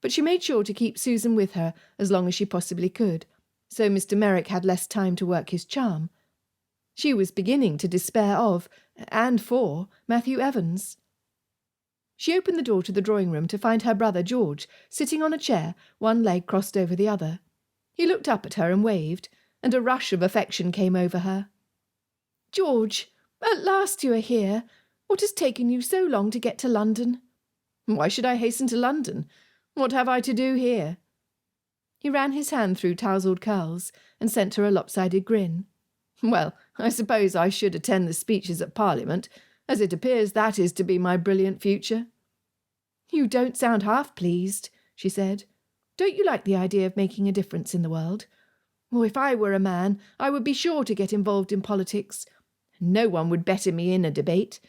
but she made sure to keep Susan with her as long as she possibly could, so Mr. Merrick had less time to work his charm. She was beginning to despair of, and for, Matthew Evans. She opened the door to the drawing-room to find her brother George sitting on a chair, one leg crossed over the other. He looked up at her and waved, and a rush of affection came over her. "George, at last you are here. What has taken you so long to get to London?" "Why should I hasten to London? What have I to do here?" He ran his hand through tousled curls and sent her a lopsided grin. "Well, I suppose I should attend the speeches at Parliament, as it appears that is to be my brilliant future." "You don't sound half pleased," she said. "Don't you like the idea of making a difference in the world? Oh, if I were a man, I would be sure to get involved in politics. No one would better me in a debate."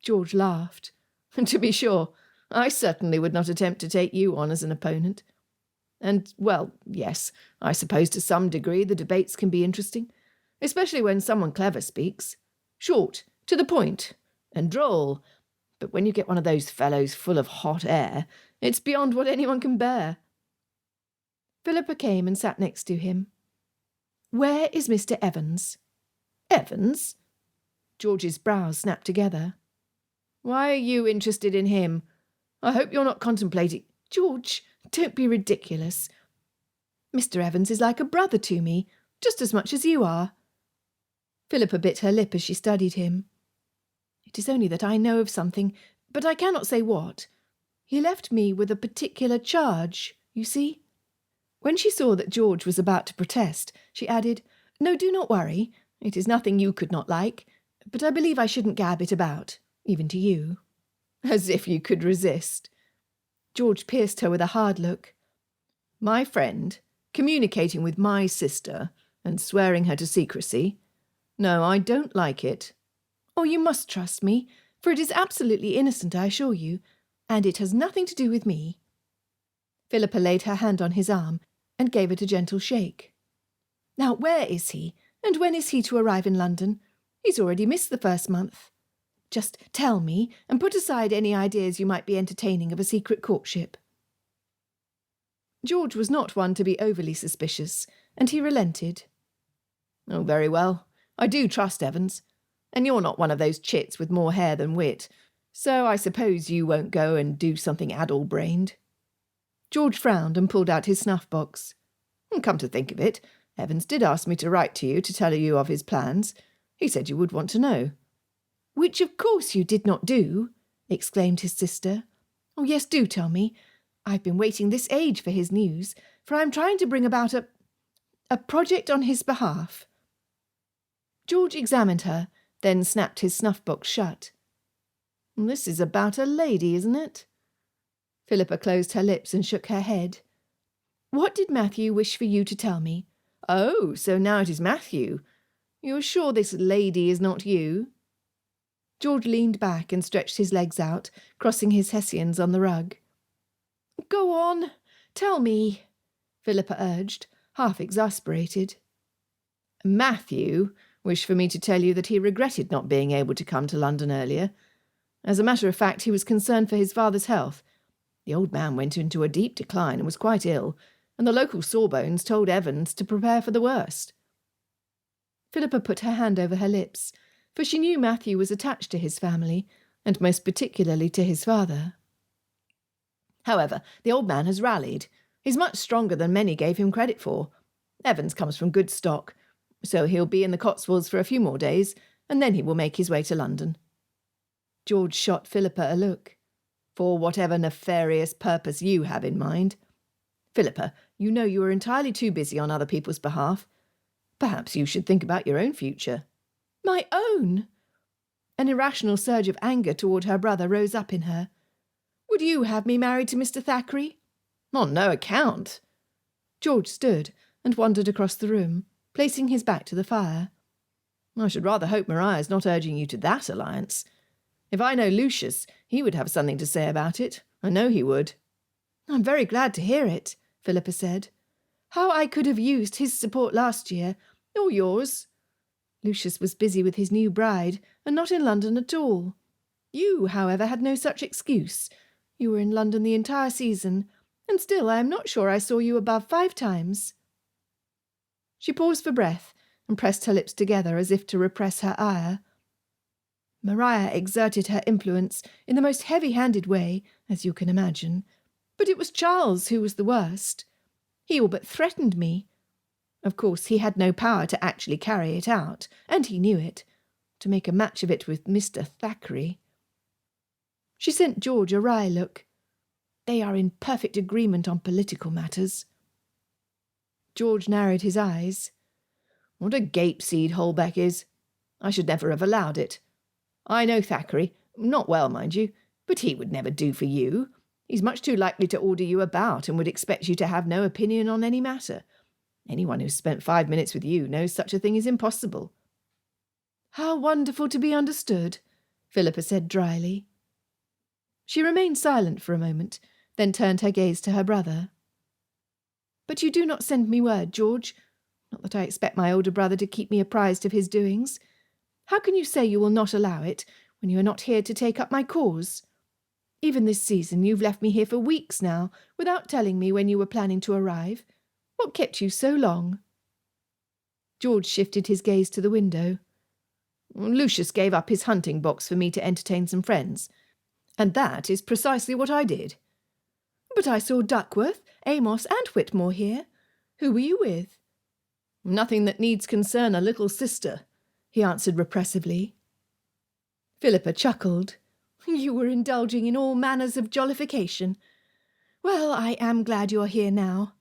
George laughed. "To be sure, I certainly would not attempt to take you on as an opponent. And, well, yes, I suppose to some degree the debates can be interesting, especially when someone clever speaks. Short, to the point, and droll. But when you get one of those fellows full of hot air, it's beyond what anyone can bear." Philippa came and sat next to him. "Where is Mr. Evans?" "Evans?" George's brows snapped together. "Why are you interested in him? I hope you're not contemplating—" "George, don't be ridiculous. Mr. Evans is like a brother to me, just as much as you are." Philippa bit her lip as she studied him. "It is only that I know of something, but I cannot say what. He left me with a particular charge, you see." When she saw that George was about to protest, she added, "No, do not worry. It is nothing you could not like, but I believe I shouldn't gab it about, even to you." "As if you could resist." George pierced her with a hard look. "My friend, communicating with my sister, and swearing her to secrecy? No, I don't like it." "Oh, you must trust me, for it is absolutely innocent, I assure you, and it has nothing to do with me." Philippa laid her hand on his arm and gave it a gentle shake. "Now, where is he, and when is he to arrive in London? He's already missed the first month. Just tell me, and put aside any ideas you might be entertaining of a secret courtship." George was not one to be overly suspicious, and he relented. "Oh, very well. I do trust Evans. And you're not one of those chits with more hair than wit, so I suppose you won't go and do something addle-brained." George frowned and pulled out his snuff-box. "Come to think of it, Evans did ask me to write to you to tell you of his plans. He said you would want to know." "Which of course you did not do," exclaimed his sister. "Oh, yes, do tell me. I've been waiting this age for his news, for I'm trying to bring about a project on his behalf." George examined her, then snapped his snuff-box shut. "This is about a lady, isn't it?" Philippa closed her lips and shook her head. "What did Matthew wish for you to tell me?" "Oh, so now it is Matthew. You're sure this lady is not you?" George leaned back and stretched his legs out, crossing his hessians on the rug. "Go on, tell me," Philippa urged, half exasperated. "Matthew wished for me to tell you that he regretted not being able to come to London earlier. As a matter of fact, he was concerned for his father's health. The old man went into a deep decline and was quite ill, and the local sawbones told Evans to prepare for the worst." Philippa put her hand over her lips, for she knew Matthew was attached to his family, and most particularly to his father. "However, the old man has rallied. He's much stronger than many gave him credit for. Evans comes from good stock, so he'll be in the Cotswolds for a few more days, and then he will make his way to London." George shot Philippa a look. "For whatever nefarious purpose you have in mind. Philippa, you know you are entirely too busy on other people's behalf. Perhaps you should think about your own future." "My own?" An irrational surge of anger toward her brother rose up in her. "Would you have me married to Mr. Thackeray?" "On no account." George stood and wandered across the room, placing his back to the fire. I should rather hope Maria's not urging you to that alliance. If I know Lucius, he would have something to say about it. I know he would. I'm very glad to hear it, Philippa said. How I could have used his support last year, or yours. Lucius was busy with his new bride, and not in London at all. You, however, had no such excuse. You were in London the entire season, and still I am not sure I saw you above 5 times. She paused for breath, and pressed her lips together as if to repress her ire. Maria exerted her influence in the most heavy-handed way, as you can imagine, but it was Charles who was the worst. He all but threatened me. Of course, he had no power to actually carry it out, and he knew it, to make a match of it with Mr. Thackeray. She sent George a wry look. They are in perfect agreement on political matters. George narrowed his eyes. What a gape-seed Holbeck is. I should never have allowed it. I know Thackeray, not well, mind you, but he would never do for you. He's much too likely to order you about and would expect you to have no opinion on any matter. Anyone who's spent 5 minutes with you knows such a thing is impossible. How wonderful to be understood, Philippa said dryly. She remained silent for a moment, then turned her gaze to her brother. But you do not send me word, George. Not that I expect my older brother to keep me apprised of his doings. How can you say you will not allow it, when you are not here to take up my cause? Even this season you've left me here for weeks now, without telling me when you were planning to arrive. What kept you so long? George shifted his gaze to the window. Lucius gave up his hunting box for me to entertain some friends, and that is precisely what I did. But I saw Duckworth, Amos, and Whitmore here. Who were you with? Nothing that needs concern a little sister, he answered repressively. Philippa chuckled. You were indulging in all manners of jollification. Well, I am glad you're here now.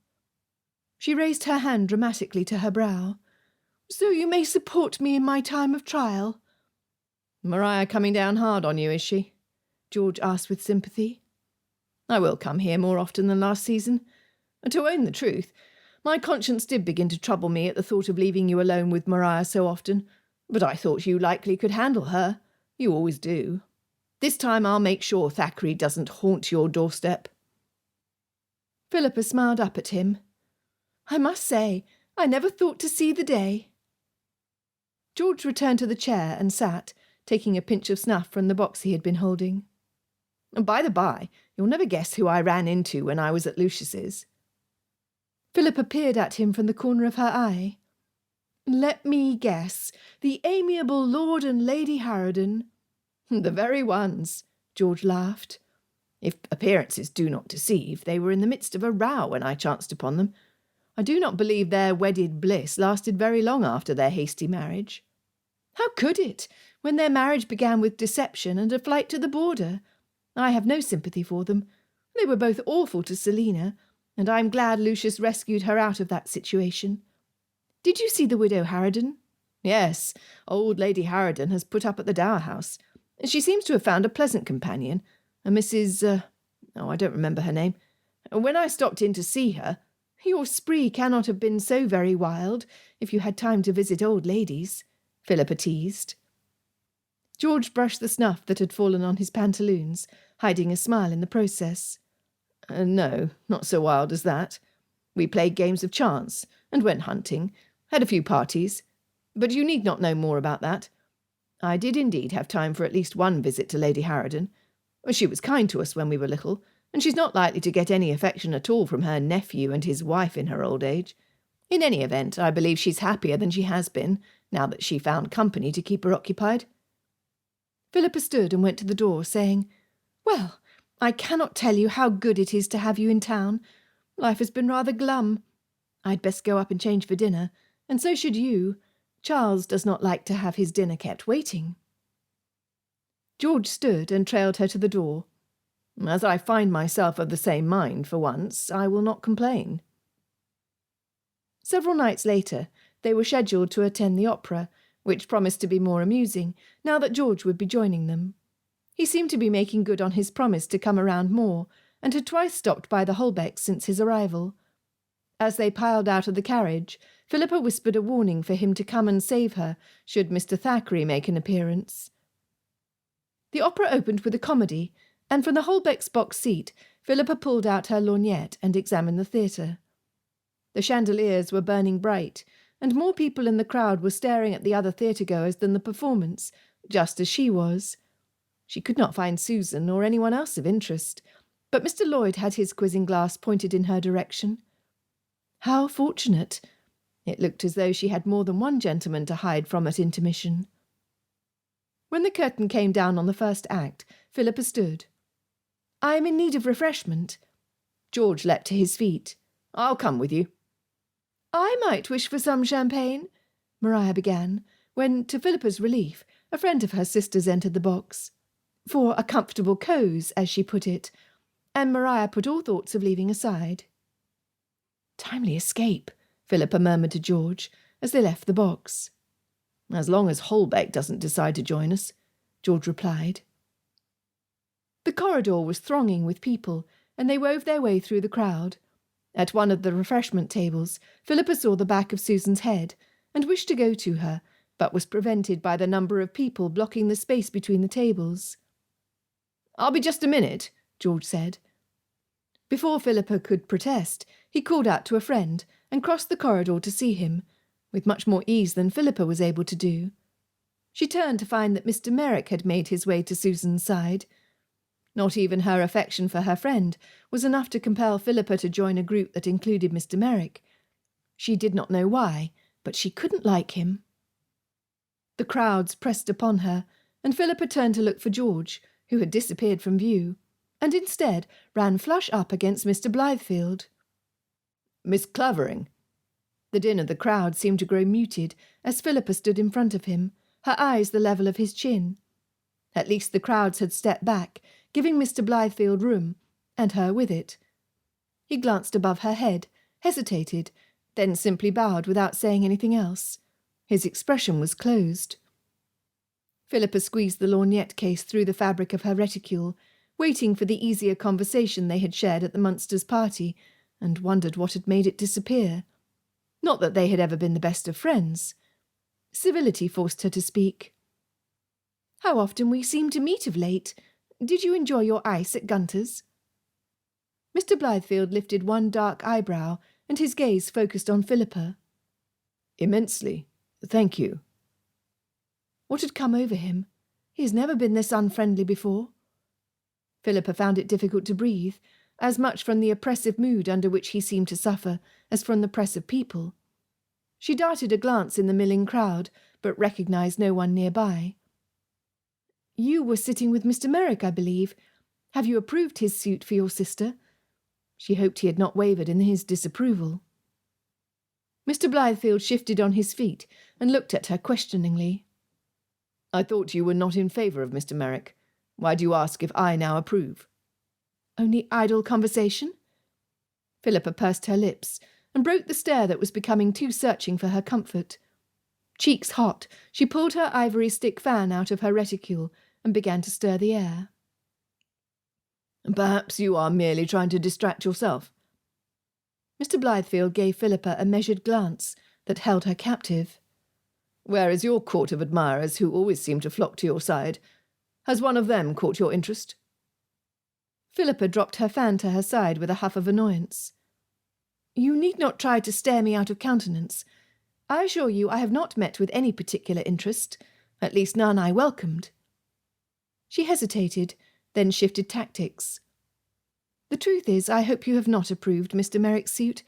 She raised her hand dramatically to her brow. So you may support me in my time of trial. Maria coming down hard on you, is she? George asked with sympathy. I will come here more often than last season. And to own the truth, my conscience did begin to trouble me at the thought of leaving you alone with Maria so often, but I thought you likely could handle her. You always do. This time I'll make sure Thackeray doesn't haunt your doorstep. Philippa smiled up at him. I must say, I never thought to see the day. George returned to the chair and sat, taking a pinch of snuff from the box he had been holding. By the by, you'll never guess who I ran into when I was at Lucius's. Philippa peered at him from the corner of her eye. Let me guess, the amiable Lord and Lady Harrowden. The very ones, George laughed. If appearances do not deceive, they were in the midst of a row when I chanced upon them. I do not believe their wedded bliss lasted very long after their hasty marriage. How could it, when their marriage began with deception and a flight to the border? I have no sympathy for them. They were both awful to Selina, and I am glad Lucius rescued her out of that situation. Did you see the widow Harrowden? Yes, old Lady Harrowden has put up at the Dower House. She seems to have found a pleasant companion, a Mrs. I don't remember her name. When I stopped in to see her, your spree cannot have been so very wild, if you had time to visit old ladies, Philippa teased. George brushed the snuff that had fallen on his pantaloons, hiding a smile in the process. No, not so wild as that. We played games of chance, and went hunting, had a few parties, but you need not know more about that. I did indeed have time for at least one visit to Lady Harrowden. She was kind to us when we were little, and she's not likely to get any affection at all from her nephew and his wife in her old age. In any event, I believe she's happier than she has been, now that she found company to keep her occupied. Philippa stood and went to the door, saying, Well, I cannot tell you how good it is to have you in town. Life has been rather glum. I'd best go up and change for dinner, and so should you. Charles does not like to have his dinner kept waiting. George stood and trailed her to the door. As I find myself of the same mind for once, I will not complain. Several nights later, they were scheduled to attend the opera, which promised to be more amusing, now that George would be joining them. He seemed to be making good on his promise to come around more, and had twice stopped by the Holbecks since his arrival. As they piled out of the carriage, Philippa whispered a warning for him to come and save her should Mr. Thackeray make an appearance. The opera opened with a comedy, and from the Holbeck's box seat, Philippa pulled out her lorgnette and examined the theatre. The chandeliers were burning bright, and more people in the crowd were staring at the other theatre-goers than the performance, just as she was. She could not find Susan or anyone else of interest, but Mr. Lloyd had his quizzing glass pointed in her direction. How fortunate! It looked as though she had more than one gentleman to hide from at intermission. When the curtain came down on the first act, Philippa stood. "I am in need of refreshment." George leapt to his feet. "I'll come with you." "I might wish for some champagne," Maria began, when, to Philippa's relief, a friend of her sister's entered the box. For a comfortable cose, as she put it, and Maria put all thoughts of leaving aside. "Timely escape," Philippa murmured to George, as they left the box. "As long as Holbeck doesn't decide to join us," George replied. The corridor was thronging with people, and they wove their way through the crowd. At one of the refreshment tables, Philippa saw the back of Susan's head, and wished to go to her, but was prevented by the number of people blocking the space between the tables. "I'll be just a minute," George said. Before Philippa could protest, he called out to a friend and crossed the corridor to see him, with much more ease than Philippa was able to do. She turned to find that Mr. Merrick had made his way to Susan's side. Not even her affection for her friend was enough to compel Philippa to join a group that included Mr. Merrick. She did not know why, but she couldn't like him. The crowds pressed upon her, and Philippa turned to look for George, who had disappeared from view, and instead ran flush up against Mr. Blythefield. "Miss Clavering." The din of the crowd seemed to grow muted as Philippa stood in front of him, her eyes the level of his chin. At least the crowds had stepped back, giving Mr. Blythefield room, and her with it. He glanced above her head, hesitated, then simply bowed without saying anything else. His expression was closed. Philippa squeezed the lorgnette case through the fabric of her reticule, waiting for the easier conversation they had shared at the Munsters' party, and wondered what had made it disappear. Not that they had ever been the best of friends. Civility forced her to speak. "How often we seem to meet of late. Did you enjoy your ice at Gunter's?" Mr. Blythefield lifted one dark eyebrow, and his gaze focused on Philippa. "Immensely. Thank you." What had come over him? He has never been this unfriendly before. Philippa found it difficult to breathe, as much from the oppressive mood under which he seemed to suffer as from the press of people. She darted a glance in the milling crowd, but recognised no one nearby. "You were sitting with Mr. Merrick, I believe. Have you approved his suit for your sister?" She hoped he had not wavered in his disapproval. Mr. Blythefield shifted on his feet and looked at her questioningly. "I thought you were not in favour of Mr. Merrick. Why do you ask if I now approve?" "Only idle conversation?" Philippa pursed her lips and broke the stare that was becoming too searching for her comfort. Cheeks hot, she pulled her ivory stick fan out of her reticule and began to stir the air. "Perhaps you are merely trying to distract yourself." Mr. Blythefield gave Philippa a measured glance that held her captive. "Where is your court of admirers who always seem to flock to your side? Has one of them caught your interest?" Philippa dropped her fan to her side with a huff of annoyance. "You need not try to stare me out of countenance. I assure you I have not met with any particular interest, at least none I welcomed." She hesitated, then shifted tactics. "The truth is, I hope you have not approved Mr. Merrick's suit,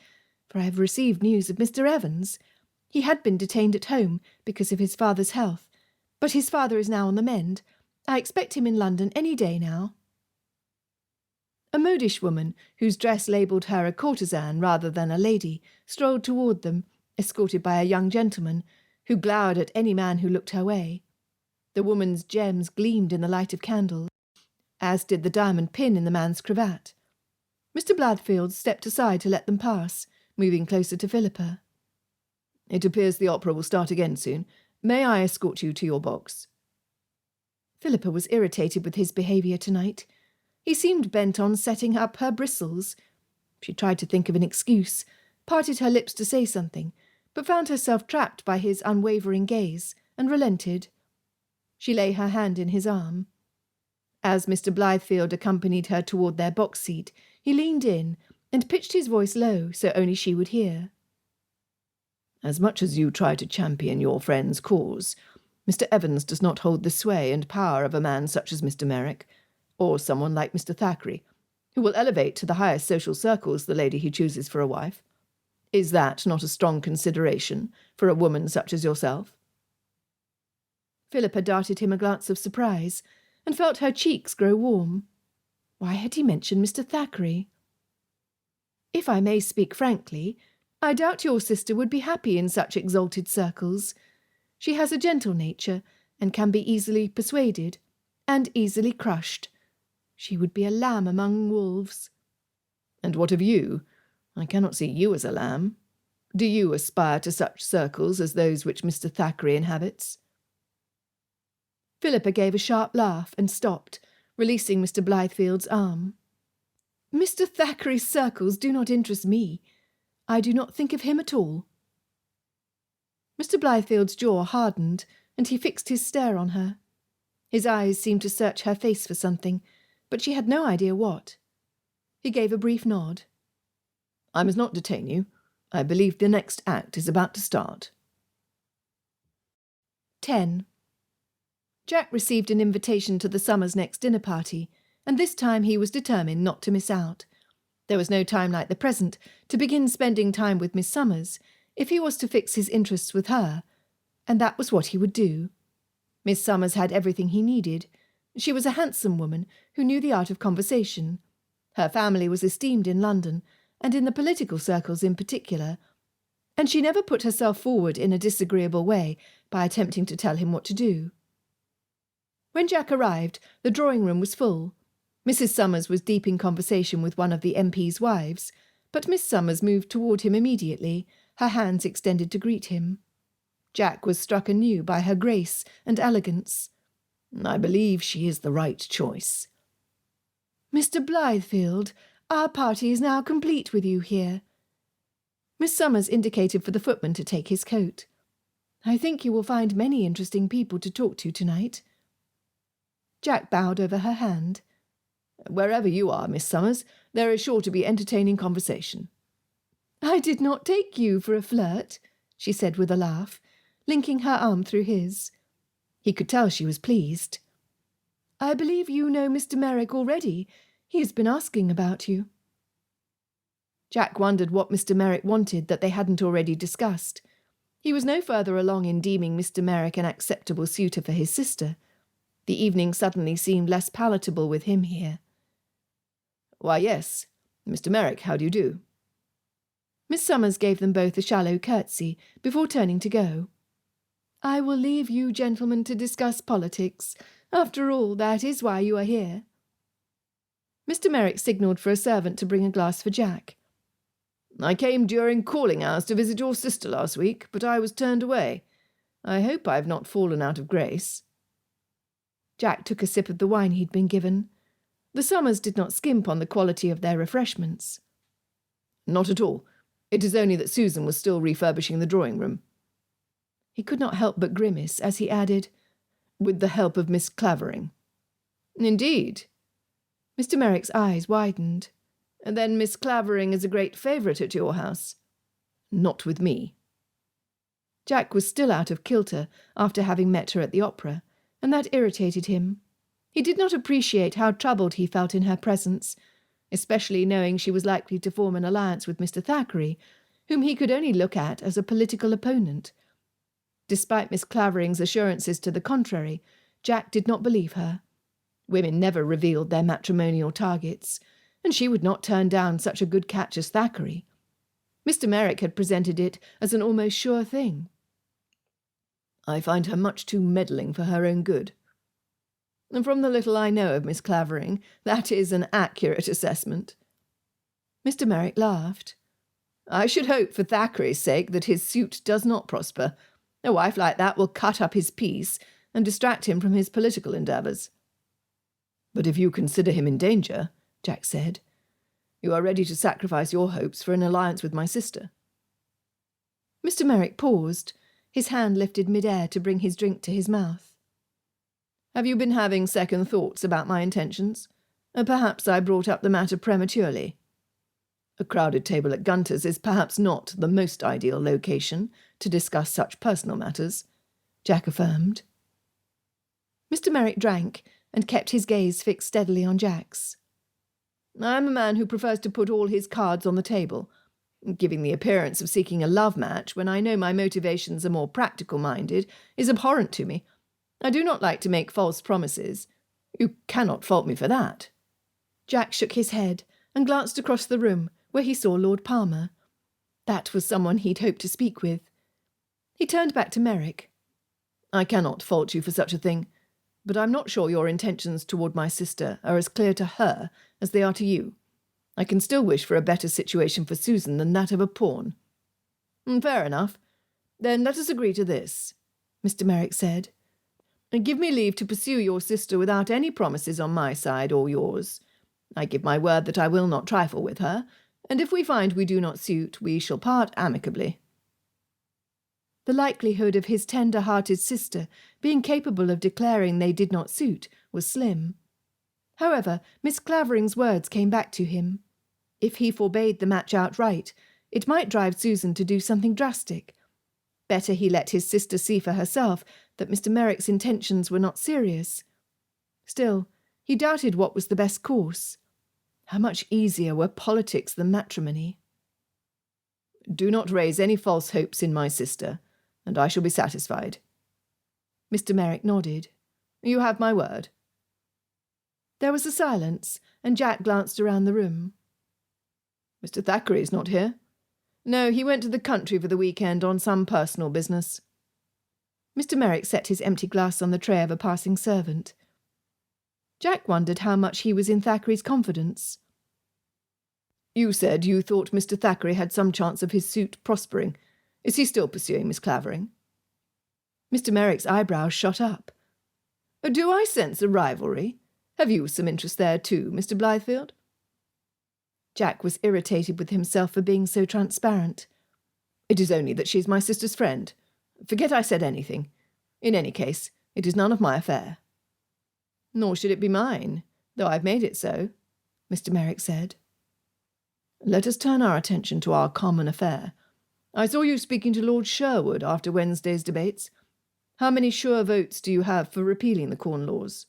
for I have received news of Mr. Evans. He had been detained at home because of his father's health, but his father is now on the mend. I expect him in London any day now." A modish woman, whose dress labelled her a courtesan rather than a lady, strolled toward them, escorted by a young gentleman, who glowered at any man who looked her way. The woman's gems gleamed in the light of candles, as did the diamond pin in the man's cravat. Mr. Blythefield stepped aside to let them pass, moving closer to Philippa. "It appears the opera will start again soon. May I escort you to your box?" Philippa was irritated with his behaviour tonight. He seemed bent on setting up her bristles. She tried to think of an excuse, parted her lips to say something, but found herself trapped by his unwavering gaze, and relented. She lay her hand in his arm. As Mr. Blythefield accompanied her toward their box seat, he leaned in and pitched his voice low so only she would hear. As much as you try to champion your friend's cause, Mr. Evans does not hold the sway and power of a man such as Mr. Merrick, or someone like Mr. Thackeray, who will elevate to the highest social circles the lady he chooses for a wife. Is that not a strong consideration for a woman such as yourself? Philippa darted him a glance of surprise, and felt her cheeks grow warm. Why had he mentioned Mr. Thackeray? If I may speak frankly, I doubt your sister would be happy in such exalted circles. She has a gentle nature, and can be easily persuaded, and easily crushed. She would be a lamb among wolves. And what of you? I cannot see you as a lamb. Do you aspire to such circles as those which Mr. Thackeray inhabits? Philippa gave a sharp laugh and stopped, releasing Mr. Blythefield's arm. Mr. Thackeray's circles do not interest me. I do not think of him at all. Mr. Blythefield's jaw hardened, and he fixed his stare on her. His eyes seemed to search her face for something, but she had no idea what. He gave a brief nod. I must not detain you. I believe the next act is about to start. 10. Jack received an invitation to the Summers' next dinner party, and this time he was determined not to miss out. There was no time like the present to begin spending time with Miss Summers, if he was to fix his interests with her, and that was what he would do. Miss Summers had everything he needed. She was a handsome woman who knew the art of conversation. Her family was esteemed in London, and in the political circles in particular, and she never put herself forward in a disagreeable way by attempting to tell him what to do. When Jack arrived, the drawing-room was full. Mrs. Summers was deep in conversation with one of the MP's wives, but Miss Summers moved toward him immediately, her hands extended to greet him. Jack was struck anew by her grace and elegance. I believe she is the right choice. Mr. Blythefield, our party is now complete with you here. Miss Summers indicated for the footman to take his coat. I think you will find many interesting people to talk to tonight. Jack bowed over her hand. Wherever you are, Miss Summers, there is sure to be entertaining conversation. I did not take you for a flirt, she said with a laugh, linking her arm through his. He could tell she was pleased. I believe you know Mr. Merrick already. He has been asking about you. Jack wondered what Mr. Merrick wanted that they hadn't already discussed. He was no further along in deeming Mr. Merrick an acceptable suitor for his sister. The evening suddenly seemed less palatable with him here. Why, yes. Mr. Merrick, how do you do? Miss Summers gave them both a shallow curtsy before turning to go. I will leave you gentlemen to discuss politics. After all, that is why you are here. Mr. Merrick signalled for a servant to bring a glass for Jack. I came during calling hours to visit your sister last week, but I was turned away. I hope I have not fallen out of grace. Jack took a sip of the wine he'd been given. The Summers did not skimp on the quality of their refreshments. Not at all. It is only that Susan was still refurbishing the drawing-room. He could not help but grimace as he added, with the help of Miss Clavering. Indeed. Mr. Merrick's eyes widened. And then Miss Clavering is a great favourite at your house. Not with me. Jack was still out of kilter after having met her at the opera, and that irritated him. He did not appreciate how troubled he felt in her presence, especially knowing she was likely to form an alliance with Mr. Thackeray, whom he could only look at as a political opponent. Despite Miss Clavering's assurances to the contrary, Jack did not believe her. Women never revealed their matrimonial targets, and she would not turn down such a good catch as Thackeray. Mr. Merrick had presented it as an almost sure thing. I find her much too meddling for her own good. And from the little I know of Miss Clavering, that is an accurate assessment. Mr. Merrick laughed. I should hope for Thackeray's sake that his suit does not prosper. A wife like that will cut up his peace and distract him from his political endeavours. But if you consider him in danger, Jack said. You are ready to sacrifice your hopes for an alliance with my sister." Mr. Merrick paused, his hand lifted mid-air to bring his drink to his mouth. "Have you been having second thoughts about my intentions? Perhaps I brought up the matter prematurely. A crowded table at Gunter's is perhaps not the most ideal location to discuss such personal matters," Jack affirmed. Mr. Merrick drank and kept his gaze fixed steadily on Jack's. "I am a man who prefers to put all his cards on the table. Giving the appearance of seeking a love match when I know my motivations are more practical-minded is abhorrent to me. I do not like to make false promises. You cannot fault me for that." Jack shook his head and glanced across the room, where he saw Lord Palmer. That was someone he'd hoped to speak with. He turned back to Merrick. "I cannot fault you for such a thing, but I'm not sure your intentions toward my sister are as clear to her as they are to you. I can still wish for a better situation for Susan than that of a pawn." "Fair enough. Then let us agree to this," Mr. Merrick said. "Give me leave to pursue your sister without any promises on my side or yours. I give my word that I will not trifle with her, and if we find we do not suit, we shall part amicably." The likelihood of his tender-hearted sister being capable of declaring they did not suit was slim. However, Miss Clavering's words came back to him. If he forbade the match outright, it might drive Susan to do something drastic. Better he let his sister see for herself that Mr. Merrick's intentions were not serious. Still, he doubted what was the best course. How much easier were politics than matrimony? "Do not raise any false hopes in my sister, and I shall be satisfied." Mr. Merrick nodded. "You have my word." There was a silence, and Jack glanced around the room. "Mr. Thackeray is not here?" "No, he went to the country for the weekend on some personal business." Mr. Merrick set his empty glass on the tray of a passing servant. Jack wondered how much he was in Thackeray's confidence. "You said you thought Mr. Thackeray had some chance of his suit prospering. Is he still pursuing Miss Clavering?" Mr. Merrick's eyebrows shot up. "Do I sense a rivalry? Have you some interest there too, Mr. Blythefield?" Jack was irritated with himself for being so transparent. "It is only that she is my sister's friend. Forget I said anything. In any case, it is none of my affair." "Nor should it be mine, though I've made it so," Mr. Merrick said. "Let us turn our attention to our common affair. I saw you speaking to Lord Sherwood after Wednesday's debates. How many sure votes do you have for repealing the Corn Laws?"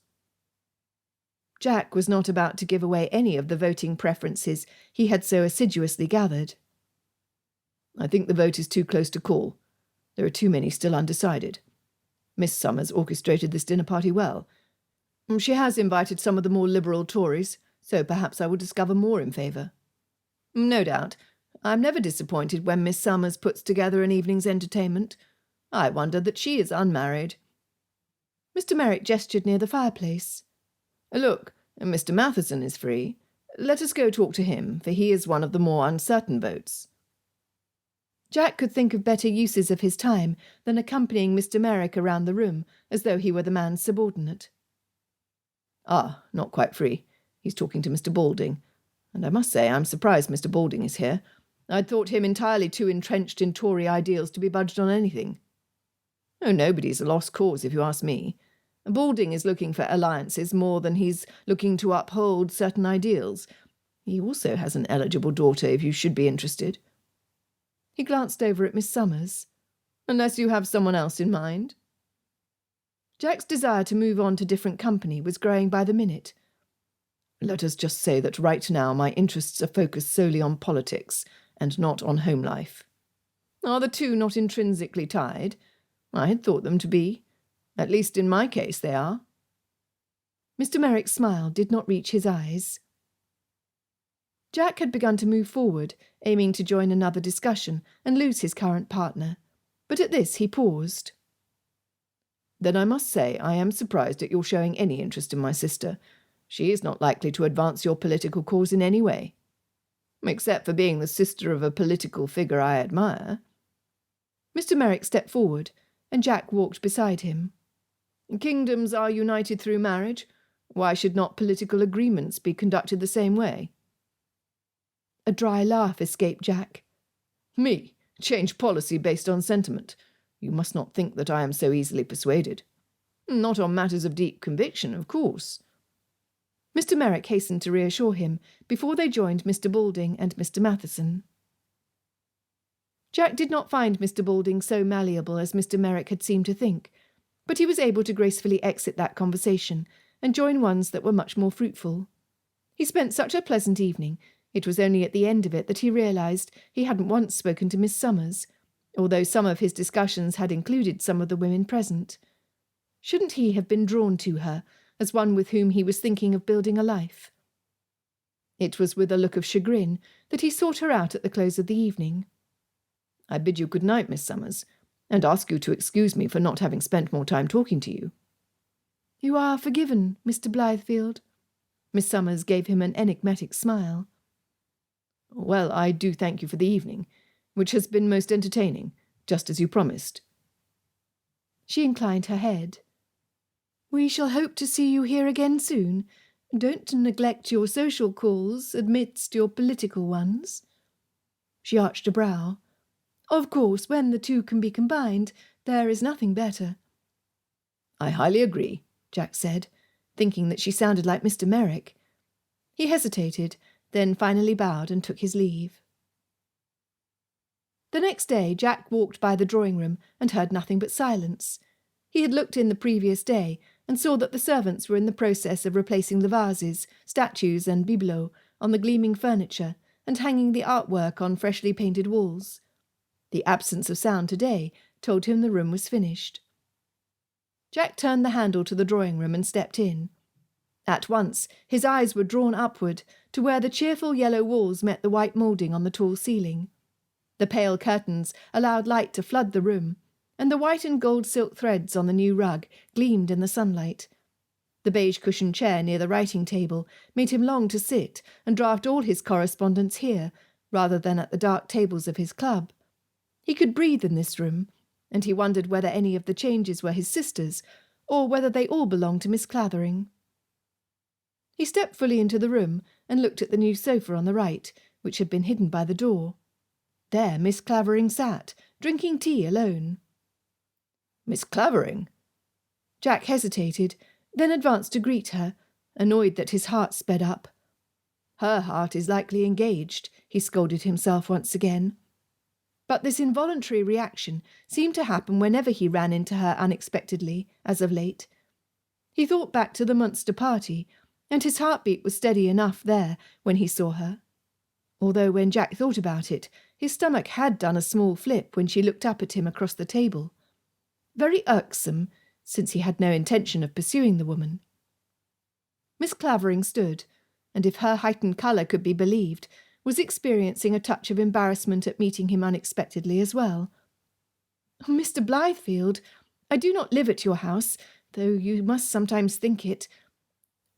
Jack was not about to give away any of the voting preferences he had so assiduously gathered. "I think the vote is too close to call. There are too many still undecided. Miss Summers orchestrated this dinner party well. She has invited some of the more liberal Tories, so perhaps I will discover more in favour." "No doubt. I'm never disappointed when Miss Summers puts together an evening's entertainment. I wonder that she is unmarried." Mr. Merrick gestured near the fireplace. "Look, Mr. Matheson is free. Let us go talk to him, for he is one of the more uncertain votes." Jack could think of better uses of his time than accompanying Mr. Merrick around the room as though he were the man's subordinate. "Ah, not quite free. He's talking to Mr. Balding. And I must say I'm surprised Mr. Balding is here. I'd thought him entirely too entrenched in Tory ideals to be budged on anything." "Oh, nobody's a lost cause, if you ask me. Balding is looking for alliances more than he's looking to uphold certain ideals. He also has an eligible daughter, if you should be interested." He glanced over at Miss Summers. "Unless you have someone else in mind." Jack's desire to move on to different company was growing by the minute. "Let us just say that right now my interests are focused solely on politics and not on home life." "Are the two not intrinsically tied? I had thought them to be. At least in my case they are." Mr. Merrick's smile did not reach his eyes. Jack had begun to move forward, aiming to join another discussion and lose his current partner, but at this he paused. "Then I must say I am surprised at your showing any interest in my sister. She is not likely to advance your political cause in any way. Except for being the sister of a political figure I admire." Mr. Merrick stepped forward, and Jack walked beside him. "Kingdoms are united through marriage. Why should not political agreements be conducted the same way?" A dry laugh escaped Jack. Me? Change policy based on sentiment? You must not think that I am so easily persuaded. Not on matters of deep conviction, of course. Mr. Merrick hastened to reassure him before they joined Mr. Balding and Mr. Matheson. Jack did not find Mr. Balding so malleable as Mr. Merrick had seemed to think, but he was able to gracefully exit that conversation and join ones that were much more fruitful. He spent such a pleasant evening, it was only at the end of it that he realised he hadn't once spoken to Miss Summers, although some of his discussions had included some of the women present. Shouldn't he have been drawn to her, as one with whom he was thinking of building a life? It was with a look of chagrin that he sought her out at the close of the evening. I bid you good night, Miss Summers, and ask you to excuse me for not having spent more time talking to you. You are forgiven, Mr. Blythefield. Miss Summers gave him an enigmatic smile. Well, I do thank you for the evening, which has been most entertaining, just as you promised. She inclined her head. We shall hope to see you here again soon. Don't neglect your social calls amidst your political ones. She arched a brow. Of course, when the two can be combined, there is nothing better. I highly agree, Jack said, thinking that she sounded like Mr. Merrick. He hesitated, then finally bowed and took his leave. The next day Jack walked by the drawing-room and heard nothing but silence. He had looked in the previous day and saw that the servants were in the process of replacing the vases, statues and bibelots on the gleaming furniture and hanging the artwork on freshly painted walls. The absence of sound today told him the room was finished. Jack turned the handle to the drawing-room and stepped in. At once his eyes were drawn upward to where the cheerful yellow walls met the white moulding on the tall ceiling. The pale curtains allowed light to flood the room, and the white and gold silk threads on the new rug gleamed in the sunlight. The beige cushioned chair near the writing table made him long to sit and draft all his correspondence here, rather than at the dark tables of his club. He could breathe in this room, and he wondered whether any of the changes were his sister's, or whether they all belonged to Miss Clavering. He stepped fully into the room and looked at the new sofa on the right, which had been hidden by the door. There Miss Clavering sat, drinking tea alone. Miss Clavering? Jack hesitated, then advanced to greet her, annoyed that his heart sped up. Her heart is likely engaged, he scolded himself once again. But this involuntary reaction seemed to happen whenever he ran into her unexpectedly, as of late. He thought back to the Munster party, and his heartbeat was steady enough there when he saw her. Although when Jack thought about it, his stomach had done a small flip when she looked up at him across the table. Very irksome, since he had no intention of pursuing the woman. Miss Clavering stood, and if her heightened colour could be believed, was experiencing a touch of embarrassment at meeting him unexpectedly as well. Mr. Blythefield, I do not live at your house, though you must sometimes think it.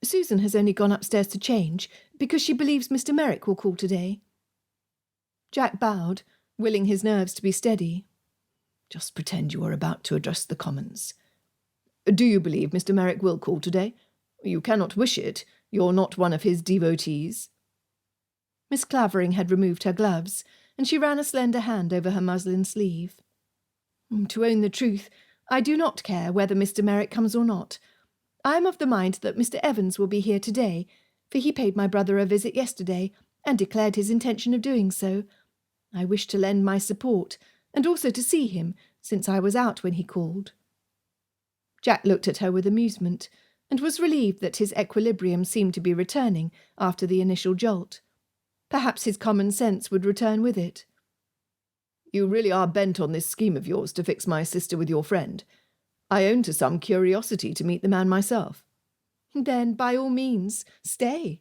Susan has only gone upstairs to change, because she believes Mr. Merrick will call today. Jack bowed, willing his nerves to be steady. Just pretend you are about to address the Commons. Do you believe Mr. Merrick will call today? You cannot wish it. You're not one of his devotees. Miss Clavering had removed her gloves, and she ran a slender hand over her muslin sleeve. To own the truth, I do not care whether Mr. Merrick comes or not. I am of the mind that Mr. Evans will be here today, for he paid my brother a visit yesterday, and declared his intention of doing so. I wish to lend my support, and also to see him, since I was out when he called. Jack looked at her with amusement, and was relieved that his equilibrium seemed to be returning after the initial jolt. Perhaps his common sense would return with it. You really are bent on this scheme of yours to fix my sister with your friend. I own to some curiosity to meet the man myself. Then, by all means, stay.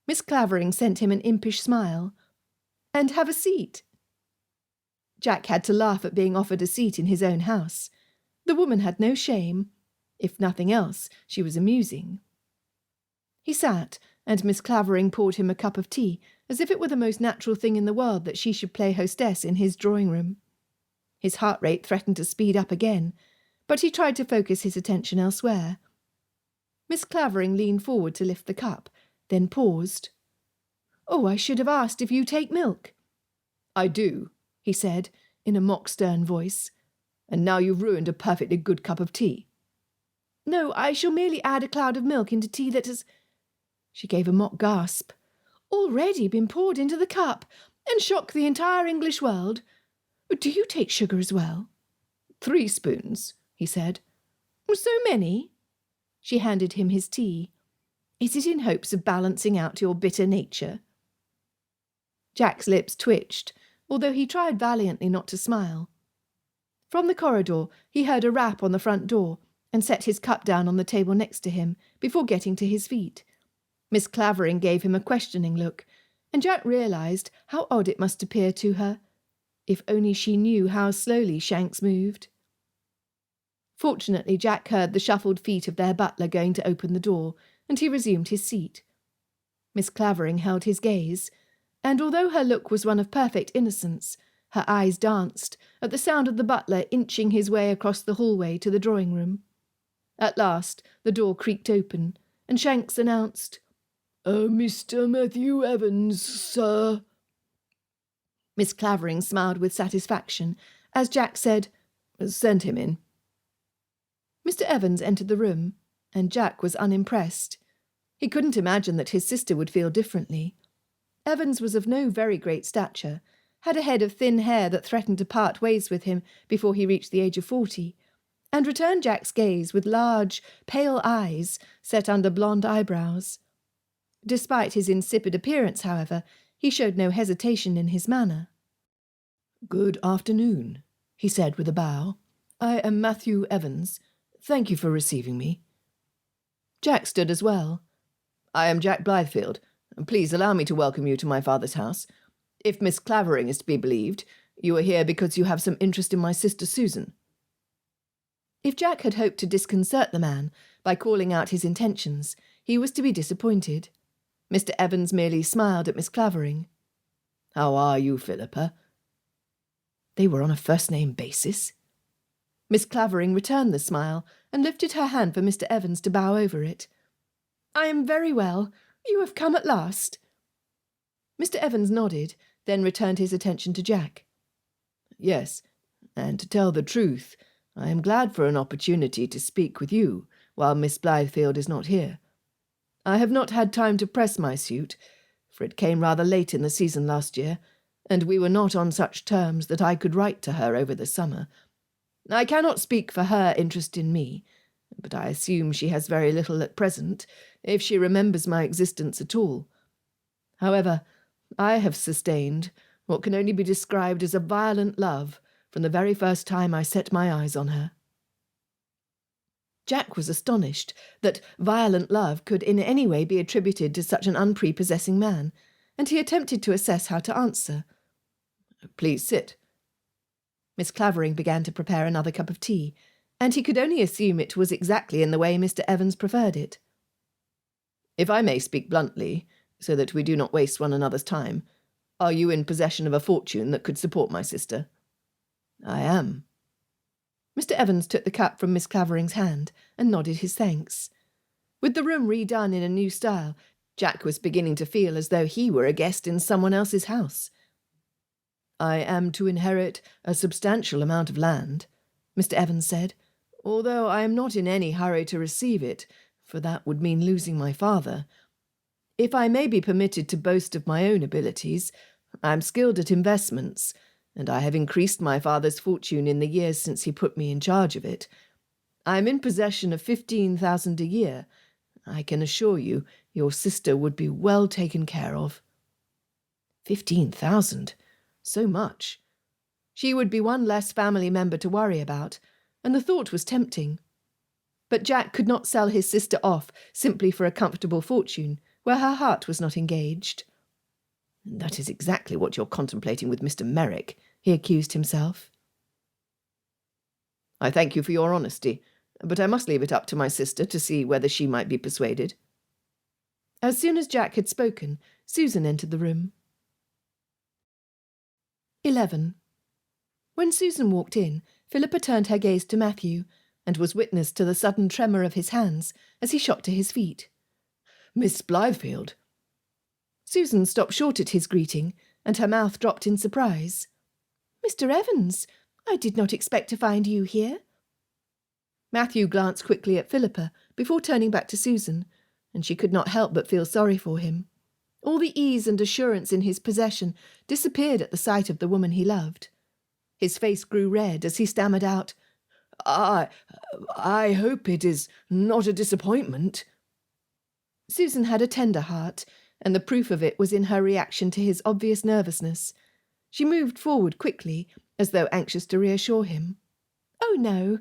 Miss Clavering sent him an impish smile. And have a seat. Jack had to laugh at being offered a seat in his own house. The woman had no shame. If nothing else, she was amusing. He sat, and Miss Clavering poured him a cup of tea, as if it were the most natural thing in the world that she should play hostess in his drawing-room. His heart rate threatened to speed up again, but he tried to focus his attention elsewhere. Miss Clavering leaned forward to lift the cup, then paused. "Oh, I should have asked if you take milk." "I do," he said, in a mock-stern voice. "And now you've ruined a perfectly good cup of tea." "No, I shall merely add a cloud of milk into tea that has—" She gave a mock gasp. "Already been poured into the cup, and shock the entire English world. Do you take sugar as well?" 3 spoons, he said. "So many?" She handed him his tea. "Is it in hopes of balancing out your bitter nature?" Jack's lips twitched, although he tried valiantly not to smile. From the corridor he heard a rap on the front door and set his cup down on the table next to him before getting to his feet. Miss Clavering gave him a questioning look, and Jack realised how odd it must appear to her. If only she knew how slowly Shanks moved. Fortunately, Jack heard the shuffled feet of their butler going to open the door, and he resumed his seat. Miss Clavering held his gaze, and although her look was one of perfect innocence, her eyes danced at the sound of the butler inching his way across the hallway to the drawing-room. At last the door creaked open, and Shanks announced, Mr. Matthew Evans, sir." Miss Clavering smiled with satisfaction as Jack said, "Send him in." Mr. Evans entered the room, and Jack was unimpressed. He couldn't imagine that his sister would feel differently. Evans was of no very great stature, had a head of thin hair that threatened to part ways with him before he reached the age of 40, and returned Jack's gaze with large, pale eyes set under blonde eyebrows. Despite his insipid appearance, however, he showed no hesitation in his manner. "Good afternoon," he said with a bow. "I am Matthew Evans. Thank you for receiving me." Jack stood as well. "I am Jack Blythefield. Please allow me to welcome you to my father's house. If Miss Clavering is to be believed, you are here because you have some interest in my sister Susan." If Jack had hoped to disconcert the man by calling out his intentions, he was to be disappointed. Mr. Evans merely smiled at Miss Clavering. "How are you, Philippa?" They were on a first-name basis. Miss Clavering returned the smile and lifted her hand for Mr. Evans to bow over it. "I am very well. You have come at last." Mr. Evans nodded, then returned his attention to Jack. "Yes, and to tell the truth, I am glad for an opportunity to speak with you while Miss Blythefield is not here. I have not had time to press my suit, for it came rather late in the season last year, and we were not on such terms that I could write to her over the summer. I cannot speak for her interest in me, but I assume she has very little at present, if she remembers my existence at all. However, I have sustained what can only be described as a violent love from the very first time I set my eyes on her." Jack was astonished that violent love could in any way be attributed to such an unprepossessing man, and he attempted to assess how to answer. "Please sit." Miss Clavering began to prepare another cup of tea, and he could only assume it was exactly in the way Mr. Evans preferred it. "If I may speak bluntly, so that we do not waste one another's time, are you in possession of a fortune that could support my sister?" "I am." Mr. Evans took the cup from Miss Clavering's hand and nodded his thanks. With the room redone in a new style, Jack was beginning to feel as though he were a guest in someone else's house. "I am to inherit a substantial amount of land," Mr. Evans said, "although I am not in any hurry to receive it, for that would mean losing my father. If I may be permitted to boast of my own abilities, I am skilled at investments, and I have increased my father's fortune in the years since he put me in charge of it. I am in possession of 15,000 a year. I can assure you your sister would be well taken care of." 15,000? So much. She would be one less family member to worry about, and the thought was tempting. But Jack could not sell his sister off simply for a comfortable fortune, where her heart was not engaged. "That is exactly what you're contemplating with Mr. Merrick," he accused himself. "I thank you for your honesty, but I must leave it up to my sister to see whether she might be persuaded." As soon as Jack had spoken, Susan entered the room. 11. When Susan walked in, Philippa turned her gaze to Matthew, and was witness to the sudden tremor of his hands as he shot to his feet. "Miss Blythefield." Susan stopped short at his greeting, and her mouth dropped in surprise. "Mr. Evans, I did not expect to find you here." Matthew glanced quickly at Philippa before turning back to Susan, and she could not help but feel sorry for him. All the ease and assurance in his possession disappeared at the sight of the woman he loved. His face grew red as he stammered out, I hope it is not a disappointment." Susan had a tender heart, and the proof of it was in her reaction to his obvious nervousness. She moved forward quickly, as though anxious to reassure him. "Oh, no.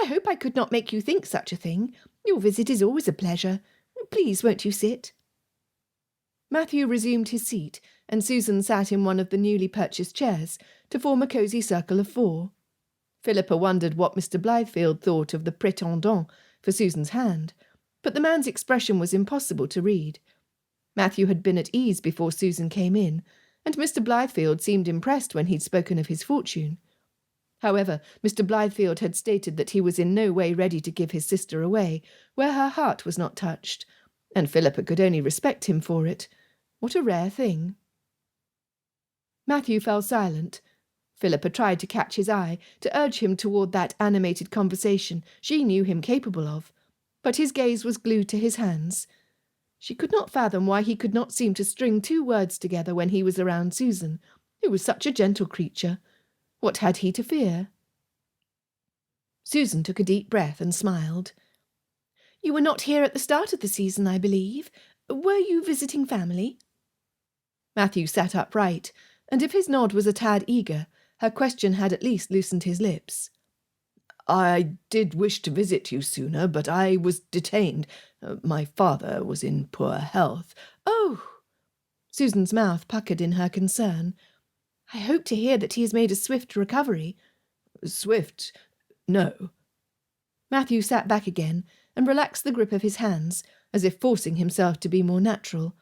I hope I could not make you think such a thing. Your visit is always a pleasure. Please, won't you sit?" Matthew resumed his seat, and Susan sat in one of the newly purchased chairs to form a cosy circle of 4. Philippa wondered what Mr. Blythefield thought of the prétendant for Susan's hand, but the man's expression was impossible to read. Matthew had been at ease before Susan came in, and Mr. Blythefield seemed impressed when he'd spoken of his fortune. However, Mr. Blythefield had stated that he was in no way ready to give his sister away where her heart was not touched, and Philippa could only respect him for it. What a rare thing. Matthew fell silent. Philippa tried to catch his eye, to urge him toward that animated conversation she knew him capable of, but his gaze was glued to his hands. She could not fathom why he could not seem to string 2 words together when he was around Susan, who was such a gentle creature. What had he to fear? Susan took a deep breath and smiled. "You were not here at the start of the season, I believe. Were you visiting family?" Matthew sat upright, and if his nod was a tad eager, her question had at least loosened his lips. "I did wish to visit you sooner, but I was detained. My father was in poor health." "Oh!" Susan's mouth puckered in her concern. "I hope to hear that he has made a swift recovery." "Swift? No." Matthew sat back again and relaxed the grip of his hands, as if forcing himself to be more natural.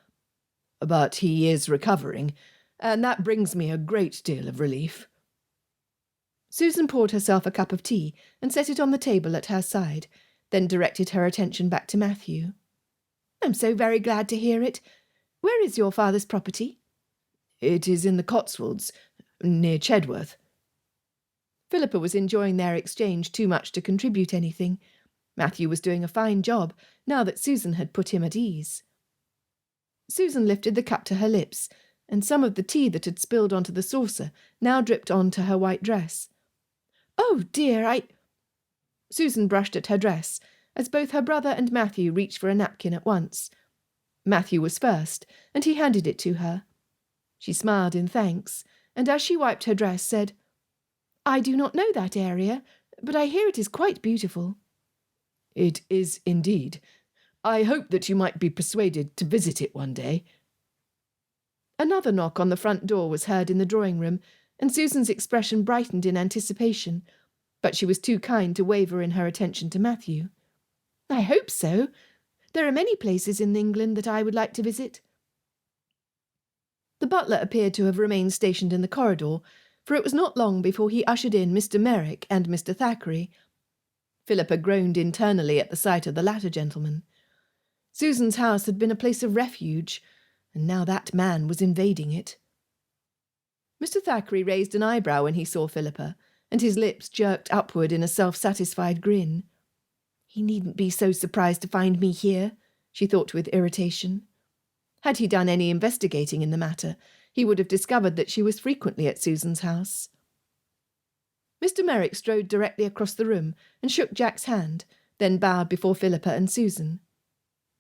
"But he is recovering, and that brings me a great deal of relief." Susan poured herself a cup of tea and set it on the table at her side, then directed her attention back to Matthew. "I'm so very glad to hear it. Where is your father's property?" "It is in the Cotswolds, near Chedworth." Philippa was enjoying their exchange too much to contribute anything. Matthew was doing a fine job, now that Susan had put him at ease. Susan lifted the cup to her lips, and some of the tea that had spilled onto the saucer now dripped onto her white dress. "Oh, dear, Susan brushed at her dress, as both her brother and Matthew reached for a napkin at once. Matthew was first, and he handed it to her. She smiled in thanks, and as she wiped her dress said, "I do not know that area, but I hear it is quite beautiful." "It is indeed. I hope that you might be persuaded to visit it one day." Another knock on the front door was heard in the drawing-room, and Susan's expression brightened in anticipation, but she was too kind to waver in her attention to Matthew. "I hope so. There are many places in England that I would like to visit." The butler appeared to have remained stationed in the corridor, for it was not long before he ushered in Mr. Merrick and Mr. Thackeray. Philippa groaned internally at the sight of the latter gentleman. Susan's house had been a place of refuge, and now that man was invading it. Mr. Thackeray raised an eyebrow when he saw Philippa, and his lips jerked upward in a self-satisfied grin. He needn't be so surprised to find me here, she thought with irritation. Had he done any investigating in the matter, he would have discovered that she was frequently at Susan's house. Mr. Merrick strode directly across the room and shook Jack's hand, then bowed before Philippa and Susan.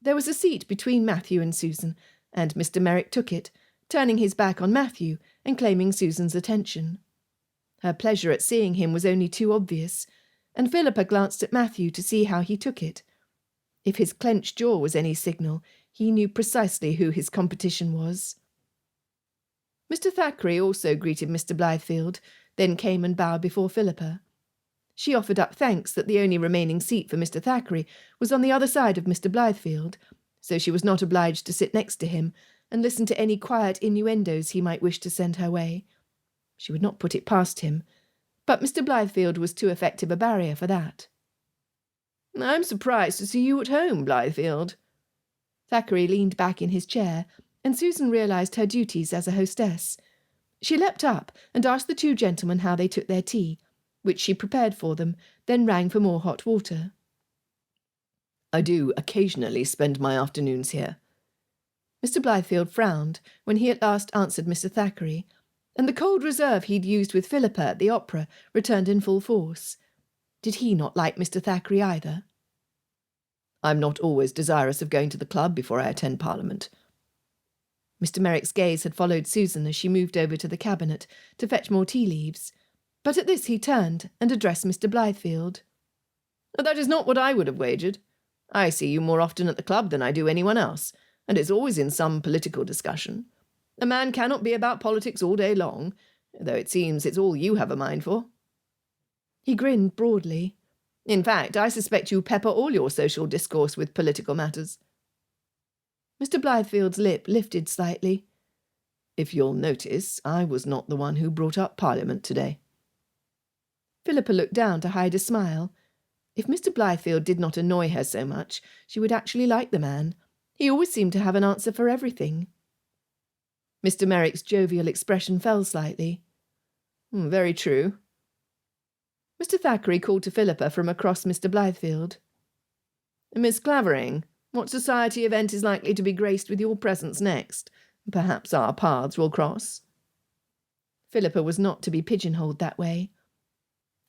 There was a seat between Matthew and Susan, and Mr. Merrick took it, turning his back on Matthew and claiming Susan's attention. Her pleasure at seeing him was only too obvious, and Philippa glanced at Matthew to see how he took it. If his clenched jaw was any signal, he knew precisely who his competition was. Mr. Thackeray also greeted Mr. Blythefield, then came and bowed before Philippa. She offered up thanks that the only remaining seat for Mr. Thackeray was on the other side of Mr. Blythefield, so she was not obliged to sit next to him and listen to any quiet innuendos he might wish to send her way. She would not put it past him, but Mr. Blythefield was too effective a barrier for that. "I'm surprised to see you at home, Blythefield." Thackeray leaned back in his chair, and Susan realised her duties as a hostess. She leapt up and asked the two gentlemen how they took their tea, which she prepared for them, then rang for more hot water. I do occasionally spend my afternoons here. Mr. Blythefield frowned when he at last answered Mr. Thackeray, and the cold reserve he'd used with Philippa at the opera returned in full force. Did he not like Mr. Thackeray either? I'm not always desirous of going to the club before I attend Parliament. Mr. Merrick's gaze had followed Susan as she moved over to the cabinet to fetch more tea leaves, but at this he turned and addressed Mr. Blythefield. That is not what I would have wagered. I see you more often at the club than I do anyone else, and it's always in some political discussion. A man cannot be about politics all day long, though it seems it's all you have a mind for. He grinned broadly. In fact, I suspect you pepper all your social discourse with political matters. Mr. Blythefield's lip lifted slightly. If you'll notice, I was not the one who brought up Parliament today. Philippa looked down to hide a smile. If Mr. Blythefield did not annoy her so much, she would actually like the man. He always seemed to have an answer for everything. Mr. Merrick's jovial expression fell slightly. Very true. Mr. Thackeray called to Philippa from across Mr. Blythefield. Miss Clavering, what society event is likely to be graced with your presence next? Perhaps our paths will cross. Philippa was not to be pigeonholed that way.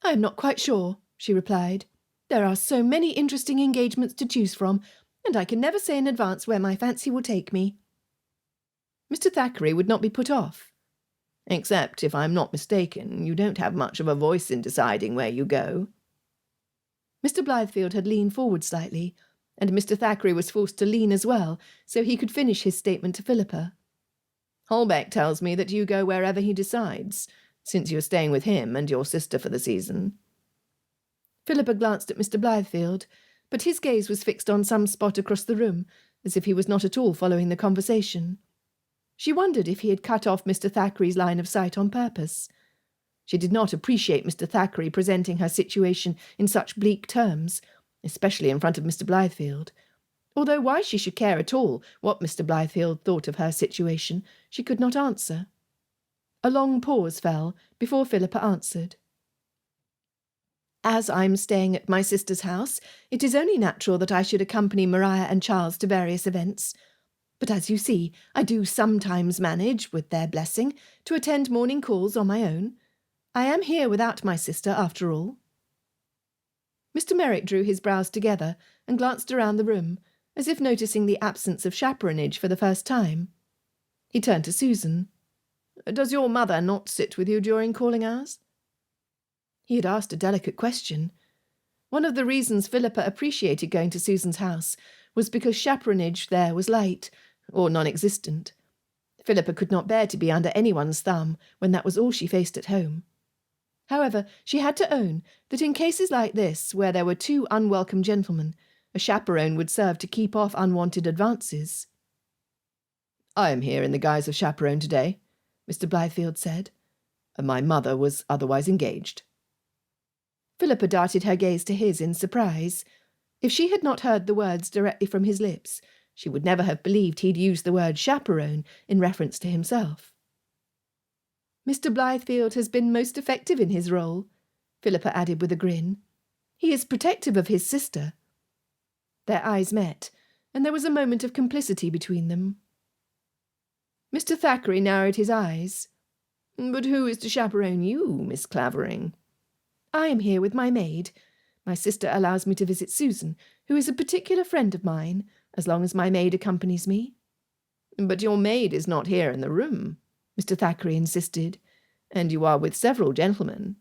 I am not quite sure, she replied. There are so many interesting engagements to choose from, and I can never say in advance where my fancy will take me. Mr. Thackeray would not be put off. Except, if I'm not mistaken, you don't have much of a voice in deciding where you go. Mr. Blythefield had leaned forward slightly, and Mr. Thackeray was forced to lean as well, so he could finish his statement to Philippa. Holbeck tells me that you go wherever he decides, since you're staying with him and your sister for the season. Philippa glanced at Mr. Blythefield, but his gaze was fixed on some spot across the room, as if he was not at all following the conversation. She wondered if he had cut off Mr. Thackeray's line of sight on purpose. She did not appreciate Mr. Thackeray presenting her situation in such bleak terms, especially in front of Mr. Blythefield, although why she should care at all what Mr. Blythefield thought of her situation, she could not answer. A long pause fell before Philippa answered. As I'm staying at my sister's house, it is only natural that I should accompany Maria and Charles to various events. But as you see, I do sometimes manage, with their blessing, to attend morning calls on my own. I am here without my sister, after all. Mr. Merrick drew his brows together and glanced around the room, as if noticing the absence of chaperonage for the first time. He turned to Susan. Does your mother not sit with you during calling hours? He had asked a delicate question. One of the reasons Philippa appreciated going to Susan's house was because chaperonage there was light, or non-existent. Philippa could not bear to be under anyone's thumb when that was all she faced at home. However, she had to own that in cases like this, where there were two unwelcome gentlemen, a chaperone would serve to keep off unwanted advances. I am here in the guise of chaperone today, Mr. Blythefield said. My mother was otherwise engaged. Philippa darted her gaze to his in surprise. If she had not heard the words directly from his lips, she would never have believed he'd used the word chaperone in reference to himself. Mr. Blythefield has been most effective in his role, Philippa added with a grin. He is protective of his sister. Their eyes met, and there was a moment of complicity between them. Mr. Thackeray narrowed his eyes. But who is to chaperone you, Miss Clavering? I am here with my maid. My sister allows me to visit Susan, who is a particular friend of mine, as long as my maid accompanies me. But your maid is not here in the room, Mr. Thackeray insisted, and you are with several gentlemen.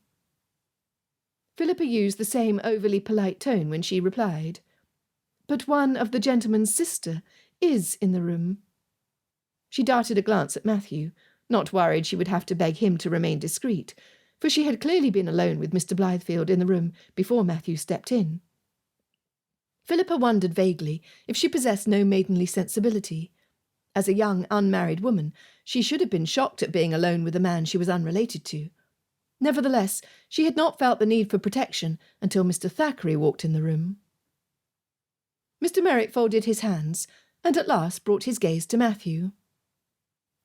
Philippa used the same overly polite tone when she replied. But one of the gentlemen's sister is in the room. She darted a glance at Matthew, not worried she would have to beg him to remain discreet, for she had clearly been alone with Mr. Blythefield in the room before Matthew stepped in. Philippa wondered vaguely if she possessed no maidenly sensibility. As a young, unmarried woman, she should have been shocked at being alone with a man she was unrelated to. Nevertheless, she had not felt the need for protection until Mr. Thackeray walked in the room. Mr. Merrick folded his hands, and at last brought his gaze to Matthew.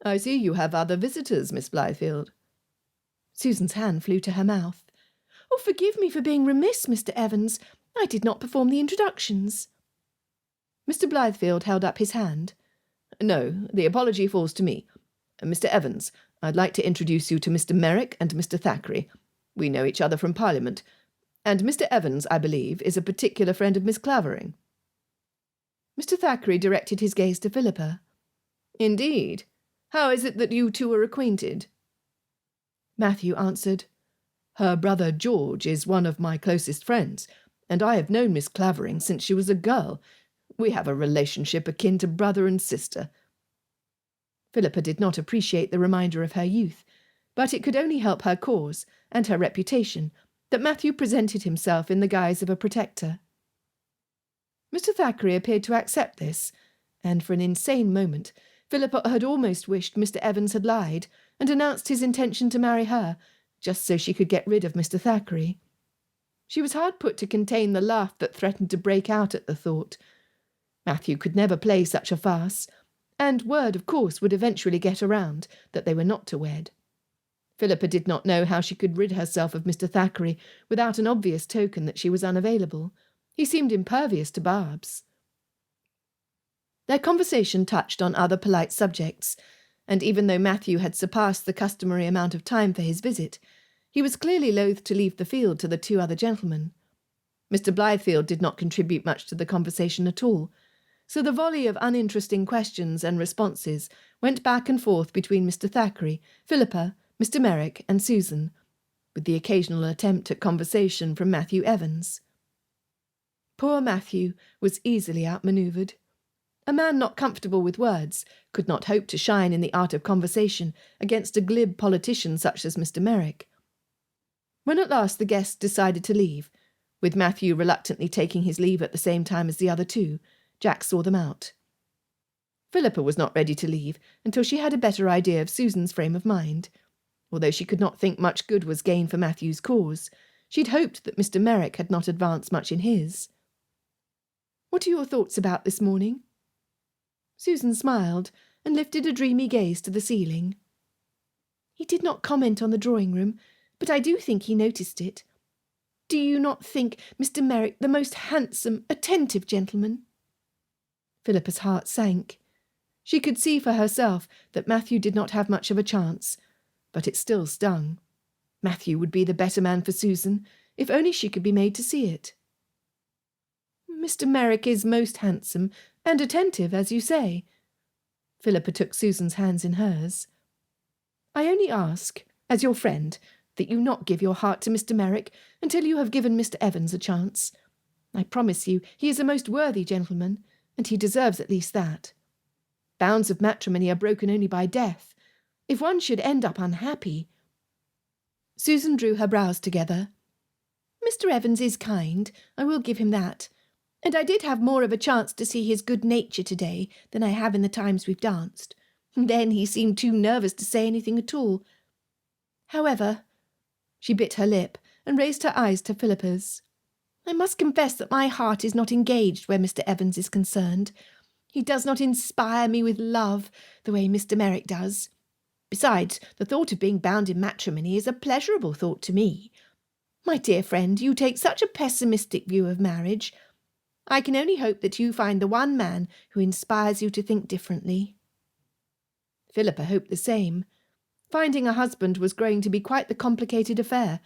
I see you have other visitors, Miss Blythefield. Susan's hand flew to her mouth. Oh, forgive me for being remiss, Mr. Evans. I did not perform the introductions. Mr. Blythefield held up his hand. No, the apology falls to me. Mr. Evans, I'd like to introduce you to Mr. Merrick and Mr. Thackeray. We know each other from Parliament. And Mr. Evans, I believe, is a particular friend of Miss Clavering. Mr. Thackeray directed his gaze to Philippa. Indeed. How is it that you two are acquainted? Matthew answered, Her brother George is one of my closest friends, and I have known Miss Clavering since she was a girl. We have a relationship akin to brother and sister. Philippa did not appreciate the reminder of her youth, but it could only help her cause and her reputation that Matthew presented himself in the guise of a protector. Mr. Thackeray appeared to accept this, and for an insane moment Philippa had almost wished Mr. Evans had lied and announced his intention to marry her, just so she could get rid of Mr. Thackeray. She was hard put to contain the laugh that threatened to break out at the thought. Matthew could never play such a farce, and word, of course, would eventually get around that they were not to wed. Philippa did not know how she could rid herself of Mr. Thackeray without an obvious token that she was unavailable. He seemed impervious to barbs. Their conversation touched on other polite subjects, and even though Matthew had surpassed the customary amount of time for his visit, he was clearly loath to leave the field to the two other gentlemen. Mr. Blythefield did not contribute much to the conversation at all, so the volley of uninteresting questions and responses went back and forth between Mr. Thackeray, Philippa, Mr. Merrick, and Susan, with the occasional attempt at conversation from Matthew Evans. Poor Matthew was easily outmanoeuvred. A man not comfortable with words could not hope to shine in the art of conversation against a glib politician such as Mr. Merrick. When at last the guests decided to leave, with Matthew reluctantly taking his leave at the same time as the other two, Jack saw them out. Philippa was not ready to leave until she had a better idea of Susan's frame of mind. Although she could not think much good was gained for Matthew's cause, she'd hoped that Mr. Merrick had not advanced much in his. "What are your thoughts about this morning?" Susan smiled and lifted a dreamy gaze to the ceiling. "He did not comment on the drawing-room, but I do think he noticed it. Do you not think Mr. Merrick the most handsome, attentive gentleman?" Philippa's heart sank. She could see for herself that Matthew did not have much of a chance, but it still stung. Matthew would be the better man for Susan, if only she could be made to see it. "Mr. Merrick is most handsome and attentive, as you say." Philippa took Susan's hands in hers. "I only ask, as your friend, that you not give your heart to Mr. Merrick until you have given Mr. Evans a chance. I promise you he is a most worthy gentleman, and he deserves at least that. Bounds of matrimony are broken only by death. If one should end up unhappy—" Susan drew her brows together. "Mr. Evans is kind, I will give him that. And I did have more of a chance to see his good nature today than I have in the times we've danced. Then he seemed too nervous to say anything at all. However," she bit her lip and raised her eyes to Philippa's, "I must confess that my heart is not engaged where Mr. Evans is concerned. He does not inspire me with love the way Mr. Merrick does. Besides, the thought of being bound in matrimony is a pleasurable thought to me. My dear friend, you take such a pessimistic view of marriage. I can only hope that you find the one man who inspires you to think differently." Philippa hoped the same. Finding a husband was growing to be quite the complicated affair,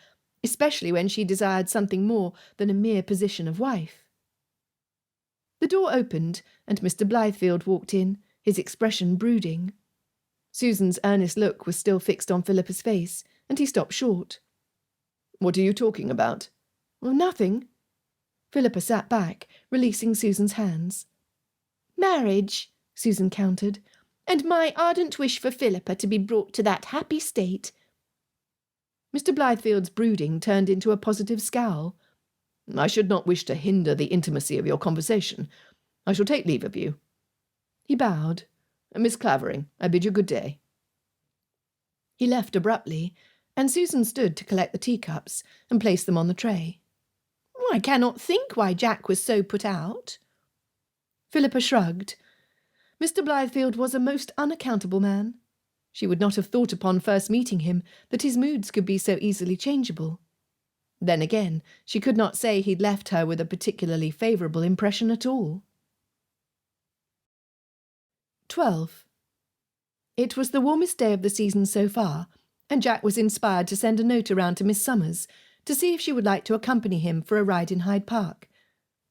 especially when she desired something more than a mere position of wife. The door opened, and Mr. Blythefield walked in, his expression brooding. Susan's earnest look was still fixed on Philippa's face, and he stopped short. "What are you talking about?" "Nothing." Philippa sat back, releasing Susan's hands. "Marriage," Susan countered, "and my ardent wish for Philippa to be brought to that happy state." Mr. Blythefield's brooding turned into a positive scowl. "I should not wish to hinder the intimacy of your conversation. I shall take leave of you." He bowed. "Miss Clavering, I bid you good day." He left abruptly, and Susan stood to collect the teacups and place them on the tray. "I cannot think why Jack was so put out." Philippa shrugged. Mr. Blythefield was a most unaccountable man. She would not have thought upon first meeting him that his moods could be so easily changeable. Then again, she could not say he'd left her with a particularly favourable impression at all. 12. It was the warmest day of the season so far, and Jack was inspired to send a note around to Miss Summers to see if she would like to accompany him for a ride in Hyde Park.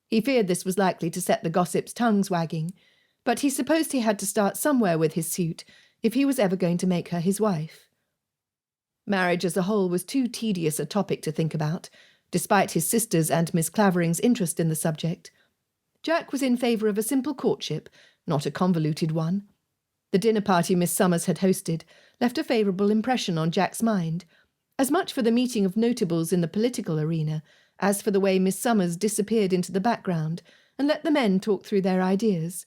He feared this was likely to set the gossips' tongues wagging, but he supposed he had to start somewhere with his suit if he was ever going to make her his wife. Marriage as a whole was too tedious a topic to think about, despite his sister's and Miss Clavering's interest in the subject. Jack was in favour of a simple courtship, not a convoluted one. The dinner party Miss Summers had hosted left a favourable impression on Jack's mind, as much for the meeting of notables in the political arena as for the way Miss Summers disappeared into the background and let the men talk through their ideas.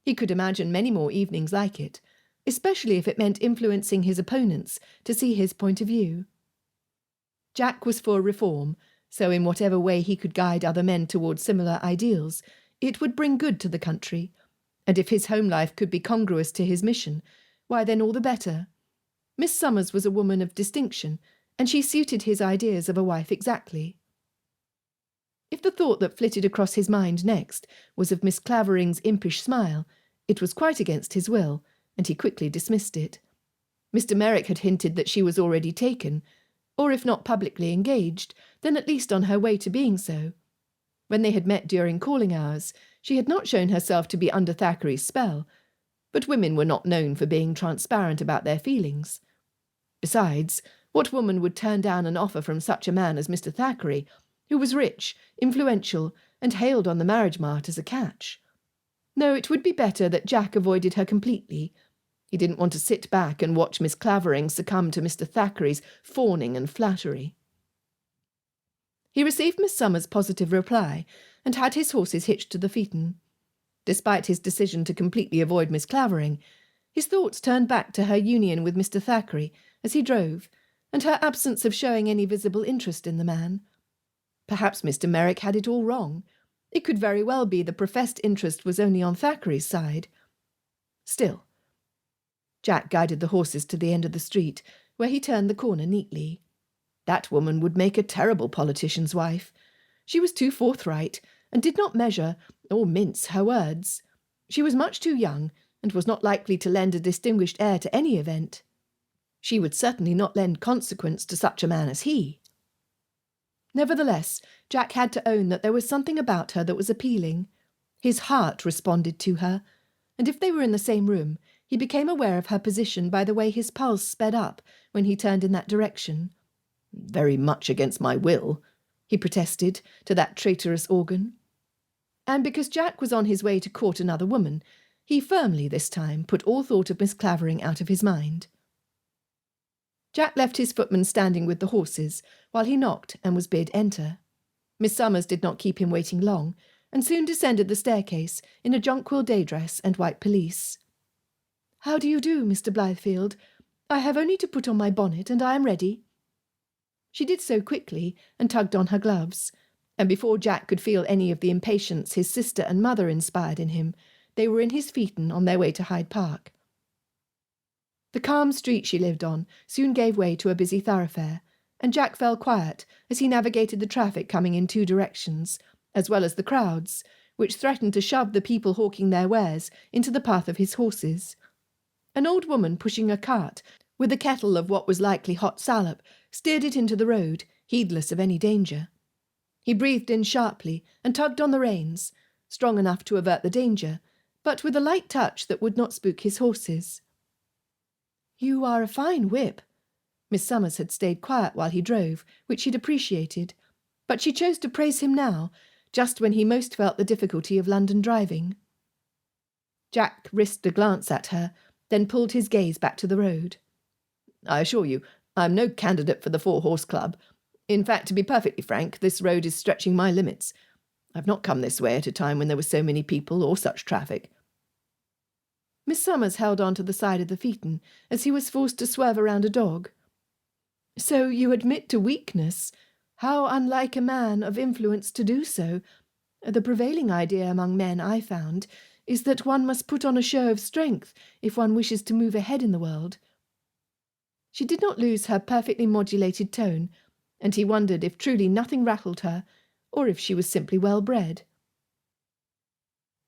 He could imagine many more evenings like it, especially if it meant influencing his opponents to see his point of view. Jack was for reform, so in whatever way he could guide other men towards similar ideals, it would bring good to the country, and if his home life could be congruous to his mission, why then all the better. Miss Summers was a woman of distinction, and she suited his ideas of a wife exactly. If the thought that flitted across his mind next was of Miss Clavering's impish smile, it was quite against his will, and he quickly dismissed it. Mr. Merrick had hinted that she was already taken, or if not publicly engaged, then at least on her way to being so. When they had met during calling hours, she had not shown herself to be under Thackeray's spell, but women were not known for being transparent about their feelings. Besides, what woman would turn down an offer from such a man as Mr. Thackeray, who was rich, influential, and hailed on the marriage mart as a catch? No, it would be better that Jack avoided her completely. He didn't want to sit back and watch Miss Clavering succumb to Mr. Thackeray's fawning and flattery. He received Miss Summers' positive reply, and had his horses hitched to the phaeton. Despite his decision to completely avoid Miss Clavering, his thoughts turned back to her union with Mr. Thackeray as he drove, and her absence of showing any visible interest in the man. Perhaps Mr. Merrick had it all wrong. It could very well be the professed interest was only on Thackeray's side. Still, Jack guided the horses to the end of the street, where he turned the corner neatly. That woman would make a terrible politician's wife. She was too forthright, and did not measure or mince her words. She was much too young, and was not likely to lend a distinguished air to any event. She would certainly not lend consequence to such a man as he. Nevertheless, Jack had to own that there was something about her that was appealing. His heart responded to her, and if they were in the same room, he became aware of her position by the way his pulse sped up when he turned in that direction. "Very much against my will," he protested to that traitorous organ. And because Jack was on his way to court another woman, he firmly this time put all thought of Miss Clavering out of his mind. Jack left his footman standing with the horses while he knocked and was bid enter. Miss Summers did not keep him waiting long, and soon descended the staircase in a jonquil day-dress and white pelisse. "How do you do, Mr. Blythefield? I have only to put on my bonnet, and I am ready." She did so quickly and tugged on her gloves, and before Jack could feel any of the impatience his sister and mother inspired in him, they were in his phaeton on their way to Hyde Park. The calm street she lived on soon gave way to a busy thoroughfare, and Jack fell quiet as he navigated the traffic coming in two directions, as well as the crowds, which threatened to shove the people hawking their wares into the path of his horses. An old woman pushing a cart with a kettle of what was likely hot salop steered it into the road, heedless of any danger. He breathed in sharply and tugged on the reins, strong enough to avert the danger, but with a light touch that would not spook his horses. "You are a fine whip." Miss Summers had stayed quiet while he drove, which she'd appreciated, but she chose to praise him now, just when he most felt the difficulty of London driving. Jack risked a glance at her, then pulled his gaze back to the road. "I assure you, I am no candidate for the Four-Horse Club. In fact, to be perfectly frank, this road is stretching my limits. I've not come this way at a time when there were so many people or such traffic." Miss Summers held on to the side of the phaeton as he was forced to swerve around a dog. "So you admit to weakness? How unlike a man of influence to do so. The prevailing idea among men, I found, is that one must put on a show of strength if one wishes to move ahead in the world. She did not lose her perfectly modulated tone, and he wondered if truly nothing rattled her, or if she was simply well-bred.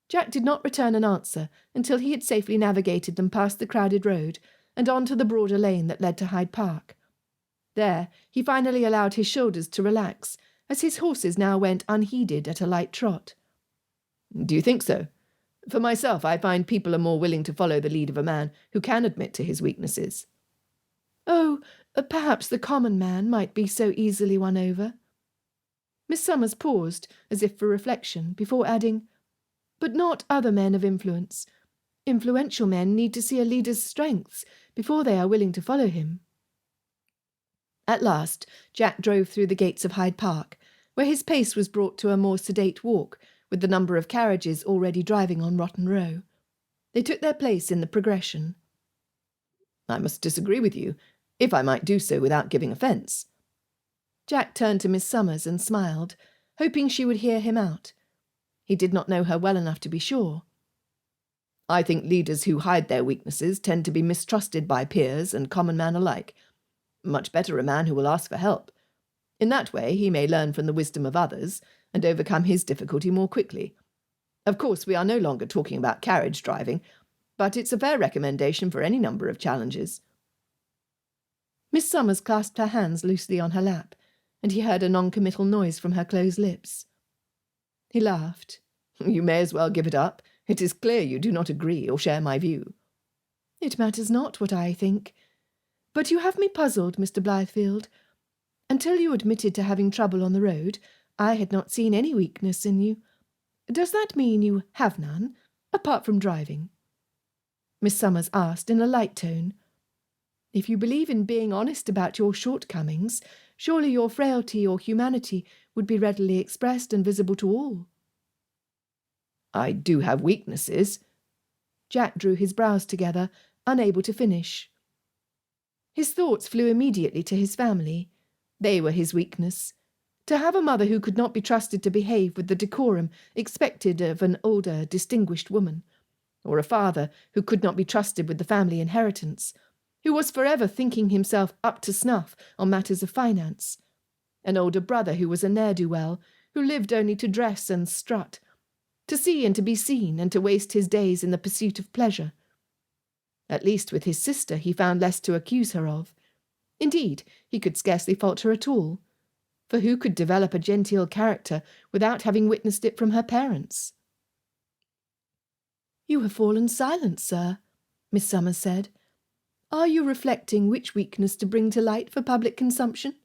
Jack did not return an answer until he had safely navigated them past the crowded road and on to the broader lane that led to Hyde Park. There he finally allowed his shoulders to relax, as his horses now went unheeded at a light trot. "Do you think so? For myself, I find people are more willing to follow the lead of a man who can admit to his weaknesses." "Oh, perhaps the common man might be so easily won over." Miss Summers paused, as if for reflection, before adding, "But not other men of influence. Influential men need to see a leader's strengths before they are willing to follow him." At last, Jack drove through the gates of Hyde Park, where his pace was brought to a more sedate walk, with the number of carriages already driving on Rotten Row. They took their place in the progression. "I must disagree with you, if I might do so without giving offence." Jack turned to Miss Summers and smiled, hoping she would hear him out. He did not know her well enough to be sure. "I think leaders who hide their weaknesses tend to be mistrusted by peers and common man alike. Much better a man who will ask for help. In that way he may learn from the wisdom of others and overcome his difficulty more quickly. Of course, we are no longer talking about carriage driving, but it's a fair recommendation for any number of challenges." Miss Summers clasped her hands loosely on her lap, and he heard a non-committal noise from her closed lips. He laughed. "You may as well give it up. It is clear you do not agree or share my view." "It matters not what I think. But you have me puzzled, Mr. Blythefield. Until you admitted to having trouble on the road, I had not seen any weakness in you. Does that mean you have none, apart from driving?" Miss Summers asked in a light tone. "If you believe in being honest about your shortcomings, surely your frailty or humanity would be readily expressed and visible to all." "I do have weaknesses." Jack drew his brows together, unable to finish. His thoughts flew immediately to his family. They were his weakness. To have a mother who could not be trusted to behave with the decorum expected of an older, distinguished woman, or a father who could not be trusted with the family inheritance, who was forever thinking himself up to snuff on matters of finance, an older brother who was a ne'er-do-well, who lived only to dress and strut, to see and to be seen, and to waste his days in the pursuit of pleasure. At least with his sister he found less to accuse her of. Indeed, he could scarcely fault her at all, for who could develop a genteel character without having witnessed it from her parents? "You have fallen silent, sir," Miss Summers said. "Are you reflecting which weakness to bring to light for public consumption?"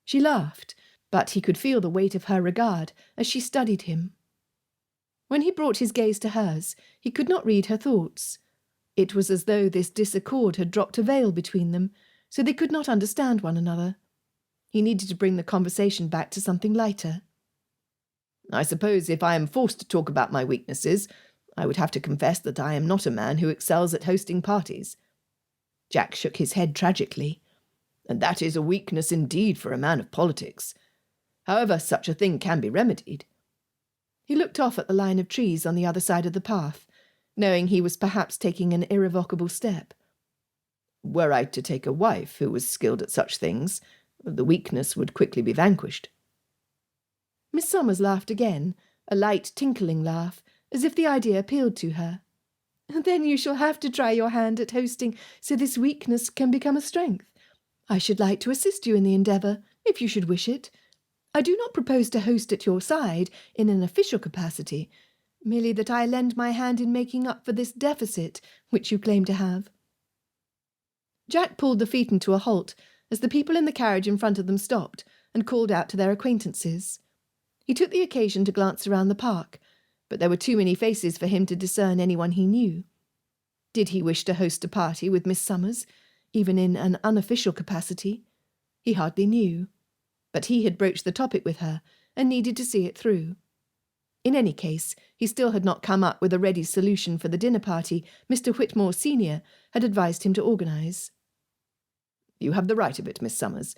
She laughed, but he could feel the weight of her regard as she studied him. When he brought his gaze to hers, he could not read her thoughts. It was as though this disaccord had dropped a veil between them, so they could not understand one another. He needed to bring the conversation back to something lighter. "I suppose if I am forced to talk about my weaknesses, I would have to confess that I am not a man who excels at hosting parties." Jack shook his head tragically. "And that is a weakness indeed for a man of politics. However, such a thing can be remedied." He looked off at the line of trees on the other side of the path, knowing he was perhaps taking an irrevocable step. "Were I to take a wife who was skilled at such things, the weakness would quickly be vanquished." Miss Summers laughed again, a light tinkling laugh, as if the idea appealed to her. "Then you shall have to try your hand at hosting so this weakness can become a strength. I should like to assist you in the endeavour, if you should wish it. I do not propose to host at your side in an official capacity, merely that I lend my hand in making up for this deficit which you claim to have." Jack pulled the phaeton to a halt as the people in the carriage in front of them stopped and called out to their acquaintances. He took the occasion to glance around the park, but there were too many faces for him to discern anyone he knew. Did he wish to host a party with Miss Summers, even in an unofficial capacity? He hardly knew. But he had broached the topic with her and needed to see it through. In any case, he still had not come up with a ready solution for the dinner party Mr. Whitmore Senior had advised him to organise. "You have the right of it, Miss Summers.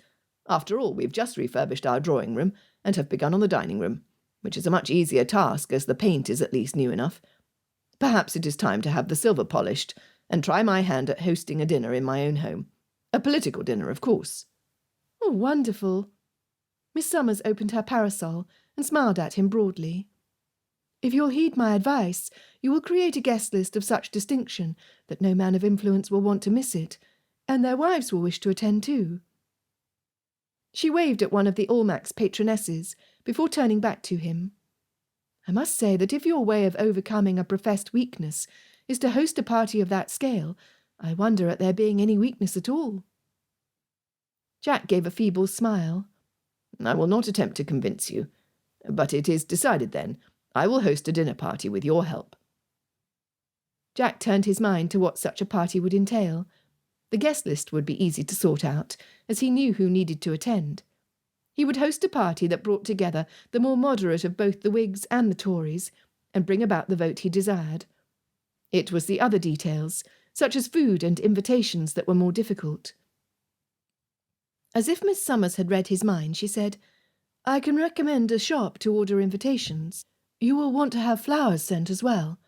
After all, we've just refurbished our drawing-room and have begun on the dining-room, which is a much easier task as the paint is at least new enough. Perhaps it is time to have the silver polished and try my hand at hosting a dinner in my own home. A political dinner, of course. Oh, wonderful. Miss Summers opened her parasol and smiled at him broadly. If you'll heed my advice, you will create a guest list of such distinction that no man of influence will want to miss it, and their wives will wish to attend too. She waved at one of the Almack's patronesses before turning back to him. I must say that if your way of overcoming a professed weakness is to host a party of that scale, I wonder at there being any weakness at all. Jack gave a feeble smile. I will not attempt to convince you. But it is decided then. I will host a dinner party with your help. Jack turned his mind to what such a party would entail. The guest list would be easy to sort out, as he knew who needed to attend. He would host a party that brought together the more moderate of both the Whigs and the Tories, and bring about the vote he desired. It was the other details, such as food and invitations, that were more difficult. As if Miss Summers had read his mind, she said, I can recommend a shop to order invitations. You will want to have flowers sent as well.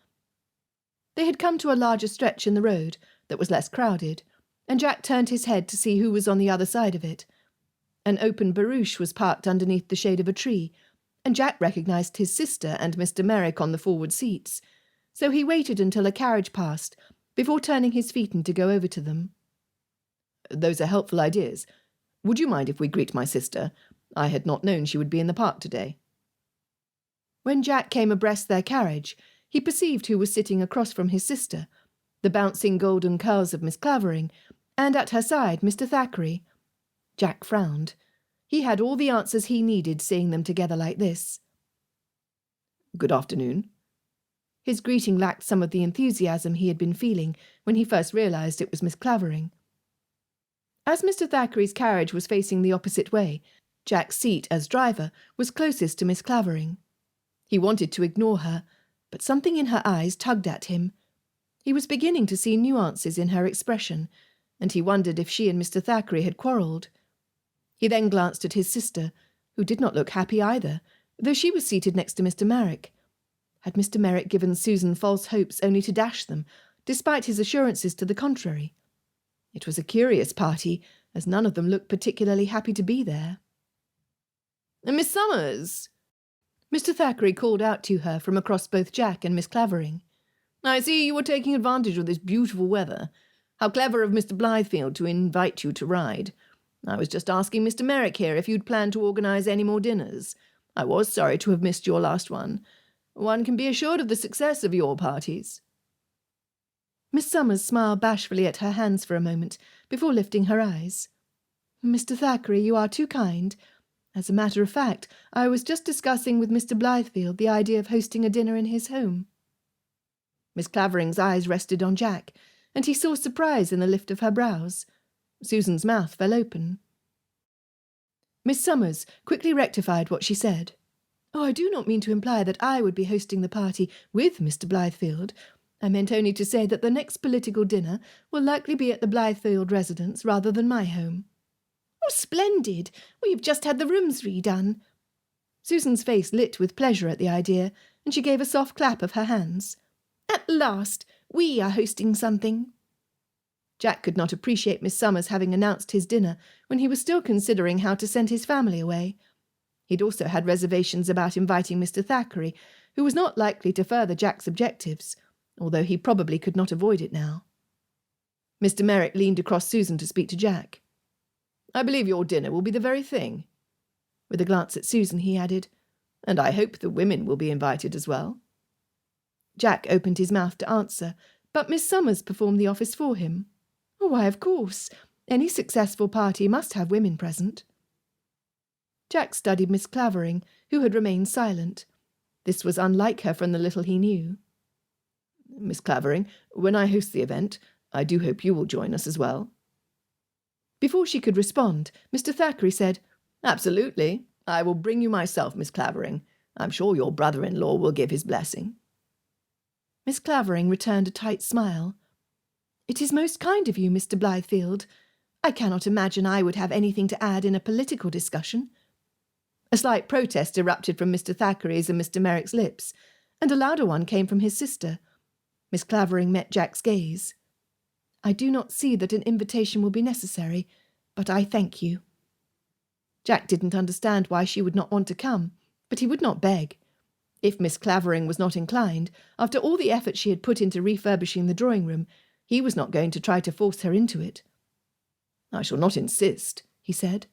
They had come to a larger stretch in the road that was less crowded, and Jack turned his head to see who was on the other side of it. An open barouche was parked underneath the shade of a tree, and Jack recognised his sister and Mr. Merrick on the forward seats, so he waited until a carriage passed before turning his feet in to go over to them. Those are helpful ideas. Would you mind if we greet my sister? I had not known she would be in the park today. When Jack came abreast their carriage, he perceived who was sitting across from his sister, the bouncing golden curls of Miss Clavering, and at her side Mr. Thackeray. Jack frowned. He had all the answers he needed seeing them together like this. Good afternoon. His greeting lacked some of the enthusiasm he had been feeling when he first realised it was Miss Clavering. As Mr. Thackeray's carriage was facing the opposite way, Jack's seat as driver was closest to Miss Clavering. He wanted to ignore her, but something in her eyes tugged at him. He was beginning to see nuances in her expression, and he wondered if she and Mr. Thackeray had quarrelled. He then glanced at his sister, who did not look happy either, though she was seated next to Mr. Merrick. Had Mr. Merrick given Susan false hopes only to dash them, despite his assurances to the contrary? It was a curious party, as none of them looked particularly happy to be there. Miss Summers! Mr. Thackeray called out to her from across both Jack and Miss Clavering. I see you were taking advantage of this beautiful weather. How clever of Mr. Blythefield to invite you to ride. I was just asking Mr. Merrick here if you'd planned to organise any more dinners. I was sorry to have missed your last one. One can be assured of the success of your parties. Miss Summers smiled bashfully at her hands for a moment before lifting her eyes. Mr. Thackeray, you are too kind. As a matter of fact, I was just discussing with Mr. Blythefield the idea of hosting a dinner in his home. Miss Clavering's eyes rested on Jack, and he saw surprise in the lift of her brows. Susan's mouth fell open. Miss Summers quickly rectified what she said. Oh, I do not mean to imply that I would be hosting the party with Mr. Blythefield. I meant only to say that the next political dinner will likely be at the Blythefield residence rather than my home. Oh, splendid! We've just had the rooms redone. Susan's face lit with pleasure at the idea, and she gave a soft clap of her hands. At last, we are hosting something. Jack could not appreciate Miss Summers having announced his dinner when he was still considering how to send his family away. He'd also had reservations about inviting Mr. Thackeray, who was not likely to further Jack's objectives, although he probably could not avoid it now. Mr. Merrick leaned across Susan to speak to Jack. I believe your dinner will be the very thing. With a glance at Susan, he added, and I hope the women will be invited as well. Jack opened his mouth to answer, but Miss Summers performed the office for him. Oh, why, of course. Any successful party must have women present. Jack studied Miss Clavering, who had remained silent. This was unlike her from the little he knew. Miss Clavering, when I host the event, I do hope you will join us as well. Before she could respond, Mr. Thackeray said, Absolutely. I will bring you myself, Miss Clavering. I'm sure your brother-in-law will give his blessing. Miss Clavering returned a tight smile. It is most kind of you, Mr. Blythefield. I cannot imagine I would have anything to add in a political discussion. A slight protest erupted from Mr. Thackeray's and Mr. Merrick's lips, and a louder one came from his sister. Miss Clavering met Jack's gaze. I do not see that an invitation will be necessary, but I thank you. Jack didn't understand why she would not want to come, but he would not beg. If Miss Clavering was not inclined, after all the effort she had put into refurbishing the drawing-room, he was not going to try to force her into it. "I shall not insist," he said.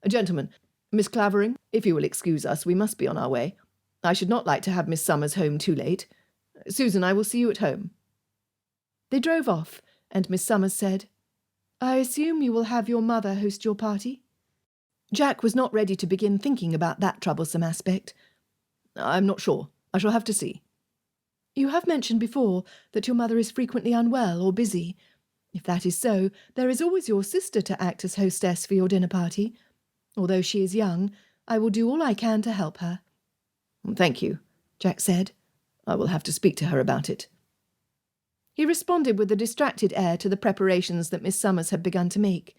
"Gentlemen, Miss Clavering, if you will excuse us, we must be on our way. I should not like to have Miss Summers home too late. Susan, I will see you at home." They drove off, and Miss Summers said, "I assume you will have your mother host your party?" Jack was not ready to begin thinking about that troublesome aspect. "I'm not sure. I shall have to see." "You have mentioned before that your mother is frequently unwell or busy. If that is so, there is always your sister to act as hostess for your dinner party. Although she is young, I will do all I can to help her." "Thank you," Jack said. "I will have to speak to her about it." He responded with a distracted air to the preparations that Miss Summers had begun to make.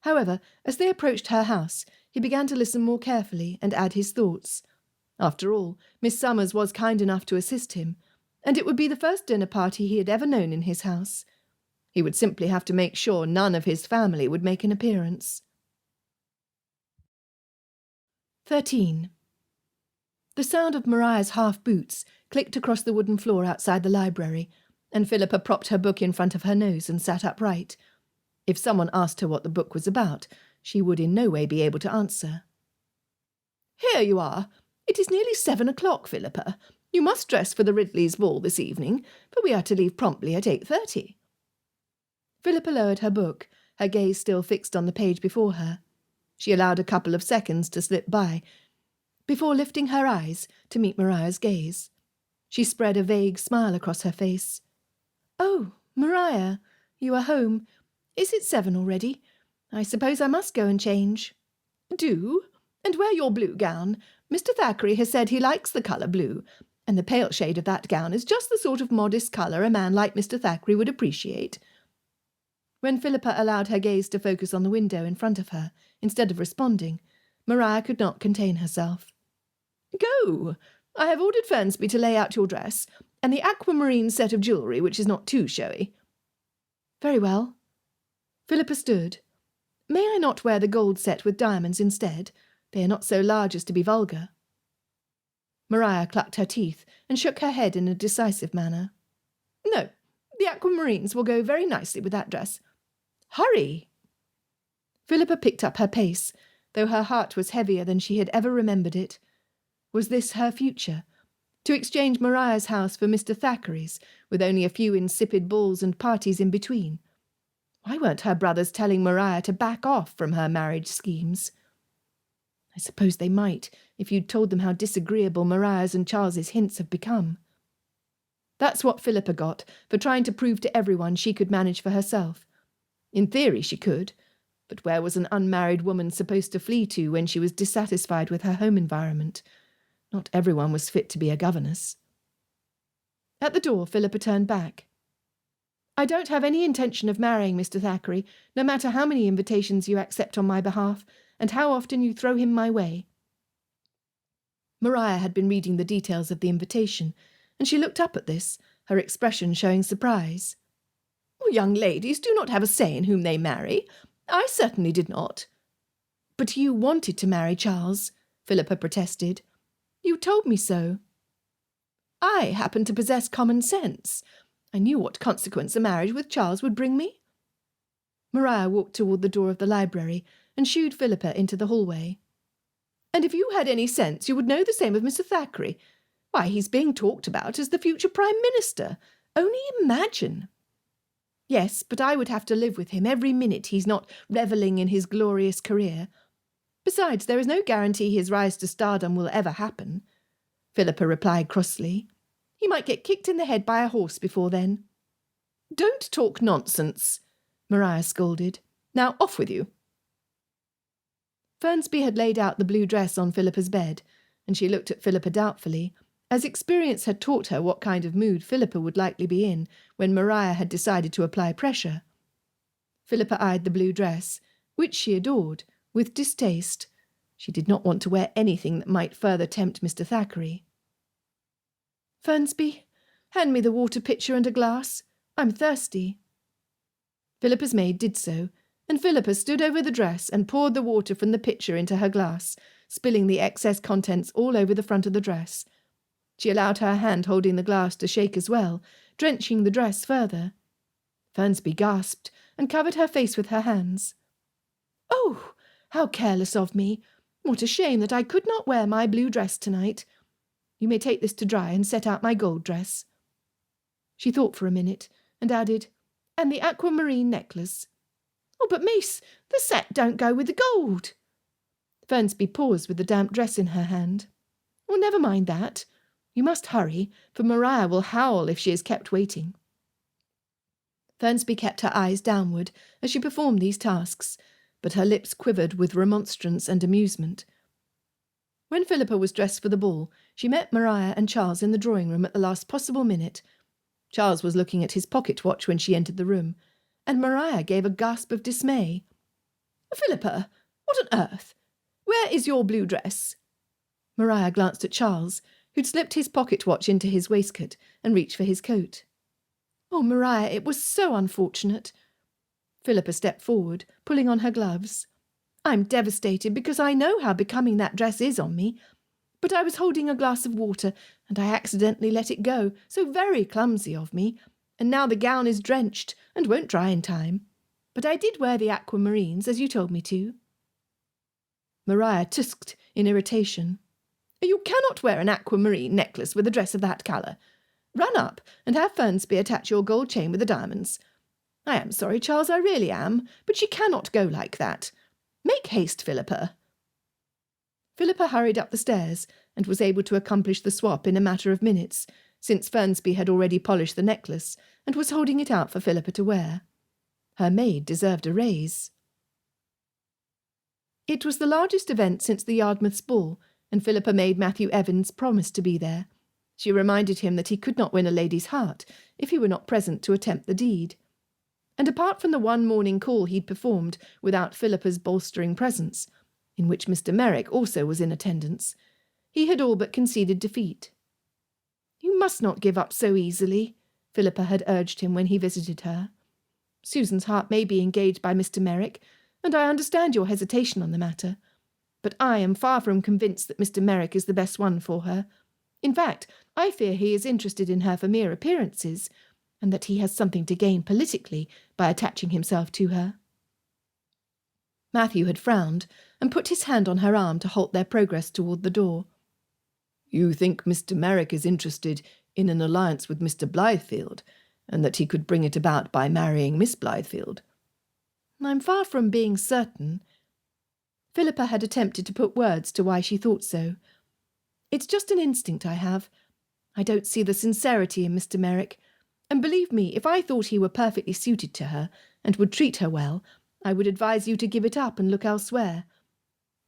However, as they approached her house, he began to listen more carefully and add his thoughts. After all, Miss Summers was kind enough to assist him, and it would be the first dinner party he had ever known in his house. He would simply have to make sure none of his family would make an appearance. 13. The sound of Mariah's half-boots clicked across the wooden floor outside the library, and Philippa propped her book in front of her nose and sat upright. If someone asked her what the book was about, she would in no way be able to answer. "Here you are. It is nearly 7 o'clock, Philippa. You must dress for the Ridleys' ball this evening, for we are to leave promptly at 8:30. Philippa lowered her book, her gaze still fixed on the page before her. She allowed a couple of seconds to slip by, before lifting her eyes to meet Mariah's gaze. She spread a vague smile across her face. "Oh, Mariah, you are home. Is it 7 already? I suppose I must go and change." "Do, and wear your blue gown. Mr. Thackeray has said he likes the colour blue, and the pale shade of that gown is just the sort of modest colour a man like Mr. Thackeray would appreciate." When Philippa allowed her gaze to focus on the window in front of her, instead of responding, Mariah could not contain herself. "Go! I have ordered Fernsby to lay out your dress, and the aquamarine set of jewellery, which is not too showy." "Very well." Philippa stood. "May I not wear the gold set with diamonds instead? They are not so large as to be vulgar." Mariah clucked her teeth and shook her head in a decisive manner. "No, the aquamarines will go very nicely with that dress. Hurry!" Philippa picked up her pace, though her heart was heavier than she had ever remembered it. Was this her future? To exchange Mariah's house for Mr. Thackeray's, with only a few insipid balls and parties in between? Why weren't her brothers telling Mariah to back off from her marriage schemes? I suppose they might, if you'd told them how disagreeable Mariah's and Charles's hints have become. That's what Philippa got for trying to prove to everyone she could manage for herself. In theory she could, but where was an unmarried woman supposed to flee to when she was dissatisfied with her home environment? Not everyone was fit to be a governess. At the door, Philippa turned back. "I don't have any intention of marrying Mr. Thackeray, no matter how many invitations you accept on my behalf, and how often you throw him my way." Mariah had been reading the details of the invitation, and she looked up at this, her expression showing surprise. "Young ladies do not have a say in whom they marry. I certainly did not." "But you wanted to marry Charles," Philippa protested. "You told me so." "I happen to possess common sense. I knew what consequence a marriage with Charles would bring me." Mariah walked toward the door of the library and shooed Philippa into the hallway. "And if you had any sense, you would know the same of Mr. Thackeray. Why, he's being talked about as the future Prime Minister. Only imagine." "Yes, but I would have to live with him every minute he's not revelling in his glorious career. Besides, there is no guarantee his rise to stardom will ever happen," Philippa replied crossly. "He might get kicked in the head by a horse before then." "Don't talk nonsense," Mariah scolded. "Now off with you." Fernsby had laid out the blue dress on Philippa's bed, and she looked at Philippa doubtfully, as experience had taught her what kind of mood Philippa would likely be in when Mariah had decided to apply pressure. Philippa eyed the blue dress, which she adored, with distaste. She did not want to wear anything that might further tempt Mr. Thackeray. "Fernsby, hand me the water pitcher and a glass. I'm thirsty." Philippa's maid did so, and Philippa stood over the dress and poured the water from the pitcher into her glass, spilling the excess contents all over the front of the dress. She allowed her hand holding the glass to shake as well, drenching the dress further. Fernsby gasped and covered her face with her hands. "Oh, how careless of me! What a shame that I could not wear my blue dress tonight. You may take this to dry and set out my gold dress." She thought for a minute and added, "And the aquamarine necklace." "Oh, but miss, the set don't go with the gold." Fernsby paused with the damp dress in her hand. "Oh, never mind that. You must hurry, for Maria will howl if she is kept waiting." Fernsby kept her eyes downward as she performed these tasks, but her lips quivered with remonstrance and amusement. When Philippa was dressed for the ball, she met Maria and Charles in the drawing-room at the last possible minute. Charles was looking at his pocket-watch when she entered the room, and Maria gave a gasp of dismay. "Philippa, what on earth? Where is your blue dress?" Maria glanced at Charles, who'd slipped his pocket-watch into his waistcoat and reached for his coat. "Oh, Maria, it was so unfortunate." Philippa stepped forward, pulling on her gloves. "I'm devastated because I know how becoming that dress is on me. But I was holding a glass of water, and I accidentally let it go, so very clumsy of me, and now the gown is drenched and won't dry in time. But I did wear the aquamarines, as you told me to." Maria tusked in irritation. "You cannot wear an aquamarine necklace with a dress of that colour. Run up and have Fernsby attach your gold chain with the diamonds. I am sorry, Charles, I really am, but she cannot go like that. Make haste, Philippa." Philippa hurried up the stairs and was able to accomplish the swap in a matter of minutes, since Fernsby had already polished the necklace and was holding it out for Philippa to wear. Her maid deserved a raise. It was the largest event since the Yardmouths' ball, and Philippa made Matthew Evans promise to be there. She reminded him that he could not win a lady's heart if he were not present to attempt the deed. And apart from the one morning call he'd performed without Philippa's bolstering presence, in which Mr. Merrick also was in attendance, he had all but conceded defeat. "You must not give up so easily," Philippa had urged him when he visited her. "Susan's heart may be engaged by Mr. Merrick, and I understand your hesitation on the matter. But I am far from convinced that Mr. Merrick is the best one for her. In fact, I fear he is interested in her for mere appearances, and that he has something to gain politically by attaching himself to her." Matthew had frowned and put his hand on her arm to halt their progress toward the door. "You think Mr. Merrick is interested in an alliance with Mr. Blythefield, and that he could bring it about by marrying Miss Blythefield?" "I'm far from being certain." Philippa had attempted to put words to why she thought so. "It's just an instinct I have. I don't see the sincerity in Mr. Merrick, and believe me, if I thought he were perfectly suited to her and would treat her well, I would advise you to give it up and look elsewhere.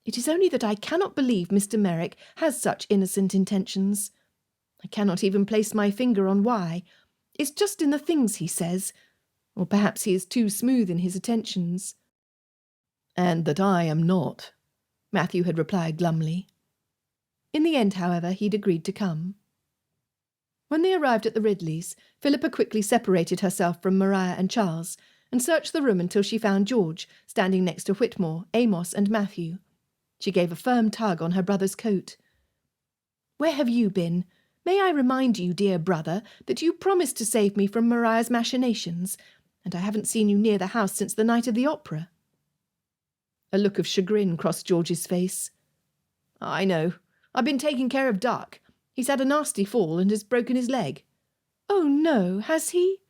It is only that I cannot believe Mr. Merrick has such innocent intentions. I cannot even place my finger on why. It's just in the things he says, or perhaps he is too smooth in his attentions." "And that I am not," Matthew had replied glumly. In the end, however, he'd agreed to come. When they arrived at the Ridleys, Philippa quickly separated herself from Maria and Charles, and searched the room until she found George standing next to Whitmore, Amos, and Matthew. She gave a firm tug on her brother's coat. "Where have you been? May I remind you, dear brother, that you promised to save me from Maria's machinations, and I haven't seen you near the house since the night of the opera." A look of chagrin crossed George's face. "I know. I've been taking care of Duck. He's had a nasty fall and has broken his leg." "Oh, no, has he?"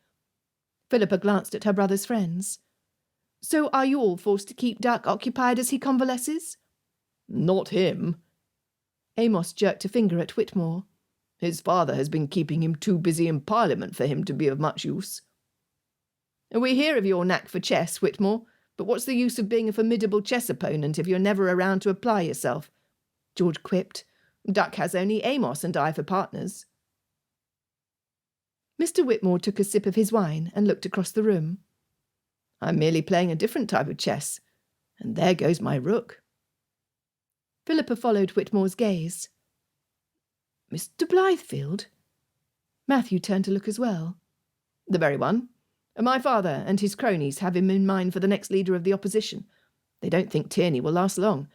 Philippa glanced at her brother's friends. "So are you all forced to keep Duck occupied as he convalesces?" "Not him." Amos jerked a finger at Whitmore. "His father has been keeping him too busy in Parliament for him to be of much use." "We hear of your knack for chess, Whitmore, but what's the use of being a formidable chess opponent if you're never around to apply yourself?" George quipped. "Duck has only Amos and I for partners." Mr. Whitmore took a sip of his wine and looked across the room. "I'm merely playing a different type of chess, and there goes my rook." Philippa followed Whitmore's gaze. "Mr. Blythefield?" Matthew turned to look as well. "The very one. My father and his cronies have him in mind for the next leader of the opposition. They don't think Tierney will last long.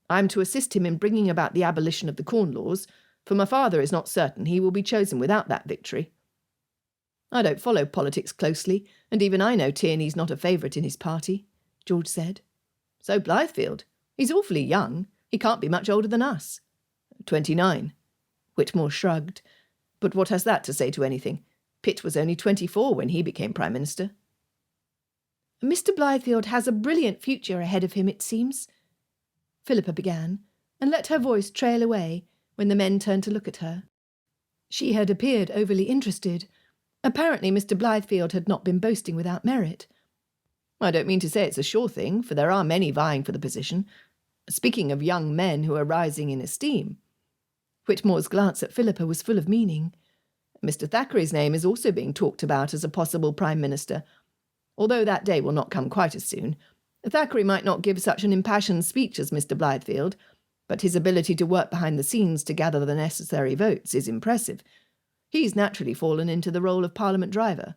I am to assist him in bringing about the abolition of the Corn Laws, for my father is not certain he will be chosen without that victory. I don't follow politics closely, and even I know Tierney's not a favourite in his party, George said. So Blythefield. He's awfully young. He can't be much older than us. 29. Whitmore shrugged. But what has that to say to anything? Pitt was only 24 when he became Prime Minister. Mr. Blythefield has a brilliant future ahead of him, it seems, Philippa began, and let her voice trail away when the men turned to look at her. She had appeared overly interested. Apparently Mr. Blythefield had not been boasting without merit. I don't mean to say it's a sure thing, for there are many vying for the position. Speaking of young men who are rising in esteem. Whitmore's glance at Philippa was full of meaning. Mr. Thackeray's name is also being talked about as a possible Prime Minister. Although that day will not come quite as soon. Thackeray might not give such an impassioned speech as Mr. Blythefield, but his ability to work behind the scenes to gather the necessary votes is impressive. He's naturally fallen into the role of Parliament driver.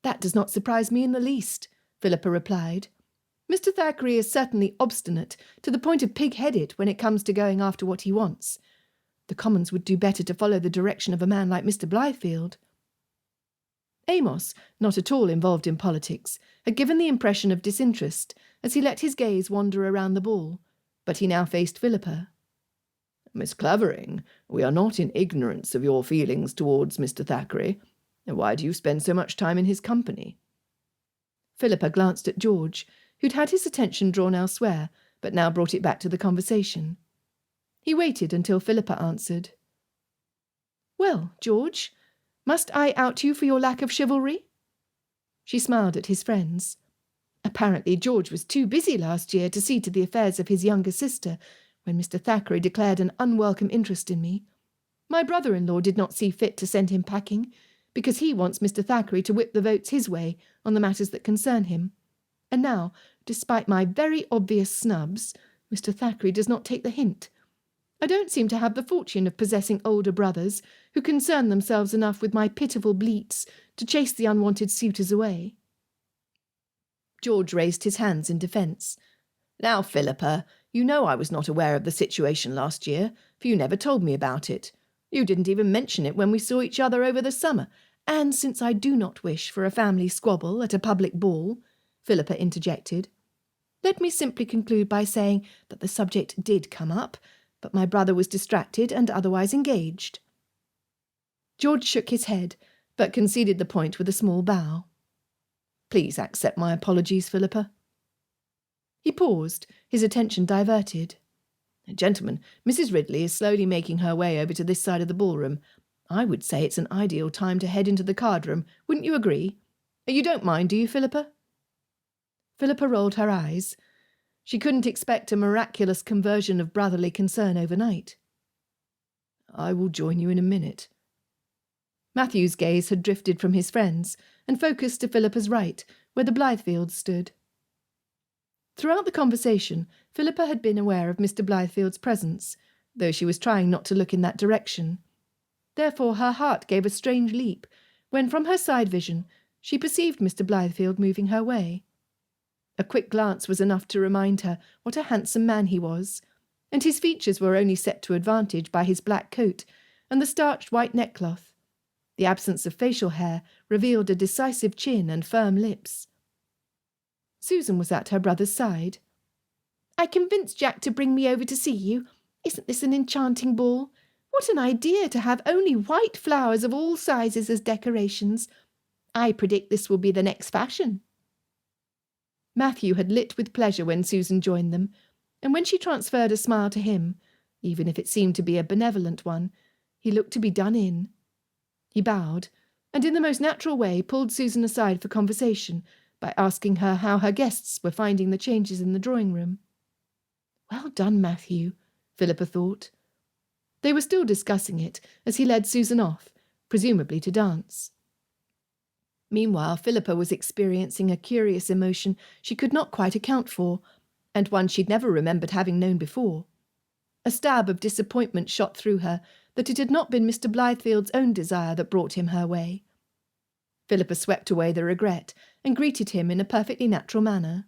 That does not surprise me in the least, Philippa replied. Mr. Thackeray is certainly obstinate, to the point of pig-headed when it comes to going after what he wants. The Commons would do better to follow the direction of a man like Mr. Blythefield. Amos, not at all involved in politics, had given the impression of disinterest as he let his gaze wander around the ball, but he now faced Philippa. Miss Clavering, we are not in ignorance of your feelings towards Mr. Thackeray. Why do you spend so much time in his company? Philippa glanced at George, who'd had his attention drawn elsewhere, but now brought it back to the conversation. He waited until Philippa answered. Well, George, must I out you for your lack of chivalry? She smiled at his friends. Apparently George was too busy last year to see to the affairs of his younger sister when Mr. Thackeray declared an unwelcome interest in me. My brother-in-law did not see fit to send him packing, because he wants Mr. Thackeray to whip the votes his way on the matters that concern him. And now, despite my very obvious snubs, Mr. Thackeray does not take the hint. I don't seem to have the fortune of possessing older brothers who concern themselves enough with my pitiful bleats to chase the unwanted suitors away. George raised his hands in defence. Now, Philippa, you know I was not aware of the situation last year, for you never told me about it. You didn't even mention it when we saw each other over the summer. And since I do not wish for a family squabble at a public ball, Philippa interjected, let me simply conclude by saying that the subject did come up, but my brother was distracted and otherwise engaged. George shook his head, but conceded the point with a small bow. Please accept my apologies, Philippa. He paused, his attention diverted. Gentlemen, Mrs. Ridley is slowly making her way over to this side of the ballroom. I would say it's an ideal time to head into the card-room. Wouldn't you agree? You don't mind, do you, Philippa? Philippa rolled her eyes. She couldn't expect a miraculous conversion of brotherly concern overnight. I will join you in a minute. Matthew's gaze had drifted from his friends and focused to Philippa's right, where the Blythefields stood. Throughout the conversation, Philippa had been aware of Mr. Blythefield's presence, though she was trying not to look in that direction. Therefore her heart gave a strange leap when, from her side vision, she perceived Mr. Blythefield moving her way. A quick glance was enough to remind her what a handsome man he was, and his features were only set to advantage by his black coat and the starched white neckcloth. The absence of facial hair revealed a decisive chin and firm lips. Susan was at her brother's side. I convinced Jack to bring me over to see you. Isn't this an enchanting ball? What an idea to have only white flowers of all sizes as decorations. I predict this will be the next fashion. Matthew had lit with pleasure when Susan joined them, and when she transferred a smile to him, even if it seemed to be a benevolent one, he looked to be done in. He bowed, and in the most natural way pulled Susan aside for conversation by asking her how her guests were finding the changes in the drawing-room. Well done, Matthew, Philippa thought. They were still discussing it as he led Susan off, presumably to dance. Meanwhile, Philippa was experiencing a curious emotion she could not quite account for, and one she'd never remembered having known before. A stab of disappointment shot through her that it had not been Mr. Blythefield's own desire that brought him her way. Philippa swept away the regret and greeted him in a perfectly natural manner.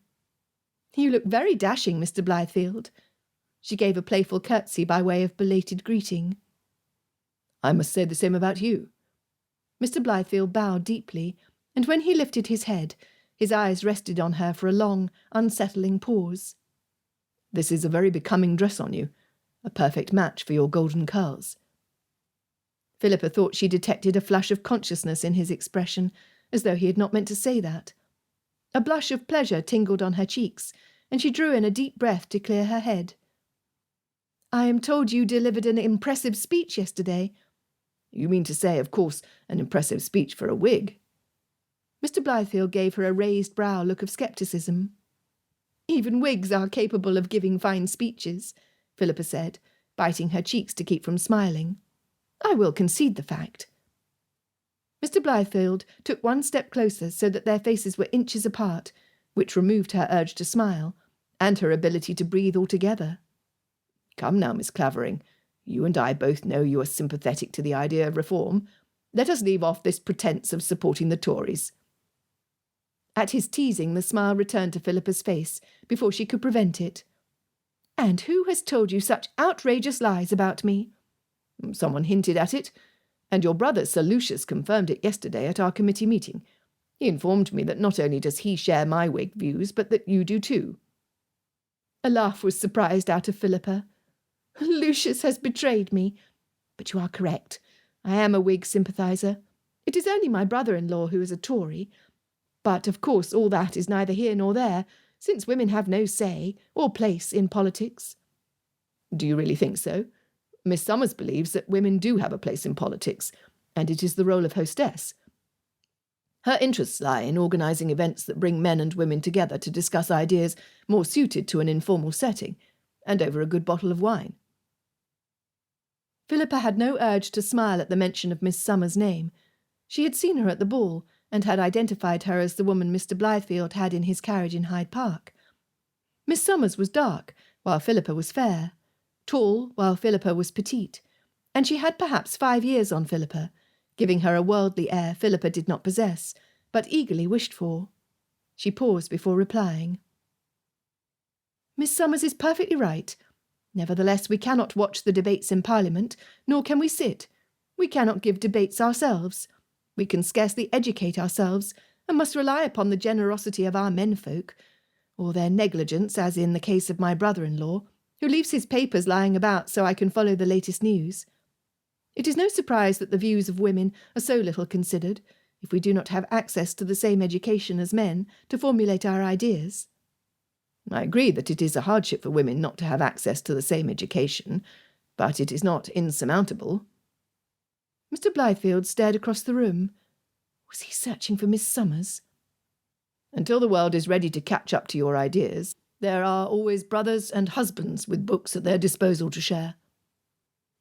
"You look very dashing, Mr. Blythefield." She gave a playful curtsy by way of belated greeting. "I must say the same about you." Mr. Blythefield bowed deeply, and when he lifted his head, his eyes rested on her for a long, unsettling pause. "This is a very becoming dress on you, a perfect match for your golden curls." Philippa thought she detected a flush of consciousness in his expression, as though he had not meant to say that. A blush of pleasure tingled on her cheeks, and she drew in a deep breath to clear her head. "I am told you delivered an impressive speech yesterday." "You mean to say, of course, an impressive speech for a wig." Mr. Blythefield gave her a raised brow look of scepticism. "Even wigs are capable of giving fine speeches," Philippa said, biting her cheeks to keep from smiling. "I will concede the fact." Mr. Blythefield took one step closer so that their faces were inches apart, which removed her urge to smile, and her ability to breathe altogether. "Come now, Miss Clavering. You and I both know you are sympathetic to the idea of reform. Let us leave off this pretence of supporting the Tories." At his teasing, the smile returned to Philippa's face before she could prevent it. "And who has told you such outrageous lies about me?" "Someone hinted at it, and your brother Sir Lucius confirmed it yesterday at our committee meeting. He informed me that not only does he share my Whig views, but that you do too." A laugh was surprised out of Philippa. "Lucius has betrayed me. But you are correct. I am a Whig sympathiser. It is only my brother-in-law who is a Tory. But, of course, all that is neither here nor there, since women have no say or place in politics." "Do you really think so? Miss Summers believes that women do have a place in politics, and it is the role of hostess. Her interests lie in organising events that bring men and women together to discuss ideas more suited to an informal setting, and over a good bottle of wine." Philippa had no urge to smile at the mention of Miss Summers' name. She had seen her at the ball, and had identified her as the woman Mr. Blythefield had in his carriage in Hyde Park. Miss Summers was dark, while Philippa was fair, tall, while Philippa was petite, and she had perhaps 5 years on Philippa, giving her a worldly air Philippa did not possess, but eagerly wished for. She paused before replying. "Miss Summers is perfectly right. Nevertheless, we cannot watch the debates in Parliament, nor can we sit. We cannot give debates ourselves. We can scarcely educate ourselves, and must rely upon the generosity of our menfolk, or their negligence, as in the case of my brother-in-law, who leaves his papers lying about so I can follow the latest news. It is no surprise that the views of women are so little considered, if we do not have access to the same education as men to formulate our ideas." "I agree that it is a hardship for women not to have access to the same education, but it is not insurmountable." Mr. Blythefield stared across the room. Was he searching for Miss Summers? "Until the world is ready to catch up to your ideas, there are always brothers and husbands with books at their disposal to share."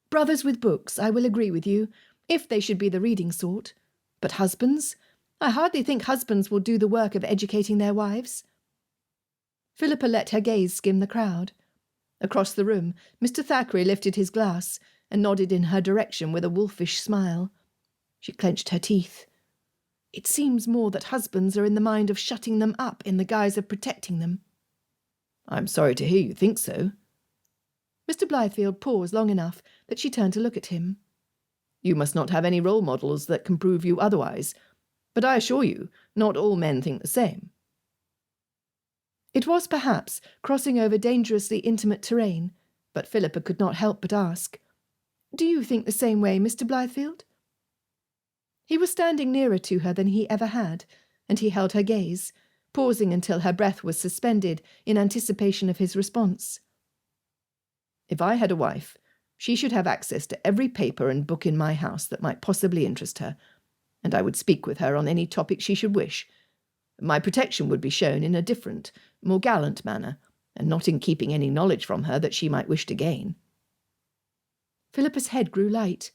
"Brothers with books, I will agree with you, if they should be the reading sort. But husbands? I hardly think husbands will do the work of educating their wives." Philippa let her gaze skim the crowd. Across the room, Mr. Thackeray lifted his glass and nodded in her direction with a wolfish smile. She clenched her teeth. It seems more that husbands are in the mind of shutting them up in the guise of protecting them. "I'm sorry to hear you think so." Mr. Blythefield paused long enough that she turned to look at him. "You must not have any role models that can prove you otherwise. But I assure you, not all men think the same." It was, perhaps, crossing over dangerously intimate terrain, but Philippa could not help but ask, "Do you think the same way, Mr. Blythefield?" He was standing nearer to her than he ever had, and he held her gaze, pausing until her breath was suspended in anticipation of his response. "If I had a wife, she should have access to every paper and book in my house that might possibly interest her, and I would speak with her on any topic she should wish. My protection would be shown in a different, more gallant manner, and not in keeping any knowledge from her that she might wish to gain." Philippa's head grew light.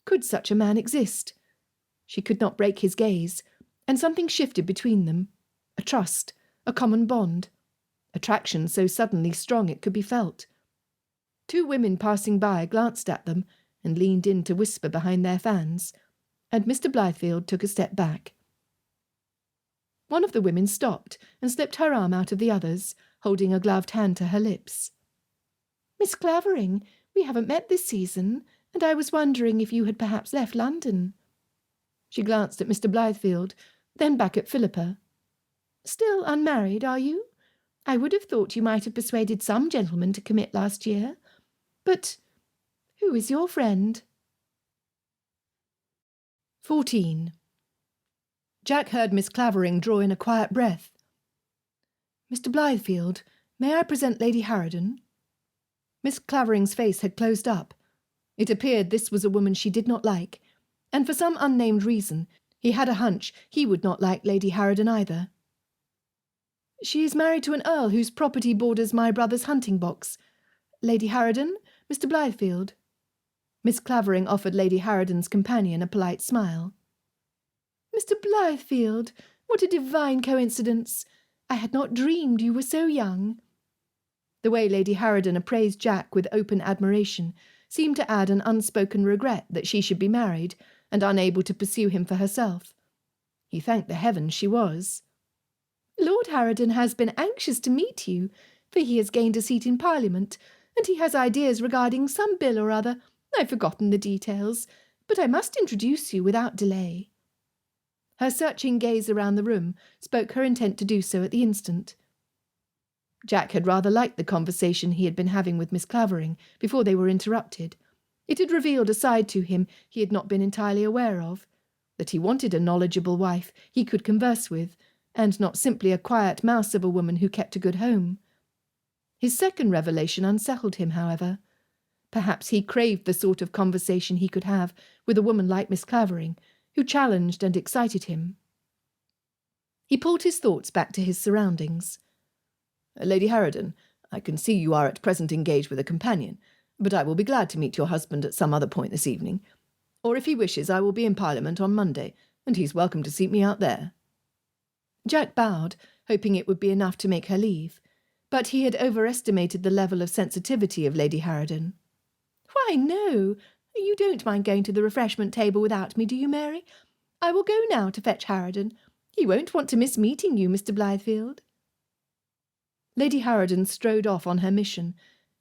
Could such a man exist? She could not break his gaze, and something shifted between them. A trust, a common bond. Attraction so suddenly strong it could be felt. 2 women passing by glanced at them and leaned in to whisper behind their fans, and Mr. Blythefield took a step back. One of the women stopped and slipped her arm out of the other's, holding a gloved hand to her lips. "Miss Clavering, we haven't met this season, and I was wondering if you had perhaps left London." She glanced at Mr. Blythefield, then back at Philippa. "Still unmarried, are you? I would have thought you might have persuaded some gentleman to commit last year. But who is your friend?" 14. Jack heard Miss Clavering draw in a quiet breath. "Mr. Blythefield, may I present Lady Harridan?" Miss Clavering's face had closed up. It appeared this was a woman she did not like, and for some unnamed reason he had a hunch he would not like Lady Harridan either. "She is married to an earl whose property borders my brother's hunting box. Lady Harridan, Mr. Blythefield." Miss Clavering offered Lady Harridan's companion a polite smile. "Mr. Blythefield, what a divine coincidence! I had not dreamed you were so young." The way Lady Harridan appraised Jack with open admiration seemed to add an unspoken regret that she should be married and unable to pursue him for herself. He thanked the heavens she was. "Lord Harridan has been anxious to meet you, for he has gained a seat in Parliament, and he has ideas regarding some bill or other. I've forgotten the details, but I must introduce you without delay." Her searching gaze around the room spoke her intent to do so at the instant. Jack had rather liked the conversation he had been having with Miss Clavering before they were interrupted. It had revealed a side to him he had not been entirely aware of, that he wanted a knowledgeable wife he could converse with, and not simply a quiet mouse of a woman who kept a good home. His second revelation unsettled him, however. Perhaps he craved the sort of conversation he could have with a woman like Miss Clavering, who challenged and excited him. He pulled his thoughts back to his surroundings. "Lady Harridan, I can see you are at present engaged with a companion, but I will be glad to meet your husband at some other point this evening. Or if he wishes, I will be in Parliament on Monday, and he's welcome to seek me out there." Jack bowed, hoping it would be enough to make her leave, but he had overestimated the level of sensitivity of Lady Harridan. "Why, no. You don't mind going to the refreshment table without me, do you, Mary? I will go now to fetch Harridan. He won't want to miss meeting you, Mr. Blythefield." Lady Harridan strode off on her mission,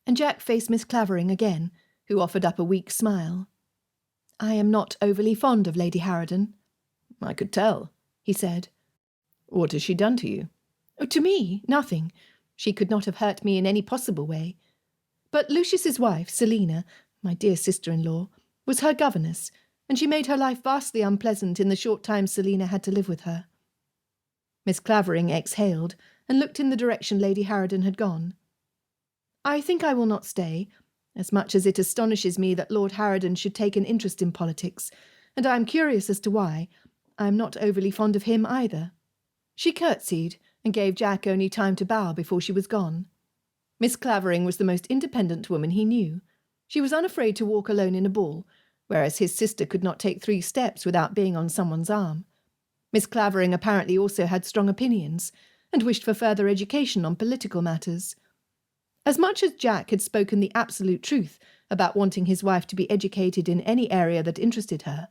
and Jack faced Miss Clavering again, who offered up a weak smile. "I am not overly fond of Lady Harridan." "I could tell," he said. "What has she done to you?" "To me, nothing. She could not have hurt me in any possible way. But Lucius's wife, Selina, my dear sister-in-law, was her governess, and she made her life vastly unpleasant in the short time Selina had to live with her." Miss Clavering exhaled and looked in the direction Lady Harridan had gone. "I think I will not stay, as much as it astonishes me that Lord Harridan should take an interest in politics, and I am curious as to why. I am not overly fond of him either." She curtsied and gave Jack only time to bow before she was gone. Miss Clavering was the most independent woman he knew. She was unafraid to walk alone in a ball, whereas his sister could not take 3 steps without being on someone's arm. Miss Clavering apparently also had strong opinions, and wished for further education on political matters. As much as Jack had spoken the absolute truth about wanting his wife to be educated in any area that interested her,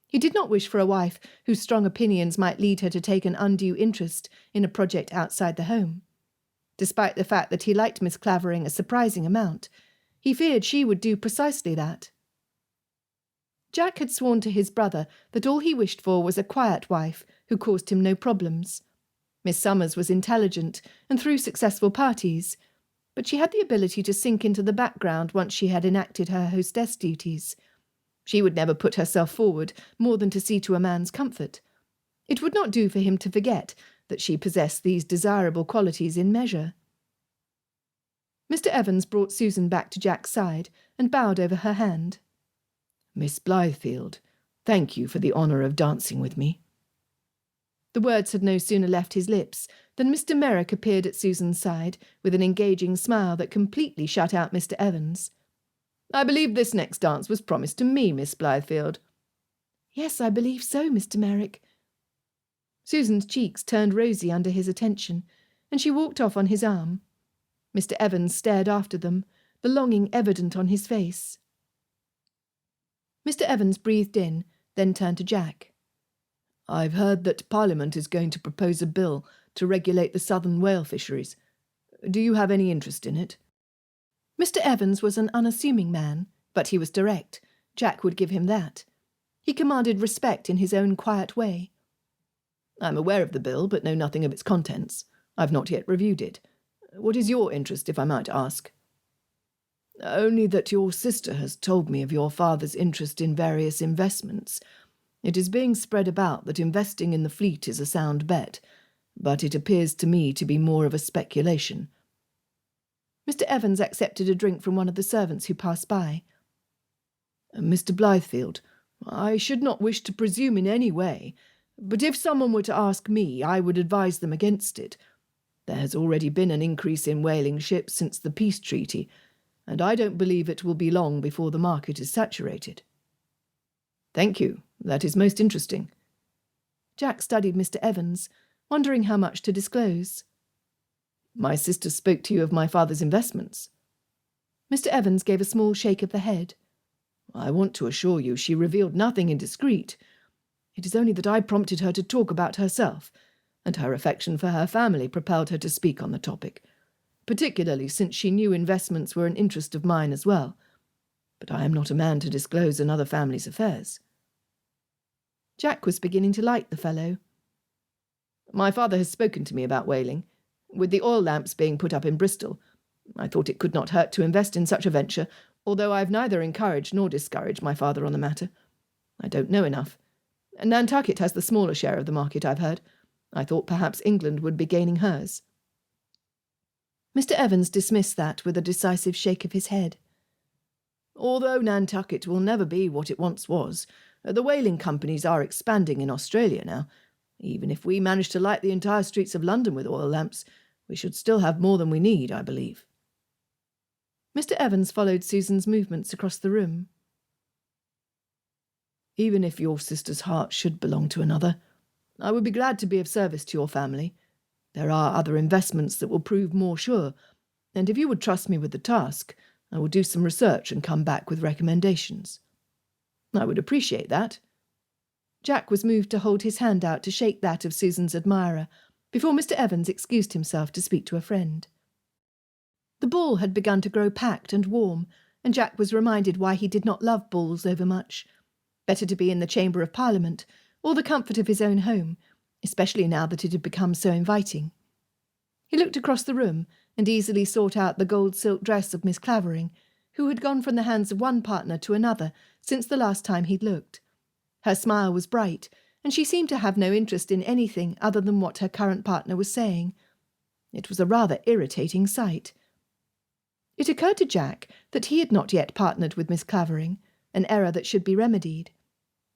he did not wish for a wife whose strong opinions might lead her to take an undue interest in a project outside the home. Despite the fact that he liked Miss Clavering a surprising amount, he feared she would do precisely that. Jack had sworn to his brother that all he wished for was a quiet wife who caused him no problems. Miss Summers was intelligent and threw successful parties, but she had the ability to sink into the background once she had enacted her hostess duties. She would never put herself forward more than to see to a man's comfort. It would not do for him to forget that she possessed these desirable qualities in measure. Mr. Evans brought Susan back to Jack's side and bowed over her hand. "Miss Blythefield, thank you for the honour of dancing with me." The words had no sooner left his lips than Mr. Merrick appeared at Susan's side with an engaging smile that completely shut out Mr. Evans. "I believe this next dance was promised to me, Miss Blythefield." "Yes, I believe so, Mr. Merrick." Susan's cheeks turned rosy under his attention, and she walked off on his arm. Mr. Evans stared after them, the longing evident on his face. Mr. Evans breathed in, then turned to Jack. I've heard that Parliament is going to propose a bill to regulate the southern whale fisheries. Do you have any interest in it?" Mr. Evans was an unassuming man, but he was direct. Jack would give him that. He commanded respect in his own quiet way. "I'm aware of the bill, but know nothing of its contents. I've not yet reviewed it. What is your interest, if I might ask?" "Only that your sister has told me of your father's interest in various investments. It is being spread about that investing in the fleet is a sound bet, but it appears to me to be more of a speculation." Mr. Evans accepted a drink from one of the servants who passed by. "Mr. Blythefield, I should not wish to presume in any way, but if someone were to ask me, I would advise them against it. There has already been an increase in whaling ships since the peace treaty, and I don't believe it will be long before the market is saturated." "Thank you. That is most interesting." Jack studied Mr. Evans, wondering how much to disclose. "My sister spoke to you of my father's investments?" Mr. Evans gave a small shake of the head. "I want to assure you she revealed nothing indiscreet. It is only that I prompted her to talk about herself, and her affection for her family propelled her to speak on the topic, particularly since she knew investments were an interest of mine as well. But I am not a man to disclose another family's affairs." Jack was beginning to like the fellow. "My father has spoken to me about whaling. With the oil lamps being put up in Bristol, I thought it could not hurt to invest in such a venture, although I have neither encouraged nor discouraged my father on the matter. I don't know enough. Nantucket has the smaller share of the market, I've heard. I thought perhaps England would be gaining hers." Mr. Evans dismissed that with a decisive shake of his head. "Although Nantucket will never be what it once was, the whaling companies are expanding in Australia now. Even if we manage to light the entire streets of London with oil lamps, we should still have more than we need, I believe." Mr. Evans followed Susan's movements across the room. "Even if your sister's heart should belong to another, I would be glad to be of service to your family. There are other investments that will prove more sure, and if you would trust me with the task, I will do some research and come back with recommendations." "I would appreciate that." Jack was moved to hold his hand out to shake that of Susan's admirer, before Mr. Evans excused himself to speak to a friend. The ball had begun to grow packed and warm, and Jack was reminded why he did not love balls overmuch. Better to be in the Chamber of Parliament, or the comfort of his own home, especially now that it had become so inviting. He looked across the room and easily sought out the gold silk dress of Miss Clavering, who had gone from the hands of one partner to another since the last time he'd looked. Her smile was bright, and she seemed to have no interest in anything other than what her current partner was saying. It was a rather irritating sight. It occurred to Jack that he had not yet partnered with Miss Clavering, an error that should be remedied.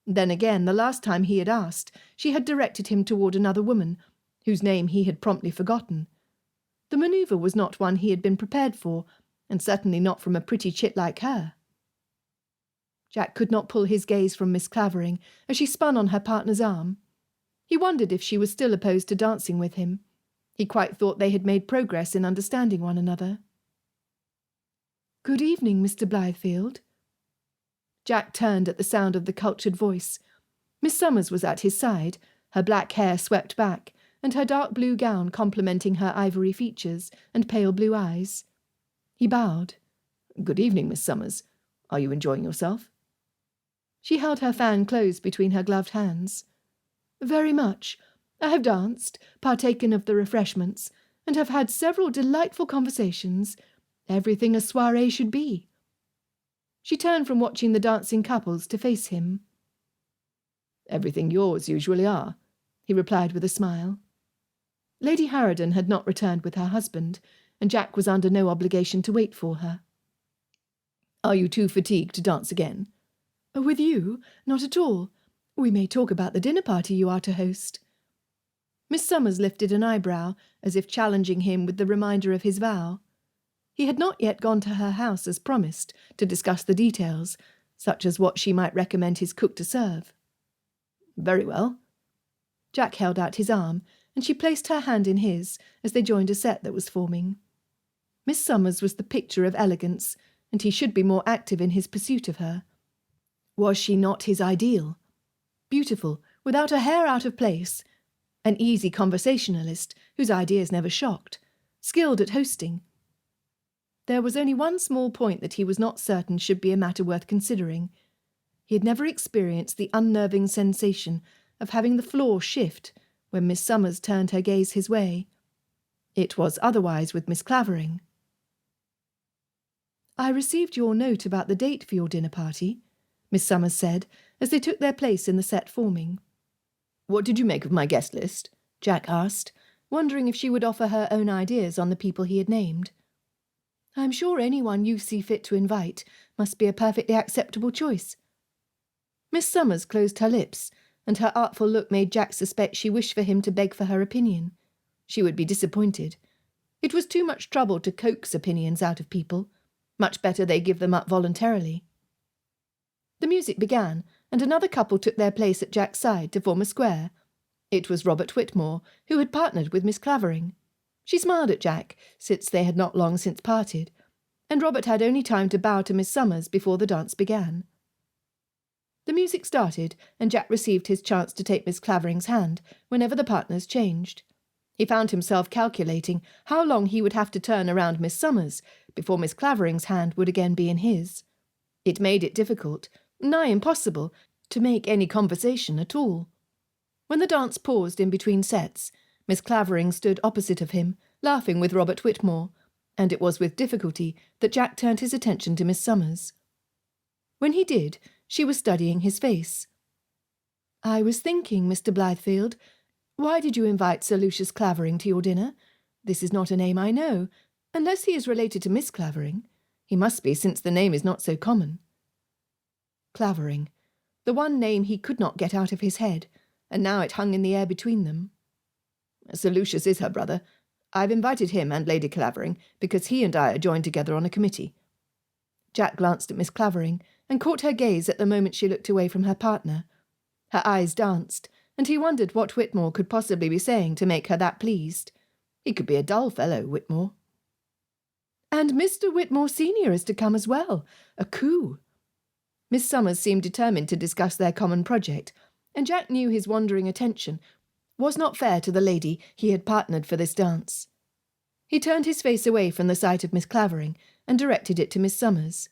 Then again, the last time he had asked, she had directed him toward another woman, whose name he had promptly forgotten. The manoeuvre was not one he had been prepared for, and certainly not from a pretty chit like her. Jack could not pull his gaze from Miss Clavering as she spun on her partner's arm. He wondered if she was still opposed to dancing with him. He quite thought they had made progress in understanding one another. "Good evening, Mr. Blythefield." Jack turned at the sound of the cultured voice. Miss Summers was at his side, her black hair swept back, and her dark blue gown complementing her ivory features and pale blue eyes. He bowed. "Good evening, Miss Summers. Are you enjoying yourself?" She held her fan closed between her gloved hands. "Very much. I have danced, partaken of the refreshments, and have had several delightful conversations. Everything a soirée should be." She turned from watching the dancing couples to face him. "Everything yours usually are," he replied with a smile. Lady Harrowden had not returned with her husband, and Jack was under no obligation to wait for her. "Are you too fatigued to dance again?" "With you? Not at all. We may talk about the dinner party you are to host." Miss Summers lifted an eyebrow, as if challenging him with the reminder of his vow. He had not yet gone to her house as promised to discuss the details, such as what she might recommend his cook to serve. "Very well." Jack held out his arm, and she placed her hand in his as they joined a set that was forming. Miss Summers was the picture of elegance, and he should be more active in his pursuit of her. Was she not his ideal? Beautiful, without a hair out of place, an easy conversationalist whose ideas never shocked, skilled at hosting. There was only one small point that he was not certain should be a matter worth considering. He had never experienced the unnerving sensation of having the floor shift when Miss Summers turned her gaze his way. It was otherwise with Miss Clavering. "I received your note about the date for your dinner party," Miss Summers said, as they took their place in the set forming. "What did you make of my guest list?" Jack asked, wondering if she would offer her own ideas on the people he had named. "I'm sure anyone you see fit to invite must be a perfectly acceptable choice." Miss Summers closed her lips, and her artful look made Jack suspect she wished for him to beg for her opinion. She would be disappointed. It was too much trouble to coax opinions out of people. Much better they give them up voluntarily. The music began, and another couple took their place at Jack's side to form a square. It was Robert Whitmore, who had partnered with Miss Clavering. She smiled at Jack, since they had not long since parted, and Robert had only time to bow to Miss Summers before the dance began. The music started, and Jack received his chance to take Miss Clavering's hand whenever the partners changed. He found himself calculating how long he would have to turn around Miss Summers before Miss Clavering's hand would again be in his. It made it difficult, nigh impossible, to make any conversation at all. When the dance paused in between sets, Miss Clavering stood opposite of him, laughing with Robert Whitmore, and it was with difficulty that Jack turned his attention to Miss Summers. When he did, she was studying his face. "I was thinking, Mr. Blythefield, why did you invite Sir Lucius Clavering to your dinner? This is not a name I know, unless he is related to Miss Clavering. He must be, since the name is not so common." Clavering, the one name he could not get out of his head, and now it hung in the air between them. "Sir Lucius is her brother. I've invited him and Lady Clavering because he and I are joined together on a committee." Jack glanced at Miss Clavering and caught her gaze at the moment she looked away from her partner. Her eyes danced, and he wondered what Whitmore could possibly be saying to make her that pleased. He could be a dull fellow, Whitmore. "And Mr. Whitmore Senior is to come as well. A coup." Miss Summers seemed determined to discuss their common project, and Jack knew his wandering attention was not fair to the lady he had partnered for this dance. He turned his face away from the sight of Miss Clavering and directed it to Miss Summers.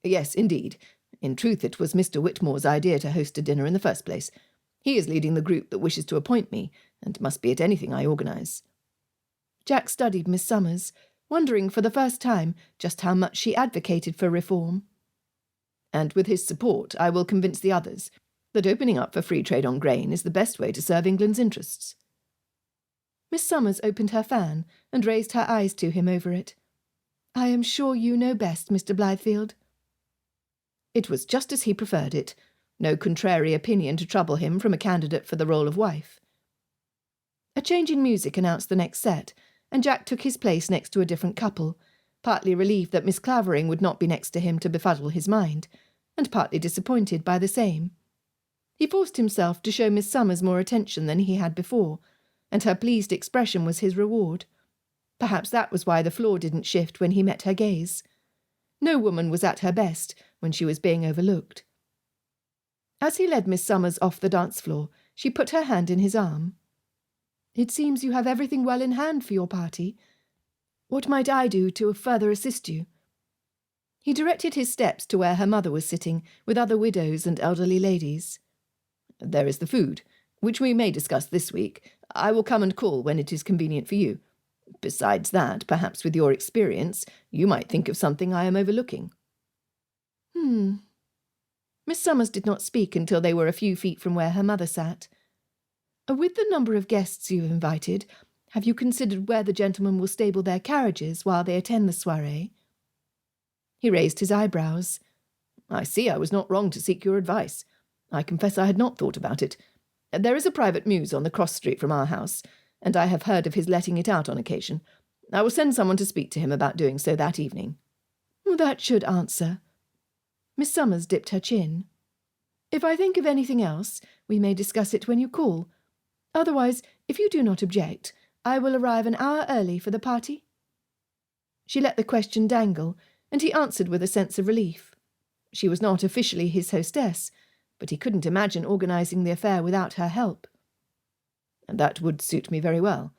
"Yes, indeed. In truth, it was Mr. Whitmore's idea to host a dinner in the first place. He is leading the group that wishes to appoint me, and must be at anything I organise." Jack studied Miss Summers, wondering for the first time just how much she advocated for reform. "And with his support, I will convince the others that opening up for free trade on grain is the best way to serve England's interests." Miss Summers opened her fan and raised her eyes to him over it. "I am sure you know best, Mr. Blythefield." It was just as he preferred it. No contrary opinion to trouble him from a candidate for the role of wife. A change in music announced the next set, and Jack took his place next to a different couple, partly relieved that Miss Clavering would not be next to him to befuddle his mind, and partly disappointed by the same. He forced himself to show Miss Summers more attention than he had before, and her pleased expression was his reward. Perhaps that was why the floor didn't shift when he met her gaze. No woman was at her best when she was being overlooked. As he led Miss Summers off the dance floor, she put her hand in his arm. "It seems you have everything well in hand for your party. What might I do to further assist you?" He directed his steps to where her mother was sitting with other widows and elderly ladies. "There is the food, which we may discuss this week. I will come and call when it is convenient for you. Besides that, perhaps with your experience, you might think of something I am overlooking." Miss Summers did not speak until they were a few feet from where her mother sat. "With the number of guests you have invited, have you considered where the gentlemen will stable their carriages while they attend the soirée?" He raised his eyebrows. "I see I was not wrong to seek your advice. I confess I had not thought about it. There is a private mews on the cross street from our house, and I have heard of his letting it out on occasion. I will send someone to speak to him about doing so that evening." "That should answer." Miss Summers dipped her chin. "If I think of anything else, we may discuss it when you call. Otherwise, if you do not object, I will arrive an hour early for the party." She let the question dangle, and he answered with a sense of relief. She was not officially his hostess, but he couldn't imagine organising the affair without her help. "And that would suit me very well,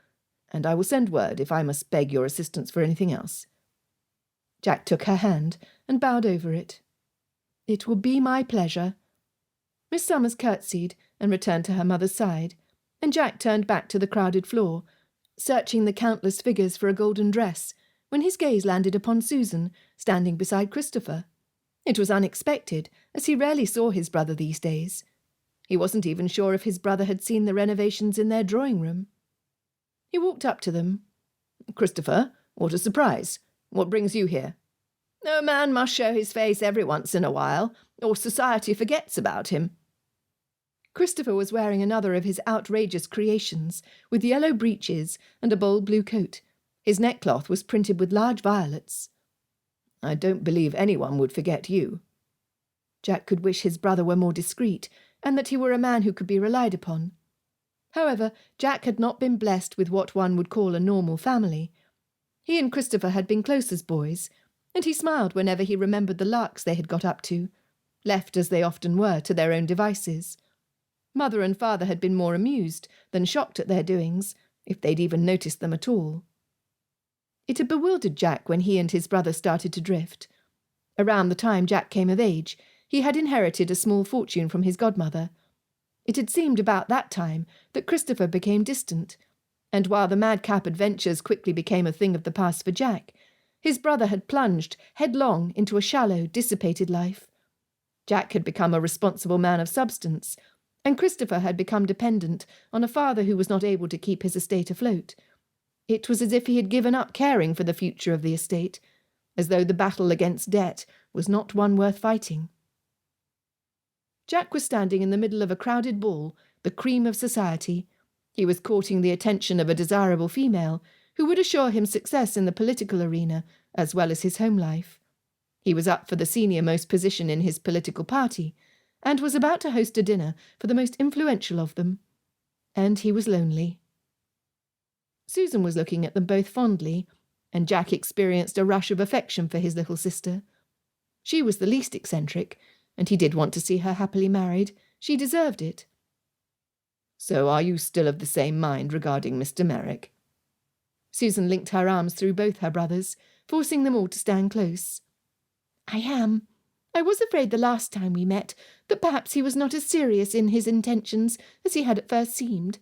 and I will send word if I must beg your assistance for anything else." Jack took her hand and bowed over it. "It will be my pleasure." Miss Summers curtsied and returned to her mother's side, and Jack turned back to the crowded floor, searching the countless figures for a golden dress, when his gaze landed upon Susan, standing beside Christopher. It was unexpected, as he rarely saw his brother these days. He wasn't even sure if his brother had seen the renovations in their drawing-room. He walked up to them. "Christopher, what a surprise! What brings you here?" "A man must show his face every once in a while, or society forgets about him." Christopher was wearing another of his outrageous creations, with yellow breeches and a bold blue coat. His neckcloth was printed with large violets. "I don't believe anyone would forget you." Jack could wish his brother were more discreet, and that he were a man who could be relied upon. However, Jack had not been blessed with what one would call a normal family. He and Christopher had been close as boys, and he smiled whenever he remembered the larks they had got up to, left as they often were to their own devices. Mother and father had been more amused than shocked at their doings, if they'd even noticed them at all. It had bewildered Jack when he and his brother started to drift. Around the time Jack came of age, he had inherited a small fortune from his godmother. It had seemed about that time that Christopher became distant, and while the madcap adventures quickly became a thing of the past for Jack, his brother had plunged headlong into a shallow, dissipated life. Jack had become a responsible man of substance, and Christopher had become dependent on a father who was not able to keep his estate afloat. It was as if he had given up caring for the future of the estate, as though the battle against debt was not one worth fighting. Jack was standing in the middle of a crowded ball, the cream of society. He was courting the attention of a desirable female, who would assure him success in the political arena as well as his home life. He was up for the senior-most position in his political party, and was about to host a dinner for the most influential of them. And he was lonely. Susan was looking at them both fondly, and Jack experienced a rush of affection for his little sister. She was the least eccentric, and he did want to see her happily married. She deserved it. "So are you still of the same mind regarding Mr. Merrick?" Susan linked her arms through both her brothers, forcing them all to stand close. "I am. I was afraid the last time we met that perhaps he was not as serious in his intentions as he had at first seemed.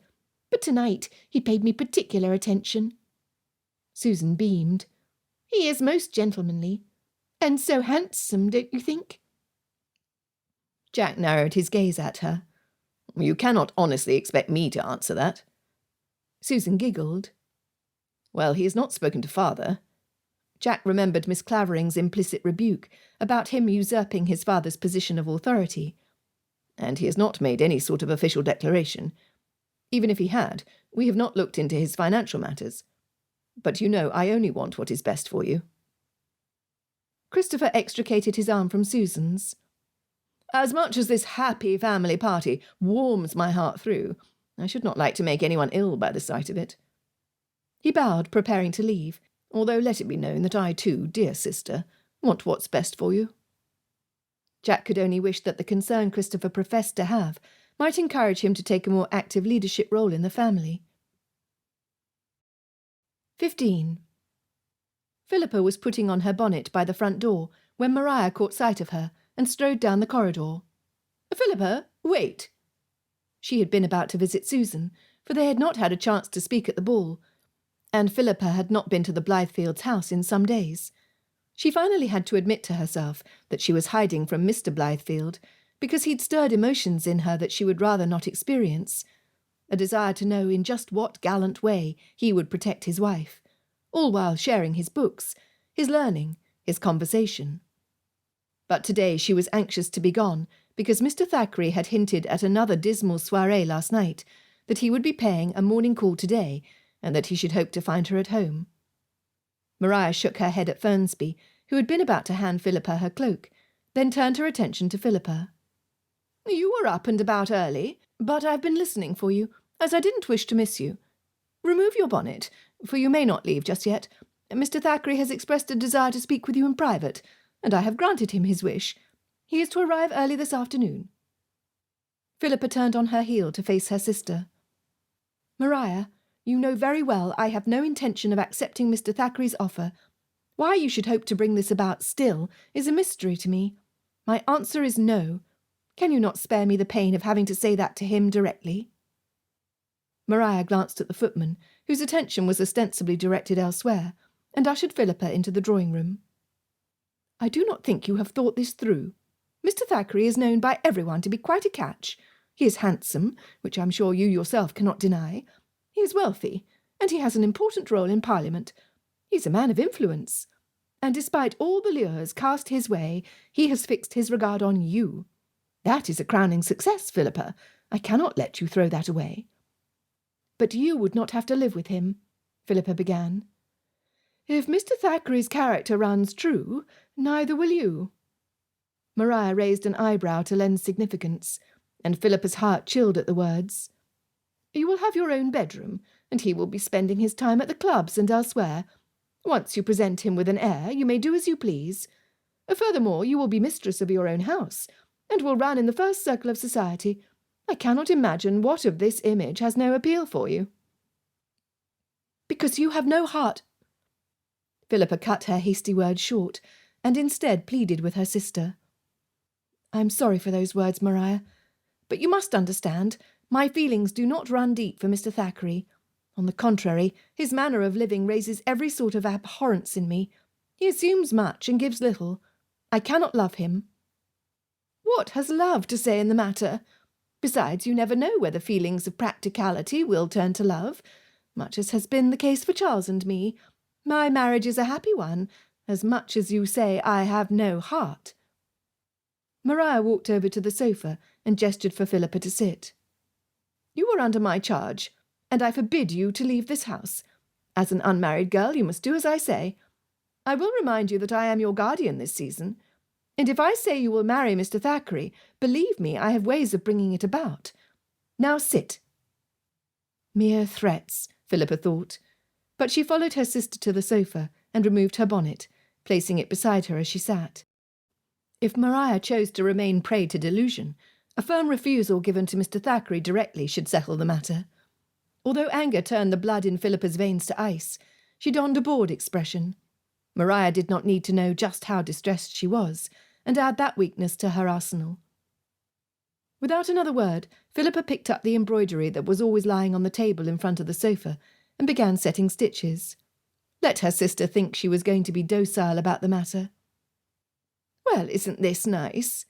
But tonight he paid me particular attention." Susan beamed. "He is most gentlemanly. And so handsome, don't you think?" Jack narrowed his gaze at her. "You cannot honestly expect me to answer that." Susan giggled. "Well, he has not spoken to father." Jack remembered Miss Clavering's implicit rebuke about him usurping his father's position of authority. "And he has not made any sort of official declaration. Even if he had, we have not looked into his financial matters. But you know I only want what is best for you." Christopher extricated his arm from Susan's. "As much as this happy family party warms my heart through, I should not like to make anyone ill by the sight of it." He bowed, preparing to leave, "Although let it be known that I too, dear sister, want what's best for you." Jack could only wish that the concern Christopher professed to have might encourage him to take a more active leadership role in the family. 15. Philippa was putting on her bonnet by the front door when Maria caught sight of her and strode down the corridor. "Philippa, wait!" She had been about to visit Susan, for they had not had a chance to speak at the ball, and Philippa had not been to the Blythefields' house in some days. She finally had to admit to herself that she was hiding from Mr. Blythefield because he'd stirred emotions in her that she would rather not experience, a desire to know in just what gallant way he would protect his wife, all while sharing his books, his learning, his conversation. But today she was anxious to be gone because Mr. Thackeray had hinted at another dismal soirée last night, that he would be paying a morning call today, and that he should hope to find her at home. Maria shook her head at Fernsby, who had been about to hand Philippa her cloak, then turned her attention to Philippa. "You were up and about early, but I've been listening for you, as I didn't wish to miss you. Remove your bonnet, for you may not leave just yet. Mr. Thackeray has expressed a desire to speak with you in private, and I have granted him his wish. He is to arrive early this afternoon." Philippa turned on her heel to face her sister. Maria, you know very well I have no intention of accepting Mr. Thackeray's offer. Why you should hope to bring this about still is a mystery to me. My answer is no. Can you not spare me the pain of having to say that to him directly? Maria glanced at the footman, whose attention was ostensibly directed elsewhere, and ushered Philippa into the drawing-room. I do not think you have thought this through. Mr. Thackeray is known by everyone to be quite a catch. He is handsome, which I'm sure you yourself cannot deny. He is wealthy, and he has an important role in Parliament. He's a man of influence. And despite all the lures cast his way, he has fixed his regard on you. That is a crowning success, Philippa. I cannot let you throw that away. But you would not have to live with him, Philippa began. If Mr. Thackeray's character runs true, neither will you. Maria raised an eyebrow to lend significance, and Philippa's heart chilled at the words. You will have your own bedroom, and he will be spending his time at the clubs and elsewhere. Once you present him with an heir, you may do as you please. Furthermore, you will be mistress of your own house, and will run in the first circle of society. I cannot imagine what of this image has no appeal for you. Because you have no heart. Philippa cut her hasty words short, and instead pleaded with her sister. I'm sorry for those words, Maria, but you must understand, my feelings do not run deep for Mr. Thackeray. On the contrary, his manner of living raises every sort of abhorrence in me. He assumes much and gives little. I cannot love him. What has love to say in the matter? Besides, you never know whether feelings of practicality will turn to love, much as has been the case for Charles and me. My marriage is a happy one, as much as you say I have no heart. Maria walked over to the sofa and gestured for Philippa to sit. You are under my charge, and I forbid you to leave this house. As an unmarried girl, you must do as I say. I will remind you that I am your guardian this season, and if I say you will marry Mr. Thackeray, believe me, I have ways of bringing it about. Now sit. Mere threats, Philippa thought, but she followed her sister to the sofa and removed her bonnet, placing it beside her as she sat. If Maria chose to remain prey to delusion, a firm refusal given to Mr. Thackeray directly should settle the matter. Although anger turned the blood in Philippa's veins to ice, she donned a bored expression. Maria did not need to know just how distressed she was, and add that weakness to her arsenal. Without another word, Philippa picked up the embroidery that was always lying on the table in front of the sofa and began setting stitches. Let her sister think she was going to be docile about the matter. Well, isn't this nice?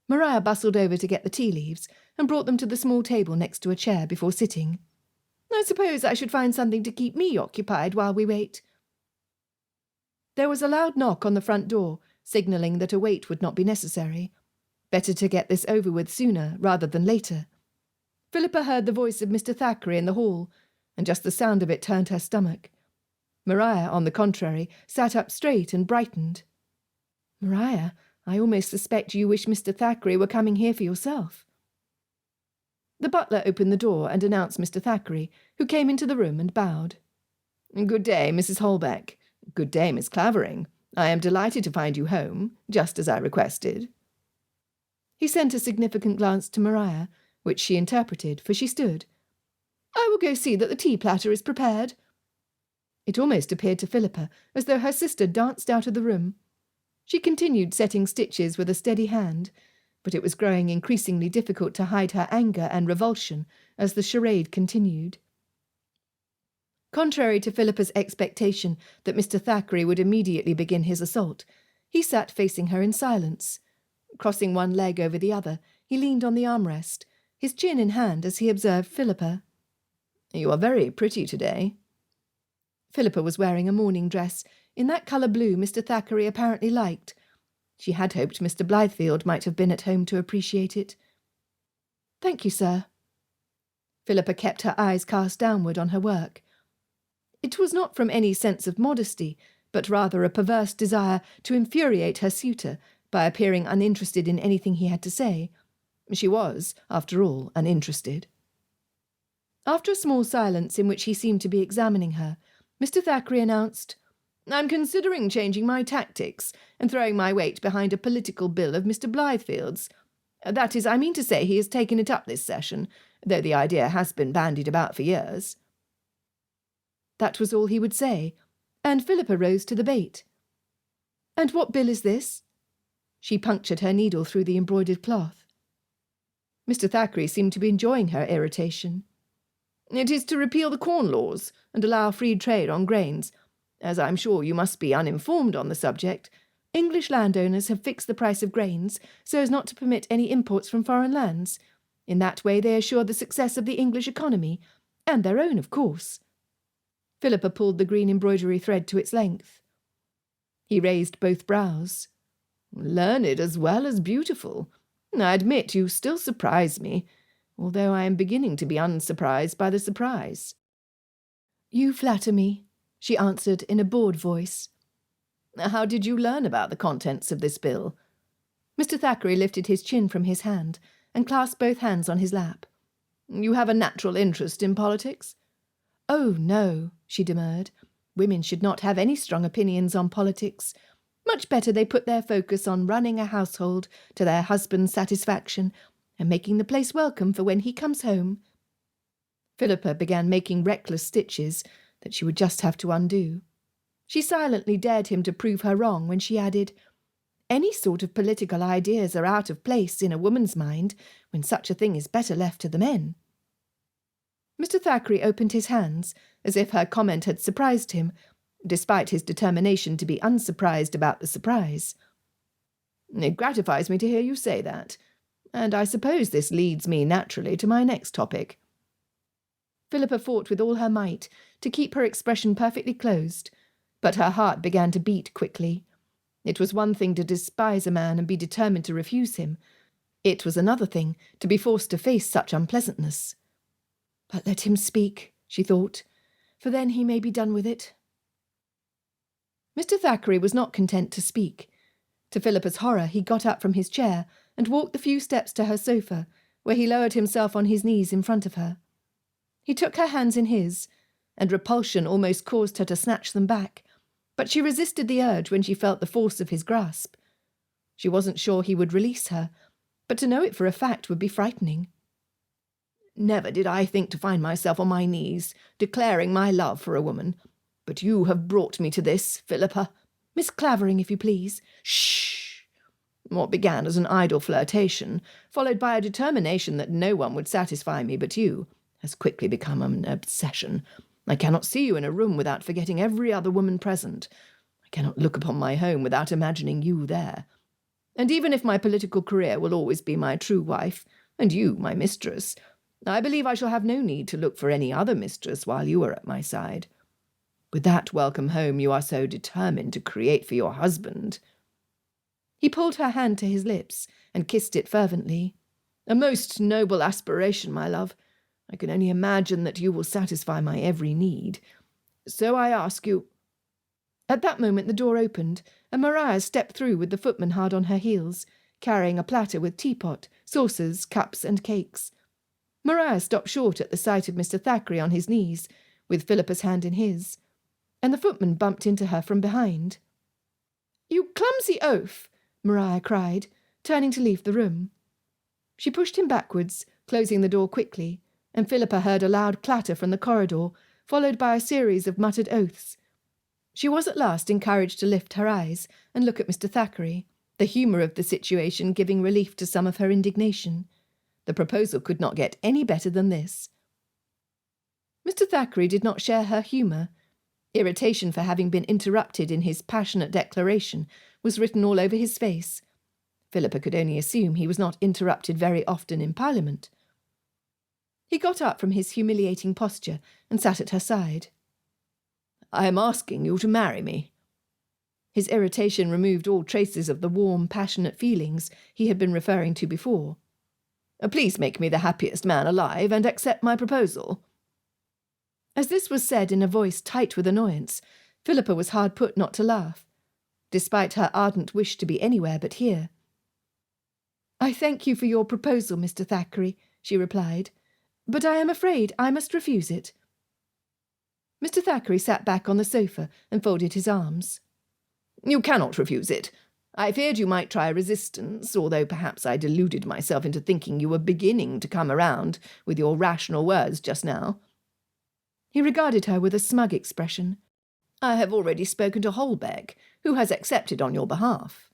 Maria bustled over to get the tea leaves and brought them to the small table next to a chair before sitting. I suppose I should find something to keep me occupied while we wait. There was a loud knock on the front door, signalling that a wait would not be necessary. Better to get this over with sooner rather than later. Philippa heard the voice of Mr. Thackeray in the hall, and just the sound of it turned her stomach. Maria, on the contrary, sat up straight and brightened. Maria, I almost suspect you wish Mr. Thackeray were coming here for yourself. The butler opened the door and announced Mr. Thackeray, who came into the room and bowed. Good day, Mrs. Holbeck. Good day, Miss Clavering. I am delighted to find you home, just as I requested. He sent a significant glance to Maria, which she interpreted, for she stood. I will go see that the tea platter is prepared. It almost appeared to Philippa as though her sister danced out of the room. She continued setting stitches with a steady hand, but it was growing increasingly difficult to hide her anger and revulsion as the charade continued. Contrary to Philippa's expectation that Mr. Thackeray would immediately begin his assault, he sat facing her in silence. Crossing one leg over the other, he leaned on the armrest, his chin in hand as he observed Philippa. You are very pretty today. Philippa was wearing a morning dress, in that colour blue Mr. Thackeray apparently liked. She had hoped Mr. Blythefield might have been at home to appreciate it. Thank you, sir. Philippa kept her eyes cast downward on her work. It was not from any sense of modesty, but rather a perverse desire to infuriate her suitor by appearing uninterested in anything he had to say. She was, after all, uninterested. After a small silence in which he seemed to be examining her, Mr. Thackeray announced, I'm considering changing my tactics and throwing my weight behind a political bill of Mr. Blythefield's. That is, I mean to say he has taken it up this session, though the idea has been bandied about for years." That was all he would say, and Philippa rose to the bait. "And what bill is this?" She punctured her needle through the embroidered cloth. Mr. Thackeray seemed to be enjoying her irritation. "It is to repeal the Corn Laws and allow free trade on grains. As I'm sure you must be uninformed on the subject, English landowners have fixed the price of grains so as not to permit any imports from foreign lands. In that way they assure the success of the English economy, and their own, of course." Philippa pulled the green embroidery thread to its length. He raised both brows. "Learned as well as beautiful. I admit you still surprise me, although I am beginning to be unsurprised by the surprise." "You flatter me," she answered in a bored voice. "How did you learn about the contents of this bill?" Mr. Thackeray lifted his chin from his hand and clasped both hands on his lap. "You have a natural interest in politics?" "Oh, no," she demurred. "Women should not have any strong opinions on politics. Much better they put their focus on running a household to their husband's satisfaction and making the place welcome for when he comes home." Philippa began making reckless stitches that she would just have to undo. She silently dared him to prove her wrong when she added, "Any sort of political ideas are out of place in a woman's mind when such a thing is better left to the men." Mr. Thackeray opened his hands, as if her comment had surprised him, despite his determination to be unsurprised about the surprise. "It gratifies me to hear you say that, and I suppose this leads me naturally to my next topic." Philippa fought with all her might to keep her expression perfectly closed, but her heart began to beat quickly. It was one thing to despise a man and be determined to refuse him. It was another thing to be forced to face such unpleasantness. "But let him speak," she thought, "for then he may be done with it." Mr. Thackeray was not content to speak. To Philippa's horror, he got up from his chair and walked the few steps to her sofa, where he lowered himself on his knees in front of her. He took her hands in his, and repulsion almost caused her to snatch them back, but she resisted the urge when she felt the force of his grasp. She wasn't sure he would release her, but to know it for a fact would be frightening. "Never did I think to find myself on my knees, declaring my love for a woman. But you have brought me to this, Philippa." "Miss Clavering, if you please." "Shh!" "What began as an idle flirtation, followed by a determination that no one would satisfy me but you, has quickly become an obsession. I cannot see you in a room without forgetting every other woman present. I cannot look upon my home without imagining you there. And even if my political career will always be my true wife, and you my mistress, I believe I shall have no need to look for any other mistress while you are at my side. With that welcome home you are so determined to create for your husband." He pulled her hand to his lips and kissed it fervently. "A most noble aspiration, my love. I can only imagine that you will satisfy my every need. So I ask you—" At that moment the door opened, and Maria stepped through with the footman hard on her heels, carrying a platter with teapot, saucers, cups, and cakes. Maria stopped short at the sight of Mr. Thackeray on his knees, with Philippa's hand in his, and the footman bumped into her from behind. "You clumsy oaf!" Maria cried, turning to leave the room. She pushed him backwards, closing the door quickly, and Philippa heard a loud clatter from the corridor, followed by a series of muttered oaths. She was at last encouraged to lift her eyes and look at Mr. Thackeray, the humour of the situation giving relief to some of her indignation. The proposal could not get any better than this. Mr. Thackeray did not share her humour. Irritation for having been interrupted in his passionate declaration was written all over his face. Philippa could only assume he was not interrupted very often in Parliament. He got up from his humiliating posture and sat at her side. "I am asking you to marry me." His irritation removed all traces of the warm, passionate feelings he had been referring to before. "Please make me the happiest man alive and accept my proposal." As this was said in a voice tight with annoyance, Philippa was hard put not to laugh, despite her ardent wish to be anywhere but here. "I thank you for your proposal, Mr. Thackeray," she replied, "but I am afraid I must refuse it." Mr. Thackeray sat back on the sofa and folded his arms. "You cannot refuse it. I feared you might try resistance, although perhaps I deluded myself into thinking you were beginning to come around with your rational words just now." He regarded her with a smug expression. "I have already spoken to Holbeck, who has accepted on your behalf."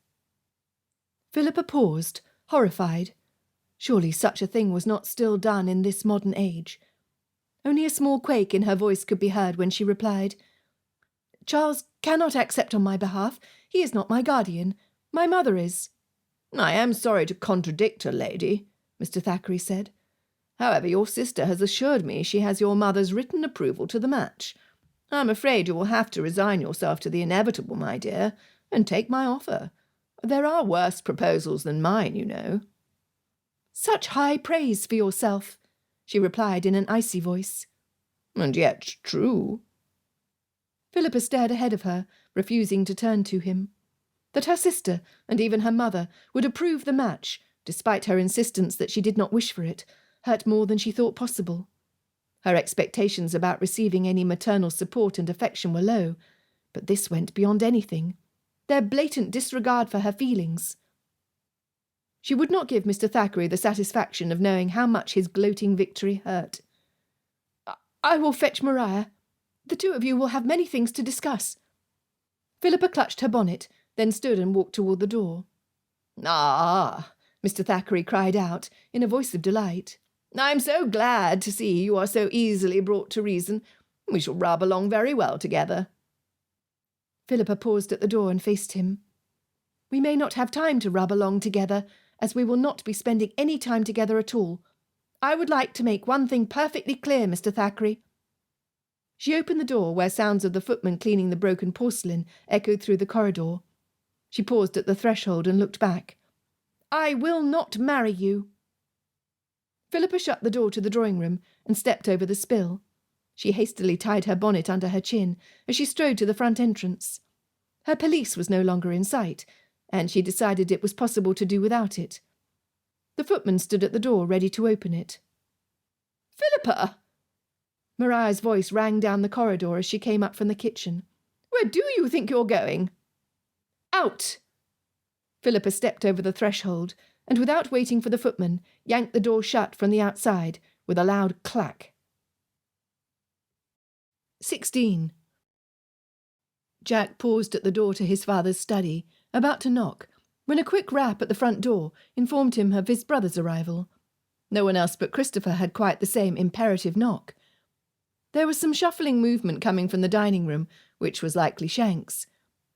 Philippa paused, horrified. Surely such a thing was not still done in this modern age. Only a small quake in her voice could be heard when she replied, "Charles cannot accept on my behalf. He is not my guardian. My mother is." "I am sorry to contradict a lady," Mr. Thackeray said. "However, your sister has assured me she has your mother's written approval to the match. I'm afraid you will have to resign yourself to the inevitable, my dear, and take my offer. There are worse proposals than mine, you know." "Such high praise for yourself," she replied in an icy voice. "And yet true." Philippa stared ahead of her, refusing to turn to him. That her sister, and even her mother, would approve the match, despite her insistence that she did not wish for it, hurt more than she thought possible. Her expectations about receiving any maternal support and affection were low, but this went beyond anything. Their blatant disregard for her feelings. She would not give Mr. Thackeray the satisfaction of knowing how much his gloating victory hurt. "I will fetch Maria. The two of you will have many things to discuss." Philippa clutched her bonnet, then stood and walked toward the door. "Ah!" Mr. Thackeray cried out, in a voice of delight. "I'm so glad to see you are so easily brought to reason. We shall rub along very well together." Philippa paused at the door and faced him. "We may not have time to rub along together, as we will not be spending any time together at all. I would like to make one thing perfectly clear, Mr. Thackeray." She opened the door where sounds of the footman cleaning the broken porcelain echoed through the corridor. She paused at the threshold and looked back. "I will not marry you." Philippa shut the door to the drawing-room and stepped over the spill. She hastily tied her bonnet under her chin as she strode to the front entrance. Her pelisse was no longer in sight, and she decided it was possible to do without it. The footman stood at the door, ready to open it. "Philippa!" Maria's voice rang down the corridor as she came up from the kitchen. "Where do you think you're going?" "Out!" Philippa stepped over the threshold, and without waiting for the footman, yanked the door shut from the outside with a loud clack. 16. Jack paused at the door to his father's study, about to knock, when a quick rap at the front door informed him of his brother's arrival. No one else but Christopher had quite the same imperative knock. There was some shuffling movement coming from the dining-room, which was likely Shank's.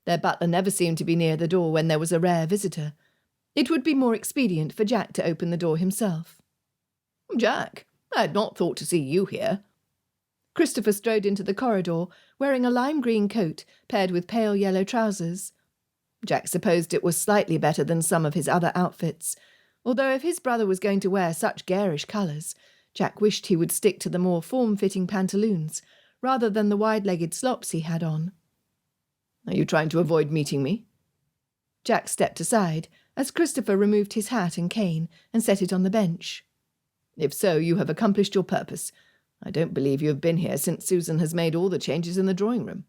Their butler never seemed to be near the door when there was a rare visitor. It would be more expedient for Jack to open the door himself. "Jack, I had not thought to see you here." Christopher strode into the corridor, wearing a lime-green coat paired with pale yellow trousers. Jack supposed it was slightly better than some of his other outfits, although if his brother was going to wear such garish colours, Jack wished he would stick to the more form-fitting pantaloons, rather than the wide-legged slops he had on. "Are you trying to avoid meeting me?" Jack stepped aside, as Christopher removed his hat and cane and set it on the bench. "If so, you have accomplished your purpose. I don't believe you have been here since Susan has made all the changes in the drawing-room."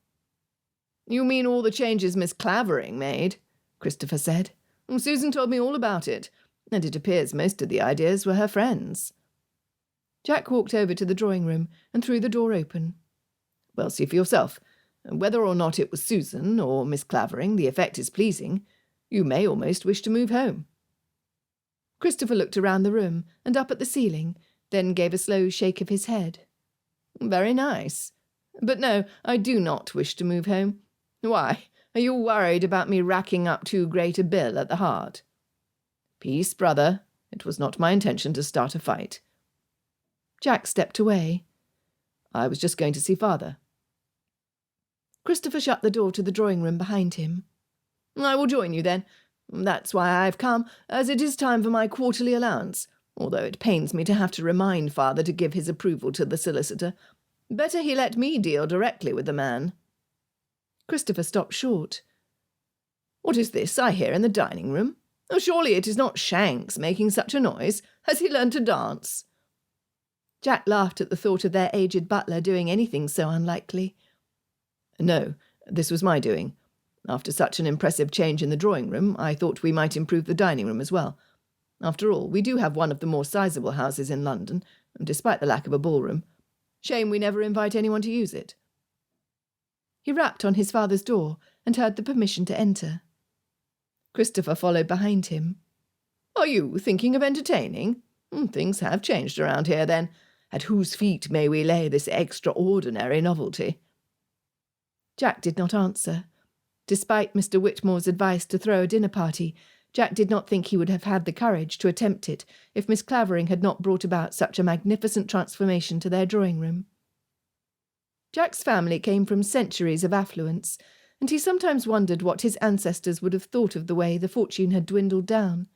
"You mean all the changes Miss Clavering made?" Christopher said. "Susan told me all about it, and it appears most of the ideas were her friends." Jack walked over to the drawing-room and threw the door open. "Well, see for yourself. Whether or not it was Susan or Miss Clavering, the effect is pleasing. You may almost wish to move home." Christopher looked around the room and up at the ceiling, then gave a slow shake of his head. "Very nice. But no, I do not wish to move home. Why, are you worried about me racking up too great a bill at the Heart?" "Peace, brother. It was not my intention to start a fight." Jack stepped away. "I was just going to see father." Christopher shut the door to the drawing-room behind him. "I will join you then. That's why I've come, as it is time for my quarterly allowance, although it pains me to have to remind father to give his approval to the solicitor. Better he let me deal directly with the man." Christopher stopped short. "What is this I hear in the dining-room? Oh, surely it is not Shanks making such a noise. Has he learned to dance?" Jack laughed at the thought of their aged butler doing anything so unlikely. "No, this was my doing. After such an impressive change in the drawing-room, I thought we might improve the dining-room as well. After all, we do have one of the more sizable houses in London, despite the lack of a ballroom. Shame we never invite anyone to use it." He rapped on his father's door and heard the permission to enter. Christopher followed behind him. "Are you thinking of entertaining? Things have changed around here, then. At whose feet may we lay this extraordinary novelty?" Jack did not answer. Despite Mr. Whitmore's advice to throw a dinner party, Jack did not think he would have had the courage to attempt it if Miss Clavering had not brought about such a magnificent transformation to their drawing-room. Jack's family came from centuries of affluence, and he sometimes wondered what his ancestors would have thought of the way the fortune had dwindled down.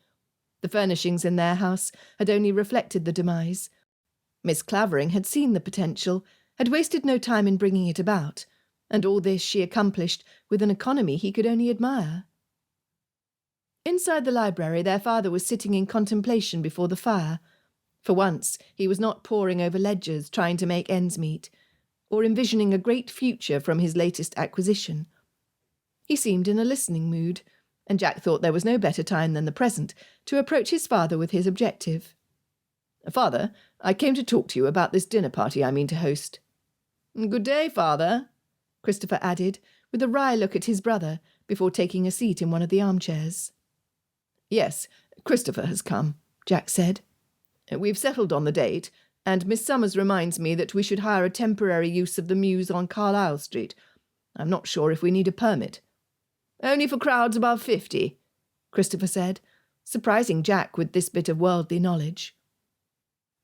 The furnishings in their house had only reflected the demise. Miss Clavering had seen the potential, had wasted no time in bringing it about, and all this she accomplished with an economy he could only admire. Inside the library their father was sitting in contemplation before the fire. For once he was not poring over ledgers trying to make ends meet, or envisioning a great future from his latest acquisition. He seemed in a listening mood, and Jack thought there was no better time than the present to approach his father with his objective. "Father, I came to talk to you about this dinner party I mean to host." "Good day, father," Christopher added, with a wry look at his brother, before taking a seat in one of the armchairs. "Yes, Christopher has come," Jack said. "We've settled on the date, and Miss Summers reminds me that we should hire a temporary use of the Mews on Carlisle Street. I'm not sure if we need a permit." "Only for crowds above 50, Christopher said, surprising Jack with this bit of worldly knowledge.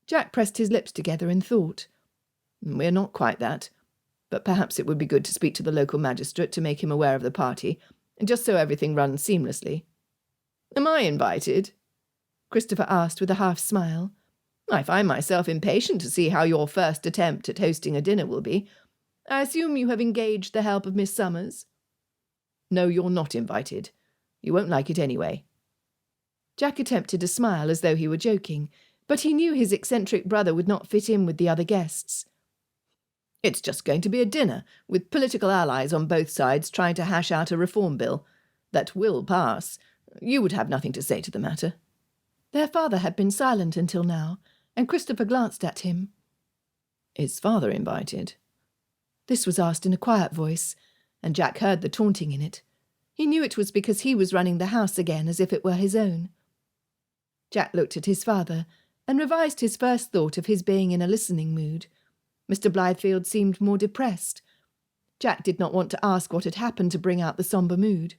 Jack pressed his lips together in thought. "We're not quite that, but perhaps it would be good to speak to the local magistrate to make him aware of the party, just so everything runs seamlessly." "Am I invited?" Christopher asked with a half-smile. "I find myself impatient to see how your first attempt at hosting a dinner will be. I assume you have engaged the help of Miss Summers?" "No, you're not invited. You won't like it anyway." Jack attempted to smile as though he were joking, but he knew his eccentric brother would not fit in with the other guests. "It's just going to be a dinner, with political allies on both sides trying to hash out a reform bill. That will pass. You would have nothing to say to the matter." Their father had been silent until now, and Christopher glanced at him. "Is father invited?" This was asked in a quiet voice, and Jack heard the taunting in it. He knew it was because he was running the house again as if it were his own. Jack looked at his father, and revised his first thought of his being in a listening mood. Mr. Blythefield seemed more depressed. Jack did not want to ask what had happened to bring out the sombre mood.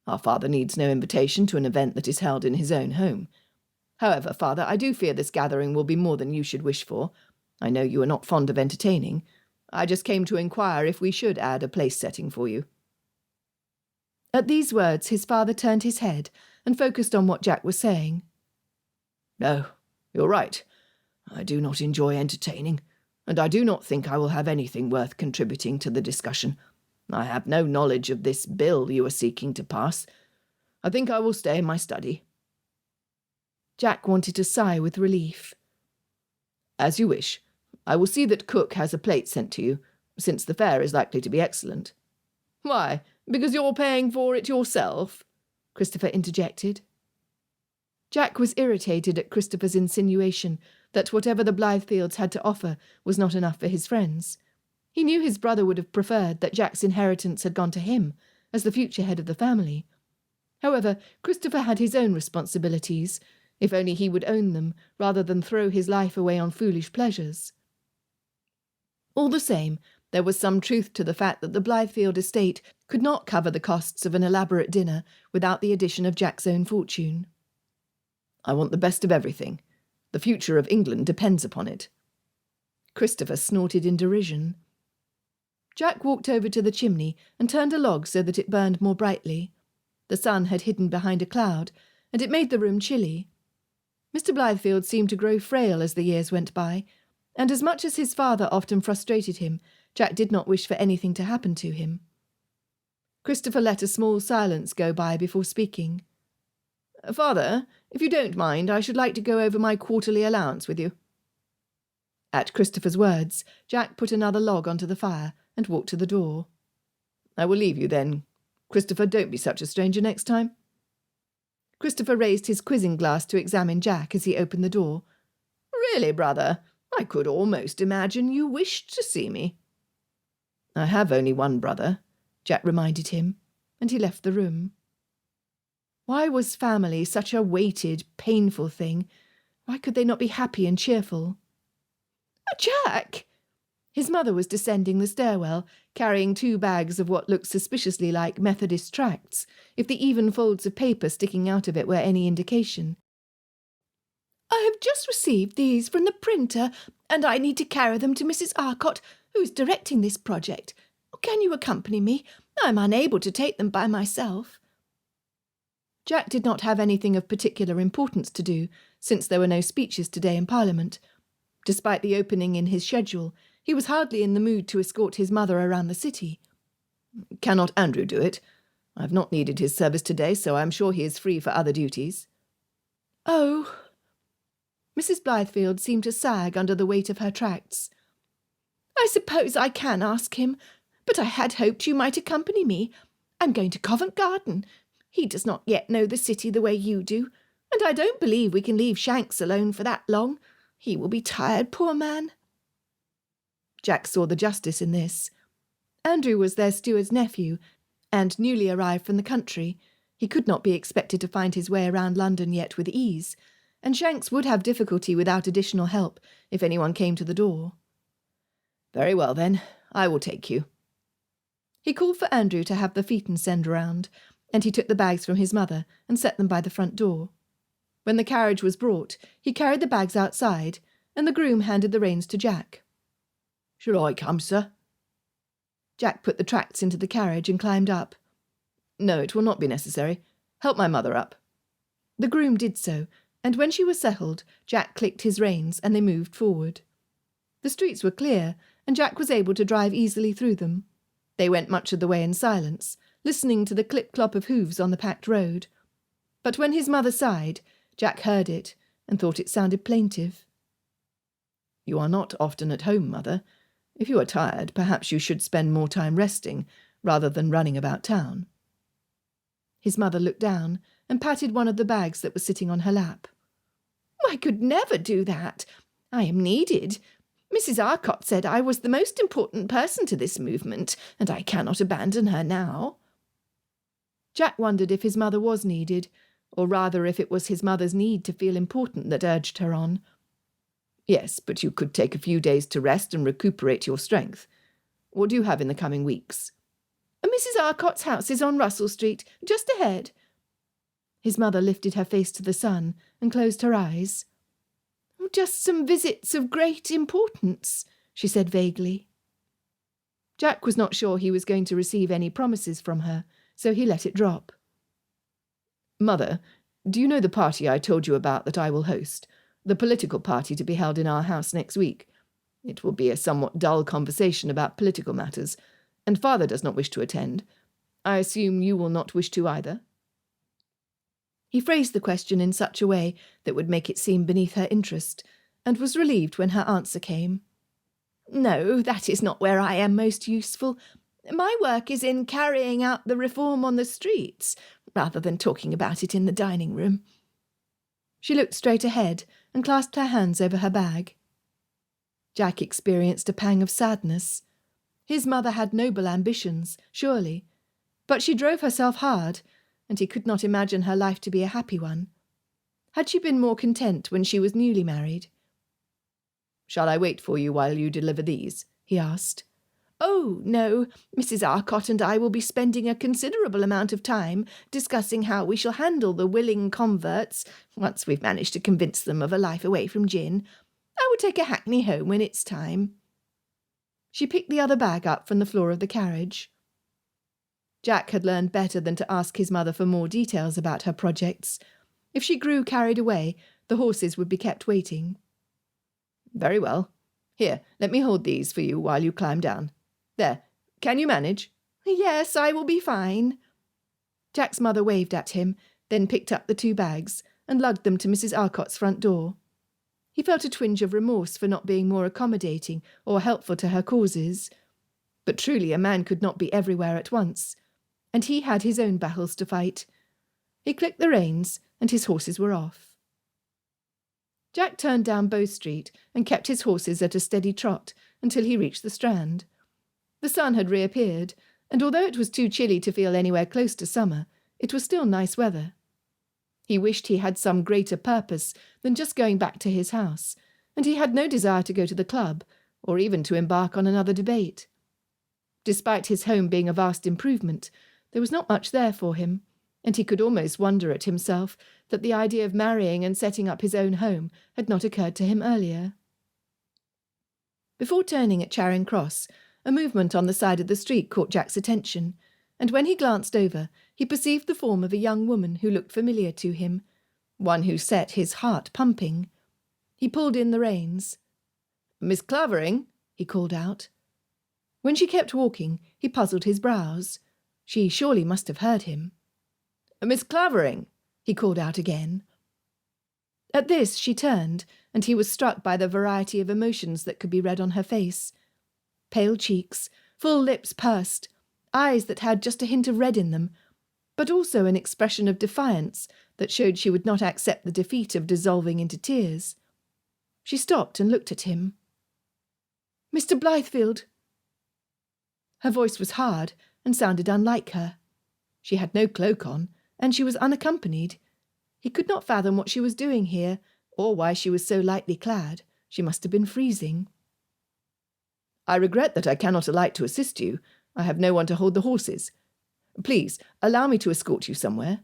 "Our father needs no invitation to an event that is held in his own home. However, father, I do fear this gathering will be more than you should wish for. I know you are not fond of entertaining. I just came to inquire if we should add a place setting for you." At these words his father turned his head and focused on what Jack was saying. "No, you're right. I do not enjoy entertaining, and I do not think I will have anything worth contributing to the discussion. I have no knowledge of this bill you are seeking to pass. I think I will stay in my study." Jack wanted to sigh with relief. "As you wish. I will see that cook has a plate sent to you, since the fare is likely to be excellent." "Why, because you're paying for it yourself?" Christopher interjected. Jack was irritated at Christopher's insinuation that whatever the Blythefields had to offer was not enough for his friends. He knew his brother would have preferred that Jack's inheritance had gone to him, as the future head of the family. However, Christopher had his own responsibilities, if only he would own them, rather than throw his life away on foolish pleasures. All the same, there was some truth to the fact that the Blythefield estate could not cover the costs of an elaborate dinner without the addition of Jack's own fortune. "I want the best of everything. The future of England depends upon it." Christopher snorted in derision. Jack walked over to the chimney and turned a log so that it burned more brightly. The sun had hidden behind a cloud, and it made the room chilly. Mr. Blythefield seemed to grow frail as the years went by, and as much as his father often frustrated him, Jack did not wish for anything to happen to him. Christopher let a small silence go by before speaking. "Father, if you don't mind, I should like to go over my quarterly allowance with you." At Christopher's words, Jack put another log onto the fire and walked to the door. I will leave you then. Christopher, don't be such a stranger next time." Christopher raised his quizzing glass to examine Jack as he opened the door. "Really, brother, I could almost imagine you wished to see me." "I have only one brother," Jack reminded him, and he left the room. Why was family such a weighted, painful thing? Why could they not be happy and cheerful? "Jack!" His mother was descending the stairwell, carrying 2 bags of what looked suspiciously like Methodist tracts, if the even folds of paper sticking out of it were any indication. "I have just received these from the printer, and I need to carry them to Mrs. Arcott, who is directing this project. Can you accompany me? I am unable to take them by myself." Jack did not have anything of particular importance to do, since there were no speeches today in Parliament. Despite the opening in his schedule, he was hardly in the mood to escort his mother around the city. "Cannot Andrew do it? I have not needed his service today, so I am sure he is free for other duties." "Oh." Mrs. Blythefield seemed to sag under the weight of her tracts. "I suppose I can ask him, but I had hoped you might accompany me. I'm going to Covent Garden. He does not yet know the city the way you do, and I don't believe we can leave Shanks alone for that long. He will be tired, poor man." Jack saw the justice in this. Andrew was their steward's nephew, and newly arrived from the country. He could not be expected to find his way around London yet with ease, and Shanks would have difficulty without additional help if anyone came to the door. "Very well, then. I will take you." He called for Andrew to have the phaeton send round, and he took the bags from his mother and set them by the front door. When the carriage was brought, he carried the bags outside, and the groom handed the reins to Jack. "Should I come, sir?" Jack put the tracts into the carriage and climbed up. "No, it will not be necessary. Help my mother up." The groom did so, and when she was settled, Jack clicked his reins and they moved forward. The streets were clear, and Jack was able to drive easily through them. They went much of the way in silence, listening to the clip-clop of hooves on the packed road. But when his mother sighed, Jack heard it and thought it sounded plaintive. "You are not often at home, mother. If you are tired, perhaps you should spend more time resting, rather than running about town." His mother looked down and patted one of the bags that was sitting on her lap. "I could never do that. I am needed. Mrs. Arcott said I was the most important person to this movement, and I cannot abandon her now." Jack wondered if his mother was needed, or rather if it was his mother's need to feel important that urged her on. "Yes, but you could take a few days to rest and recuperate your strength. What do you have in the coming weeks?" "Mrs. Arcott's house is on Russell Street, just ahead." His mother lifted her face to the sun and closed her eyes. "Just some visits of great importance," she said vaguely. Jack was not sure he was going to receive any promises from her, so he let it drop. "Mother, do you know the party I told you about that I will host? The political party to be held in our house next week. It will be a somewhat dull conversation about political matters, and Father does not wish to attend. I assume you will not wish to either?" He phrased the question in such a way that would make it seem beneath her interest, and was relieved when her answer came. "No, that is not where I am most useful. My work is in carrying out the reform on the streets, rather than talking about it in the dining room." She looked straight ahead and clasped her hands over her bag. Jack experienced a pang of sadness. His mother had noble ambitions, surely, but she drove herself hard, and he could not imagine her life to be a happy one. Had she been more content when she was newly married? "Shall I wait for you while you deliver these?" he asked. "Oh, no. Mrs. Arcott and I will be spending a considerable amount of time discussing how we shall handle the willing converts, once we've managed to convince them of a life away from gin. I will take a hackney home when it's time." She picked the other bag up from the floor of the carriage. Jack had learned better than to ask his mother for more details about her projects. If she grew carried away, the horses would be kept waiting. "Very well. Here, let me hold these for you while you climb down. There, can you manage?" "Yes, I will be fine." Jack's mother waved at him, then picked up the 2 bags and lugged them to Mrs. Arcott's front door. He felt a twinge of remorse for not being more accommodating or helpful to her causes. But truly a man could not be everywhere at once, and he had his own battles to fight. He clicked the reins, and his horses were off. Jack turned down Bow Street and kept his horses at a steady trot until he reached the Strand. The sun had reappeared, and although it was too chilly to feel anywhere close to summer, it was still nice weather. He wished he had some greater purpose than just going back to his house, and he had no desire to go to the club, or even to embark on another debate. Despite his home being a vast improvement, there was not much there for him, and he could almost wonder at himself that the idea of marrying and setting up his own home had not occurred to him earlier. Before turning at Charing Cross, a movement on the side of the street caught Jack's attention, and when he glanced over, he perceived the form of a young woman who looked familiar to him, one who set his heart pumping. He pulled in the reins. "Miss Clavering," he called out. When she kept walking, he puzzled his brows. She surely must have heard him. "Miss Clavering," he called out again. At this she turned, and he was struck by the variety of emotions that could be read on her face. Pale cheeks, full lips pursed, eyes that had just a hint of red in them, but also an expression of defiance that showed she would not accept the defeat of dissolving into tears. She stopped and looked at him. "Mr. Blythefield." Her voice was hard and sounded unlike her. She had no cloak on, and she was unaccompanied. He could not fathom what she was doing here, or why she was so lightly clad. She must have been freezing. "I regret that I cannot alight to assist you. I have no one to hold the horses. Please, allow me to escort you somewhere."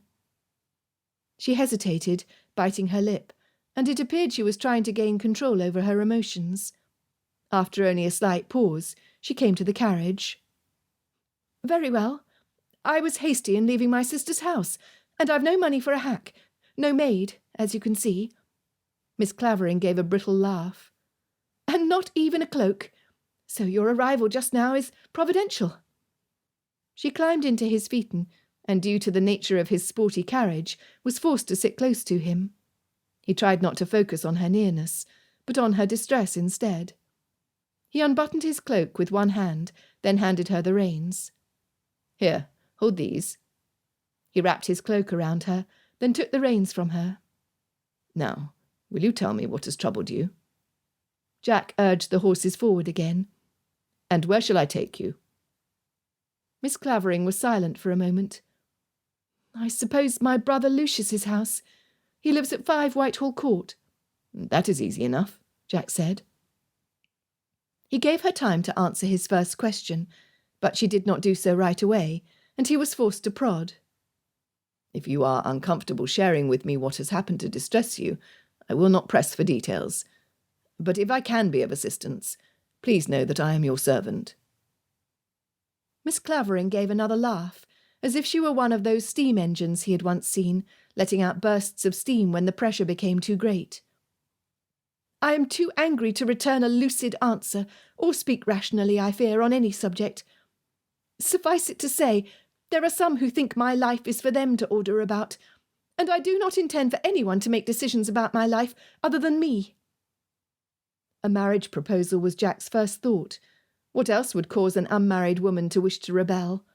She hesitated, biting her lip, and it appeared she was trying to gain control over her emotions. After only a slight pause, she came to the carriage. "Very well. I was hasty in leaving my sister's house, and I've no money for a hack. No maid, as you can see." Miss Clavering gave a brittle laugh. "And not even a cloak. So your arrival just now is providential." She climbed into his phaeton, and due to the nature of his sporty carriage, was forced to sit close to him. He tried not to focus on her nearness, but on her distress instead. He unbuttoned his cloak with one hand, then handed her the reins. "Here, hold these." He wrapped his cloak around her, then took the reins from her. "Now, will you tell me what has troubled you?" Jack urged the horses forward again. "And where shall I take you?" Miss Clavering was silent for a moment. "I suppose my brother Lucius's house. He lives at 5 Whitehall Court." "That is easy enough," Jack said. He gave her time to answer his first question, but she did not do so right away, and he was forced to prod. "If you are uncomfortable sharing with me what has happened to distress you, I will not press for details. But if I can be of assistance, please know that I am your servant." Miss Clavering gave another laugh, as if she were one of those steam engines he had once seen, letting out bursts of steam when the pressure became too great. "I am too angry to return a lucid answer, or speak rationally, I fear, on any subject. Suffice it to say, there are some who think my life is for them to order about, and I do not intend for anyone to make decisions about my life other than me." A marriage proposal was Jack's first thought. What else would cause an unmarried woman to wish to rebel?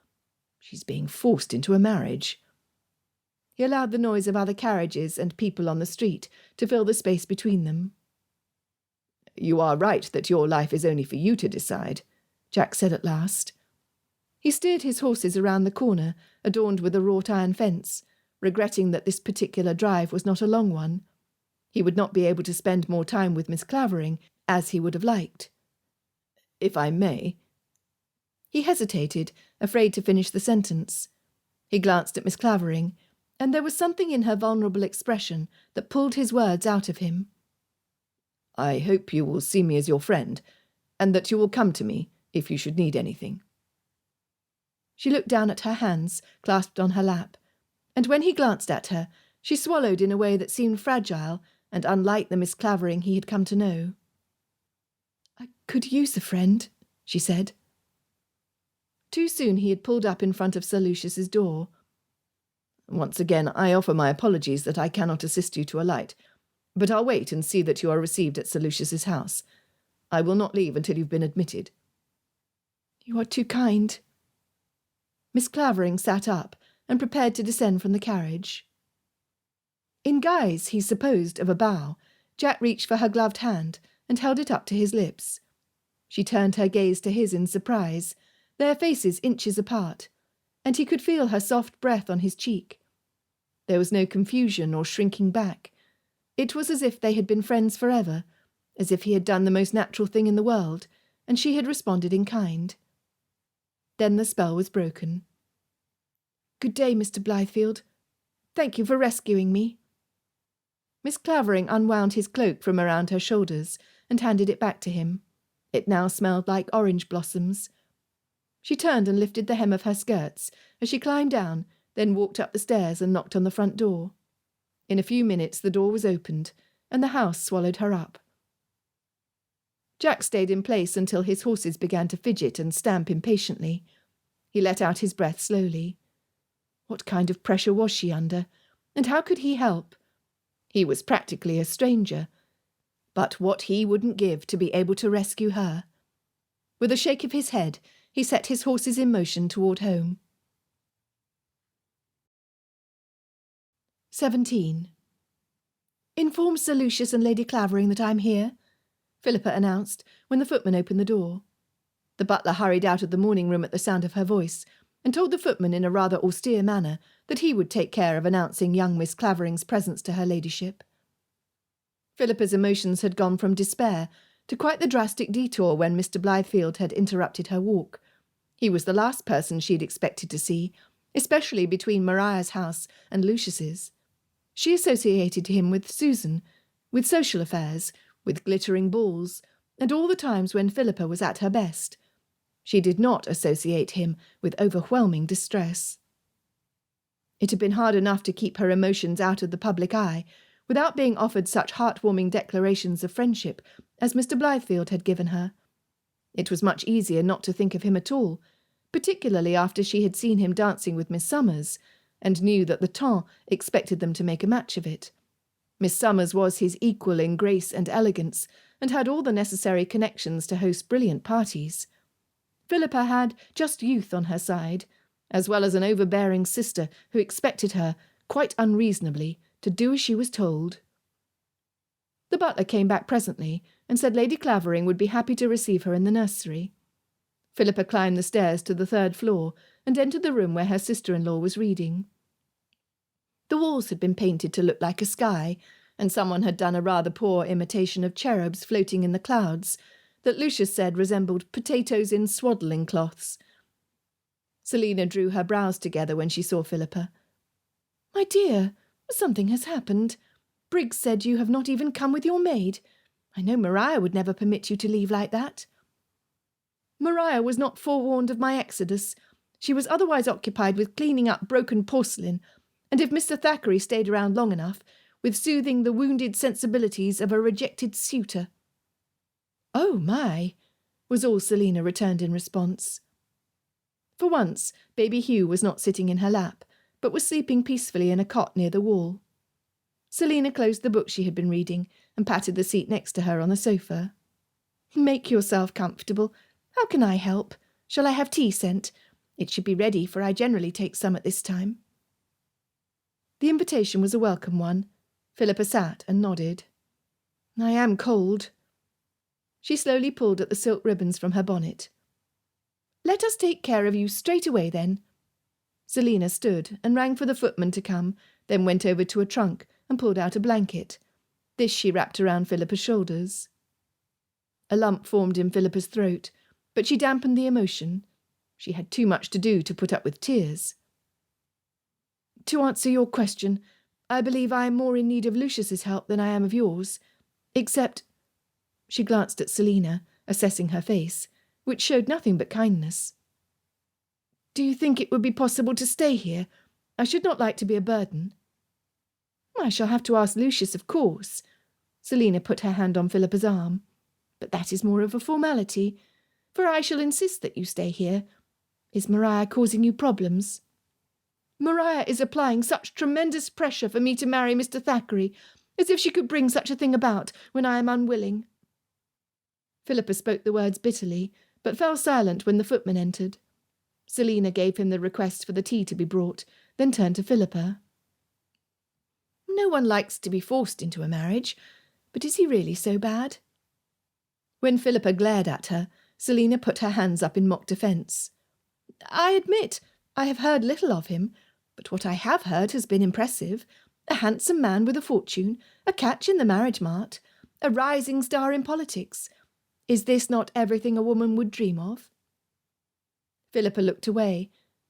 She's being forced into a marriage. He allowed the noise of other carriages and people on the street to fill the space between them. "You are right that your life is only for you to decide," Jack said at last. He steered his horses around the corner, adorned with a wrought-iron fence, regretting that this particular drive was not a long one. He would not be able to spend more time with Miss Clavering, as he would have liked. "If I may—" He hesitated, afraid to finish the sentence. He glanced at Miss Clavering, and there was something in her vulnerable expression that pulled his words out of him. "I hope you will see me as your friend, and that you will come to me if you should need anything." She looked down at her hands, clasped on her lap, and when he glanced at her, she swallowed in a way that seemed fragile and unlike the Miss Clavering he had come to know. "I could use a friend," she said. Too soon he had pulled up in front of Sir Lucius's door. "Once again, I offer my apologies that I cannot assist you to alight, but I'll wait and see that you are received at Sir Lucius's house. I will not leave until you've been admitted." You are too kind. Miss Clavering sat up and prepared to descend from the carriage. In guise, he supposed, of a bow, Jack reached for her gloved hand and held it up to his lips. She turned her gaze to his in surprise, their faces inches apart, and he could feel her soft breath on his cheek. There was no confusion or shrinking back. It was as if they had been friends forever, as if he had done the most natural thing in the world, and she had responded in kind. Then the spell was broken. Good day, Mr. Blythefield. Thank you for rescuing me. Miss Clavering unwound his cloak from around her shoulders and handed it back to him. It now smelled like orange blossoms. She turned and lifted the hem of her skirts as she climbed down, then walked up the stairs and knocked on the front door. In a few minutes the door was opened, and the house swallowed her up. Jack stayed in place until his horses began to fidget and stamp impatiently. He let out his breath slowly. What kind of pressure was she under, and how could he help? He was practically a stranger. But what he wouldn't give to be able to rescue her. With a shake of his head, he set his horses in motion toward home. 17. Inform Sir Lucius and Lady Clavering that I'm here, Philippa announced when the footman opened the door. The butler hurried out of the morning room at the sound of her voice, and told the footman in a rather austere manner that he would take care of announcing young Miss Clavering's presence to her ladyship. Philippa's emotions had gone from despair to quite the drastic detour when Mr. Blythefield had interrupted her walk. He was the last person she had expected to see, especially between Maria's house and Lucius's. She associated him with Susan, with social affairs, with glittering balls, and all the times when Philippa was at her best. She did not associate him with overwhelming distress. It had been hard enough to keep her emotions out of the public eye, without being offered such heartwarming declarations of friendship as Mr. Blythefield had given her. It was much easier not to think of him at all, particularly after she had seen him dancing with Miss Summers, and knew that the temps expected them to make a match of it. Miss Summers was his equal in grace and elegance, and had all the necessary connections to host brilliant parties. Philippa had just youth on her side, as well as an overbearing sister who expected her, quite unreasonably, to do as she was told. The butler came back presently and said Lady Clavering would be happy to receive her in the nursery. Philippa climbed the stairs to the 3rd floor and entered the room where her sister-in-law was reading. The walls had been painted to look like a sky, and someone had done a rather poor imitation of cherubs floating in the clouds, that Lucius said resembled potatoes in swaddling cloths. Selina drew her brows together when she saw Philippa. "My dear, something has happened. Briggs said you have not even come with your maid. I know Maria would never permit you to leave like that." Maria was not forewarned of my exodus. She was otherwise occupied with cleaning up broken porcelain, and if Mr. Thackeray stayed around long enough, with soothing the wounded sensibilities of a rejected suitor. "Oh, my," was all Selina returned in response. For once, baby Hugh was not sitting in her lap, but was sleeping peacefully in a cot near the wall. Selina closed the book she had been reading and patted the seat next to her on the sofa. "Make yourself comfortable. How can I help? Shall I have tea sent? It should be ready, for I generally take some at this time." The invitation was a welcome one. Philippa sat and nodded. "I am cold." She slowly pulled at the silk ribbons from her bonnet. "Let us take care of you straight away, then." Selina stood and rang for the footman to come, then went over to a trunk and pulled out a blanket. This she wrapped around Philippa's shoulders. A lump formed in Philippa's throat, but she dampened the emotion. She had too much to do to put up with tears. "To answer your question, I believe I am more in need of Lucius's help than I am of yours. Except—" She glanced at Selina, assessing her face, which showed nothing but kindness. "Do you think it would be possible to stay here? I should not like to be a burden." "I shall have to ask Lucius, of course." Selina put her hand on Philippa's arm. "But that is more of a formality, for I shall insist that you stay here. Is Maria causing you problems?" "Maria is applying such tremendous pressure for me to marry Mr. Thackeray, as if she could bring such a thing about when I am unwilling." Philippa spoke the words bitterly, but fell silent when the footman entered. Selina gave him the request for the tea to be brought, then turned to Philippa. No one likes to be forced into a marriage, but is he really so bad? When Philippa glared at her, Selina put her hands up in mock defence. I admit I have heard little of him, but what I have heard has been impressive. A handsome man with a fortune, a catch in the marriage mart, a rising star in politics. Is this not everything a woman would dream of? Philippa looked away,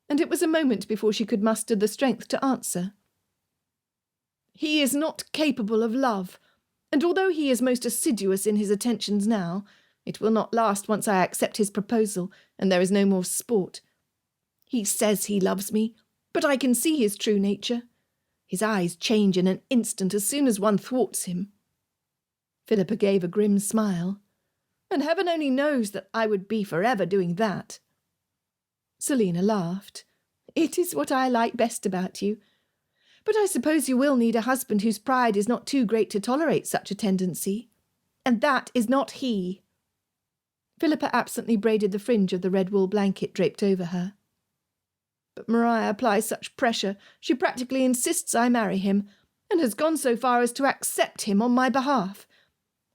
and it was a moment before she could muster the strength to answer. He is not capable of love, and although he is most assiduous in his attentions now, it will not last once I accept his proposal and there is no more sport. He says he loves me, but I can see his true nature. His eyes change in an instant as soon as one thwarts him. Philippa gave a grim smile. And heaven only knows that I would be forever doing that. Selina laughed. It is what I like best about you. But I suppose you will need a husband whose pride is not too great to tolerate such a tendency. And that is not he. Philippa absently braided the fringe of the red wool blanket draped over her. But Maria applies such pressure, she practically insists I marry him, and has gone so far as to accept him on my behalf.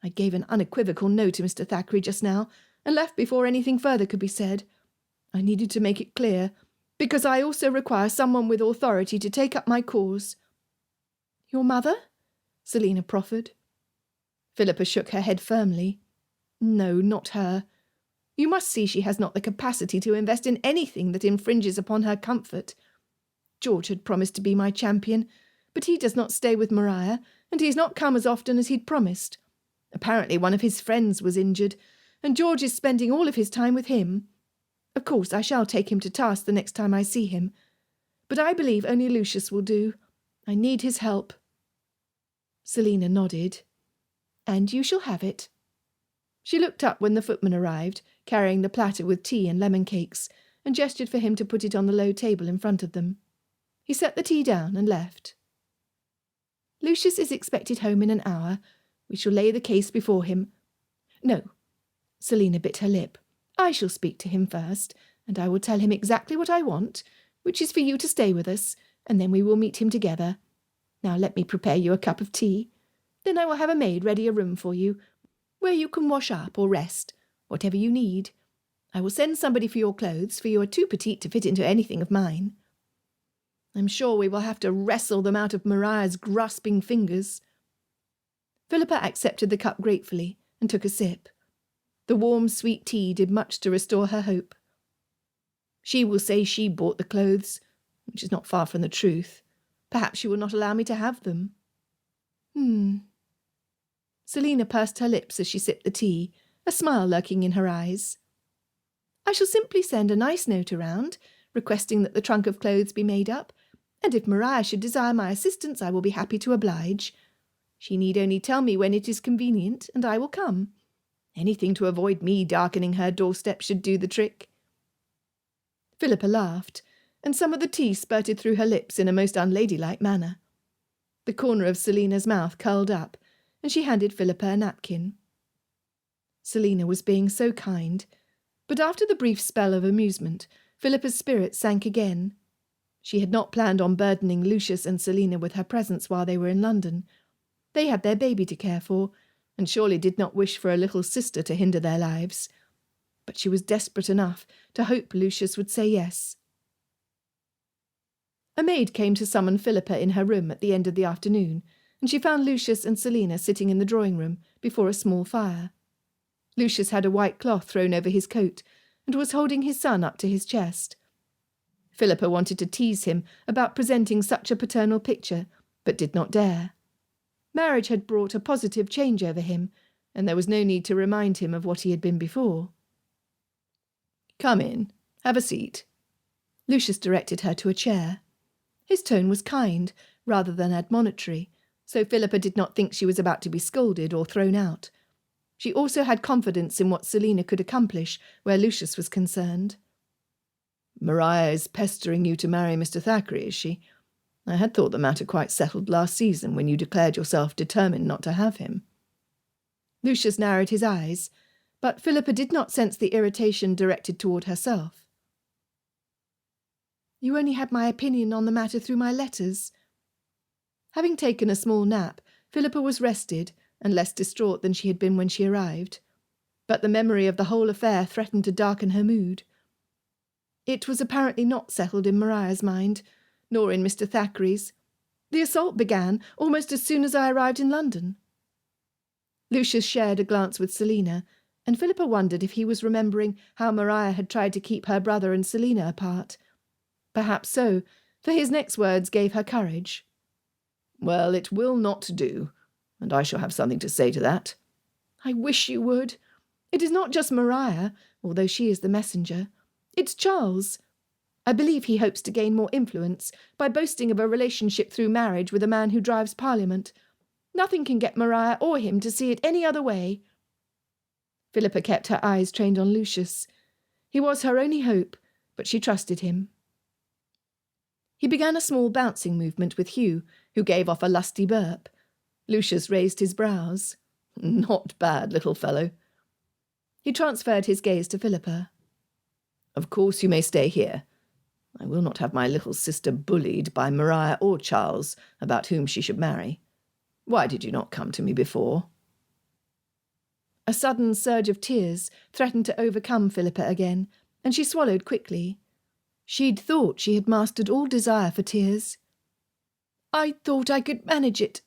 I gave an unequivocal no to Mr. Thackeray just now, and left before anything further could be said. I needed to make it clear, because I also require someone with authority to take up my cause. Your mother? Selina proffered. Philippa shook her head firmly. No, not her. You must see she has not the capacity to invest in anything that infringes upon her comfort. George had promised to be my champion, but he does not stay with Maria, and he has not come as often as he'd promised. Apparently one of his friends was injured, and George is spending all of his time with him. Of course, I shall take him to task the next time I see him. But I believe only Lucius will do. I need his help. Selina nodded. And you shall have it. She looked up when the footman arrived, carrying the platter with tea and lemon cakes, and gestured for him to put it on the low table in front of them. He set the tea down and left. Lucius is expected home in an hour. We shall lay the case before him. No, Selina bit her lip. I shall speak to him first, and I will tell him exactly what I want, which is for you to stay with us, and then we will meet him together. Now let me prepare you a cup of tea. Then I will have a maid ready a room for you, where you can wash up or rest, whatever you need. I will send somebody for your clothes, for you are too petite to fit into anything of mine. I'm sure we will have to wrestle them out of Maria's grasping fingers. Philippa accepted the cup gratefully and took a sip. The warm, sweet tea did much to restore her hope. She will say she bought the clothes, which is not far from the truth. Perhaps she will not allow me to have them. Selina pursed her lips as she sipped the tea, a smile lurking in her eyes. I shall simply send a nice note around, requesting that the trunk of clothes be made up, and if Maria should desire my assistance, I will be happy to oblige. She need only tell me when it is convenient, and I will come. Anything to avoid me darkening her doorstep should do the trick. Philippa laughed, and some of the tea spurted through her lips in a most unladylike manner. The corner of Selina's mouth curled up, and she handed Philippa a napkin. Selina was being so kind, but after the brief spell of amusement, Philippa's spirits sank again. She had not planned on burdening Lucius and Selina with her presence while they were in London. They had their baby to care for, and surely did not wish for a little sister to hinder their lives. But she was desperate enough to hope Lucius would say yes. A maid came to summon Philippa in her room at the end of the afternoon, and she found Lucius and Selina sitting in the drawing-room before a small fire. Lucius had a white cloth thrown over his coat, and was holding his son up to his chest. Philippa wanted to tease him about presenting such a paternal picture, but did not dare. Marriage had brought a positive change over him, and there was no need to remind him of what he had been before. Come in, have a seat. Lucius directed her to a chair. His tone was kind, rather than admonitory, so Philippa did not think she was about to be scolded or thrown out. She also had confidence in what Selina could accomplish where Lucius was concerned. Maria is pestering you to marry Mr. Thackeray, is she? I had thought the matter quite settled last season when you declared yourself determined not to have him. Lucius narrowed his eyes, But Philippa did not sense the irritation directed toward herself. You only had my opinion on the matter through my letters. Having taken a small nap, Philippa was rested and less distraught than she had been when she arrived. But the memory of the whole affair threatened to darken her mood. It was apparently not settled in Maria's mind, nor in Mr. Thackeray's. The assault began almost as soon as I arrived in London. Lucius shared a glance with Selina, and Philippa wondered if he was remembering how Maria had tried to keep her brother and Selina apart. Perhaps so, for his next words gave her courage. Well, it will not do, and I shall have something to say to that. I wish you would. It is not just Maria, although she is the messenger. It's Charles. I believe he hopes to gain more influence by boasting of a relationship through marriage with a man who drives Parliament. Nothing can get Maria or him to see it any other way. Philippa kept her eyes trained on Lucius. He was her only hope, but she trusted him. He began a small bouncing movement with Hugh, who gave off a lusty burp. Lucius raised his brows. Not bad, little fellow. He transferred his gaze to Philippa. Of course you may stay here. I will not have my little sister bullied by Maria or Charles about whom she should marry. Why did you not come to me before? A sudden surge of tears threatened to overcome Philippa again, and she swallowed quickly. She'd thought she had mastered all desire for tears. I thought I could manage it,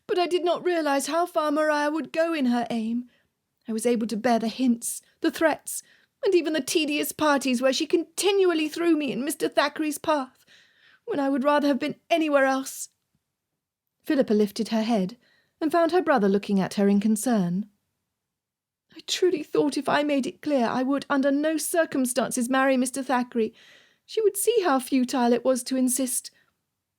but I did not realise how far Maria would go in her aim. I was able to bear the hints, the threats, and even the tedious parties where she continually threw me in Mr. Thackeray's path, when I would rather have been anywhere else. Philippa lifted her head and found her brother looking at her in concern. I truly thought if I made it clear I would under no circumstances marry Mr. Thackeray, she would see how futile it was to insist.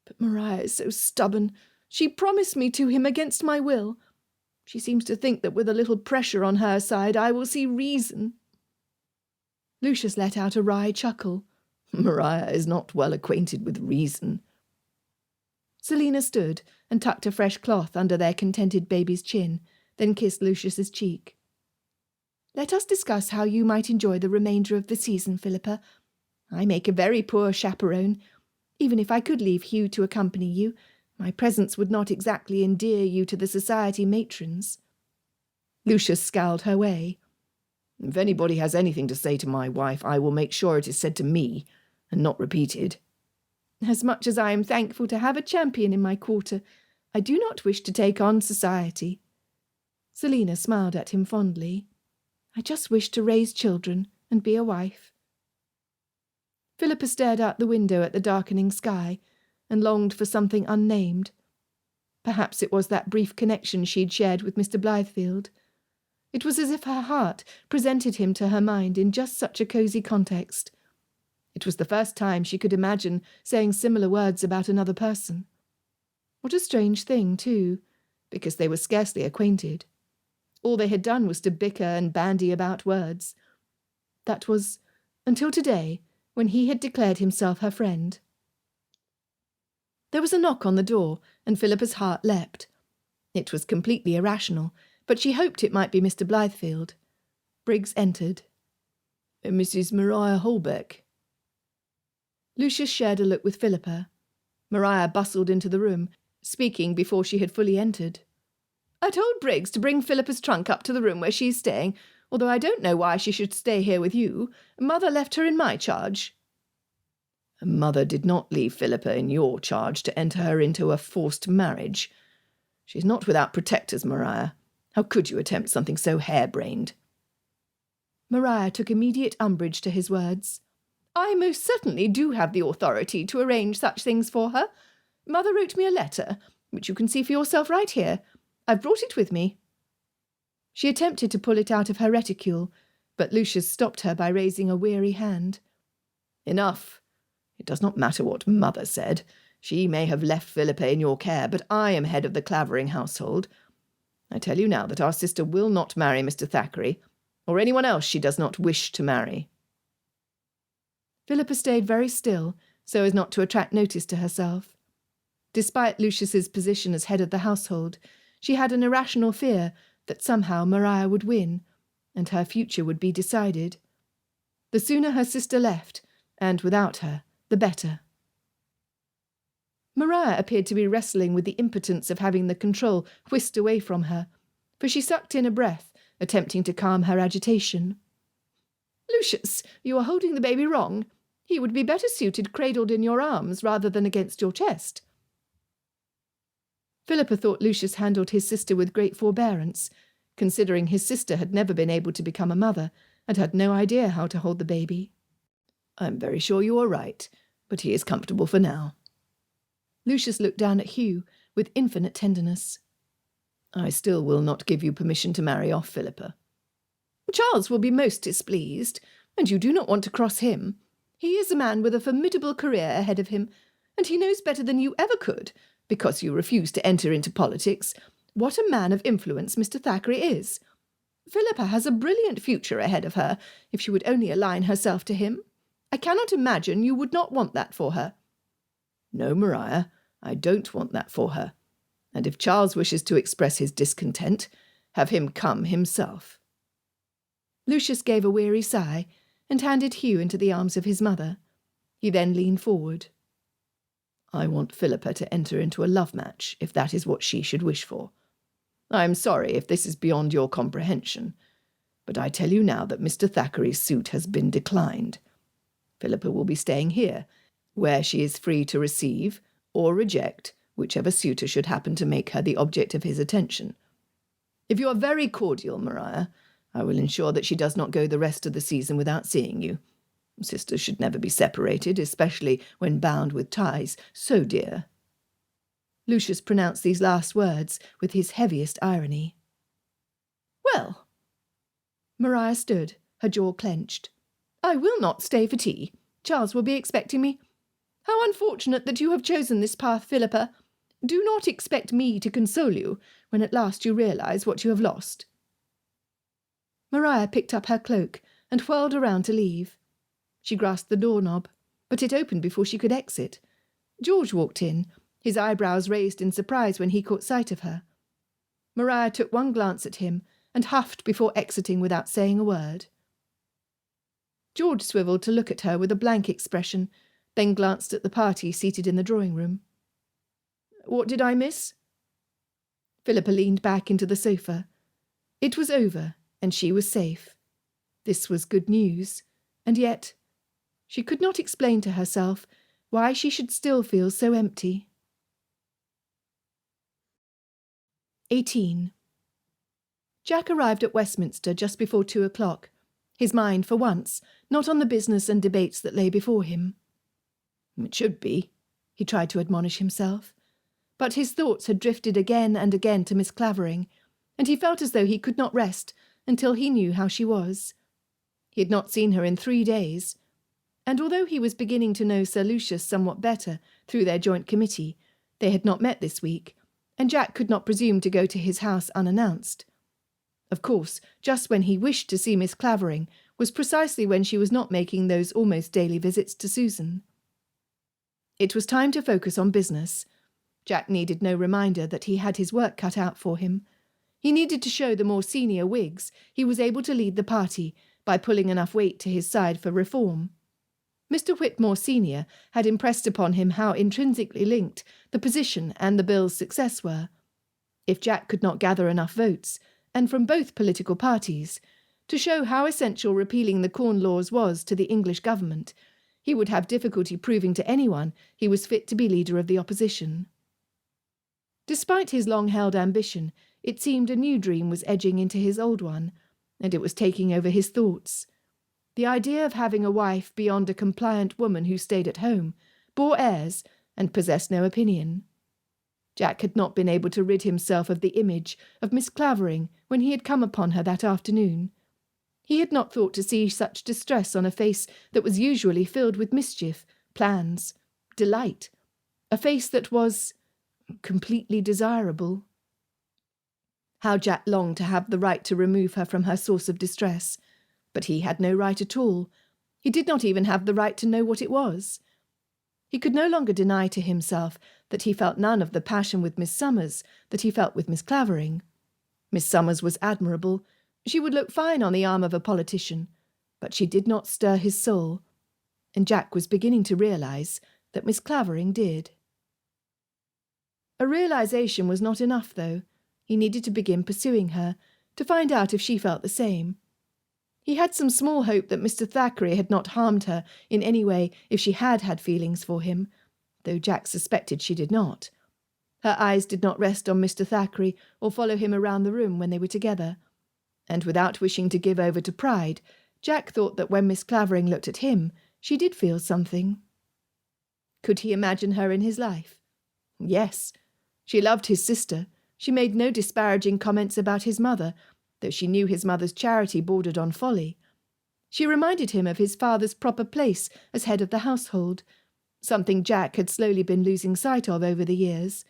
But Maria is so stubborn. She promised me to him against my will. She seems to think that with a little pressure on her side I will see reason. Lucius let out a wry chuckle. Maria is not well acquainted with reason. Selina stood and tucked a fresh cloth under their contented baby's chin, then kissed Lucius's cheek. Let us discuss how you might enjoy the remainder of the season, Philippa. I make a very poor chaperone. Even if I could leave Hugh to accompany you, my presence would not exactly endear you to the society matrons. Lucius scowled her way. If anybody has anything to say to my wife, I will make sure it is said to me, and not repeated. As much as I am thankful to have a champion in my quarter, I do not wish to take on society. Selina smiled at him fondly. I just wish to raise children and be a wife. Philippa stared out the window at the darkening sky and longed for something unnamed. Perhaps it was that brief connection she'd shared with Mr. Blythefield. It was as if her heart presented him to her mind in just such a cosy context. It was the first time she could imagine saying similar words about another person. What a strange thing, too, because they were scarcely acquainted. All they had done was to bicker and bandy about words. That was until today, when he had declared himself her friend. There was a knock on the door, and Philippa's heart leapt. It was completely irrational, but she hoped it might be Mr. Blythefield. Briggs entered. Mrs. Maria Holbeck. Lucius shared a look with Philippa. Maria bustled into the room, speaking before she had fully entered. I told Briggs to bring Philippa's trunk up to the room where she is staying, although I don't know why she should stay here with you. Mother left her in my charge. Mother did not leave Philippa in your charge to enter her into a forced marriage. She is not without protectors, Maria. How could you attempt something so harebrained? Maria took immediate umbrage to his words. I most certainly do have the authority to arrange such things for her. Mother wrote me a letter, which you can see for yourself right here. I've brought it with me. She attempted to pull it out of her reticule, but Lucius stopped her by raising a weary hand. Enough. It does not matter what Mother said. She may have left Philippa in your care, but I am head of the Clavering household. I tell you now that our sister will not marry Mr. Thackeray, or anyone else she does not wish to marry. Philippa stayed very still, so as not to attract notice to herself. Despite Lucius's position as head of the household, she had an irrational fear that somehow Maria would win, and her future would be decided. The sooner her sister left, and without her, the better. Maria appeared to be wrestling with the impotence of having the control whisked away from her, for she sucked in a breath, attempting to calm her agitation. "Lucius, you are holding the baby wrong. He would be better suited cradled in your arms rather than against your chest." Philippa thought Lucius handled his sister with great forbearance, considering his sister had never been able to become a mother and had no idea how to hold the baby. "I'm very sure you are right, but he is comfortable for now." Lucius looked down at Hugh with infinite tenderness. "I still will not give you permission to marry off Philippa." "Charles will be most displeased, and you do not want to cross him. He is a man with a formidable career ahead of him, and he knows better than you ever could, because you refuse to enter into politics, what a man of influence Mr. Thackeray is. Philippa has a brilliant future ahead of her, if she would only align herself to him. I cannot imagine you would not want that for her." "No, Maria, I don't want that for her. And if Charles wishes to express his discontent, have him come himself." Lucius gave a weary sigh and handed Hugh into the arms of his mother. He then leaned forward. "I want Philippa to enter into a love match, if that is what she should wish for. I am sorry if this is beyond your comprehension, but I tell you now that Mr. Thackeray's suit has been declined. Philippa will be staying here, where she is free to receive or reject whichever suitor should happen to make her the object of his attention. If you are very cordial, Maria, I will ensure that she does not go the rest of the season without seeing you. Sisters should never be separated, especially when bound with ties so dear." Lucius pronounced these last words with his heaviest irony. "Well." Maria stood, her jaw clenched. "I will not stay for tea. Charles will be expecting me. How unfortunate that you have chosen this path, Philippa. Do not expect me to console you when at last you realise what you have lost." Maria picked up her cloak and whirled around to leave. She grasped the doorknob, but it opened before she could exit. George walked in, his eyebrows raised in surprise when he caught sight of her. Maria took one glance at him and huffed before exiting without saying a word. George swiveled to look at her with a blank expression, then glanced at the party seated in the drawing-room. "What did I miss?" Philippa leaned back into the sofa. It was over, and she was safe. This was good news, and yet she could not explain to herself why she should still feel so empty. 18. Jack arrived at Westminster just before 2:00, his mind, for once, not on the business and debates that lay before him. "It should be," he tried to admonish himself. But his thoughts had drifted again and again to Miss Clavering, and he felt as though he could not rest until he knew how she was. He had not seen her in 3 days, and although he was beginning to know Sir Lucius somewhat better through their joint committee, they had not met this week, and Jack could not presume to go to his house unannounced. Of course, just when he wished to see Miss Clavering was precisely when she was not making those almost daily visits to Susan. It was time to focus on business. Jack needed no reminder that he had his work cut out for him. He needed to show the more senior Whigs he was able to lead the party by pulling enough weight to his side for reform. Mr. Whitmore Senior had impressed upon him how intrinsically linked the position and the bill's success were. If Jack could not gather enough votes, and from both political parties, to show how essential repealing the Corn Laws was to the English government, he would have difficulty proving to anyone he was fit to be leader of the opposition. Despite his long-held ambition, it seemed a new dream was edging into his old one, and it was taking over his thoughts. The idea of having a wife beyond a compliant woman who stayed at home, bore heirs, and possessed no opinion. Jack had not been able to rid himself of the image of Miss Clavering when he had come upon her that afternoon. He had not thought to see such distress on a face that was usually filled with mischief, plans, delight, a face that was completely desirable. How Jack longed to have the right to remove her from her source of distress, but he had no right at all. He did not even have the right to know what it was. He could no longer deny to himself that he felt none of the passion with Miss Summers that he felt with Miss Clavering. Miss Summers was admirable, She would look fine on the arm of a politician, but she did not stir his soul, and Jack was beginning to realise that Miss Clavering did. A realisation was not enough, though. He needed to begin pursuing her, to find out if she felt the same. He had some small hope that Mr. Thackeray had not harmed her in any way if she had had feelings for him, though Jack suspected she did not. Her eyes did not rest on Mr. Thackeray or follow him around the room when they were together, and without wishing to give over to pride, Jack thought that when Miss Clavering looked at him, she did feel something. Could he imagine her in his life? Yes. She loved his sister. She made no disparaging comments about his mother, though she knew his mother's charity bordered on folly. She reminded him of his father's proper place as head of the household, something Jack had slowly been losing sight of over the years.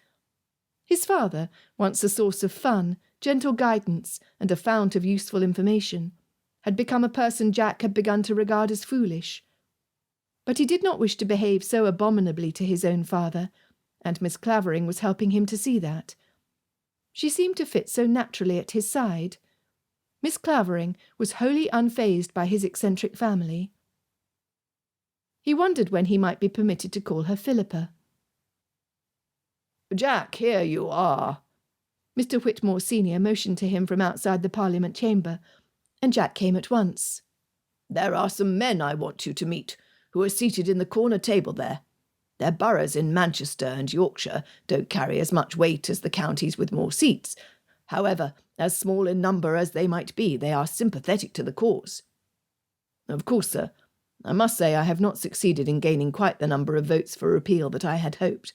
His father, once a source of fun, gentle guidance, and a fount of useful information, had become a person Jack had begun to regard as foolish. But he did not wish to behave so abominably to his own father, and Miss Clavering was helping him to see that. She seemed to fit so naturally at his side. Miss Clavering was wholly unfazed by his eccentric family. He wondered when he might be permitted to call her Philippa. "Jack, here you are." Mr. Whitmore Senior motioned to him from outside the Parliament chamber, and Jack came at once. "There are some men I want you to meet, who are seated in the corner table there. Their boroughs in Manchester and Yorkshire don't carry as much weight as the counties with more seats. However, as small in number as they might be, they are sympathetic to the cause." "Of course, sir. I must say I have not succeeded in gaining quite the number of votes for repeal that I had hoped.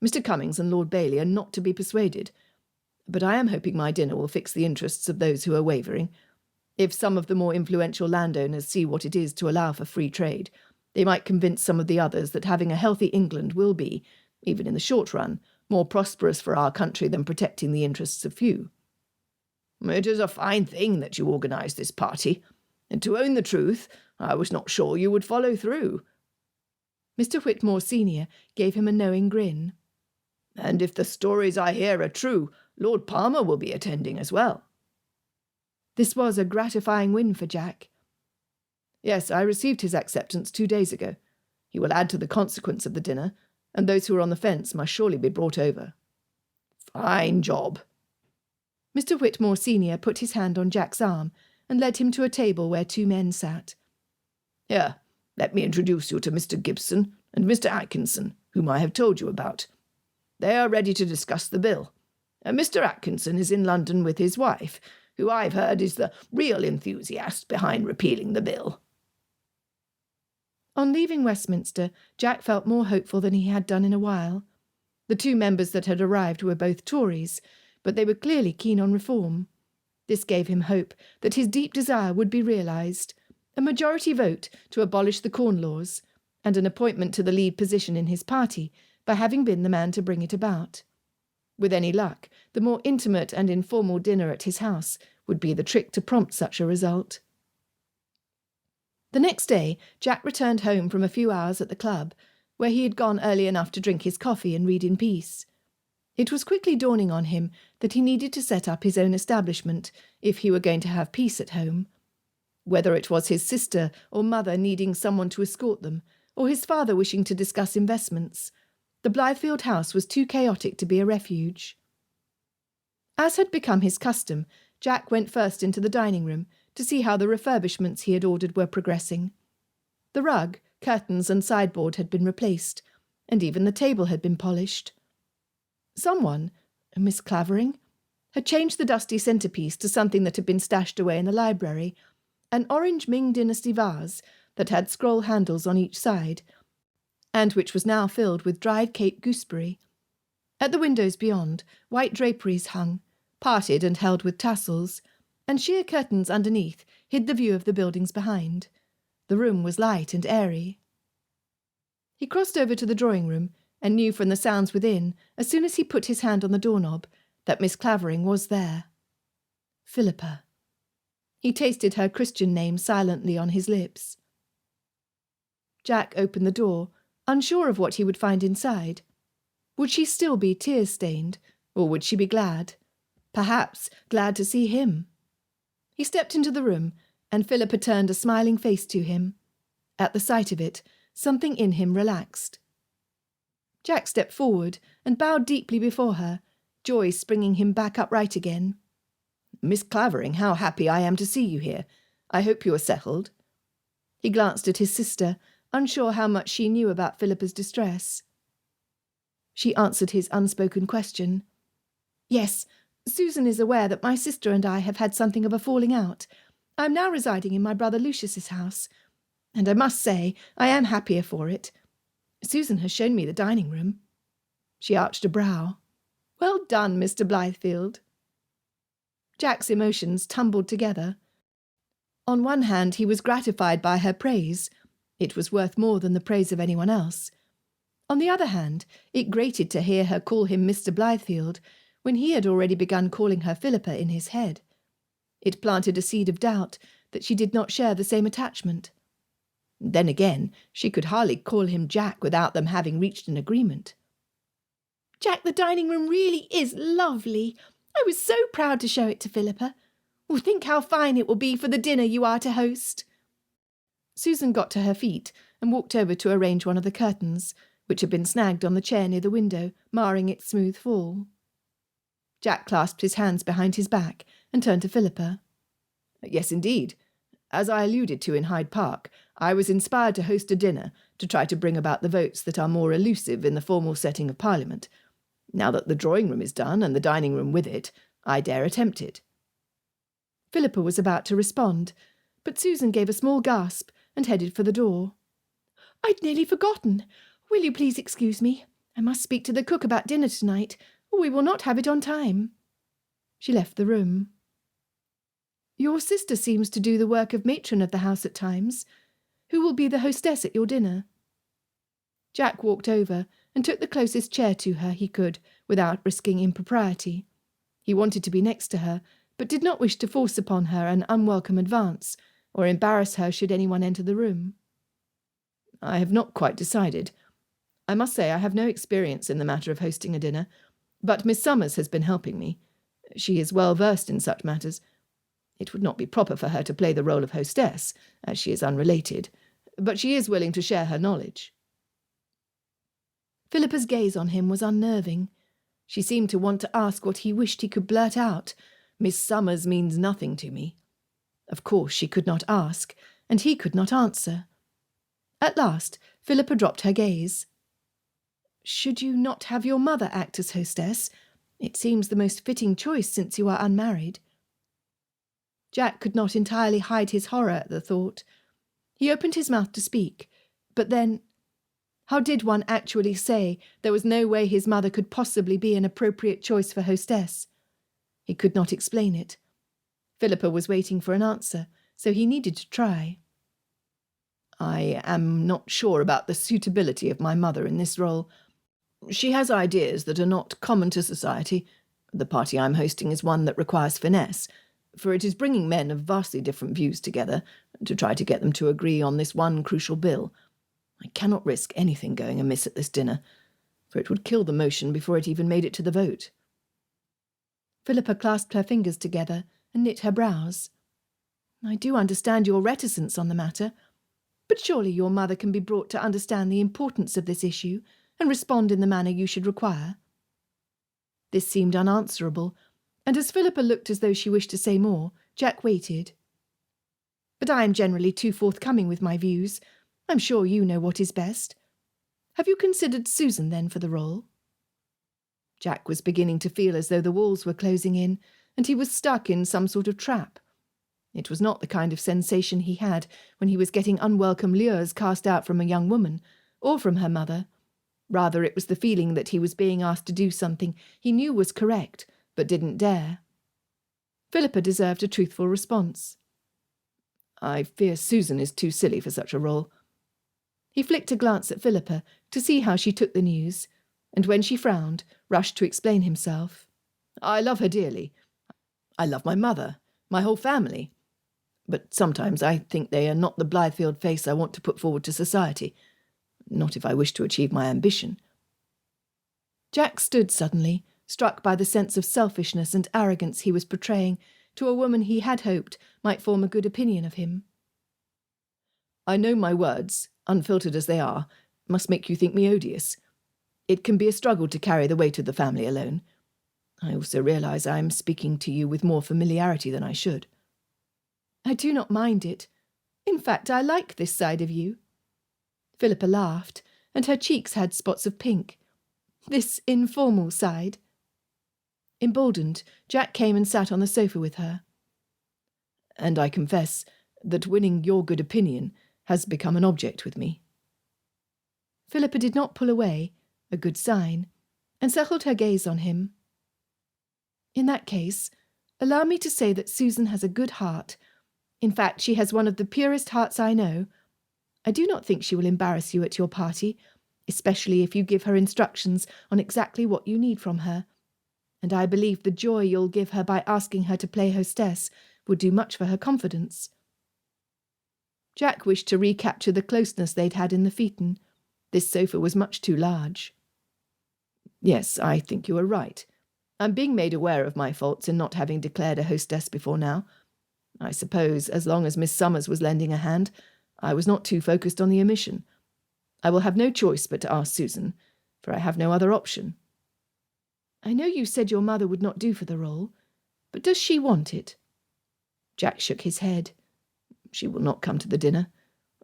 Mr. Cummings and Lord Bailey are not to be persuaded. But I am hoping my dinner will fix the interests of those who are wavering. If some of the more influential landowners see what it is to allow for free trade, they might convince some of the others that having a healthy England will be, even in the short run, more prosperous for our country than protecting the interests of few." "It is a fine thing that you organised this party, and to own the truth, I was not sure you would follow through." Mr. Whitmore Senior gave him a knowing grin. "And if the stories I hear are true, Lord Palmer will be attending as well." This was a gratifying win for Jack. "Yes, I received his acceptance 2 days ago. He will add to the consequence of the dinner, and those who are on the fence must surely be brought over." "Fine job." Mr. Whitmore Senior put his hand on Jack's arm and led him to a table where 2 men sat. "Here, let me introduce you to Mr. Gibson and Mr. Atkinson, whom I have told you about. They are ready to discuss the bill. Mr. Atkinson is in London with his wife, who I've heard is the real enthusiast behind repealing the bill." On leaving Westminster, Jack felt more hopeful than he had done in a while. The 2 members that had arrived were both Tories, but they were clearly keen on reform. This gave him hope that his deep desire would be realised, a majority vote to abolish the Corn Laws, and an appointment to the lead position in his party by having been the man to bring it about. With any luck, the more intimate and informal dinner at his house would be the trick to prompt such a result. The next day, Jack returned home from a few hours at the club, where he had gone early enough to drink his coffee and read in peace. It was quickly dawning on him that he needed to set up his own establishment if he were going to have peace at home. Whether it was his sister or mother needing someone to escort them, or his father wishing to discuss investments, the Blythefield house was too chaotic to be a refuge. As had become his custom, Jack went first into the dining room to see how the refurbishments he had ordered were progressing. The rug, curtains and sideboard had been replaced, and even the table had been polished. Someone, Miss Clavering, had changed the dusty centrepiece to something that had been stashed away in the library, an orange Ming Dynasty vase that had scroll handles on each side, and which was now filled with dried Cape gooseberry. At the windows beyond, white draperies hung, parted and held with tassels, and sheer curtains underneath hid the view of the buildings behind. The room was light and airy. He crossed over to the drawing-room and knew from the sounds within, as soon as he put his hand on the doorknob, that Miss Clavering was there. Philippa. He tasted her Christian name silently on his lips. Jack opened the door, unsure of what he would find inside. Would she still be tear-stained, or would she be glad? Perhaps glad to see him. He stepped into the room, and Philippa turned a smiling face to him. At the sight of it, something in him relaxed. Jack stepped forward and bowed deeply before her, joy springing him back upright again. "Miss Clavering, how happy I am to see you here. I hope you are settled." He glanced at his sister, unsure how much she knew about Philippa's distress. She answered his unspoken question. "Yes, Susan is aware that my sister and I have had something of a falling out. I am now residing in my brother Lucius's house, and I must say I am happier for it. Susan has shown me the dining room." She arched a brow. "Well done, Mr. Blythefield." Jack's emotions tumbled together. On one hand, he was gratified by her praise. It was worth more than the praise of anyone else. On the other hand, it grated to hear her call him Mr. Blythefield, when he had already begun calling her Philippa in his head. It planted a seed of doubt that she did not share the same attachment. Then again, she could hardly call him Jack without them having reached an agreement. "Jack, the dining room really is lovely. I was so proud to show it to Philippa. Oh, think how fine it will be for the dinner you are to host." Susan got to her feet and walked over to arrange one of the curtains, which had been snagged on the chair near the window, marring its smooth fall. Jack clasped his hands behind his back and turned to Philippa. "Yes, indeed. As I alluded to in Hyde Park, I was inspired to host a dinner to try to bring about the votes that are more elusive in the formal setting of Parliament. Now that the drawing-room is done, and the dining-room with it, I dare attempt it." Philippa was about to respond, but Susan gave a small gasp and headed for the door. "I'd nearly forgotten. Will you please excuse me? I must speak to the cook about dinner tonight, or we will not have it on time." She left the room. "Your sister seems to do the work of matron of the house at times. Who will be the hostess at your dinner?" Jack walked over and took the closest chair to her he could without risking impropriety. He wanted to be next to her, but did not wish to force upon her an unwelcome advance, or embarrass her should anyone enter the room. "I have not quite decided. I must say I have no experience in the matter of hosting a dinner, but Miss Summers has been helping me. She is well versed in such matters. It would not be proper for her to play the role of hostess, as she is unrelated, but she is willing to share her knowledge." Philippa's gaze on him was unnerving. She seemed to want to ask what he wished he could blurt out. "Miss Summers means nothing to me." Of course she could not ask, and he could not answer. At last, Philippa dropped her gaze. "Should you not have your mother act as hostess? It seems the most fitting choice since you are unmarried." Jack could not entirely hide his horror at the thought. He opened his mouth to speak, but then, how did one actually say there was no way his mother could possibly be an appropriate choice for hostess? He could not explain it. Philippa was waiting for an answer, so he needed to try. "I am not sure about the suitability of my mother in this role. She has ideas that are not common to society. The party I'm hosting is one that requires finesse, for it is bringing men of vastly different views together to try to get them to agree on this one crucial bill. I cannot risk anything going amiss at this dinner, for it would kill the motion before it even made it to the vote." Philippa clasped her fingers together and knit her brows. "I do understand your reticence on the matter, but surely your mother can be brought to understand the importance of this issue and respond in the manner you should require." This seemed unanswerable, and as Philippa looked as though she wished to say more, Jack waited. "But I am generally too forthcoming with my views. I'm sure you know what is best. Have you considered Susan, then, for the role?" Jack was beginning to feel as though the walls were closing in, and he was stuck in some sort of trap. It was not the kind of sensation he had when he was getting unwelcome lures cast out from a young woman, or from her mother. Rather, it was the feeling that he was being asked to do something he knew was correct, but didn't dare. Philippa deserved a truthful response. "I fear Susan is too silly for such a role." He flicked a glance at Philippa to see how she took the news, and when she frowned, rushed to explain himself. "I love her dearly. I love my mother, my whole family. But sometimes I think they are not the Blythefield face I want to put forward to society. Not if I wish to achieve my ambition." Jack stood suddenly, struck by the sense of selfishness and arrogance he was portraying, to a woman he had hoped might form a good opinion of him. I know my words, unfiltered as they are, must make you think me odious. It can be a struggle to carry the weight of the family alone. I also realise I am speaking to you with more familiarity than I should. I do not mind it. In fact, I like this side of you. Philippa laughed, and her cheeks had spots of pink. This informal side. Emboldened, Jack came and sat on the sofa with her. And I confess that winning your good opinion has become an object with me. Philippa did not pull away, a good sign, and settled her gaze on him. In that case, allow me to say that Susan has a good heart. In fact, she has one of the purest hearts I know. I do not think she will embarrass you at your party, especially if you give her instructions on exactly what you need from her. And I believe the joy you'll give her by asking her to play hostess would do much for her confidence. Jack wished to recapture the closeness they'd had in the phaeton. This sofa was much too large. Yes, I think you are right. I'm being made aware of my faults in not having declared a hostess before now. I suppose, as long as Miss Summers was lending a hand, I was not too focused on the omission. I will have no choice but to ask Susan, for I have no other option. I know you said your mother would not do for the role, but does she want it? Jack shook his head. She will not come to the dinner.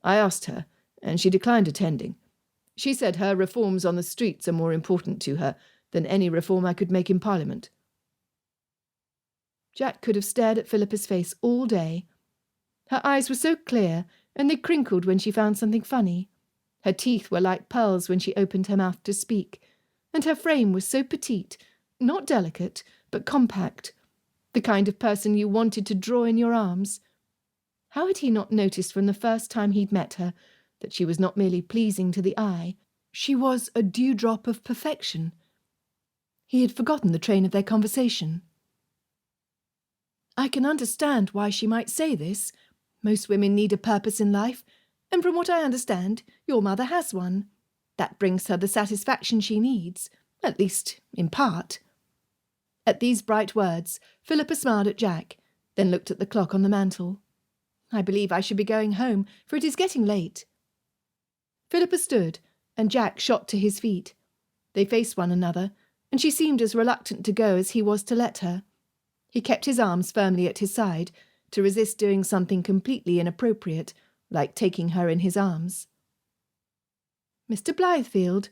I asked her, and she declined attending. She said her reforms on the streets are more important to her than any reform I could make in Parliament. Jack could have stared at Philippa's face all day. Her eyes were so clear, and they crinkled when she found something funny. Her teeth were like pearls when she opened her mouth to speak, and her frame was so petite, not delicate, but compact, the kind of person you wanted to draw in your arms. How had he not noticed from the first time he'd met her that she was not merely pleasing to the eye, she was a dewdrop of perfection? He had forgotten the train of their conversation. I can understand why she might say this. Most women need a purpose in life, and from what I understand, your mother has one. That brings her the satisfaction she needs, at least in part. At these bright words, Philippa smiled at Jack, then looked at the clock on the mantel. I believe I should be going home, for it is getting late. Philippa stood, and Jack shot to his feet. They faced one another, and she seemed as reluctant to go as he was to let her. He kept his arms firmly at his side, to resist doing something completely inappropriate, like taking her in his arms. Mr. Blythefield,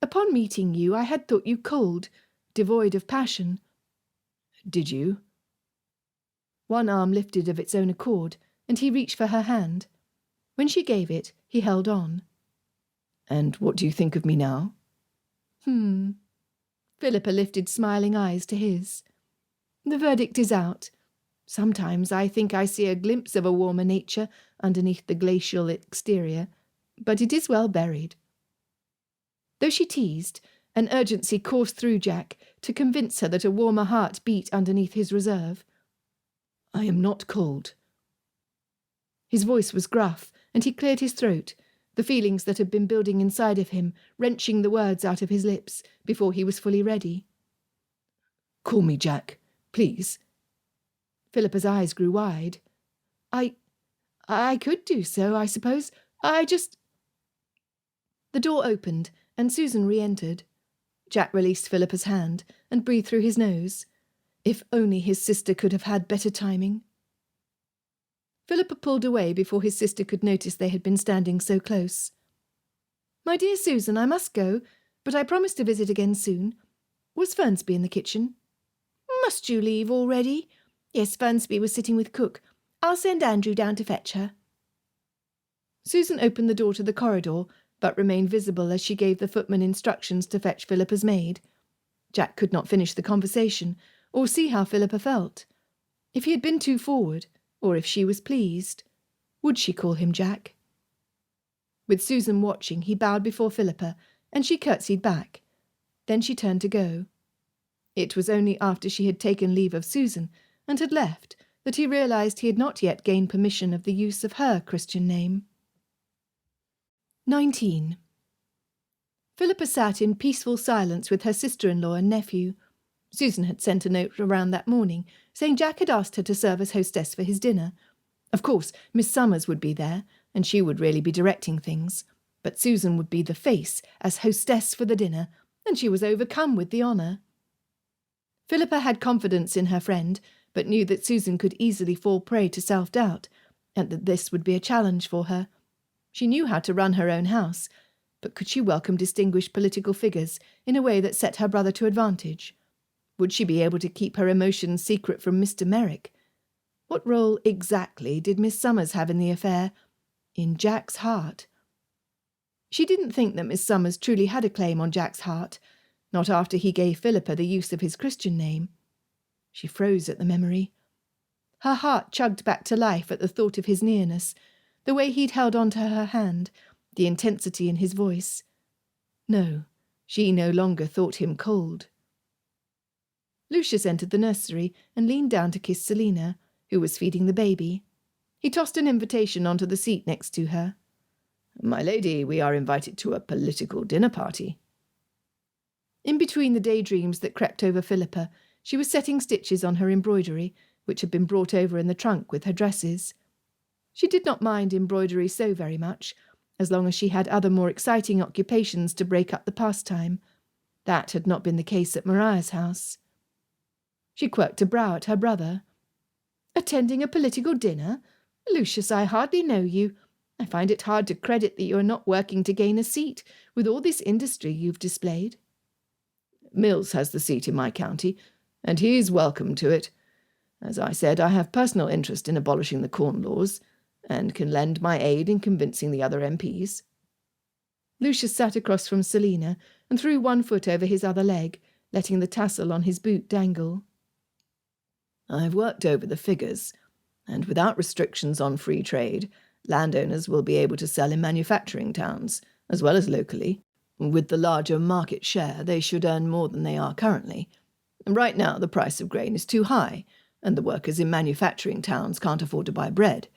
upon meeting you, I had thought you cold, devoid of passion. Did you? One arm lifted of its own accord, and he reached for her hand. When she gave it, he held on. And what do you think of me now? Philippa lifted smiling eyes to his. The verdict is out. Sometimes I think I see a glimpse of a warmer nature underneath the glacial exterior, but it is well buried. Though she teased, an urgency coursed through Jack to convince her that a warmer heart beat underneath his reserve. I am not cold. His voice was gruff, and he cleared his throat, the feelings that had been building inside of him wrenching the words out of his lips before he was fully ready. Call me Jack, please. Philippa's eyes grew wide. I could do so, I suppose. The door opened, and Susan re-entered. Jack released Philippa's hand and breathed through his nose. If only his sister could have had better timing. Philippa pulled away before his sister could notice they had been standing so close. My dear Susan, I must go, but I promise to visit again soon. Was Fernsby in the kitchen? Must you leave already? Yes, Fernsby was sitting with cook. I'll send Andrew down to fetch her. Susan opened the door to the corridor, but remained visible as she gave the footman instructions to fetch Philippa's maid. Jack could not finish the conversation, or see how Philippa felt. If he had been too forward, or if she was pleased, would she call him Jack? With Susan watching, he bowed before Philippa, and she curtsied back. Then she turned to go. It was only after she had taken leave of Susan and had left that he realised he had not yet gained permission of the use of her Christian name. 19. Philippa sat in peaceful silence with her sister-in-law and nephew. Susan had sent a note around that morning, saying Jack had asked her to serve as hostess for his dinner. Of course, Miss Summers would be there, and she would really be directing things. But Susan would be the face, as hostess for the dinner, and she was overcome with the honour. Philippa had confidence in her friend, but knew that Susan could easily fall prey to self-doubt, and that this would be a challenge for her. She knew how to run her own house, but could she welcome distinguished political figures in a way that set her brother to advantage? Would she be able to keep her emotions secret from Mr. Merrick? What role exactly did Miss Summers have in the affair? In Jack's heart? She didn't think that Miss Summers truly had a claim on Jack's heart, not after he gave Philippa the use of his Christian name. She froze at the memory. Her heart chugged back to life at the thought of his nearness, the way he'd held on to her hand, the intensity in his voice. No, she no longer thought him cold. Lucius entered the nursery and leaned down to kiss Selina, who was feeding the baby. He tossed an invitation onto the seat next to her. "My lady, we are invited to a political dinner party." In between the daydreams that crept over Philippa, she was setting stitches on her embroidery, which had been brought over in the trunk with her dresses. She did not mind embroidery so very much, as long as she had other more exciting occupations to break up the pastime. That had not been the case at Mariah's house. She quirked a brow at her brother. "Attending a political dinner? Lucius, I hardly know you. I find it hard to credit that you are not working to gain a seat, with all this industry you've displayed." "Mills has the seat in my county, and he is welcome to it. As I said, I have personal interest in abolishing the Corn Laws, and can lend my aid in convincing the other MPs. Lucius sat across from Selina and threw one foot over his other leg, letting the tassel on his boot dangle. "I've worked over the figures, and without restrictions on free trade, landowners will be able to sell in manufacturing towns, as well as locally. With the larger market share, they should earn more than they are currently. Right now, the price of grain is too high, and the workers in manufacturing towns can't afford to buy bread.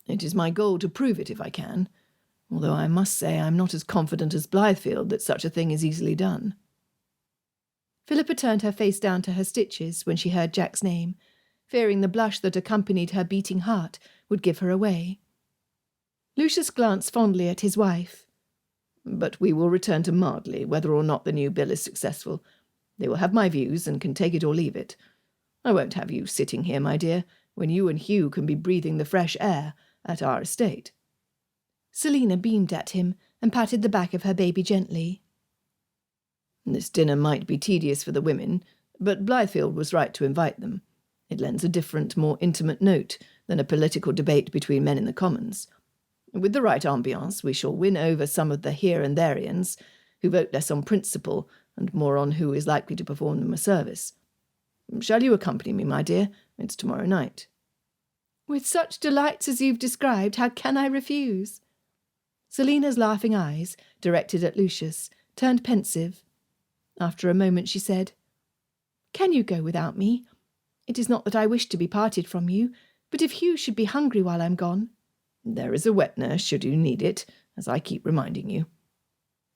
It is my goal to prove it if I can, although I must say I'm not as confident as Blythefield that such a thing is easily done." Philippa turned her face down to her stitches when she heard Jack's name, fearing the blush that accompanied her beating heart would give her away. Lucius glanced fondly at his wife. "But we will return to Mardley, whether or not the new bill is successful. They will have my views and can take it or leave it. I won't have you sitting here, my dear, when you and Hugh can be breathing the fresh air at our estate." Selina beamed at him and patted the back of her baby gently. "This dinner might be tedious for the women, but Blythefield was right to invite them. It lends a different, more intimate note than a political debate between men in the Commons. With the right ambiance, we shall win over some of the here and thereans who vote less on principle and more on who is likely to perform them a service. Shall you accompany me, my dear? It's tomorrow night." "With such delights as you've described, how can I refuse?" Selina's laughing eyes, directed at Lucius, turned pensive. After a moment she said, "Can you go without me? It is not that I wish to be parted from you, but if Hugh should be hungry while I'm gone—" "There is a wet nurse, should you need it, as I keep reminding you.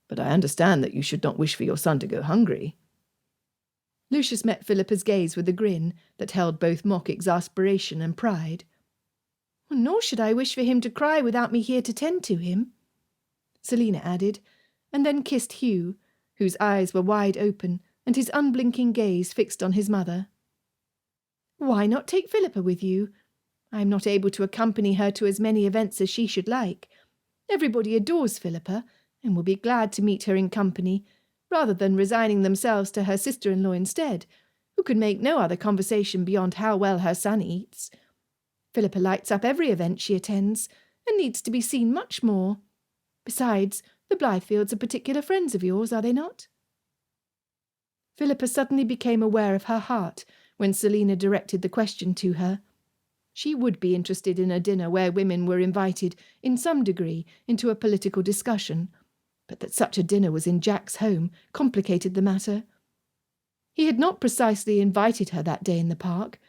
But I understand that you should not wish for your son to go hungry." Lucius met Philippa's gaze with a grin that held both mock exasperation and pride. "Nor should I wish for him to cry without me here to tend to him," Selina added, and then kissed Hugh, whose eyes were wide open and his unblinking gaze fixed on his mother. "Why not take Philippa with you? I am not able to accompany her to as many events as she should like. Everybody adores Philippa, and will be glad to meet her in company, rather than resigning themselves to her sister-in-law instead, who can make no other conversation beyond how well her son eats. Philippa lights up every event she attends, and needs to be seen much more. Besides, the Blythefields are particular friends of yours, are they not?" Philippa suddenly became aware of her heart when Selina directed the question to her. She would be interested in a dinner where women were invited, in some degree, into a political discussion, but that such a dinner was in Jack's home complicated the matter. He had not precisely invited her that day in the park.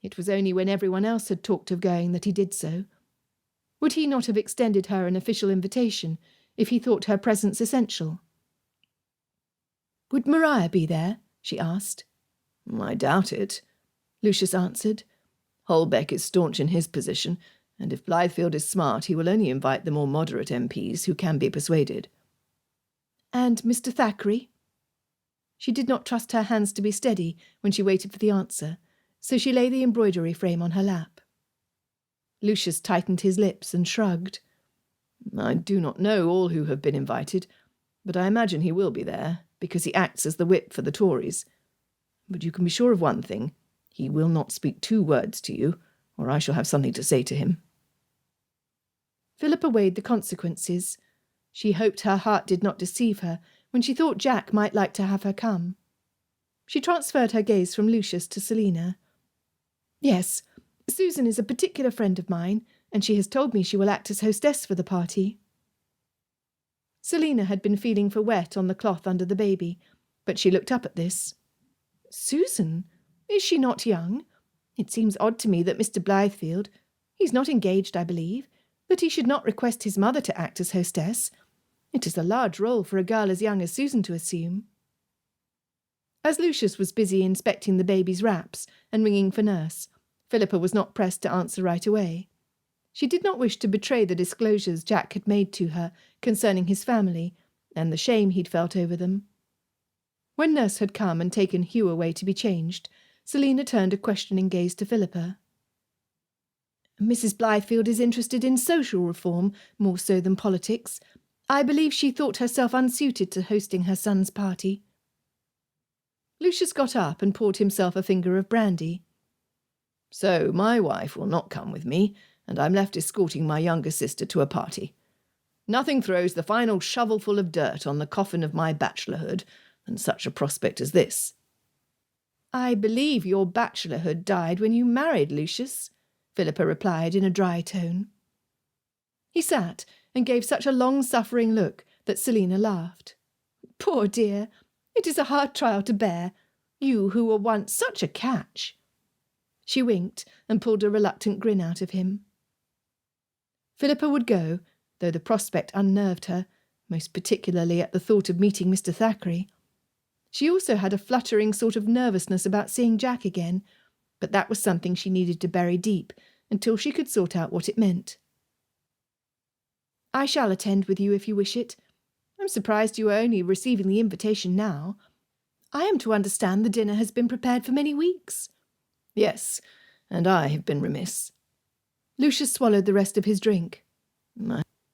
It was only when everyone else had talked of going that he did so. Would he not have extended her an official invitation if he thought her presence essential? "Would Mariah be there?" she asked. I doubt it, Lucius answered. Holbeck is staunch in his position, and if Blythefield is smart, he will only invite the more moderate MPs who can be persuaded. And Mr. Thackeray? She did not trust her hands to be steady when she waited for the answer, so she laid the embroidery frame on her lap. Lucius tightened his lips and shrugged. I do not know all who have been invited, but I imagine he will be there, because he acts as the whip for the Tories. But you can be sure of one thing. He will not speak 2 words to you, or I shall have something to say to him. Philippa weighed the consequences. She hoped her heart did not deceive her when she thought Jack might like to have her come. She transferred her gaze from Lucius to Selina. Yes, Susan is a particular friend of mine, and she has told me she will act as hostess for the party. Selina had been feeling for wet on the cloth under the baby, but she looked up at this. Susan? Is she not young? It seems odd to me that Mr. Blythefield, he's not engaged, I believe, that he should not request his mother to act as hostess. It is a large role for a girl as young as Susan to assume. As Lucius was busy inspecting the baby's wraps and ringing for nurse, Philippa was not pressed to answer right away. She did not wish to betray the disclosures Jack had made to her concerning his family and the shame he'd felt over them. When nurse had come and taken Hugh away to be changed, Selina turned a questioning gaze to Philippa. Mrs. Blythefield is interested in social reform more so than politics. I believe she thought herself unsuited to hosting her son's party. Lucius got up and poured himself a finger of brandy. So my wife will not come with me, and I'm left escorting my younger sister to a party. Nothing throws the final shovelful of dirt on the coffin of my bachelorhood than such a prospect as this. I believe your bachelorhood died when you married, Lucius, Philippa replied in a dry tone. He sat and gave such a long-suffering look that Selina laughed. Poor dear, it is a hard trial to bear, you who were once such a catch. She winked and pulled a reluctant grin out of him. Philippa would go, though the prospect unnerved her, most particularly at the thought of meeting Mr. Thackeray. She also had a fluttering sort of nervousness about seeing Jack again, but that was something she needed to bury deep until she could sort out what it meant. I shall attend with you if you wish it. I'm surprised you are only receiving the invitation now. I am to understand the dinner has been prepared for many weeks. Yes, and I have been remiss. Lucius swallowed the rest of his drink.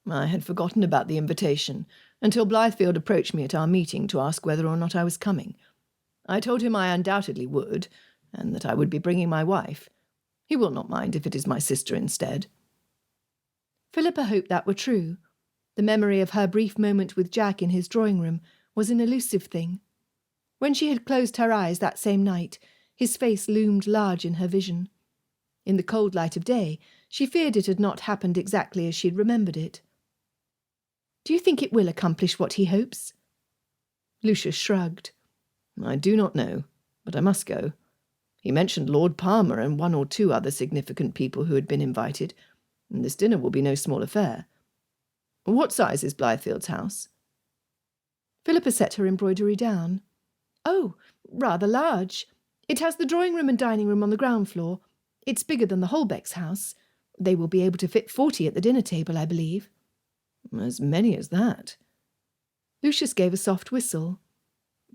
I had forgotten about the invitation until Blythefield approached me at our meeting to ask whether or not I was coming. I told him I undoubtedly would, and that I would be bringing my wife. He will not mind if it is my sister instead. Philippa hoped that were true. The memory of her brief moment with Jack in his drawing-room was an elusive thing. When she had closed her eyes that same night, his face loomed large in her vision. In the cold light of day, she feared it had not happened exactly as she had remembered it. Do you think it will accomplish what he hopes? Lucius shrugged. I do not know, but I must go. He mentioned Lord Palmer and 1 or 2 other significant people who had been invited, and this dinner will be no small affair. What size is Blythefield's house? Philippa set her embroidery down. Oh, rather large. It has the drawing-room and dining-room on the ground floor. It's bigger than the Holbecks' house. They will be able to fit 40 at the dinner table, I believe. As many as that? Lucius gave a soft whistle.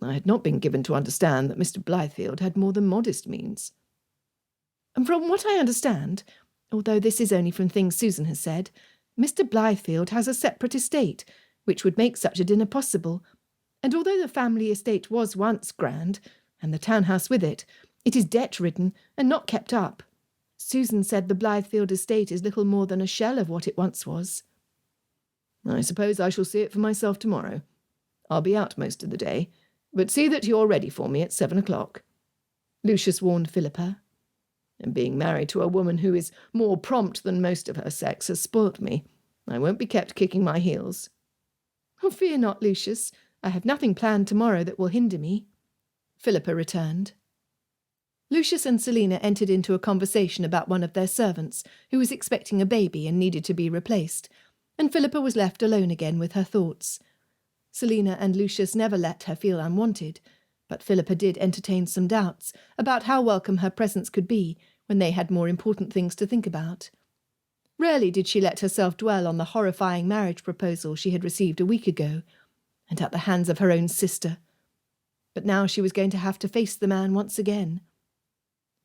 I had not been given to understand that Mr. Blythefield had more than modest means. And from what I understand, although this is only from things Susan has said, Mr. Blythefield has a separate estate, which would make such a dinner possible. And although the family estate was once grand, and the townhouse with it, it is debt-ridden and not kept up. Susan said the Blythefield estate is little more than a shell of what it once was. I suppose I shall see it for myself tomorrow. I'll be out most of the day, but see that you're ready for me at 7 o'clock. Lucius warned Philippa. And being married to a woman who is more prompt than most of her sex has spoilt me. I won't be kept kicking my heels. Oh, fear not, Lucius. I have nothing planned tomorrow that will hinder me, Philippa returned. Lucius and Selina entered into a conversation about one of their servants who was expecting a baby and needed to be replaced, and Philippa was left alone again with her thoughts. Selina and Lucius never let her feel unwanted, But Philippa did entertain some doubts about how welcome her presence could be when they had more important things to think about. Rarely did she let herself dwell on the horrifying marriage proposal she had received a week ago, and at the hands of her own sister. But now she was going to have to face the man once again.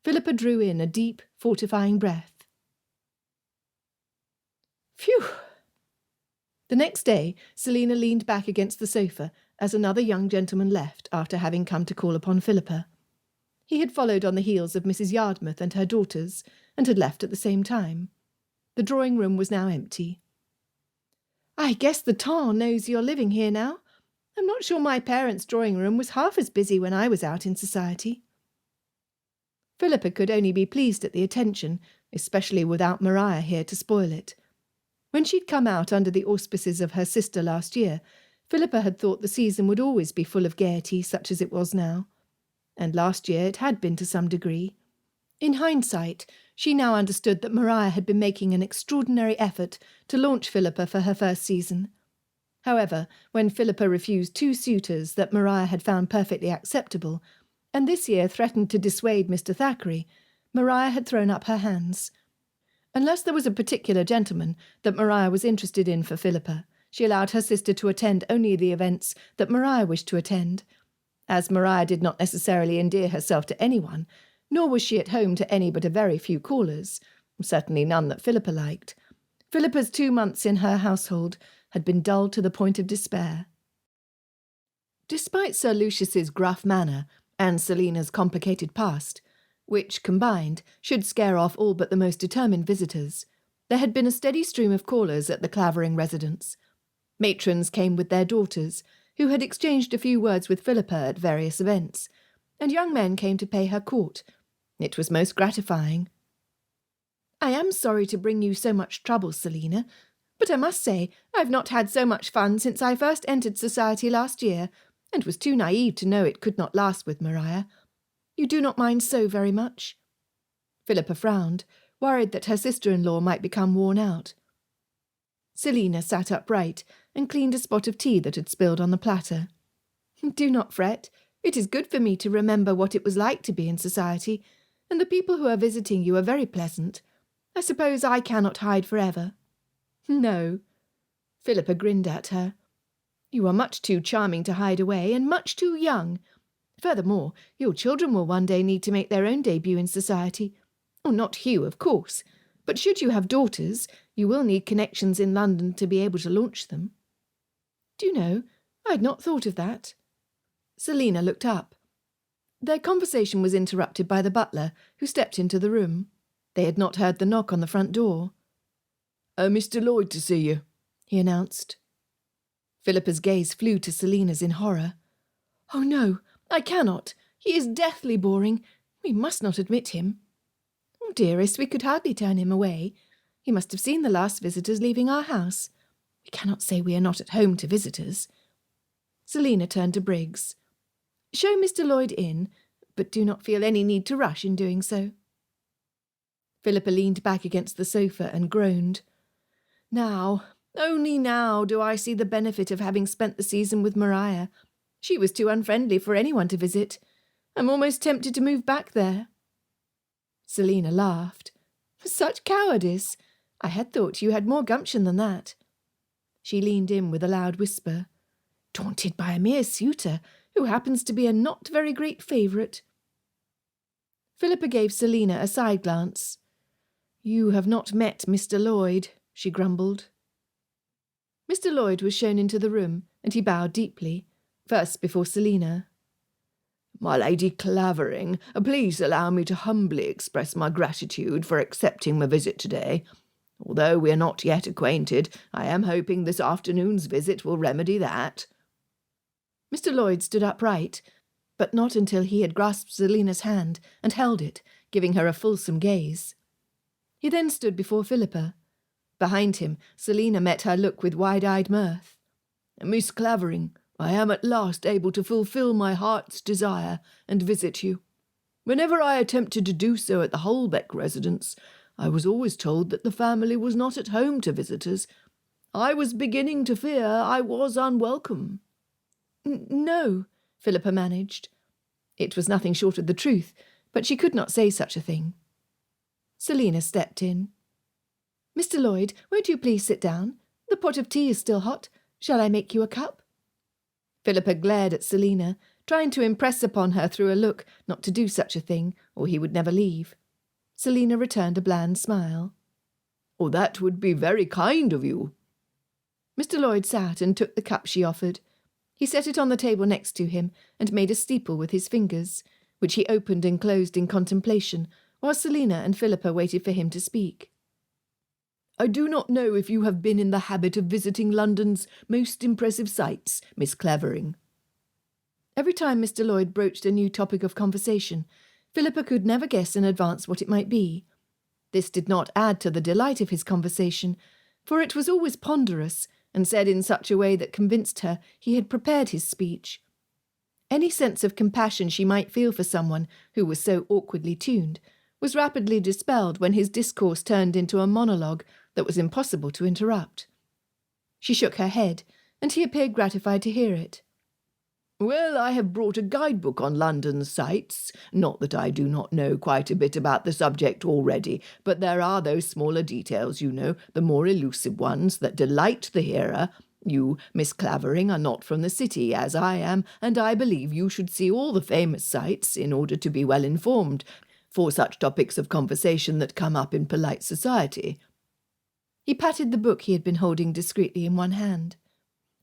Philippa drew in a deep, fortifying breath. Phew! The next day, Selina leaned back against the sofa as another young gentleman left after having come to call upon Philippa. He had followed on the heels of Mrs. Yardmouth and her daughters, and had left at the same time. The drawing-room was now empty. "I guess the Ton knows you're living here now. I'm not sure my parents' drawing-room was half as busy when I was out in society." Philippa could only be pleased at the attention, especially without Maria here to spoil it. When she'd come out under the auspices of her sister last year, Philippa had thought the season would always be full of gaiety such as it was now. And last year it had been to some degree. In hindsight, she now understood that Maria had been making an extraordinary effort to launch Philippa for her first season. However, when Philippa refused 2 suitors that Maria had found perfectly acceptable, and this year threatened to dissuade Mr. Thackeray, Maria had thrown up her hands. Unless there was a particular gentleman that Maria was interested in for Philippa, she allowed her sister to attend only the events that Maria wished to attend. As Maria did not necessarily endear herself to anyone, nor was she at home to any but a very few callers, certainly none that Philippa liked, Philippa's 2 months in her household had been dull to the point of despair. Despite Sir Lucius's gruff manner and Selina's complicated past, which, combined, should scare off all but the most determined visitors, there had been a steady stream of callers at the Clavering residence. Matrons came with their daughters, who had exchanged a few words with Philippa at various events, and young men came to pay her court. It was most gratifying. "I am sorry to bring you so much trouble, Selina, but I must say I've not had so much fun since I first entered society last year, and was too naive to know it could not last with Maria. You do not mind so very much?" Philippa frowned, worried that her sister-in-law might become worn out. Selina sat upright and cleaned a spot of tea that had spilled on the platter. "Do not fret. It is good for me to remember what it was like to be in society, and the people who are visiting you are very pleasant. I suppose I cannot hide forever." "No." Philippa grinned at her. "You are much too charming to hide away, and much too young. Furthermore, your children will one day need to make their own debut in society. Oh, not Hugh, of course, but should you have daughters, you will need connections in London to be able to launch them." "Do you know, I had not thought of that." Selina looked up. Their conversation was interrupted by the butler, who stepped into the room. They had not heard the knock on the front door. Mr. Lloyd to see you," he announced. Philippa's gaze flew to Selina's in horror. "Oh no, I cannot. He is deathly boring. We must not admit him." "Oh, dearest, we could hardly turn him away. He must have seen the last visitors leaving our house. We cannot say we are not at home to visitors." Selina turned to Briggs. "Show Mr. Lloyd in, but do not feel any need to rush in doing so." Philippa leaned back against the sofa and groaned. "Now, only now, do I see the benefit of having spent the season with Maria. She was too unfriendly for anyone to visit. I'm almost tempted to move back there." Selina laughed. "Such cowardice! I had thought you had more gumption than that." She leaned in with a loud whisper. "Daunted by a mere suitor, who happens to be a not very great favourite." Philippa gave Selina a side glance. "You have not met Mr. Lloyd," she grumbled. Mr. Lloyd was shown into the room, and he bowed deeply, first before Selina. "My Lady Clavering, please allow me to humbly express my gratitude for accepting my visit today. Although we are not yet acquainted, I am hoping this afternoon's visit will remedy that." Mr. Lloyd stood upright, but not until he had grasped Selina's hand and held it, giving her a fulsome gaze. He then stood before Philippa. Behind him, Selina met her look with wide-eyed mirth. "Miss Clavering, I am at last able to fulfil my heart's desire and visit you. Whenever I attempted to do so at the Holbeck residence, I was always told that the family was not at home to visitors. I was beginning to fear I was unwelcome." No," Philippa managed. It was nothing short of the truth, but she could not say such a thing. Selina stepped in. "Mr. Lloyd, won't you please sit down? The pot of tea is still hot. Shall I make you a cup?" Philippa glared at Selina, trying to impress upon her through a look not to do such a thing, or he would never leave. Selina returned a bland smile. "Oh, that would be very kind of you." Mr. Lloyd sat and took the cup she offered. He set it on the table next to him and made a steeple with his fingers, which he opened and closed in contemplation, while Selina and Philippa waited for him to speak. "I do not know if you have been in the habit of visiting London's most impressive sights, Miss Clavering." Every time Mr. Lloyd broached a new topic of conversation, Philippa could never guess in advance what it might be. This did not add to the delight of his conversation, for it was always ponderous, and said in such a way that convinced her he had prepared his speech. Any sense of compassion she might feel for someone who was so awkwardly tuned was rapidly dispelled when his discourse turned into a monologue that was impossible to interrupt. She shook her head, and he appeared gratified to hear it. "Well, I have brought a guidebook on London's sights. Not that I do not know quite a bit about the subject already, but there are those smaller details, you know, the more elusive ones, that delight the hearer. You, Miss Clavering, are not from the city, as I am, and I believe you should see all the famous sights in order to be well informed for such topics of conversation that come up in polite society." He patted the book he had been holding discreetly in one hand.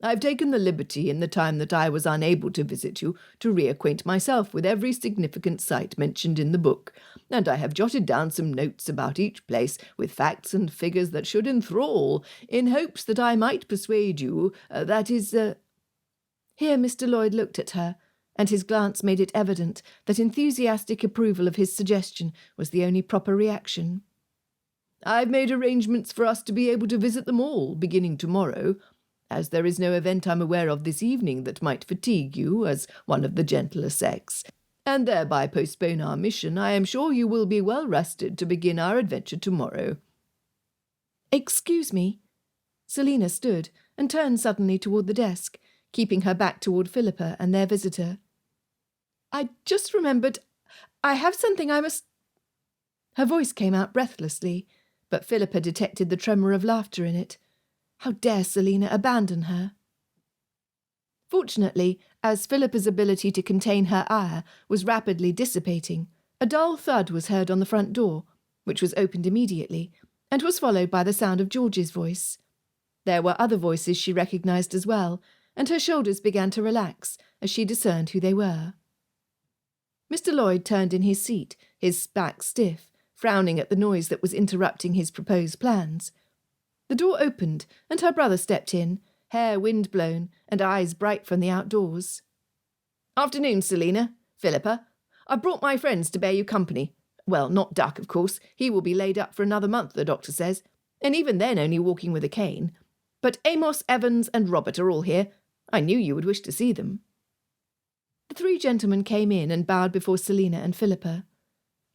"I've taken the liberty in the time that I was unable to visit you to reacquaint myself with every significant sight mentioned in the book, and I have jotted down some notes about each place with facts and figures that should enthrall, in hopes that I might persuade you, that is, Here Mr. Lloyd looked at her, and his glance made it evident that enthusiastic approval of his suggestion was the only proper reaction. "I've made arrangements for us to be able to visit them all, beginning tomorrow. As there is no event I'm aware of this evening that might fatigue you as one of the gentler sex, and thereby postpone our mission, I am sure you will be well rested to begin our adventure tomorrow." "Excuse me." Selina stood and turned suddenly toward the desk, keeping her back toward Philippa and their visitor. "I just remembered. I have something I must—" Her voice came out breathlessly, but Philippa detected the tremor of laughter in it. How dare Selina abandon her? Fortunately, as Philippa's ability to contain her ire was rapidly dissipating, a dull thud was heard on the front door, which was opened immediately, and was followed by the sound of George's voice. There were other voices she recognised as well, and her shoulders began to relax as she discerned who they were. Mr. Lloyd turned in his seat, his back stiff, frowning at the noise that was interrupting his proposed plans. The door opened, and her brother stepped in, hair wind-blown and eyes bright from the outdoors. "Afternoon, Selina. Philippa. I've brought my friends to bear you company. Well, not Duck, of course. He will be laid up for another month, the doctor says, and even then only walking with a cane. But Amos, Evans and Robert are all here. I knew you would wish to see them." The three gentlemen came in and bowed before Selina and Philippa.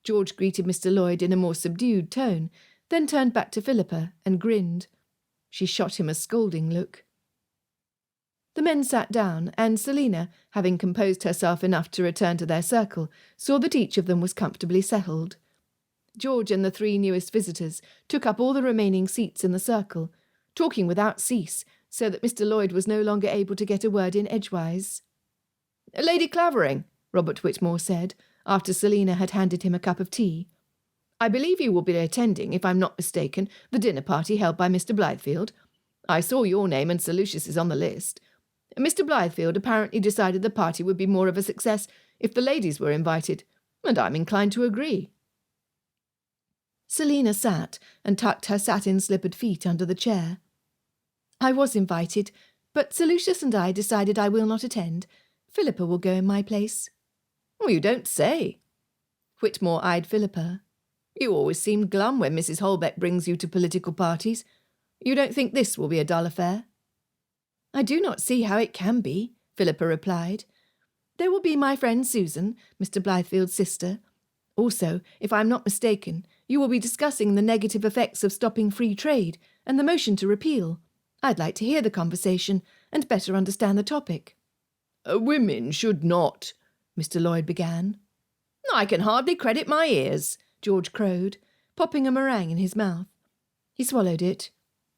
George greeted Mr. Lloyd in a more subdued tone, then turned back to Philippa and grinned. She shot him a scolding look. The men sat down, and Selina, having composed herself enough to return to their circle, saw that each of them was comfortably settled. George and the three newest visitors took up all the remaining seats in the circle, talking without cease, so that Mr. Lloyd was no longer able to get a word in edgewise. "Lady Clavering," Robert Whitmore said, after Selina had handed him a cup of tea, "I believe you will be attending, if I'm not mistaken, the dinner party held by Mr. Blythefield. I saw your name and Sir Lucius's on the list. Mr. Blythefield apparently decided the party would be more of a success if the ladies were invited, and I'm inclined to agree." Selina sat and tucked her satin-slippered feet under the chair. "I was invited, but Sir Lucius and I decided I will not attend. Philippa will go in my place." "Well, you don't say." Whitmore eyed Philippa. "You always seem glum when Mrs. Holbeck brings you to political parties. You don't think this will be a dull affair?" "I do not see how it can be," Philippa replied. "There will be my friend Susan, Mr. Blythefield's sister. Also, if I am not mistaken, you will be discussing the negative effects of stopping free trade and the motion to repeal. I'd like to hear the conversation and better understand the topic." "Women should not," Mr. Lloyd began. I can hardly credit my ears, George crowed, popping a meringue in his mouth. He swallowed it.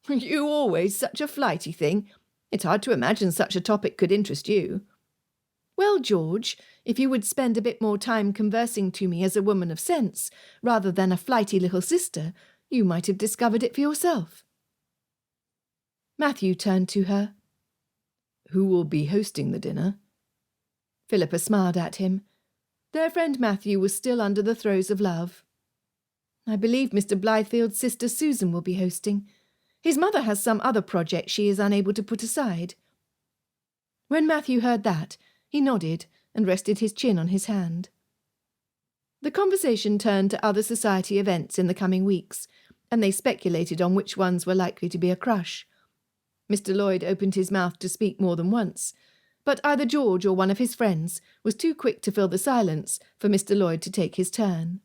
You always such a flighty thing. It's hard to imagine such a topic could interest you. Well, George, if you would spend a bit more time conversing to me as a woman of sense, rather than a flighty little sister, you might have discovered it for yourself. Matthew turned to her. Who will be hosting the dinner? Philippa smiled at him. Their friend Matthew was still under the throes of love. I believe Mr. Blythefield's sister Susan will be hosting. His mother has some other project she is unable to put aside. When Matthew heard that, he nodded and rested his chin on his hand. The conversation turned to other society events in the coming weeks, and they speculated on which ones were likely to be a crush. Mr. Lloyd opened his mouth to speak more than once, but either George or one of his friends was too quick to fill the silence for Mr. Lloyd to take his turn.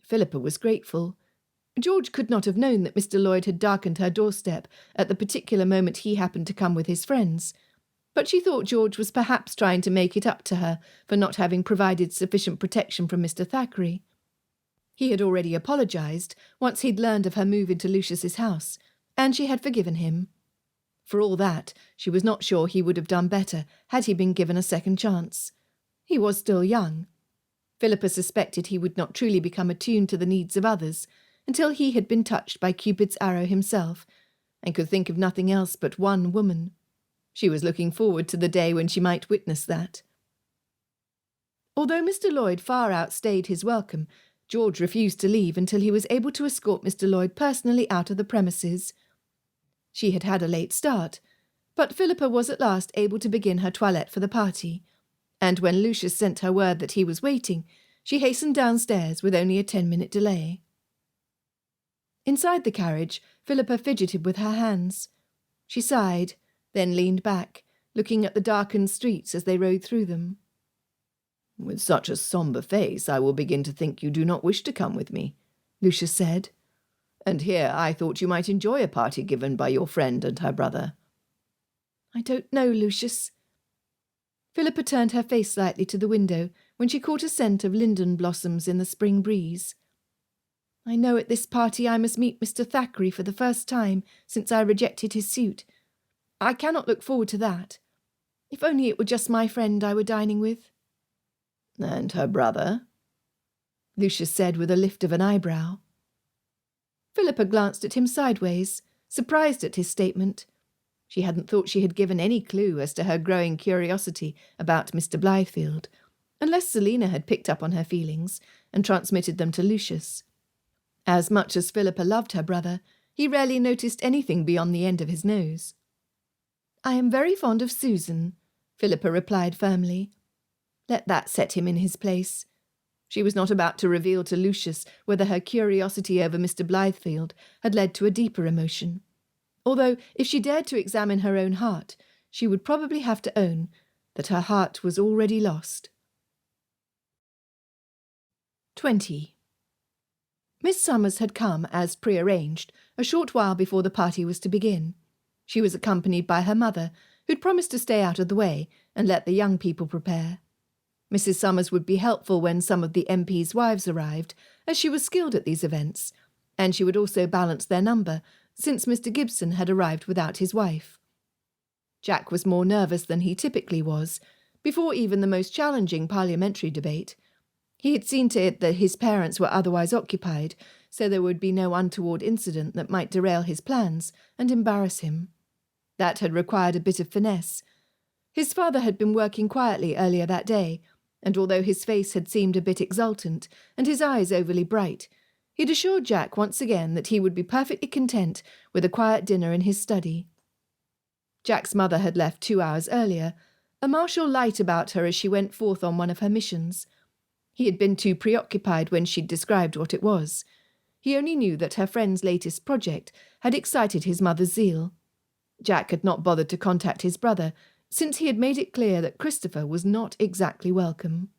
Philippa was grateful. George could not have known that Mr. Lloyd had darkened her doorstep at the particular moment he happened to come with his friends, but she thought George was perhaps trying to make it up to her for not having provided sufficient protection from Mr. Thackeray. He had already apologised once he'd learned of her move into Lucius's house, and she had forgiven him. For all that, she was not sure he would have done better had he been given a second chance. He was still young. Philippa suspected he would not truly become attuned to the needs of others until he had been touched by Cupid's arrow himself, and could think of nothing else but one woman. She was looking forward to the day when she might witness that. Although Mr. Lloyd far outstayed his welcome, George refused to leave until he was able to escort Mr. Lloyd personally out of the premises. She had had a late start, but Philippa was at last able to begin her toilette for the party, and when Lucius sent her word that he was waiting, she hastened downstairs with only a 10-minute delay. Inside the carriage, Philippa fidgeted with her hands. She sighed, then leaned back, looking at the darkened streets as they rode through them. With such a sombre face, I will begin to think you do not wish to come with me, Lucius said. And here I thought you might enjoy a party given by your friend and her brother. I don't know, Lucius. Philippa turned her face slightly to the window when she caught a scent of linden blossoms in the spring breeze. I know at this party I must meet Mr. Thackeray for the first time since I rejected his suit. I cannot look forward to that. If only it were just my friend I were dining with. And her brother? Lucius said with a lift of an eyebrow. Philippa glanced at him sideways, surprised at his statement. She hadn't thought she had given any clue as to her growing curiosity about Mr. Blythefield, unless Selina had picked up on her feelings and transmitted them to Lucius. As much as Philippa loved her brother, he rarely noticed anything beyond the end of his nose. I am very fond of Susan, Philippa replied firmly. Let that set him in his place. She was not about to reveal to Lucius whether her curiosity over Mr. Blythefield had led to a deeper emotion, although if she dared to examine her own heart, she would probably have to own that her heart was already lost. 20. Miss Summers had come, as prearranged, a short while before the party was to begin. She was accompanied by her mother, who'd promised to stay out of the way and let the young people prepare. Mrs. Summers would be helpful when some of the MPs' wives arrived, as she was skilled at these events, and she would also balance their number, since Mr. Gibson had arrived without his wife. Jack was more nervous than he typically was, before even the most challenging parliamentary debate. He had seen to it that his parents were otherwise occupied, so there would be no untoward incident that might derail his plans and embarrass him. That had required a bit of finesse. His father had been working quietly earlier that day, and although his face had seemed a bit exultant and his eyes overly bright, he'd assured Jack once again that he would be perfectly content with a quiet dinner in his study. Jack's mother had left 2 hours earlier, a martial light about her as she went forth on one of her missions. He had been too preoccupied when she'd described what it was. He only knew that her friend's latest project had excited his mother's zeal. Jack had not bothered to contact his brother, since he had made it clear that Christopher was not exactly welcome.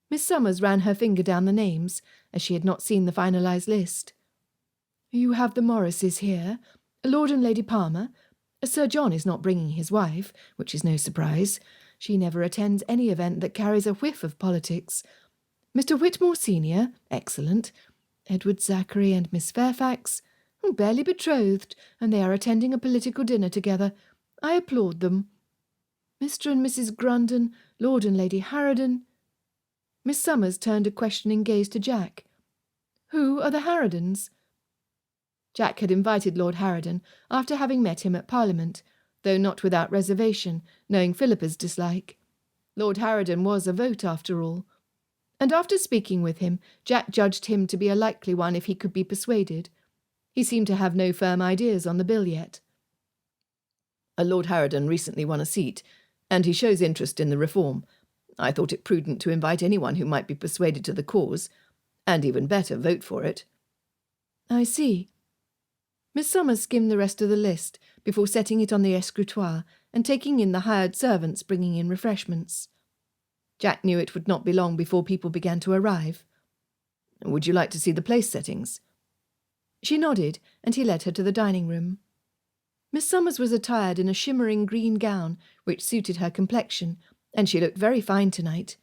Miss Summers ran her finger down the names, as she had not seen the finalised list. You have the Morrises here, Lord and Lady Palmer. Sir John is not bringing his wife, which is no surprise. She never attends any event that carries a whiff of politics. Mr. Whitmore Senior, excellent. Edward Zachary and Miss Fairfax, barely betrothed, and they are attending a political dinner together. I applaud them. Mr. and Mrs. Grundon, Lord and Lady Harraden. Miss Summers turned a questioning gaze to Jack. Who are the Harradens? Jack had invited Lord Harraden after having met him at Parliament, though not without reservation, knowing Philippa's dislike. Lord Harraden was a vote, after all. And after speaking with him, Jack judged him to be a likely one if he could be persuaded. He seemed to have no firm ideas on the bill yet. Lord Harraden recently won a seat, and he shows interest in the reform. I thought it prudent to invite anyone who might be persuaded to the cause, and even better, vote for it. I see. Miss Summers skimmed the rest of the list before setting it on the escritoire and taking in the hired servants bringing in refreshments. Jack knew it would not be long before people began to arrive. Would you like to see the place settings? She nodded, and he led her to the dining room. Miss Summers was attired in a shimmering green gown which suited her complexion, and she looked very fine tonight.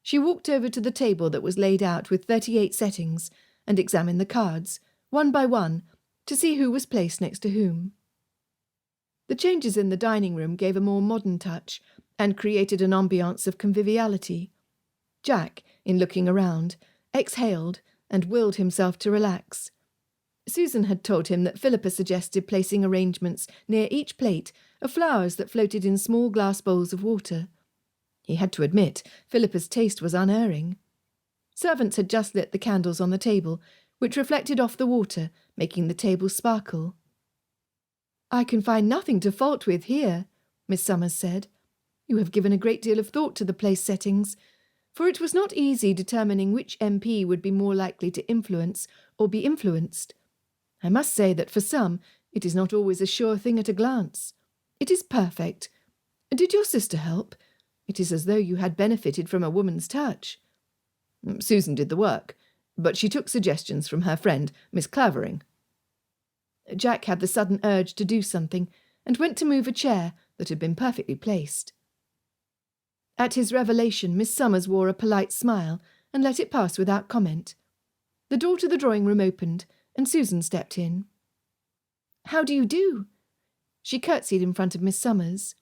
She walked over to the table that was laid out with 38 settings and examined the cards, one by one, to see who was placed next to whom. The changes in the dining room gave a more modern touch and created an ambiance of conviviality. Jack, in looking around, exhaled and willed himself to relax. Susan had told him that Philippa suggested placing arrangements near each plate of flowers that floated in small glass bowls of water. He had to admit Philippa's taste was unerring. Servants had just lit the candles on the table, which reflected off the water, making the table sparkle. "I can find nothing to fault with here," Miss Summers said. "You have given a great deal of thought to the place settings, for it was not easy determining which MP would be more likely to influence or be influenced. I must say that for some, it is not always a sure thing at a glance. It is perfect. Did your sister help? It is as though you had benefited from a woman's touch." Susan did the work, but she took suggestions from her friend, Miss Clavering. Jack had the sudden urge to do something, and went to move a chair that had been perfectly placed. At his revelation, Miss Summers wore a polite smile and let it pass without comment. The door to the drawing-room opened, and Susan stepped in. "How do you do?" She curtsied in front of Miss Summers.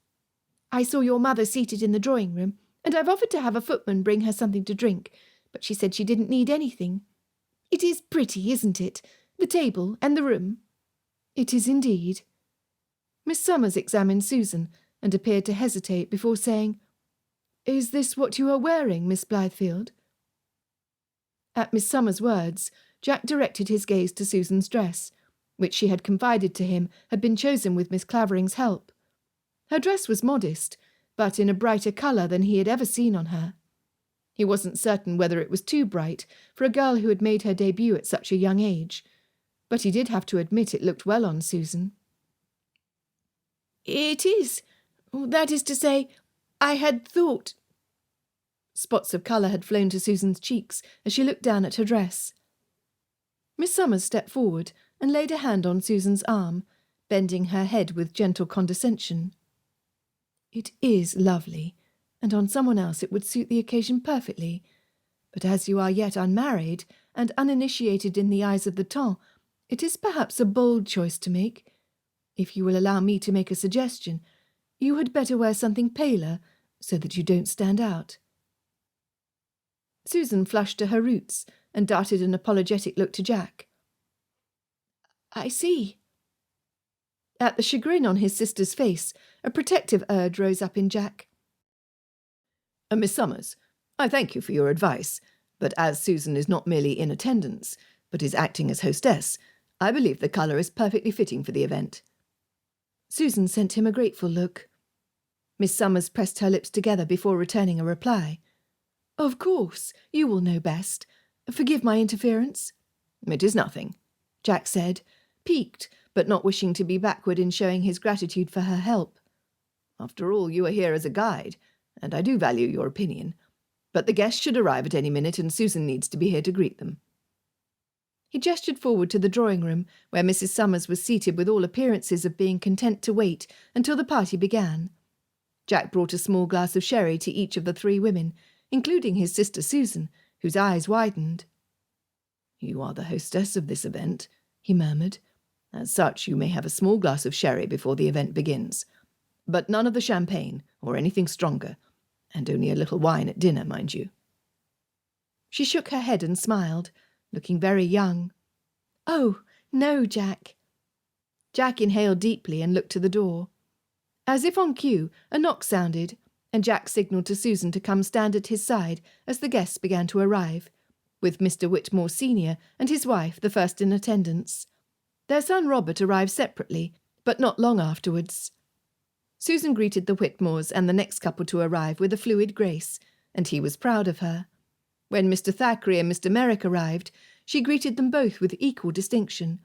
"I saw your mother seated in the drawing-room, and I've offered to have a footman bring her something to drink, but she said she didn't need anything. It is pretty, isn't it? The table and the room." "It is indeed." Miss Summers examined Susan and appeared to hesitate before saying, "Is this what you are wearing, Miss Blythefield?" At Miss Summers' words, Jack directed his gaze to Susan's dress, which she had confided to him had been chosen with Miss Clavering's help. Her dress was modest, but in a brighter colour than he had ever seen on her. He wasn't certain whether it was too bright for a girl who had made her debut at such a young age, but he did have to admit it looked well on Susan. "It is. That is to say, I had thought—" Spots of colour had flown to Susan's cheeks as she looked down at her dress. Miss Summers stepped forward and laid a hand on Susan's arm, bending her head with gentle condescension. "It is lovely, and on someone else it would suit the occasion perfectly. But as you are yet unmarried and uninitiated in the eyes of the temps, it is perhaps a bold choice to make. If you will allow me to make a suggestion, you had better wear something paler, so that you don't stand out." Susan flushed to her roots and darted an apologetic look to Jack. "I see." At the chagrin on his sister's face, a protective urge rose up in Jack. "Miss Summers, I thank you for your advice, but as Susan is not merely in attendance, but is acting as hostess, I believe the colour is perfectly fitting for the event." Susan sent him a grateful look. Miss Summers pressed her lips together before returning a reply. "Of course, you will know best. Forgive my interference." "It is nothing," Jack said, piqued, but not wishing to be backward in showing his gratitude for her help. "After all, you are here as a guide, and I do value your opinion. But the guests should arrive at any minute, and Susan needs to be here to greet them." He gestured forward to the drawing-room, where Mrs. Summers was seated with all appearances of being content to wait until the party began. Jack brought a small glass of sherry to each of the 3 women, including his sister Susan, whose eyes widened. "You are the hostess of this event," he murmured. "As such, you may have a small glass of sherry before the event begins. But none of the champagne, or anything stronger, and only a little wine at dinner, mind you." She shook her head and smiled, looking very young. "Oh, no, Jack." Jack inhaled deeply and looked to the door. As if on cue, a knock sounded, and Jack signalled to Susan to come stand at his side as the guests began to arrive, with Mr. Whitmore Senior and his wife the first in attendance. Their son Robert arrived separately, but not long afterwards. Susan greeted the Whitmores and the next couple to arrive with a fluid grace, and he was proud of her. When Mr. Thackeray and Mr. Merrick arrived, she greeted them both with equal distinction,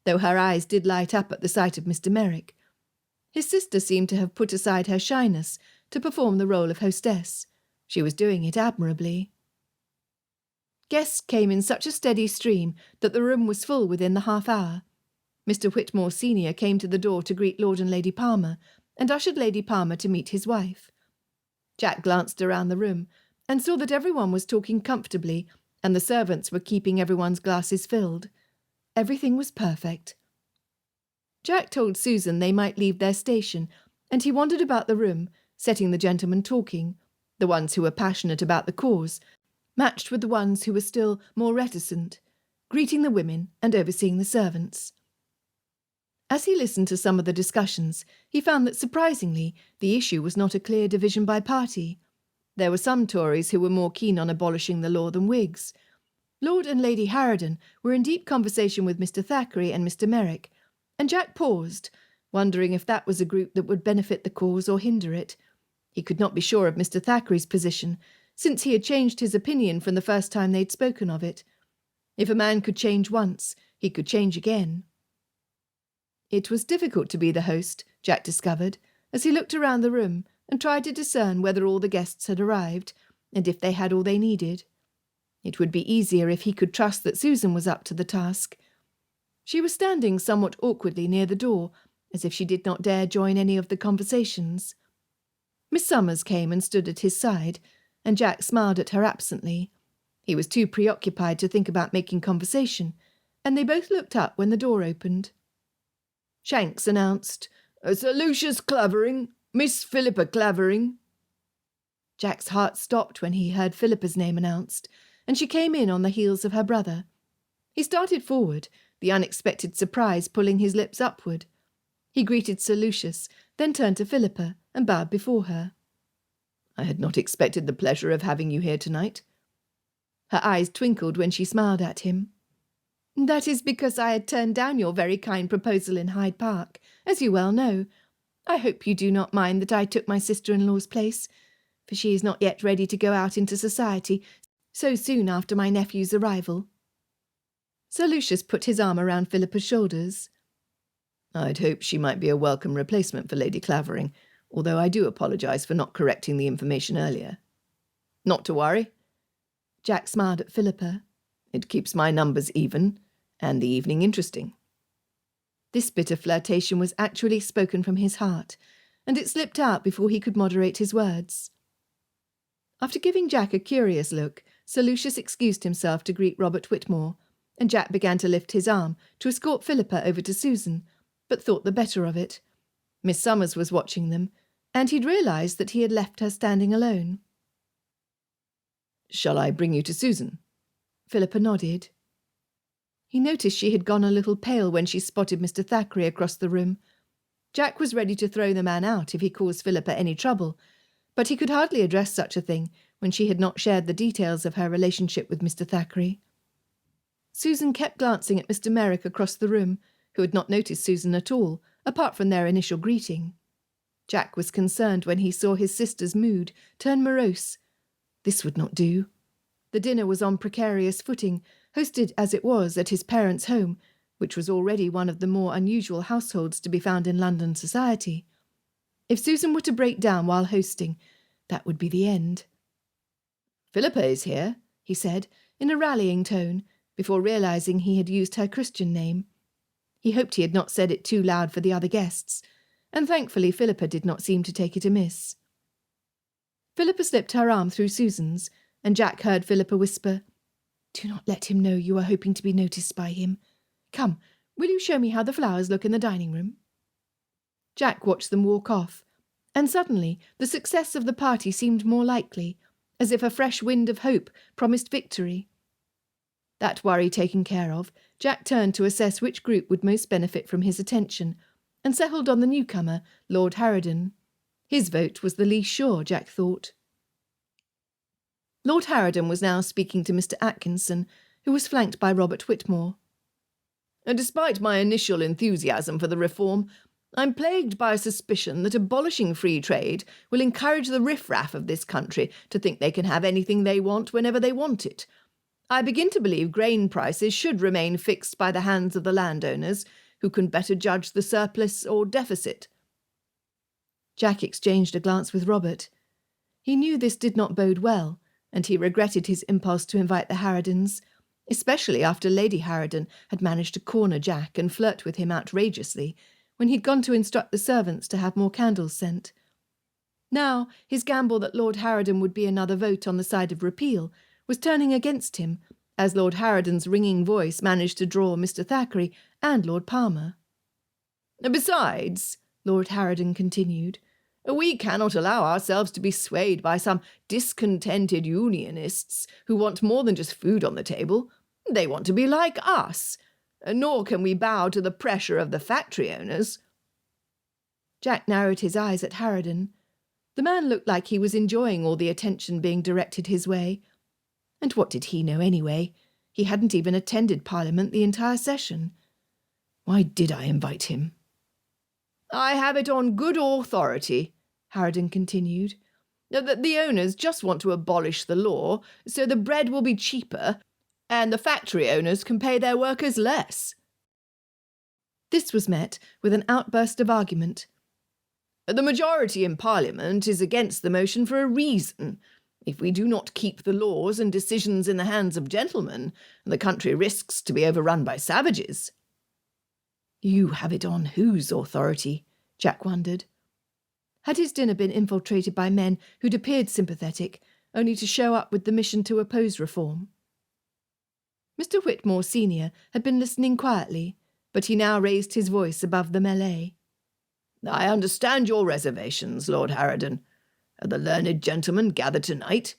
though her eyes did light up at the sight of Mr. Merrick. His sister seemed to have put aside her shyness to perform the role of hostess. She was doing it admirably. Guests came in such a steady stream that the room was full within the half-hour. Mr. Whitmore Senior came to the door to greet Lord and Lady Palmer, and ushered Lady Palmer to meet his wife. Jack glanced around the room and saw that everyone was talking comfortably, and the servants were keeping everyone's glasses filled. Everything was perfect. Jack told Susan they might leave their station, and he wandered about the room, setting the gentlemen talking, the ones who were passionate about the cause, matched with the ones who were still more reticent, greeting the women and overseeing the servants. As he listened to some of the discussions, he found that, surprisingly, the issue was not a clear division by party. There were some Tories who were more keen on abolishing the law than Whigs. Lord and Lady Harrowden were in deep conversation with Mr. Thackeray and Mr. Merrick, and Jack paused, wondering if that was a group that would benefit the cause or hinder it. He could not be sure of Mr. Thackeray's position, since he had changed his opinion from the first time they'd spoken of it. If a man could change once, he could change again. It was difficult to be the host, Jack discovered, as he looked around the room and tried to discern whether all the guests had arrived, and if they had all they needed. It would be easier if he could trust that Susan was up to the task. She was standing somewhat awkwardly near the door, as if she did not dare join any of the conversations. Miss Summers came and stood at his side, and Jack smiled at her absently. He was too preoccupied to think about making conversation, and they both looked up when the door opened. Shanks announced, "Sir Lucius Clavering, Miss Philippa Clavering." Jack's heart stopped when he heard Philippa's name announced, and she came in on the heels of her brother. He started forward, the unexpected surprise pulling his lips upward. He greeted Sir Lucius, then turned to Philippa and bowed before her. "I had not expected the pleasure of having you here tonight." Her eyes twinkled when she smiled at him. "That is because I had turned down your very kind proposal in Hyde Park, as you well know. I hope you do not mind that I took my sister-in-law's place, for she is not yet ready to go out into society so soon after my nephew's arrival." Sir Lucius put his arm around Philippa's shoulders. "I'd hoped she might be a welcome replacement for Lady Clavering, although I do apologise for not correcting the information earlier." "Not to worry." Jack smiled at Philippa. "It keeps my numbers even, and the evening interesting." This bit of flirtation was actually spoken from his heart, and it slipped out before he could moderate his words. After giving Jack a curious look, Sir Lucius excused himself to greet Robert Whitmore, and Jack began to lift his arm to escort Philippa over to Susan, but thought the better of it. Miss Summers was watching them, and he'd realised that he had left her standing alone. "Shall I bring you to Susan?" Philippa nodded. He noticed she had gone a little pale when she spotted Mr. Thackeray across the room. Jack was ready to throw the man out if he caused Philippa any trouble, but he could hardly address such a thing when she had not shared the details of her relationship with Mr. Thackeray. Susan kept glancing at Mr. Merrick across the room, who had not noticed Susan at all, apart from their initial greeting. Jack was concerned when he saw his sister's mood turn morose. This would not do. The dinner was on precarious footing, hosted as it was at his parents' home, which was already one of the more unusual households to be found in London society. If Susan were to break down while hosting, that would be the end. "Philippa is here," he said, in a rallying tone, before realising he had used her Christian name. He hoped he had not said it too loud for the other guests, and thankfully Philippa did not seem to take it amiss. Philippa slipped her arm through Susan's, and Jack heard Philippa whisper, "Do not let him know you are hoping to be noticed by him. Come, will you show me how the flowers look in the dining room?" Jack watched them walk off, and suddenly the success of the party seemed more likely, as if a fresh wind of hope promised victory. That worry taken care of, Jack turned to assess which group would most benefit from his attention, and settled on the newcomer, Lord Harrowden. His vote was the least sure, Jack thought. Lord Harrowden was now speaking to Mr. Atkinson, who was flanked by Robert Whitmore. "Despite my initial enthusiasm for the reform, I'm plagued by a suspicion that abolishing free trade will encourage the riffraff of this country to think they can have anything they want whenever they want it. I begin to believe grain prices should remain fixed by the hands of the landowners, who can better judge the surplus or deficit." Jack exchanged a glance with Robert. He knew this did not bode well, and he regretted his impulse to invite the Harrowdens, especially after Lady Harrowden had managed to corner Jack and flirt with him outrageously when he'd gone to instruct the servants to have more candles sent. Now, his gamble that Lord Harrowden would be another vote on the side of repeal was turning against him, as Lord Harrowden's ringing voice managed to draw Mr. Thackeray and Lord Palmer. "Besides," Lord Harrowden continued, "we cannot allow ourselves to be swayed by some discontented unionists who want more than just food on the table. They want to be like us. Nor can we bow to the pressure of the factory owners." Jack narrowed his eyes at Harrowden. The man looked like he was enjoying all the attention being directed his way. And what did he know anyway? He hadn't even attended Parliament the entire session. Why did I invite him? "I have it on good authority," Harrowden continued, "that the owners just want to abolish the law so the bread will be cheaper and the factory owners can pay their workers less." This was met with an outburst of argument. "The majority in Parliament is against the motion for a reason. If we do not keep the laws and decisions in the hands of gentlemen, the country risks to be overrun by savages." You have it on whose authority? Jack wondered. Had his dinner been infiltrated by men who'd appeared sympathetic, only to show up with the mission to oppose reform? Mr. Whitmore Senior had been listening quietly, but he now raised his voice above the melee. "I understand your reservations, Lord Harrowden. The learned gentlemen gather tonight."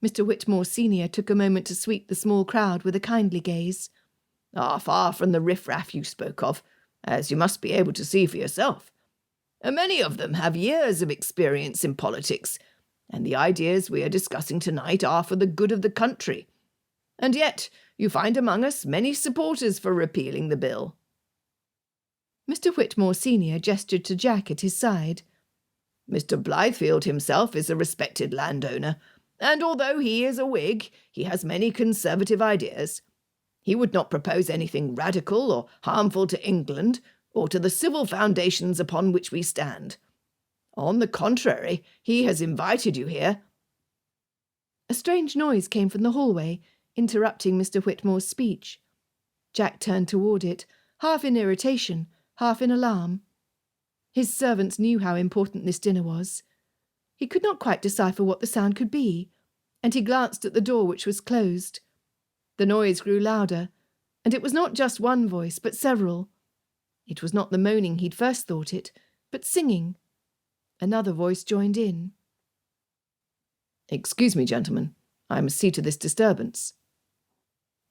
Mr. Whitmore Senior took a moment to sweep the small crowd with a kindly gaze. "Are far from the riffraff you spoke of, as you must be able to see for yourself. Many of them have years of experience in politics, and the ideas we are discussing tonight are for the good of the country. And yet you find among us many supporters for repealing the bill." Mr. Whitmore Senior gestured to Jack at his side. "Mr. Blythefield himself is a respected landowner, and although he is a Whig, he has many conservative ideas. He would not propose anything radical or harmful to England or to the civil foundations upon which we stand. On the contrary, he has invited you here." A strange noise came from the hallway, interrupting Mr. Whitmore's speech. Jack turned toward it, half in irritation, half in alarm. His servants knew how important this dinner was. He could not quite decipher what the sound could be, and he glanced at the door, which was closed. The noise grew louder, and it was not just one voice, but several. It was not the moaning he'd first thought it, but singing. Another voice joined in. "Excuse me, gentlemen. I must see to this disturbance."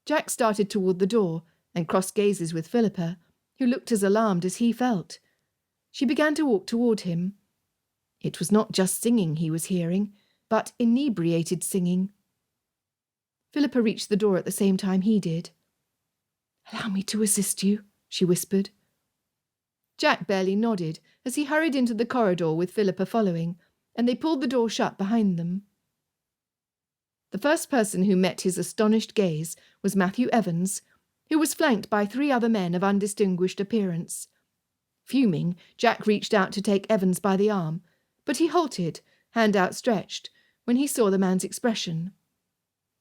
Jack started toward the door and crossed gazes with Philippa, who looked as alarmed as he felt. She began to walk toward him. It was not just singing he was hearing, but inebriated singing. Philippa reached the door at the same time he did. "Allow me to assist you," she whispered. Jack barely nodded as he hurried into the corridor with Philippa following, and they pulled the door shut behind them. The first person who met his astonished gaze was Matthew Evans, who was flanked by 3 other men of undistinguished appearance. Fuming, Jack reached out to take Evans by the arm, but he halted, hand outstretched, when he saw the man's expression.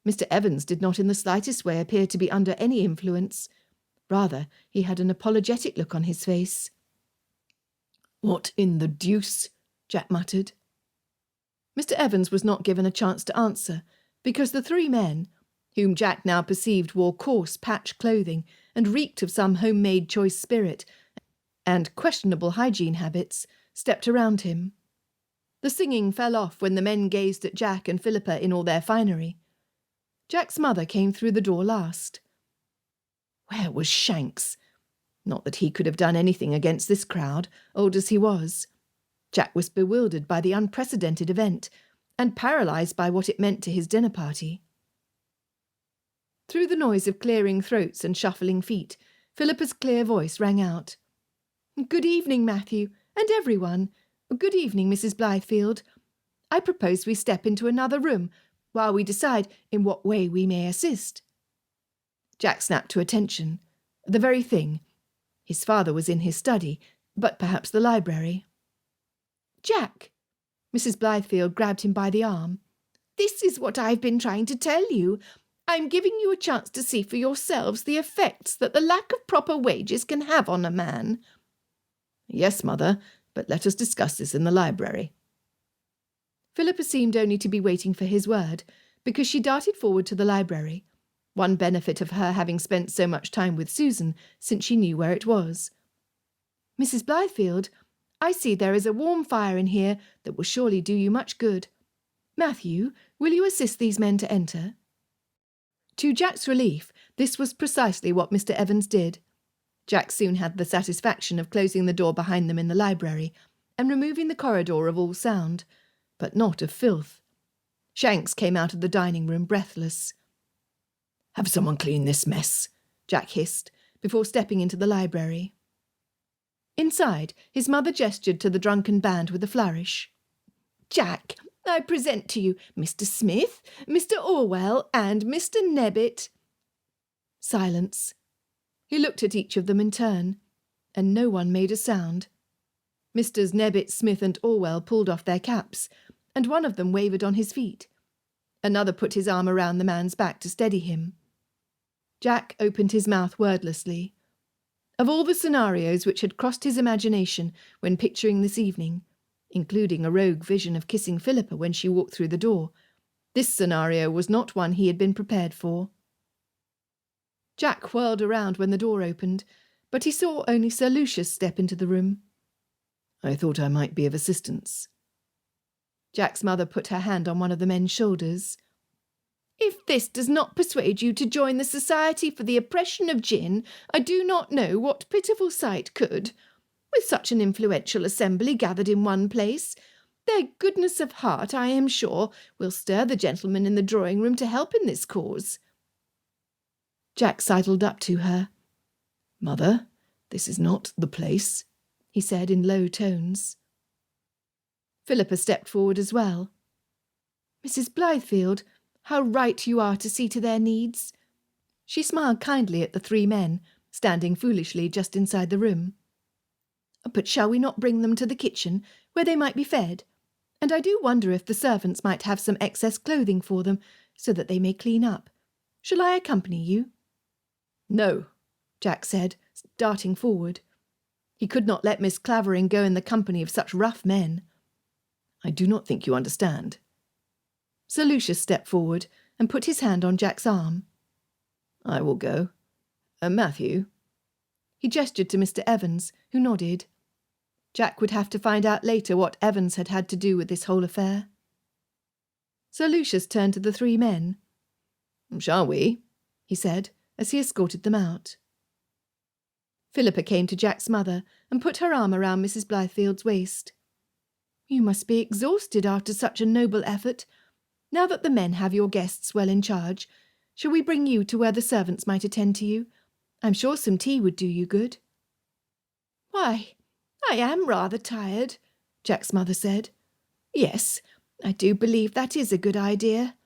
Mr. Evans did not in the slightest way appear to be under any influence. Rather, he had an apologetic look on his face. "What in the deuce?" Jack muttered. Mr. Evans was not given a chance to answer, because the three men, whom Jack now perceived wore coarse patched clothing and reeked of some homemade choice spirit and questionable hygiene habits, stepped around him. The singing fell off when the men gazed at Jack and Philippa in all their finery. Jack's mother came through the door last. Where was Shanks? Not that he could have done anything against this crowd, old as he was. Jack was bewildered by the unprecedented event, and paralysed by what it meant to his dinner party. Through the noise of clearing throats and shuffling feet, Philippa's clear voice rang out. "Good evening, Matthew, and everyone. Good evening, Mrs. Blythefield. I propose we step into another room while we decide in what way we may assist." Jack snapped to attention. The very thing. His father was in his study, but perhaps the library. "Jack!" Mrs. Blythefield grabbed him by the arm. "This is what I've been trying to tell you. I'm giving you a chance to see for yourselves the effects that the lack of proper wages can have on a man." "Yes, mother, but let us discuss this in the library." Philippa seemed only to be waiting for his word, because she darted forward to the library, one benefit of her having spent so much time with Susan since she knew where it was. "Mrs. Blythefield, I see there is a warm fire in here that will surely do you much good. Matthew, will you assist these men to enter?" To Jack's relief, this was precisely what Mr. Evans did. Jack soon had the satisfaction of closing the door behind them in the library and removing the corridor of all sound, but not of filth. Shanks came out of the dining room breathless. "Have someone clean this mess," Jack hissed, before stepping into the library. Inside, his mother gestured to the drunken band with a flourish. "Jack, I present to you Mr. Smith, Mr. Orwell, and Mr. Nebbit." Silence. He looked at each of them in turn, and no one made a sound. Misters Nebbit, Smith, and Orwell pulled off their caps, and one of them wavered on his feet. Another put his arm around the man's back to steady him. Jack opened his mouth wordlessly. Of all the scenarios which had crossed his imagination when picturing this evening, including a rogue vision of kissing Philippa when she walked through the door, this scenario was not one he had been prepared for. Jack whirled around when the door opened, but he saw only Sir Lucius step into the room. "I thought I might be of assistance." Jack's mother put her hand on one of the men's shoulders. "If this does not persuade you to join the Society for the Oppression of Gin, I do not know what pitiful sight could. With such an influential assembly gathered in one place, their goodness of heart, I am sure, will stir the gentlemen in the drawing-room to help in this cause." Jack sidled up to her. "Mother, this is not the place," he said in low tones. Philippa stepped forward as well. "Mrs. Blythefield, how right you are to see to their needs." She smiled kindly at the three men, standing foolishly just inside the room. "But shall we not bring them to the kitchen, where they might be fed? And I do wonder if the servants might have some excess clothing for them, so that they may clean up. Shall I accompany you?" "No," Jack said, darting forward. He could not let Miss Clavering go in the company of such rough men. "I do not think you understand." Sir Lucius stepped forward and put his hand on Jack's arm. "I will go. Matthew." He gestured to Mr. Evans, who nodded. Jack would have to find out later what Evans had had to do with this whole affair. Sir Lucius turned to the three men. "Shall we?" he said, as he escorted them out. Philippa came to Jack's mother and put her arm around Mrs. Blythefield's waist. "You must be exhausted after such a noble effort. Now that the men have your guests well in charge, shall we bring you to where the servants might attend to you? I'm sure some tea would do you good." "Why, I am rather tired," Jack's mother said. "Yes, I do believe that is a good idea."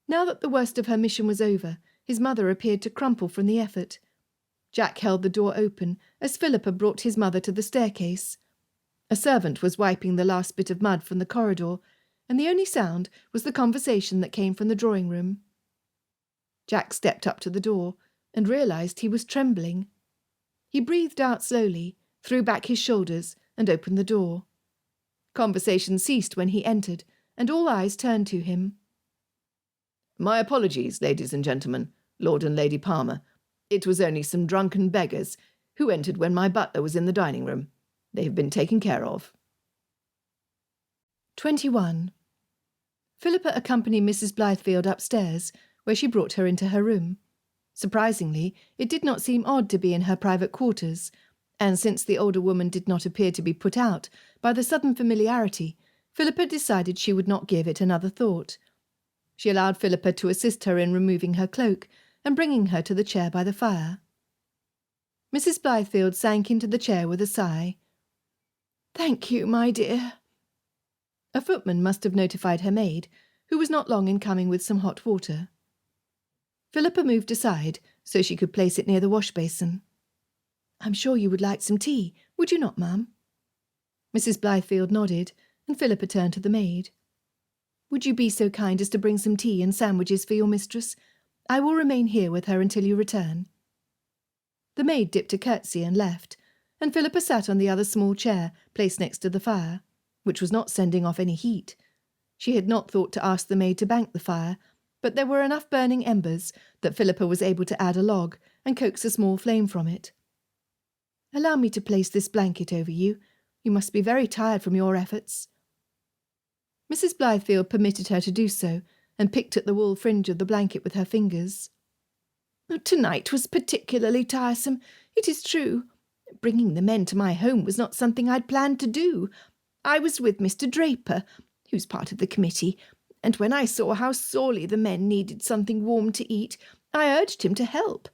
Now that the worst of her mission was over, his mother appeared to crumple from the effort. Jack held the door open as Philippa brought his mother to the staircase. A servant was wiping the last bit of mud from the corridor, and the only sound was the conversation that came from the drawing-room. Jack stepped up to the door and realised he was trembling. He breathed out slowly, threw back his shoulders, and opened the door. Conversation ceased when he entered, and all eyes turned to him. My apologies, ladies and gentlemen, Lord and Lady Palmer. It was only some drunken beggars who entered when my butler was in the dining room. They have been taken care of. 21. Philippa accompanied Mrs. Blythefield upstairs, where she brought her into her room. Surprisingly, it did not seem odd to be in her private quarters, and since the older woman did not appear to be put out by the sudden familiarity, Philippa decided she would not give it another thought. She allowed Philippa to assist her in removing her cloak and bringing her to the chair by the fire. Mrs. Blythefield sank into the chair with a sigh. "Thank you, my dear." A footman must have notified her maid, who was not long in coming with some hot water. Philippa moved aside so she could place it near the wash-basin. "I'm sure you would like some tea, would you not, ma'am?" Mrs. Blythefield nodded, and Philippa turned to the maid. "Would you be so kind as to bring some tea and sandwiches for your mistress? I will remain here with her until you return." The maid dipped a curtsy and left, and Philippa sat on the other small chair placed next to the fire, which was not sending off any heat. She had not thought to ask the maid to bank the fire, but there were enough burning embers that Philippa was able to add a log and coax a small flame from it. "Allow me to place this blanket over you. You must be very tired from your efforts." Mrs. Blythefield permitted her to do so, and picked at the wool fringe of the blanket with her fingers. "Tonight was particularly tiresome, it is true. Bringing the men to my home was not something I'd planned to do. I was with Mr. Draper, who's part of the committee, and when I saw how sorely the men needed something warm to eat, I urged him to help.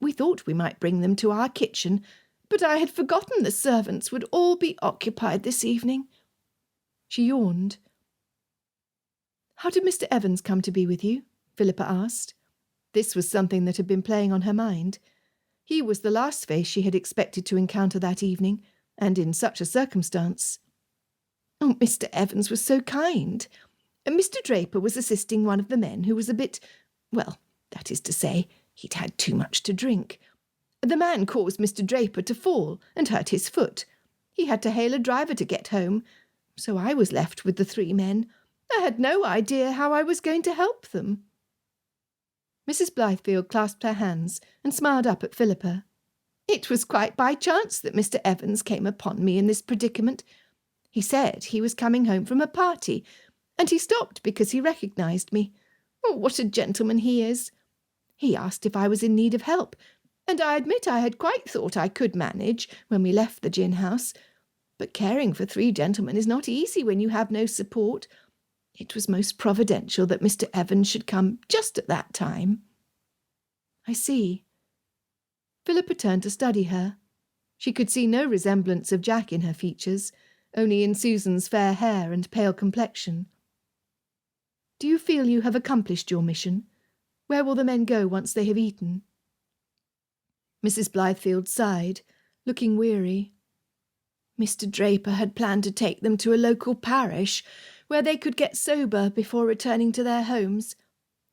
We thought we might bring them to our kitchen, but I had forgotten the servants would all be occupied this evening." She yawned. "How did Mr. Evans come to be with you?" Philippa asked. This was something that had been playing on her mind. He was the last face she had expected to encounter that evening, and in such a circumstance. "Oh, Mr. Evans was so kind. Mr. Draper was assisting one of the men who was a bit, well, that is to say, he'd had too much to drink. The man caused Mr. Draper to fall and hurt his foot. He had to hail a driver to get home, so I was left with the 3 men. I had no idea how I was going to help them." Mrs. Blythefield clasped her hands and smiled up at Philippa. "It was quite by chance that Mr. Evans came upon me in this predicament. He said he was coming home from a party, and he stopped because he recognised me. Oh, what a gentleman he is! He asked if I was in need of help, and I admit I had quite thought I could manage when we left the gin house. But caring for 3 gentlemen is not easy when you have no support. It was most providential that Mr. Evans should come just at that time." "I see." Philippa turned to study her. She could see no resemblance of Jack in her features, only in Susan's fair hair and pale complexion. "Do you feel you have accomplished your mission? Where will the men go once they have eaten?" Mrs. Blythefield sighed, looking weary. "Mr. Draper had planned to take them to a local parish, where they could get sober before returning to their homes.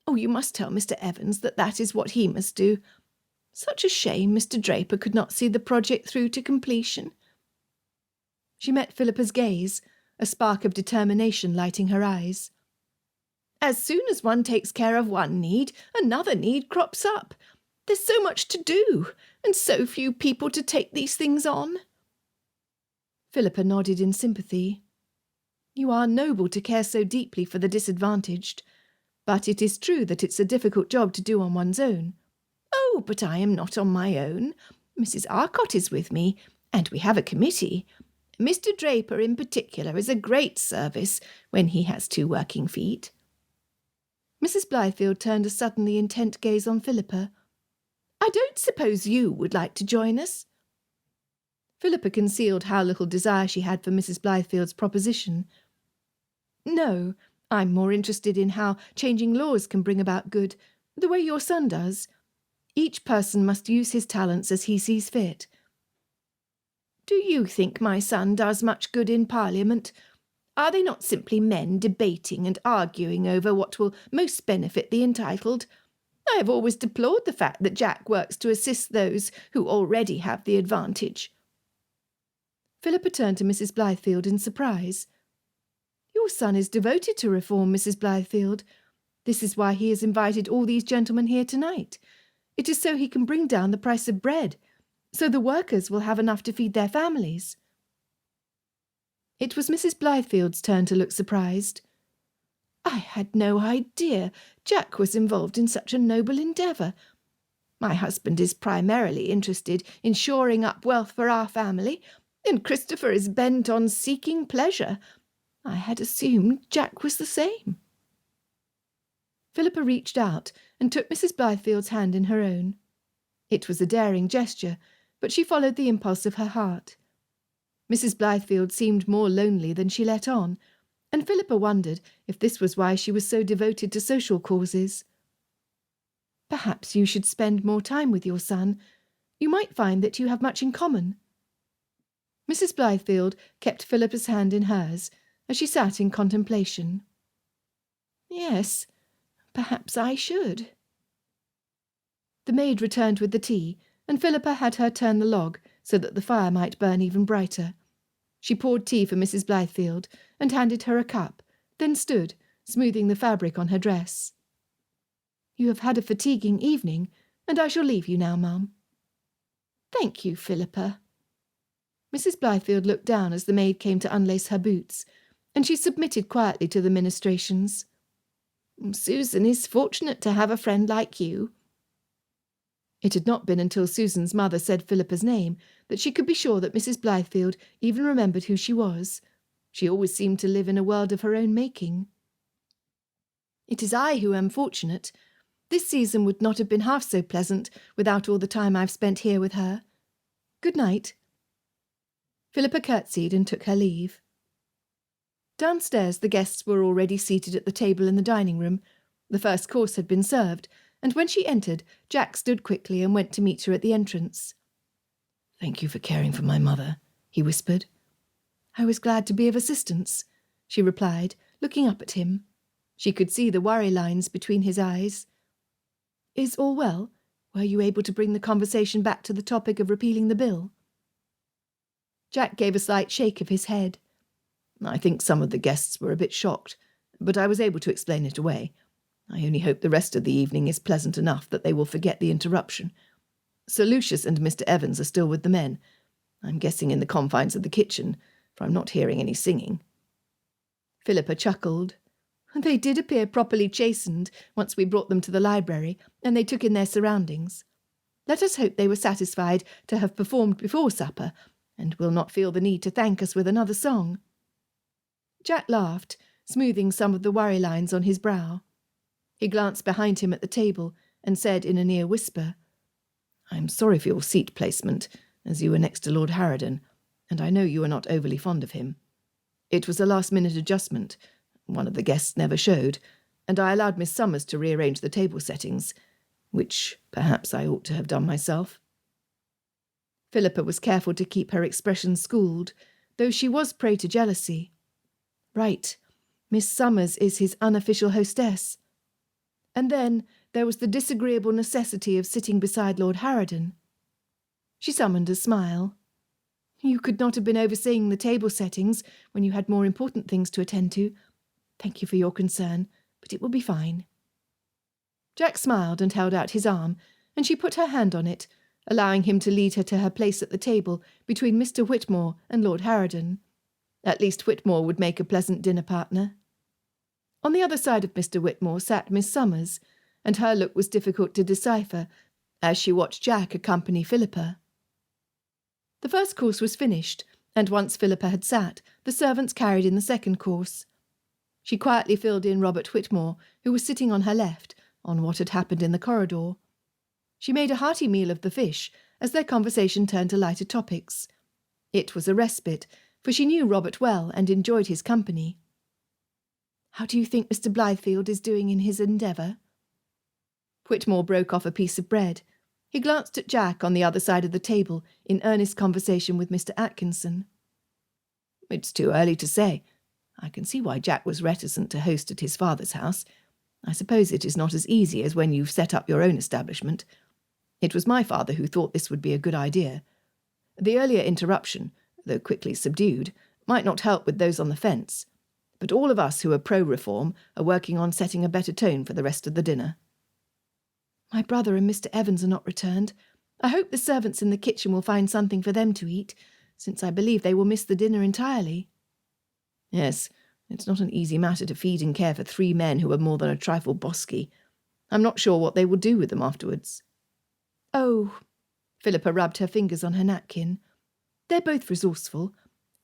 Oh, you must tell Mr. Evans that that is what he must do. Such a shame Mr. Draper could not see the project through to completion." She met Philippa's gaze, a spark of determination lighting her eyes. "As soon as one takes care of one need, another need crops up. There's so much to do, and so few people to take these things on." Philippa nodded in sympathy. "You are noble to care so deeply for the disadvantaged, but it is true that it's a difficult job to do on one's own." "Oh, but I am not on my own. Mrs. Arcott is with me, and we have a committee. Mr. Draper in particular is a great service when he has 2 working feet." Mrs. Blythefield turned a suddenly intent gaze on Philippa. "I don't suppose you would like to join us?" Philippa concealed how little desire she had for Mrs. Blythefield's proposition. "No, I'm more interested in how changing laws can bring about good, the way your son does. Each person must use his talents as he sees fit." "Do you think my son does much good in Parliament? Are they not simply men debating and arguing over what will most benefit the entitled? I have always deplored the fact that Jack works to assist those who already have the advantage." Philippa turned to Mrs. Blythefield in surprise. Your son is devoted to reform, Mrs. Blythefield. This is why he has invited all these gentlemen here tonight. It is so he can bring down the price of bread, so the workers will have enough to feed their families." It was Mrs. Blythefield's turn to look surprised. "I had no idea Jack was involved in such a noble endeavour. My husband is primarily interested in shoring up wealth for our family, and Christopher is bent on seeking pleasure. I had assumed Jack was the same." Philippa reached out and took Mrs. Blythefield's hand in her own. It was a daring gesture, but she followed the impulse of her heart. Mrs. Blythefield seemed more lonely than she let on, and Philippa wondered if this was why she was so devoted to social causes. "Perhaps you should spend more time with your son. You might find that you have much in common." Mrs. Blythefield kept Philippa's hand in hers as she sat in contemplation. "Yes, perhaps I should." The maid returned with the tea, and Philippa had her turn the log so that the fire might burn even brighter. She poured tea for Mrs. Blythefield and handed her a cup, then stood, smoothing the fabric on her dress. "You have had a fatiguing evening, and I shall leave you now, ma'am." "Thank you, Philippa." Mrs. Blythefield looked down as the maid came to unlace her boots, and she submitted quietly to the ministrations. "Susan is fortunate to have a friend like you." It had not been until Susan's mother said Philippa's name that she could be sure that Mrs. Blythefield even remembered who she was. She always seemed to live in a world of her own making. "It is I who am fortunate. This season would not have been half so pleasant without all the time I've spent here with her. Good night." Philippa curtsied and took her leave. Downstairs the guests were already seated at the table in the dining room. The first course had been served, and when she entered, Jack stood quickly and went to meet her at the entrance. "Thank you for caring for my mother," he whispered. "I was glad to be of assistance," she replied, looking up at him. She could see the worry lines between his eyes. "Is all well? Were you able to bring the conversation back to the topic of repealing the bill?" Jack gave a slight shake of his head. "I think some of the guests were a bit shocked, but I was able to explain it away. I only hope the rest of the evening is pleasant enough that they will forget the interruption. Sir Lucius and Mr. Evans are still with the men. I'm guessing in the confines of the kitchen, for I'm not hearing any singing." Philippa chuckled. "They did appear properly chastened once we brought them to the library, and they took in their surroundings. Let us hope they were satisfied to have performed before supper, and will not feel the need to thank us with another song." Jack laughed, smoothing some of the worry lines on his brow. He glanced behind him at the table and said in a near whisper, "I'm sorry for your seat placement, as you were next to Lord Harrowden, and I know you are not overly fond of him. It was a last-minute adjustment. One of the guests never showed, and I allowed Miss Summers to rearrange the table settings, which perhaps I ought to have done myself." Philippa was careful to keep her expression schooled, though she was prey to jealousy. Right, Miss Summers is his unofficial hostess. And then there was the disagreeable necessity of sitting beside Lord Harrowden. She summoned a smile. "You could not have been overseeing the table settings when you had more important things to attend to. Thank you for your concern, but it will be fine." Jack smiled and held out his arm, and she put her hand on it, allowing him to lead her to her place at the table between Mr. Whitmore and Lord Harrowden. At least Whitmore would make a pleasant dinner partner. On the other side of Mr. Whitmore sat Miss Summers, and her look was difficult to decipher as she watched Jack accompany Philippa. The first course was finished, and once Philippa had sat, the servants carried in the second course. She quietly filled in Robert Whitmore, who was sitting on her left, on what had happened in the corridor. She made a hearty meal of the fish as their conversation turned to lighter topics. It was a respite, for she knew Robert well and enjoyed his company. "How do you think Mr. Blythefield is doing in his endeavour?" Whitmore broke off a piece of bread. He glanced at Jack on the other side of the table in earnest conversation with Mr. Atkinson. "It's too early to say. I can see why Jack was reticent to host at his father's house. I suppose it is not as easy as when you've set up your own establishment. It was my father who thought this would be a good idea. The earlier interruption, though quickly subdued, might not help with those on the fence. But all of us who are pro-reform are working on setting a better tone for the rest of the dinner. My brother and Mr. Evans are not returned. I hope the servants in the kitchen will find something for them to eat, since I believe they will miss the dinner entirely. Yes, it's not an easy matter to feed and care for 3 men who are more than a trifle bosky. I'm not sure what they will do with them afterwards. Oh, Philippa rubbed her fingers on her napkin. They're both resourceful.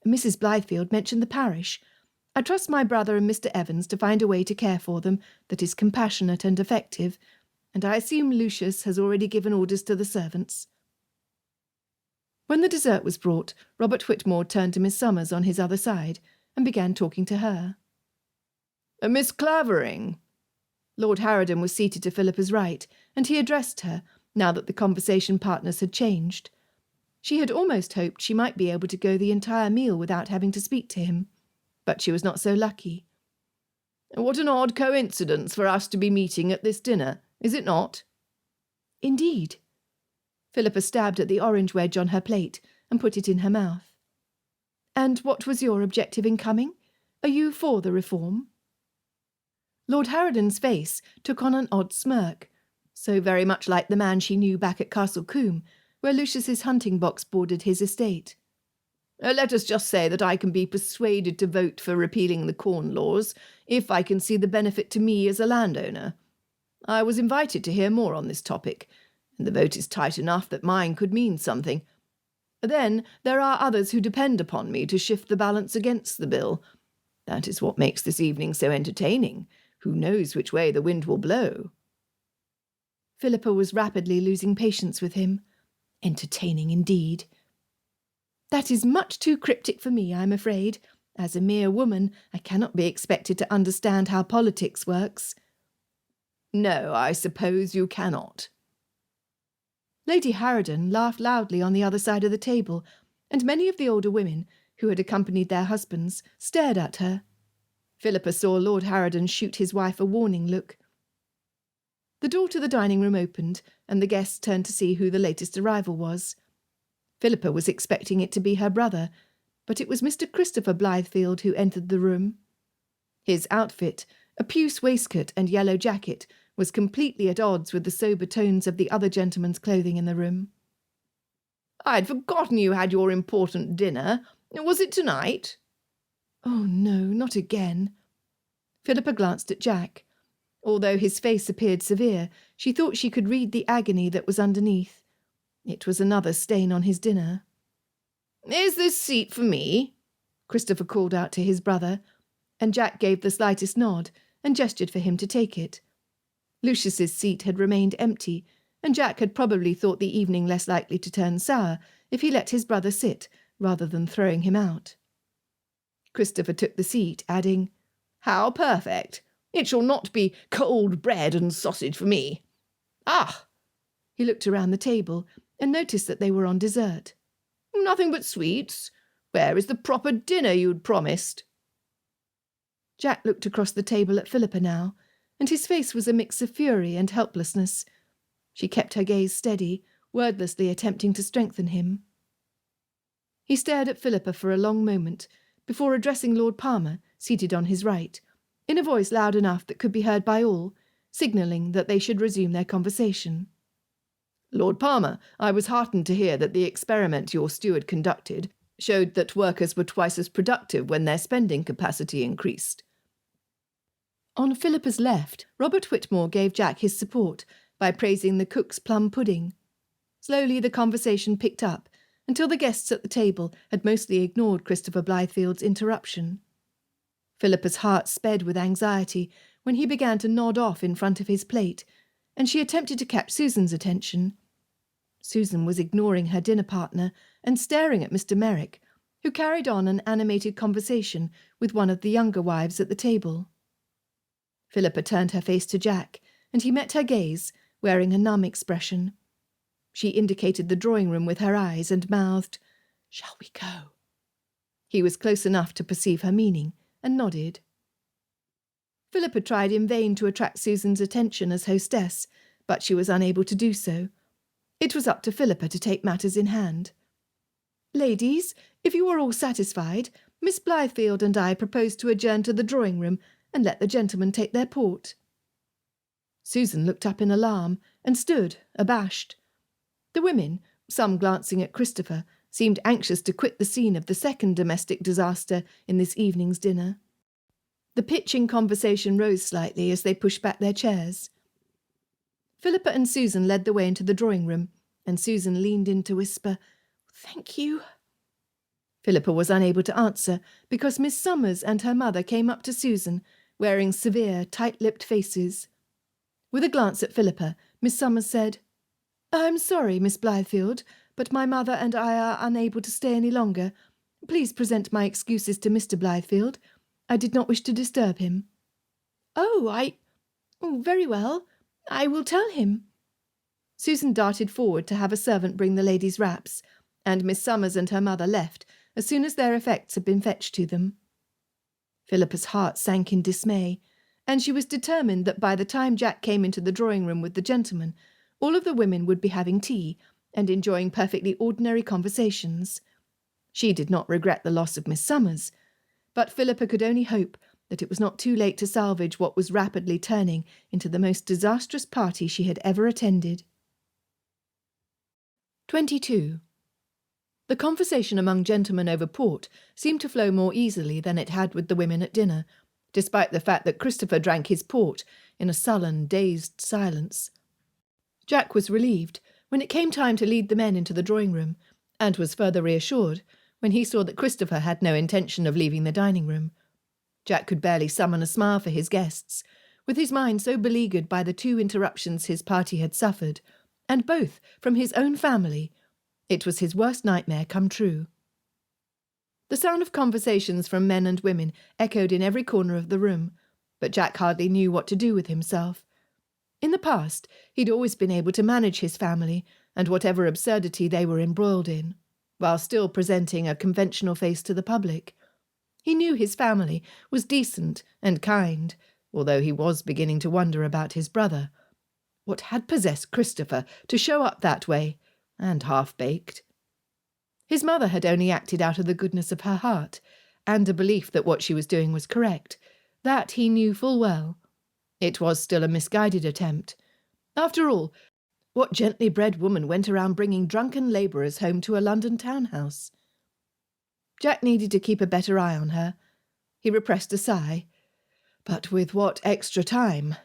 Mrs. Blythefield mentioned the parish. I trust my brother and Mr. Evans to find a way to care for them that is compassionate and effective, and I assume Lucius has already given orders to the servants. When the dessert was brought, Robert Whitmore turned to Miss Summers on his other side and began talking to her. Miss Clavering. Lord Harrowden was seated to Philippa's right, and he addressed her, now that the conversation partners had changed. She had almost hoped she might be able to go the entire meal without having to speak to him, but she was not so lucky. What an odd coincidence for us to be meeting at this dinner, is it not? Indeed. Philippa stabbed at the orange wedge on her plate and put it in her mouth. And what was your objective in coming? Are you for the reform? Lord Harrowden's face took on an odd smirk, so very much like the man she knew back at Castle Combe, where Lucius's hunting box bordered his estate. Let us just say that I can be persuaded to vote for repealing the Corn Laws if I can see the benefit to me as a landowner. I was invited to hear more on this topic, and the vote is tight enough that mine could mean something. Then there are others who depend upon me to shift the balance against the bill. That is what makes this evening so entertaining. Who knows which way the wind will blow? Philippa was rapidly losing patience with him. Entertaining indeed. That is much too cryptic for me, I'm afraid. As a mere woman, I cannot be expected to understand how politics works. No, I suppose you cannot. Lady Harrowden laughed loudly on the other side of the table, and many of the older women, who had accompanied their husbands, stared at her. Philippa saw Lord Harrowden shoot his wife a warning look. The door to the dining room opened, and the guests turned to see who the latest arrival was. Philippa was expecting it to be her brother, but it was Mr. Christopher Blythefield who entered the room. His outfit, a puce waistcoat and yellow jacket, was completely at odds with the sober tones of the other gentlemen's clothing in the room. I'd forgotten you had your important dinner. Was it tonight? Oh, no, not again. Philippa glanced at Jack. Although his face appeared severe, she thought she could read the agony that was underneath. It was another stain on his dinner. Is this seat for me? Christopher called out to his brother, and Jack gave the slightest nod and gestured for him to take it. Lucius's seat had remained empty, and Jack had probably thought the evening less likely to turn sour if he let his brother sit, rather than throwing him out. Christopher took the seat, adding, How perfect! It shall not be cold bread and sausage for me. Ah! He looked around the table and noticed that they were on dessert. Nothing but sweets. Where is the proper dinner you'd promised? Jack looked across the table at Philippa now, and his face was a mix of fury and helplessness. She kept her gaze steady, wordlessly attempting to strengthen him. He stared at Philippa for a long moment, before addressing Lord Palmer, seated on his right, in a voice loud enough that could be heard by all, signalling that they should resume their conversation. Lord Palmer, I was heartened to hear that the experiment your steward conducted showed that workers were twice as productive when their spending capacity increased. On Philippa's left, Robert Whitmore gave Jack his support by praising the cook's plum pudding. Slowly the conversation picked up, until the guests at the table had mostly ignored Christopher Blythefield's interruption. Philippa's heart sped with anxiety when he began to nod off in front of his plate, and she attempted to catch Susan's attention. Susan was ignoring her dinner partner and staring at Mr. Merrick, who carried on an animated conversation with one of the younger wives at the table. Philippa turned her face to Jack, and he met her gaze, wearing a numb expression. She indicated the drawing room with her eyes and mouthed, "Shall we go?" He was close enough to perceive her meaning, and nodded. Philippa tried in vain to attract Susan's attention as hostess, but she was unable to do so. It was up to Philippa to take matters in hand. "Ladies, if you are all satisfied, Miss Blythefield and I propose to adjourn to the drawing-room and let the gentlemen take their port." Susan looked up in alarm and stood, abashed. The women, some glancing at Christopher, seemed anxious to quit the scene of the second domestic disaster in this evening's dinner. The pitching conversation rose slightly as they pushed back their chairs. Philippa and Susan led the way into the drawing-room, and Susan leaned in to whisper, "Thank you." Philippa was unable to answer because Miss Summers and her mother came up to Susan, wearing severe, tight-lipped faces. With a glance at Philippa, Miss Summers said, "I'm sorry, Miss Blythefield, but my mother and I are unable to stay any longer. Please present my excuses to Mr. Blythefield. I did not wish to disturb him." "Oh, very well. I will tell him." Susan darted forward to have a servant bring the ladies' wraps, and Miss Summers and her mother left as soon as their effects had been fetched to them. Philippa's heart sank in dismay, and she was determined that by the time Jack came into the drawing-room with the gentlemen, all of the women would be having tea and enjoying perfectly ordinary conversations. She did not regret the loss of Miss Summers, but Philippa could only hope that it was not too late to salvage what was rapidly turning into the most disastrous party she had ever attended. 22. The conversation among gentlemen over port seemed to flow more easily than it had with the women at dinner, despite the fact that Christopher drank his port in a sullen, dazed silence. Jack was relieved when it came time to lead the men into the drawing-room, and was further reassured when he saw that Christopher had no intention of leaving the dining-room. Jack could barely summon a smile for his guests, with his mind so beleaguered by the 2 interruptions his party had suffered, and both from his own family. It was his worst nightmare come true. The sound of conversations from men and women echoed in every corner of the room, but Jack hardly knew what to do with himself. In the past, he'd always been able to manage his family and whatever absurdity they were embroiled in, while still presenting a conventional face to the public. He knew his family was decent and kind, although he was beginning to wonder about his brother. What had possessed Christopher to show up that way, and half-baked? His mother had only acted out of the goodness of her heart, and a belief that what she was doing was correct. That he knew full well. It was still a misguided attempt. After all, what gently bred woman went around bringing drunken labourers home to a London townhouse? Jack needed to keep a better eye on her. He repressed a sigh. But with what extra time?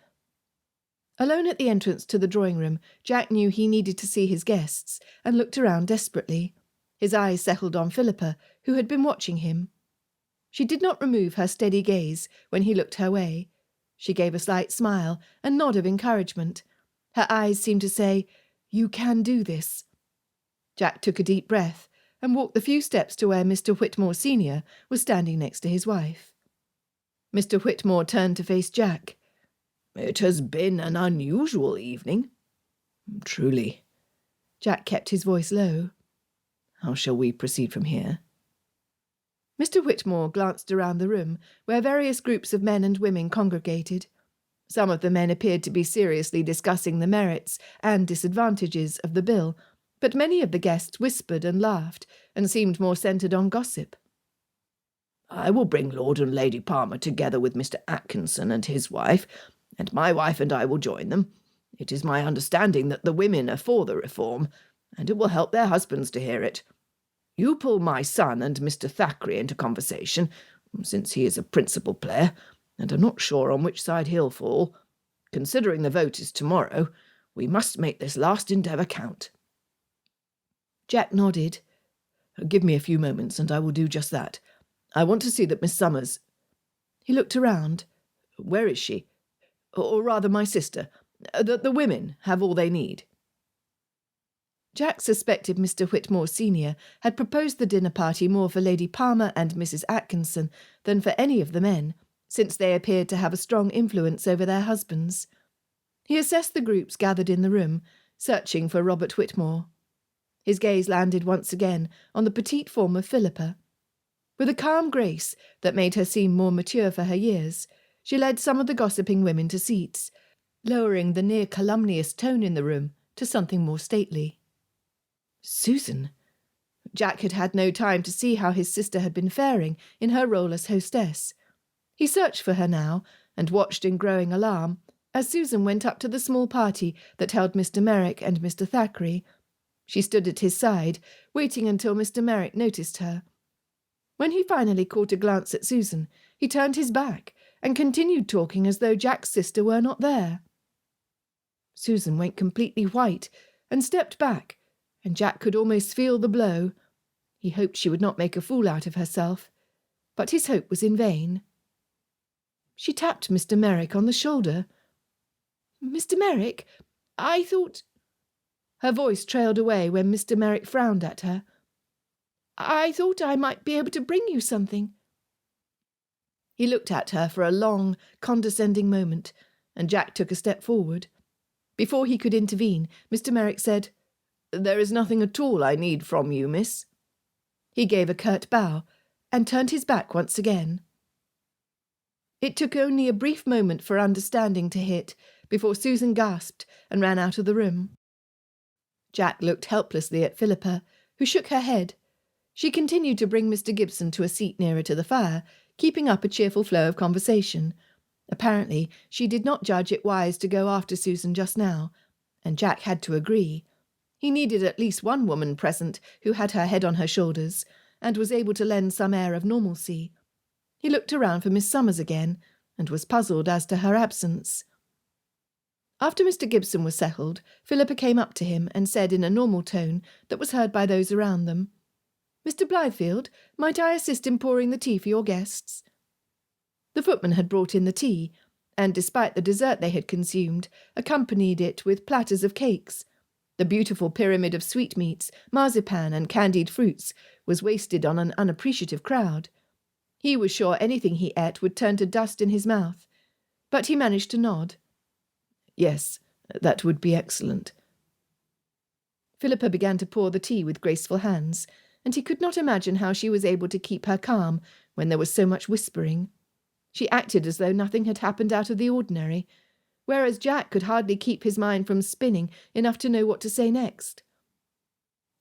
Alone at the entrance to the drawing-room, Jack knew he needed to see his guests, and looked around desperately. His eyes settled on Philippa, who had been watching him. She did not remove her steady gaze when he looked her way. She gave a slight smile and nod of encouragement. Her eyes seemed to say, "You can do this." Jack took a deep breath and walked the few steps to where Mr. Whitmore Sr. was standing next to his wife. Mr. Whitmore turned to face Jack. "It has been an unusual evening." "Truly." Jack kept his voice low. "How shall we proceed from here?" Mr. Whitmore glanced around the room, where various groups of men and women congregated. Some of the men appeared to be seriously discussing the merits and disadvantages of the bill, but many of the guests whispered and laughed, and seemed more centred on gossip. "I will bring Lord and Lady Palmer together with Mr. Atkinson and his wife, and my wife and I will join them. It is my understanding that the women are for the reform, and it will help their husbands to hear it. You pull my son and Mr. Thackeray into conversation, since he is a principal player, and I'm not sure on which side he'll fall. Considering the vote is tomorrow, we must make this last endeavour count." Jack nodded. "Give me a few moments, and I will do just that. I want to see that Miss Summers—" He looked around. "Where is she? Or rather my sister, that the women have all they need." Jack suspected Mr. Whitmore Sr. had proposed the dinner party more for Lady Palmer and Mrs. Atkinson than for any of the men, since they appeared to have a strong influence over their husbands. He assessed the groups gathered in the room, searching for Robert Whitmore. His gaze landed once again on the petite form of Philippa. With a calm grace that made her seem more mature for her years, she led some of the gossiping women to seats, lowering the near calumnious tone in the room to something more stately. "Susan, Jack had had no time to see how his sister had been faring in her role as hostess. He searched for her now, and watched in growing alarm as Susan went up to the small party that held Mr. Merrick and Mr. Thackeray. She stood at his side, waiting until Mr. Merrick noticed her. When he finally caught a glance at Susan, he turned his back and continued talking as though Jack's sister were not there. Susan went completely white and stepped back, and Jack could almost feel the blow. He hoped she would not make a fool out of herself, but his hope was in vain. She tapped Mr. Merrick on the shoulder. "Mr. Merrick, I thought—" Her voice trailed away when Mr. Merrick frowned at her. "I thought I might be able to bring you something." He looked at her for a long, condescending moment, and Jack took a step forward. Before he could intervene, Mr. Merrick said, "There is nothing at all I need from you, miss." He gave a curt bow and turned his back once again. It took only a brief moment for understanding to hit before Susan gasped and ran out of the room. Jack looked helplessly at Philippa, who shook her head. She continued to bring Mr. Gibson to a seat nearer to the fire, keeping up a cheerful flow of conversation. Apparently, she did not judge it wise to go after Susan just now, and Jack had to agree. He needed at least one woman present who had her head on her shoulders and was able to lend some air of normalcy. He looked around for Miss Summers again, and was puzzled as to her absence. After Mr. Gibson was settled, Philippa came up to him and said in a normal tone that was heard by those around them, "Mr. Blythefield, might I assist in pouring the tea for your guests?" The footman had brought in the tea, and despite the dessert they had consumed, accompanied it with platters of cakes. The beautiful pyramid of sweetmeats, marzipan, and candied fruits was wasted on an unappreciative crowd. He was sure anything he ate would turn to dust in his mouth, but he managed to nod. "Yes, that would be excellent." Philippa began to pour the tea with graceful hands, and he could not imagine how she was able to keep her calm when there was so much whispering. She acted as though nothing had happened out of the ordinary, whereas Jack could hardly keep his mind from spinning enough to know what to say next.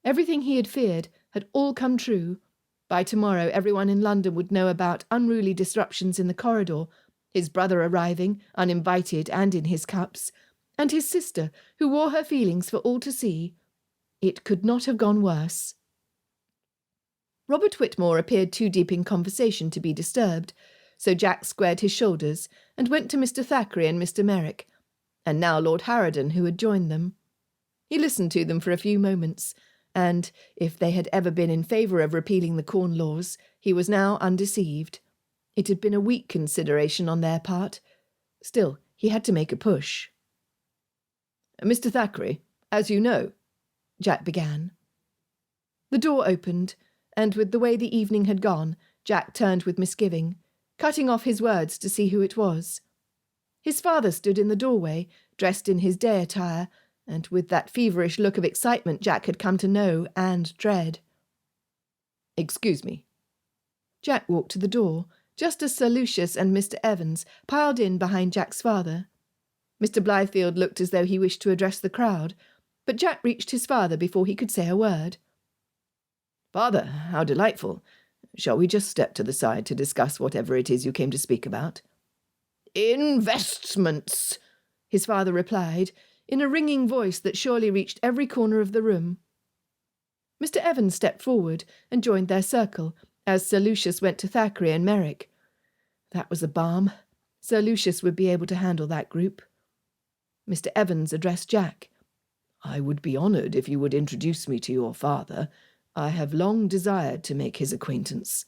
Everything he had feared had all come true. By tomorrow everyone in London would know about unruly disruptions in the corridor, his brother arriving, uninvited and in his cups, and his sister, who wore her feelings for all to see. It could not have gone worse. Robert Whitmore appeared too deep in conversation to be disturbed, so Jack squared his shoulders and went to Mr. Thackeray and Mr. Merrick, and now Lord Harrowden, who had joined them. He listened to them for a few moments, and, if they had ever been in favour of repealing the Corn Laws, he was now undeceived. It had been a weak consideration on their part. Still, he had to make a push. "Mr. Thackeray, as you know," Jack began. The door opened, and with the way the evening had gone, Jack turned with misgiving, cutting off his words to see who it was. His father stood in the doorway, dressed in his day attire, and with that feverish look of excitement Jack had come to know and dread. "Excuse me." Jack walked to the door, just as Sir Lucius and Mr. Evans piled in behind Jack's father. Mr. Blythefield looked as though he wished to address the crowd, but Jack reached his father before he could say a word. "Father, how delightful. Shall we just step to the side to discuss whatever it is you came to speak about?" "Investments," his father replied, in a ringing voice that surely reached every corner of the room. Mr. Evans stepped forward and joined their circle, as Sir Lucius went to Thackeray and Merrick. That was a balm. Sir Lucius would be able to handle that group. Mr. Evans addressed Jack. "I would be honoured if you would introduce me to your father. I have long desired to make his acquaintance."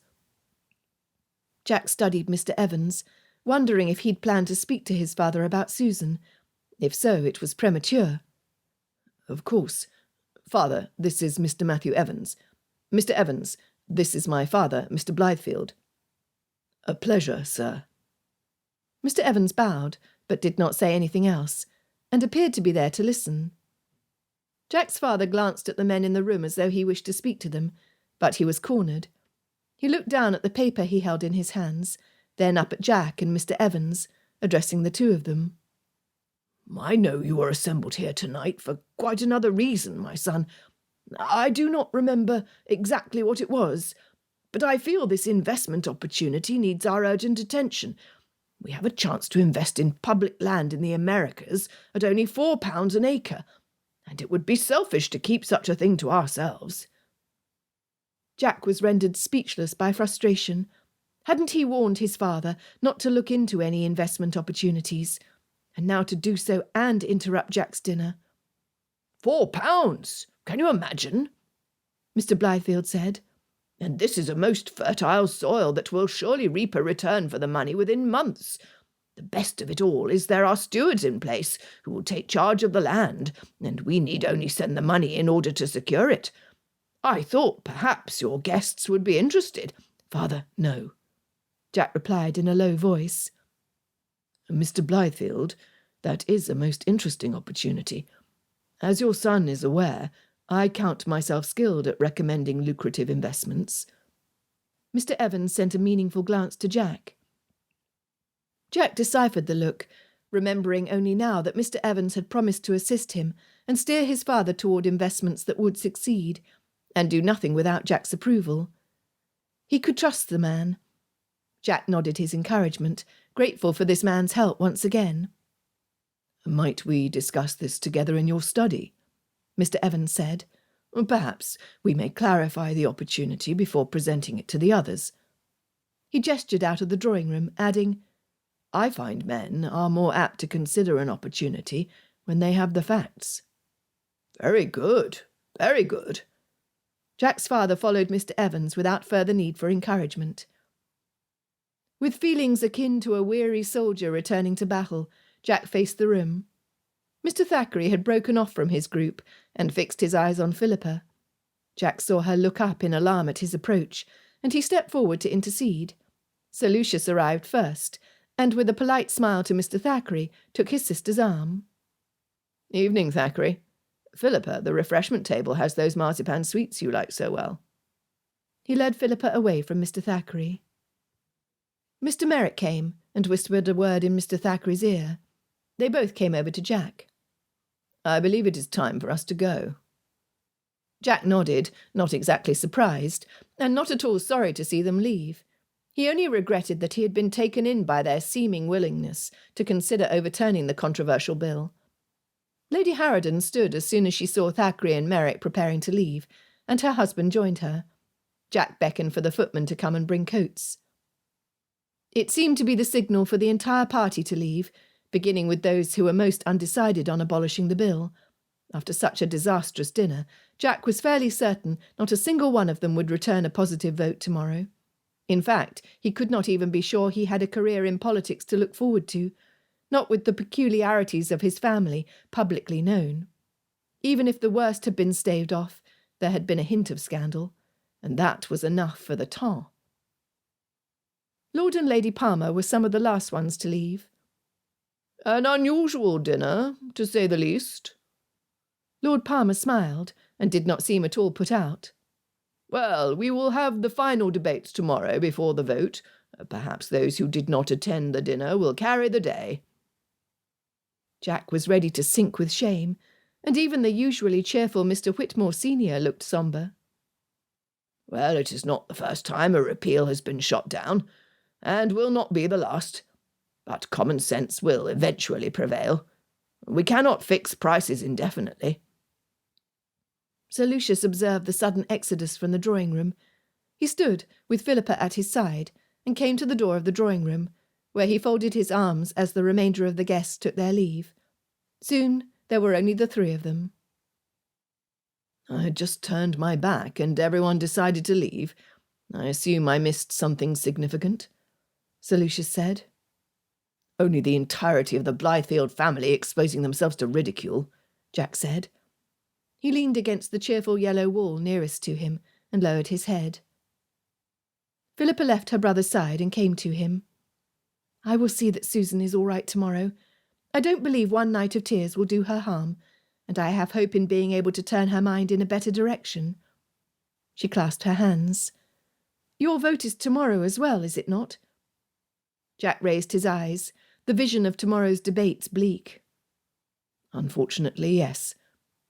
Jack studied Mr. Evans, wondering if he'd planned to speak to his father about Susan. If so, it was premature. "Of course. Father, this is Mr. Matthew Evans. Mr. Evans, this is my father, Mr. Blythefield." "A pleasure, sir." Mr. Evans bowed, but did not say anything else, and appeared to be there to listen. Jack's father glanced at the men in the room as though he wished to speak to them, but he was cornered. He looked down at the paper he held in his hands, then up at Jack and Mr. Evans, addressing the two of them. "I know you are assembled here tonight for quite another reason, my son. I do not remember exactly what it was, but I feel this investment opportunity needs our urgent attention. We have a chance to invest in public land in the Americas at only £4 an acre, and it would be selfish to keep such a thing to ourselves." Jack was rendered speechless by frustration. Hadn't he warned his father not to look into any investment opportunities? And now to do so and interrupt Jack's dinner. £4! Can you imagine? Mr. Blythefield said. And this is a most fertile soil that will surely reap a return for the money within months. The best of it all is there are stewards in place who will take charge of the land, and we need only send the money in order to secure it. I thought perhaps your guests would be interested." "Father, no," Jack replied in a low voice. "Mr. Blythefield, that is a most interesting opportunity. As your son is aware, I count myself skilled at recommending lucrative investments." Mr. Evans sent a meaningful glance to Jack. Jack deciphered the look, remembering only now that Mr. Evans had promised to assist him and steer his father toward investments that would succeed, and do nothing without Jack's approval. He could trust the man. Jack nodded his encouragement, grateful for this man's help once again. "Might we discuss this together in your study?" Mr. Evans said. "Perhaps we may clarify the opportunity before presenting it to the others." He gestured out of the drawing-room, adding, "I find men are more apt to consider an opportunity when they have the facts." "Very good, very good." Jack's father followed Mr. Evans without further need for encouragement. With feelings akin to a weary soldier returning to battle, Jack faced the room. Mr. Thackeray had broken off from his group and fixed his eyes on Philippa. Jack saw her look up in alarm at his approach, and he stepped forward to intercede. Sir Lucius arrived first, and with a polite smile to Mr. Thackeray, took his sister's arm. "Evening, Thackeray. Philippa, the refreshment table has those marzipan sweets you like so well." He led Philippa away from Mr. Thackeray. Mr. Merrick came and whispered a word in Mr. Thackeray's ear. They both came over to Jack. "I believe it is time for us to go." Jack nodded, not exactly surprised, and not at all sorry to see them leave. He only regretted that he had been taken in by their seeming willingness to consider overturning the controversial bill. Lady Harrowden stood as soon as she saw Thackeray and Merrick preparing to leave, and her husband joined her. Jack beckoned for the footman to come and bring coats. It seemed to be the signal for the entire party to leave, beginning with those who were most undecided on abolishing the bill. After such a disastrous dinner, Jack was fairly certain not a single one of them would return a positive vote tomorrow. In fact, he could not even be sure he had a career in politics to look forward to, not with the peculiarities of his family publicly known. Even if the worst had been staved off, there had been a hint of scandal, and that was enough for the temps. Lord and Lady Palmer were some of the last ones to leave. "An unusual dinner, to say the least." Lord Palmer smiled, and did not seem at all put out. "Well, we will have the final debates tomorrow before the vote. Perhaps those who did not attend the dinner will carry the day." Jack was ready to sink with shame, and even the usually cheerful Mr. Whitmore Senior looked sombre. "Well, it is not the first time a repeal has been shot down, and will not be the last. But common sense will eventually prevail. We cannot fix prices indefinitely." Sir Lucius observed the sudden exodus from the drawing-room. He stood, with Philippa at his side, and came to the door of the drawing-room, where he folded his arms as the remainder of the guests took their leave. Soon there were only the three of them. "I had just turned my back, and everyone decided to leave. I assume I missed something significant," Sir Lucius said. "Only the entirety of the Blythefield family exposing themselves to ridicule," Jack said. He leaned against the cheerful yellow wall nearest to him and lowered his head. Philippa left her brother's side and came to him. "I will see that Susan is all right tomorrow. I don't believe one night of tears will do her harm, and I have hope in being able to turn her mind in a better direction." She clasped her hands. "Your vote is tomorrow as well, is it not?" Jack raised his eyes, the vision of tomorrow's debates bleak. "Unfortunately, yes.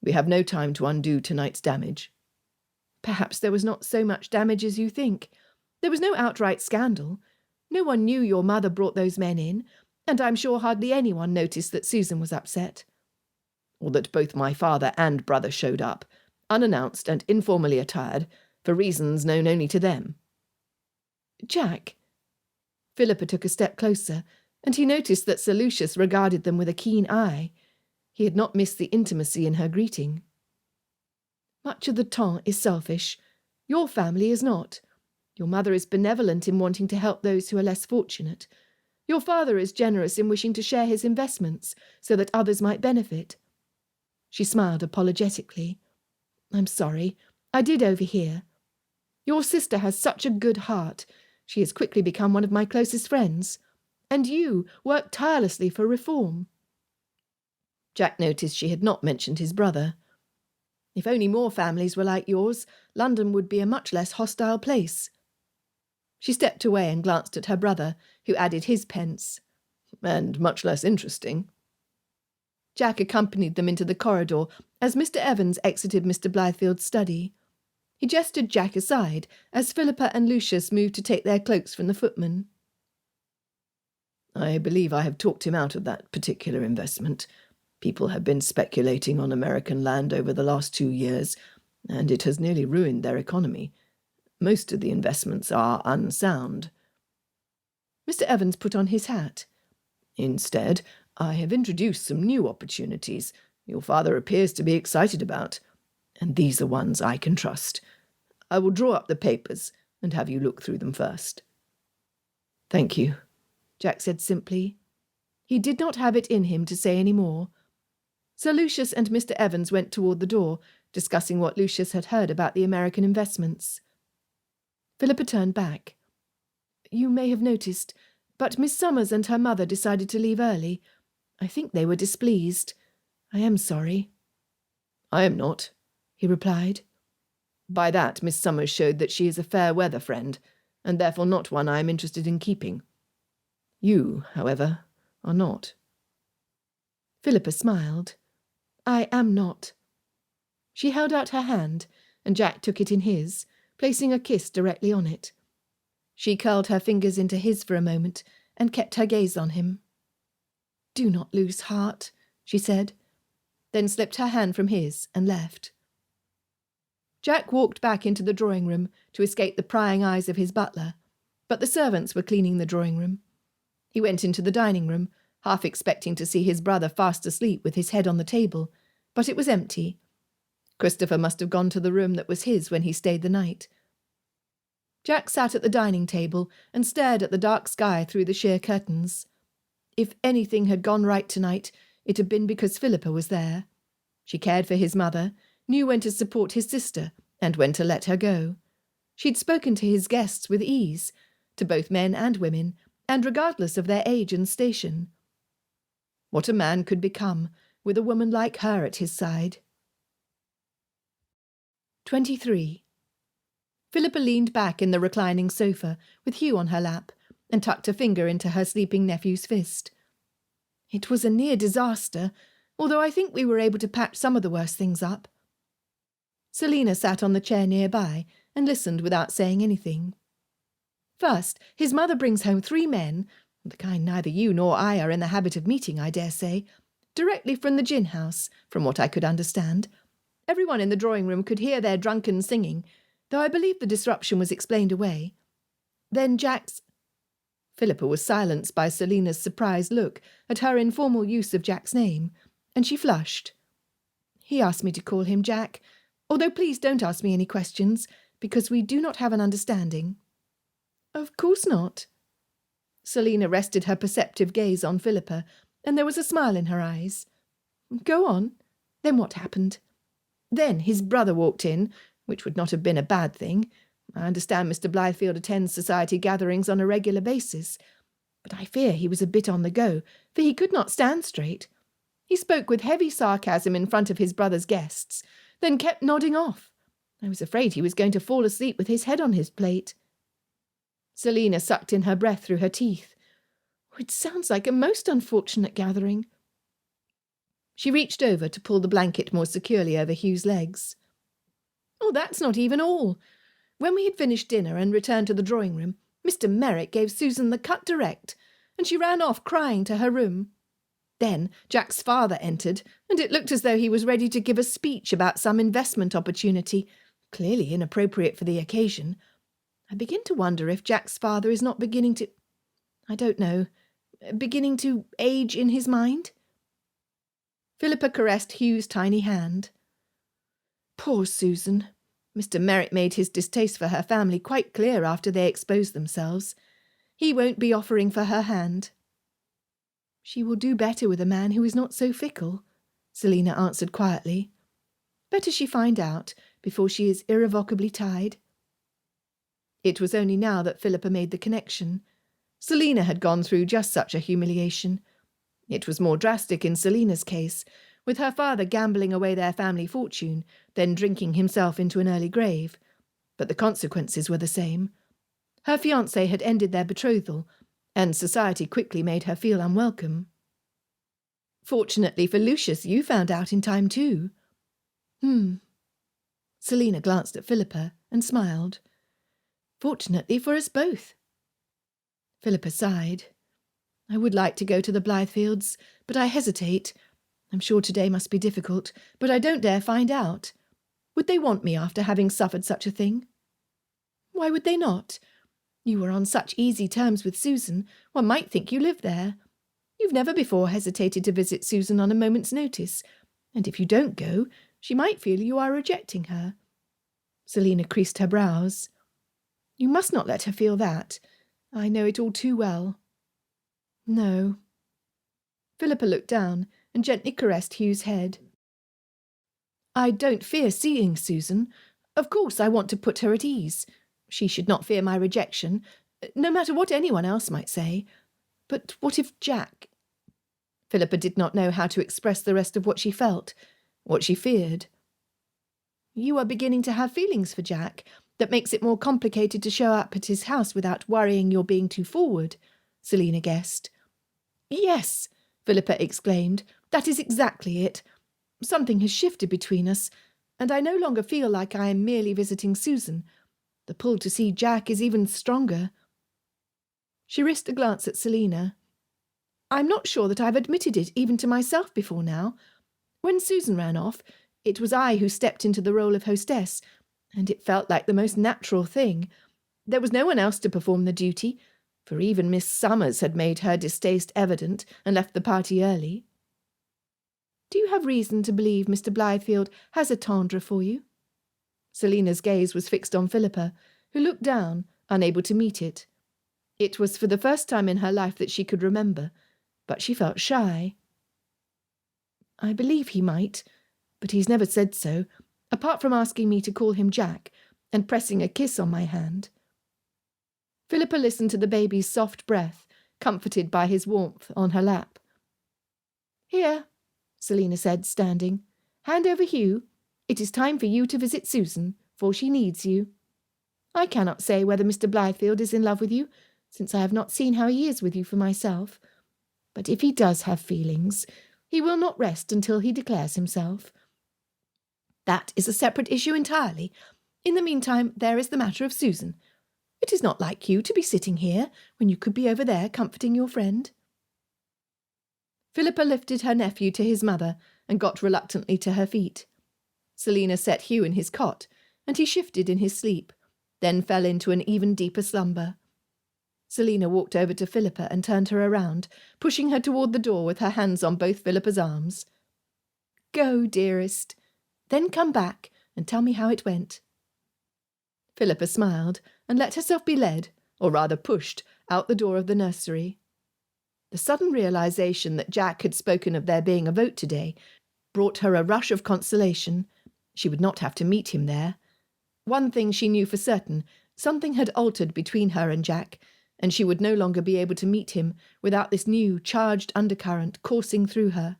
We have no time to undo tonight's damage. Perhaps there was not so much damage as you think. There was no outright scandal. No one knew your mother brought those men in, and I'm sure hardly anyone noticed that Susan was upset. Or that both my father and brother showed up, unannounced and informally attired, for reasons known only to them. Jack. Philippa took a step closer, and he noticed that Sir Lucius regarded them with a keen eye. He had not missed the intimacy in her greeting. Much of the ton is selfish. Your family is not. Your mother is benevolent in wanting to help those who are less fortunate. Your father is generous in wishing to share his investments so that others might benefit. She smiled apologetically. I'm sorry. I did overhear. Your sister has such a good heart. She has quickly become one of my closest friends. And you work tirelessly for reform. Jack noticed she had not mentioned his brother. If only more families were like yours, London would be a much less hostile place. She stepped away and glanced at her brother, who added his pence. And much less interesting. Jack accompanied them into the corridor as Mr. Evans exited Mr. Blythefield's study. He gestured Jack aside as Philippa and Lucius moved to take their cloaks from the footman. I believe I have talked him out of that particular investment. People have been speculating on American land over the last 2 years, and it has nearly ruined their economy. Most of the investments are unsound. Mr. Evans put on his hat. Instead, I have introduced some new opportunities your father appears to be excited about, and these are ones I can trust. I will draw up the papers and have you look through them first. Thank you, Jack said simply. He did not have it in him to say any more. Sir Lucius and Mr. Evans went toward the door, discussing what Lucius had heard about the American investments. Philippa turned back. You may have noticed, but Miss Summers and her mother decided to leave early. I think they were displeased. I am sorry. I am not, he replied. By that, Miss Summers showed that she is a fair-weather friend, and therefore not one I am interested in keeping. You, however, are not. Philippa smiled. I am not. She held out her hand, and Jack took it in his, placing a kiss directly on it. She curled her fingers into his for a moment and kept her gaze on him. Do not lose heart, she said, then slipped her hand from his and left. Jack walked back into the drawing-room to escape the prying eyes of his butler, but the servants were cleaning the drawing-room. He went into the dining-room, half expecting to see his brother fast asleep with his head on the table, but it was empty. Christopher must have gone to the room that was his when he stayed the night. Jack sat at the dining table and stared at the dark sky through the sheer curtains. If anything had gone right tonight, it had been because Philippa was there. She cared for his mother, knew when to support his sister and when to let her go. She'd spoken to his guests with ease, to both men and women, and regardless of their age and station. What a man could become with a woman like her at his side. 23. Philippa leaned back in the reclining sofa with Hugh on her lap and tucked a finger into her sleeping nephew's fist. It was a near disaster, although I think we were able to patch some of the worst things up. Selina sat on the chair nearby and listened without saying anything. First, his mother brings home 3 men, the kind neither you nor I are in the habit of meeting, I dare say, directly from the gin house, from what I could understand. Everyone in the drawing-room could hear their drunken singing, though I believe the disruption was explained away. Then Jack's... Philippa was silenced by Selina's surprised look at her informal use of Jack's name, and she flushed. He asked me to call him Jack, although please don't ask me any questions, because we do not have an understanding. Of course not. Selina rested her perceptive gaze on Philippa, and there was a smile in her eyes. Go on. Then what happened? Then his brother walked in, which would not have been a bad thing. I understand Mr. Blythefield attends society gatherings on a regular basis, but I fear he was a bit on the go, for he could not stand straight. He spoke with heavy sarcasm in front of his brother's guests, then kept nodding off. I was afraid he was going to fall asleep with his head on his plate. Selina sucked in her breath through her teeth. It sounds like a most unfortunate gathering. She reached over to pull the blanket more securely over Hugh's legs. "Oh, that's not even all. When we had finished dinner and returned to the drawing-room, Mr. Merrick gave Susan the cut direct, and she ran off crying to her room. Then Jack's father entered, and it looked as though he was ready to give a speech about some investment opportunity, clearly inappropriate for the occasion. I begin to wonder if Jack's father is not beginning to age in his mind." Philippa caressed Hugh's tiny hand. "Poor Susan. Mr. Merrick made his distaste for her family quite clear after they exposed themselves. He won't be offering for her hand." "She will do better with a man who is not so fickle," Selina answered quietly. "Better she find out before she is irrevocably tied." It was only now that Philippa made the connection. Selina had gone through just such a humiliation. It was more drastic in Selina's case, with her father gambling away their family fortune, then drinking himself into an early grave. But the consequences were the same. Her fiancé had ended their betrothal, and society quickly made her feel unwelcome. "Fortunately for Lucius, you found out in time too." Selina glanced at Philippa and smiled. "Fortunately for us both." Philippa sighed. "I would like to go to the Blythefields, but I hesitate. I'm sure today must be difficult, but I don't dare find out. Would they want me after having suffered such a thing?" "Why would they not? You were on such easy terms with Susan, one might think you lived there. You've never before hesitated to visit Susan on a moment's notice, and if you don't go, she might feel you are rejecting her." Selina creased her brows. "You must not let her feel that. I know it all too well." "No." Philippa looked down and gently caressed Hugh's head. "I don't fear seeing Susan. Of course I want to put her at ease. She should not fear my rejection, no matter what anyone else might say. But what if Jack—" Philippa did not know how to express the rest of what she felt, what she feared. "You are beginning to have feelings for Jack. That makes it more complicated to show up at his house without worrying you're being too forward," Selina guessed. "Yes," Philippa exclaimed. "That is exactly it. Something has shifted between us, and I no longer feel like I am merely visiting Susan. The pull to see Jack is even stronger." She risked a glance at Selina. "I'm not sure that I've admitted it even to myself before now. When Susan ran off, it was I who stepped into the role of hostess, and it felt like the most natural thing. There was no one else to perform the duty, for even Miss Summers had made her distaste evident and left the party early." "Do you have reason to believe Mr. Blythefield has a tendre for you?" Selina's gaze was fixed on Philippa, who looked down, unable to meet it. It was for the first time in her life that she could remember, but she felt shy. "I believe he might, but he's never said so, apart from asking me to call him Jack and pressing a kiss on my hand." Philippa listened to the baby's soft breath, comforted by his warmth on her lap. "Here," Selina said, standing. "Hand over Hugh. It is time for you to visit Susan, for she needs you. I cannot say whether Mr. Blythefield is in love with you, since I have not seen how he is with you for myself. But if he does have feelings, he will not rest until he declares himself. That is a separate issue entirely. In the meantime, there is the matter of Susan. It is not like you to be sitting here when you could be over there comforting your friend." Philippa lifted her nephew to his mother and got reluctantly to her feet. Selina set Hugh in his cot, and he shifted in his sleep, then fell into an even deeper slumber. Selina walked over to Philippa and turned her around, pushing her toward the door with her hands on both Philippa's arms. "Go, dearest. Then come back and tell me how it went." Philippa smiled and let herself be led, or rather pushed, out the door of the nursery. The sudden realization that Jack had spoken of there being a vote today brought her a rush of consolation. She would not have to meet him there. One thing she knew for certain, something had altered between her and Jack, and she would no longer be able to meet him without this new, charged undercurrent coursing through her.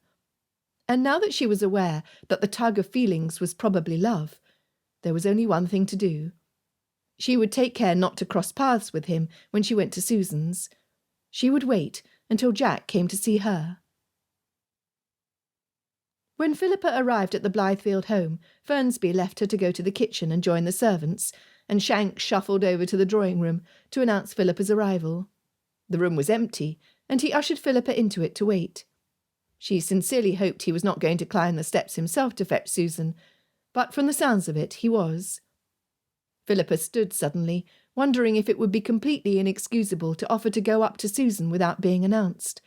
And now that she was aware that the tug of feelings was probably love, there was only one thing to do. She would take care not to cross paths with him when she went to Susan's. She would wait until Jack came to see her. When Philippa arrived at the Blythefield home, Fernsby left her to go to the kitchen and join the servants, and Shank shuffled over to the drawing-room to announce Philippa's arrival. The room was empty, and he ushered Philippa into it to wait. She sincerely hoped he was not going to climb the steps himself to fetch Susan, but from the sounds of it, he was. Philippa stood suddenly, wondering if it would be completely inexcusable to offer to go up to Susan without being announced.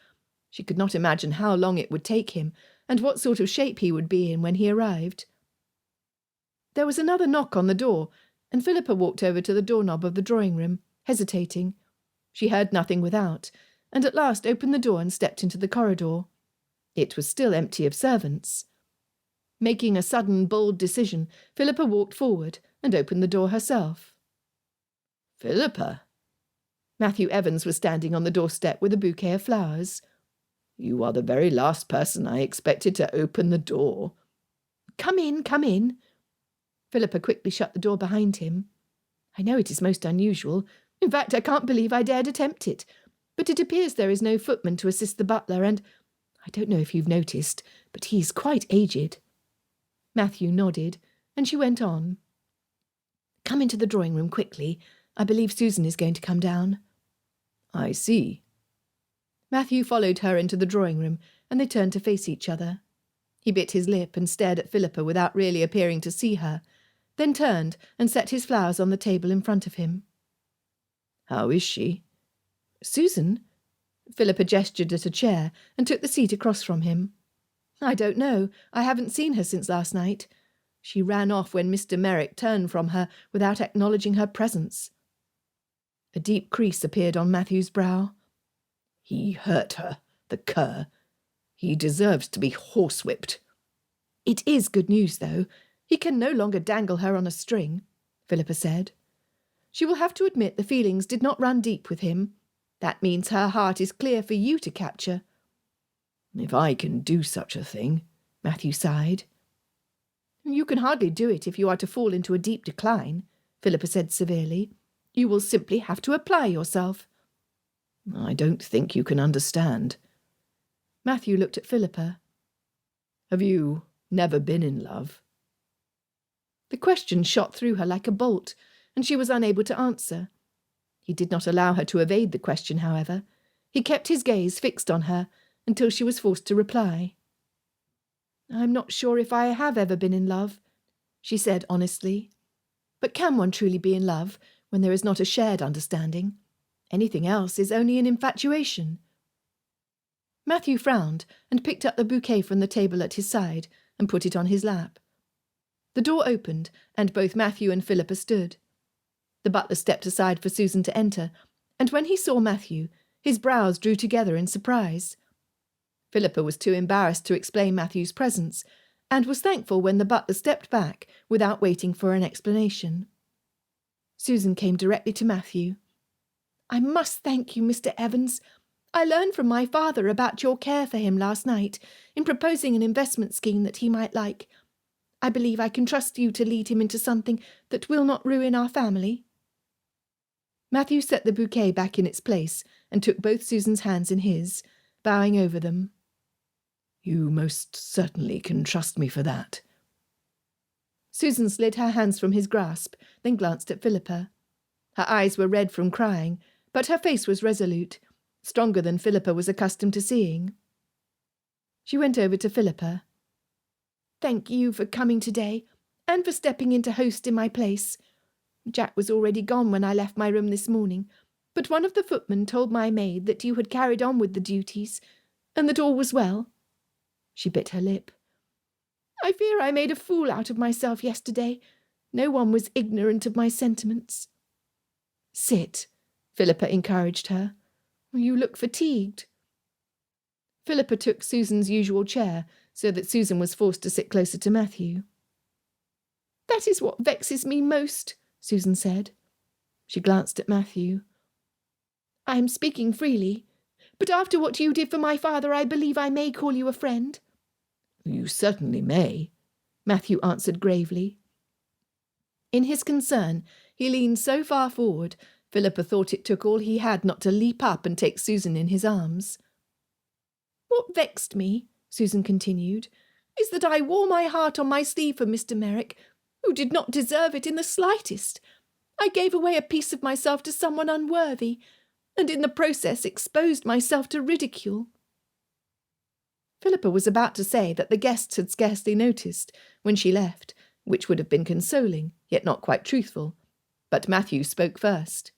She could not imagine how long it would take him, and what sort of shape he would be in when he arrived. There was another knock on the door, and Philippa walked over to the doorknob of the drawing-room, hesitating. She heard nothing without, and at last opened the door and stepped into the corridor. It was still empty of servants. Making a sudden, bold decision, Philippa walked forward and opened the door herself. "Philippa!" Matthew Evans was standing on the doorstep with a bouquet of flowers. "You are the very last person I expected to open the door." Come in, come in." Philippa quickly shut the door behind him. "I know it is most unusual. In fact, I can't believe I dared attempt it. But it appears there is no footman to assist the butler, and I don't know if you've noticed, but he's quite aged." Matthew nodded, and she went on. "Come into the drawing-room quickly. I believe Susan is going to come down." "I see." Matthew followed her into the drawing-room, and they turned to face each other. He bit his lip and stared at Philippa without really appearing to see her, then turned and set his flowers on the table in front of him. "How is she?" "Susan?" Philippa gestured at a chair and took the seat across from him. "I don't know. I haven't seen her since last night. She ran off when Mr. Merrick turned from her without acknowledging her presence." A deep crease appeared on Matthew's brow. "He hurt her, the cur. He deserves to be horsewhipped." "It is good news, though. He can no longer dangle her on a string," Philippa said. "She will have to admit the feelings did not run deep with him. That means her heart is clear for you to capture." "If I can do such a thing," Matthew sighed. "You can hardly do it if you are to fall into a deep decline," Philippa said severely. "You will simply have to apply yourself." "I don't think you can understand." Matthew looked at Philippa. "Have you never been in love?" The question shot through her like a bolt, and she was unable to answer. He did not allow her to evade the question, however. He kept his gaze fixed on her until she was forced to reply. "I'm not sure if I have ever been in love," she said honestly. "But can one truly be in love when there is not a shared understanding? Anything else is only an infatuation." Matthew frowned and picked up the bouquet from the table at his side and put it on his lap. The door opened, and both Matthew and Philippa stood. The butler stepped aside for Susan to enter, and when he saw Matthew, his brows drew together in surprise. Philippa was too embarrassed to explain Matthew's presence, and was thankful when the butler stepped back without waiting for an explanation. Susan came directly to Matthew. "I must thank you, Mr. Evans. I learned from my father about your care for him last night in proposing an investment scheme that he might like. I believe I can trust you to lead him into something that will not ruin our family." Matthew set the bouquet back in its place and took both Susan's hands in his, bowing over them. "You most certainly can trust me for that." Susan slid her hands from his grasp, then glanced at Philippa. Her eyes were red from crying, but her face was resolute, stronger than Philippa was accustomed to seeing. She went over to Philippa. "Thank you for coming today, and for stepping in to host in my place. Jack was already gone when I left my room this morning, but one of the footmen told my maid that you had carried on with the duties, and that all was well." She bit her lip. "I fear I made a fool out of myself yesterday. No one was ignorant of my sentiments." "Sit," Philippa encouraged her. "You look fatigued." Philippa took Susan's usual chair, so that Susan was forced to sit closer to Matthew. "That is what vexes me most," Susan said. She glanced at Matthew. "I am speaking freely, but after what you did for my father, I believe I may call you a friend." "You certainly may," Matthew answered gravely. In his concern, he leaned so far forward, Philippa thought it took all he had not to leap up and take Susan in his arms. "What vexed me," Susan continued, is that I wore my heart on my sleeve for Mr. Merrick, who did not deserve it in the slightest. I gave away a piece of myself to someone unworthy, and in the process exposed myself to ridicule." Philippa was about to say that the guests had scarcely noticed when she left, which would have been consoling, yet not quite truthful. But Matthew spoke first.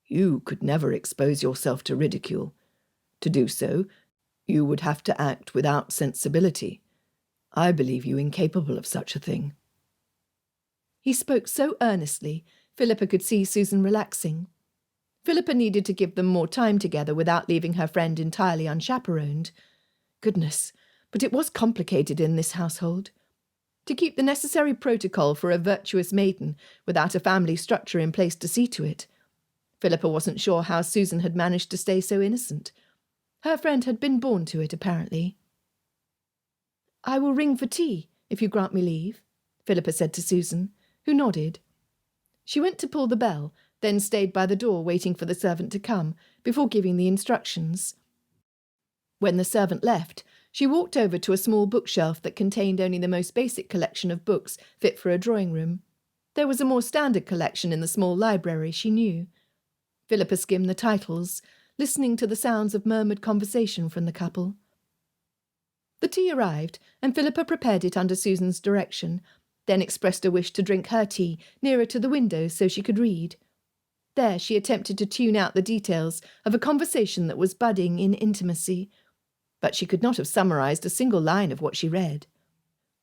"You could never expose yourself to ridicule. To do so, you would have to act without sensibility. I believe you incapable of such a thing." He spoke so earnestly, Philippa could see Susan relaxing. Philippa needed to give them more time together without leaving her friend entirely unchaperoned. Goodness, but it was complicated in this household. To keep the necessary protocol for a virtuous maiden without a family structure in place to see to it. Philippa wasn't sure how Susan had managed to stay so innocent. Her friend had been born to it, apparently. "I will ring for tea, if you grant me leave," Philippa said to Susan, who nodded. She went to pull the bell, then stayed by the door waiting for the servant to come, before giving the instructions. When the servant left, she walked over to a small bookshelf that contained only the most basic collection of books fit for a drawing-room. There was a more standard collection in the small library, she knew. Philippa skimmed the titles, listening to the sounds of murmured conversation from the couple. The tea arrived, and Philippa prepared it under Susan's direction, then expressed a wish to drink her tea nearer to the window so she could read. There she attempted to tune out the details of a conversation that was budding in intimacy, but she could not have summarised a single line of what she read.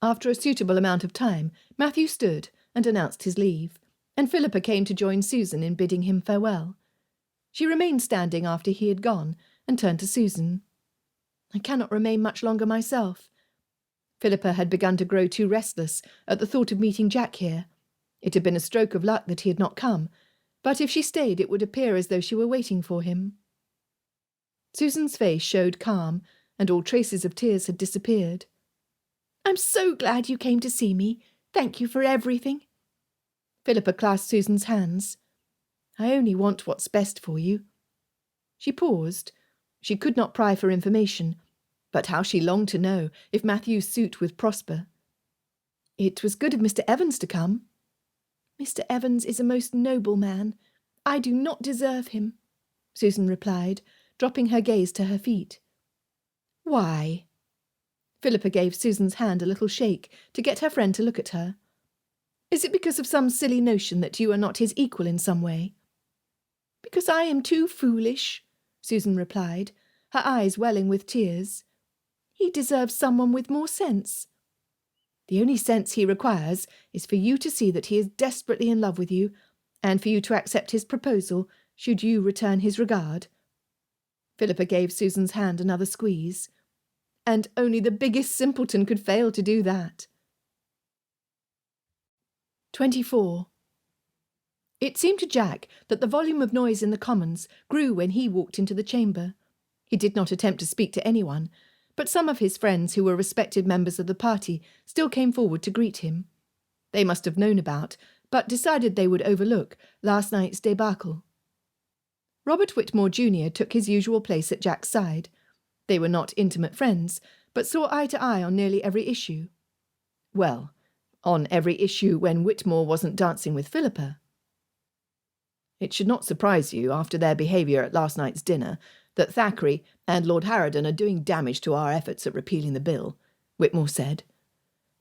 After a suitable amount of time, Matthew stood and announced his leave, and Philippa came to join Susan in bidding him farewell. She remained standing after he had gone, and turned to Susan. "I cannot remain much longer myself." Philippa had begun to grow too restless at the thought of meeting Jack here. It had been a stroke of luck that he had not come, but if she stayed it would appear as though she were waiting for him. Susan's face showed calm, and all traces of tears had disappeared. "I'm so glad you came to see me. Thank you for everything." Philippa clasped Susan's hands. "I only want what's best for you." She paused. She could not pry for information, but how she longed to know if Matthew's suit would prosper. "It was good of Mr. Evans to come." "Mr. Evans is a most noble man. I do not deserve him," Susan replied, dropping her gaze to her feet. "Why?" Philippa gave Susan's hand a little shake to get her friend to look at her. "Is it because of some silly notion that you are not his equal in some way?" "Because I am too foolish," Susan replied, her eyes welling with tears. "He deserves someone with more sense. The only sense he requires is for you to see that he is desperately in love with you, and for you to accept his proposal, should you return his regard." Philippa gave Susan's hand another squeeze. "And only the biggest simpleton could fail to do that." 24. It seemed to Jack that the volume of noise in the Commons grew when he walked into the chamber. He did not attempt to speak to anyone, but some of his friends who were respected members of the party still came forward to greet him. They must have known about, but decided they would overlook, last night's debacle. Robert Whitmore Jr. took his usual place at Jack's side. They were not intimate friends, but saw eye to eye on nearly every issue. Well, on every issue when Whitmore wasn't dancing with Philippa. "It should not surprise you, after their behaviour at last night's dinner, that Thackeray and Lord Harrowden are doing damage to our efforts at repealing the bill," Whitmore said.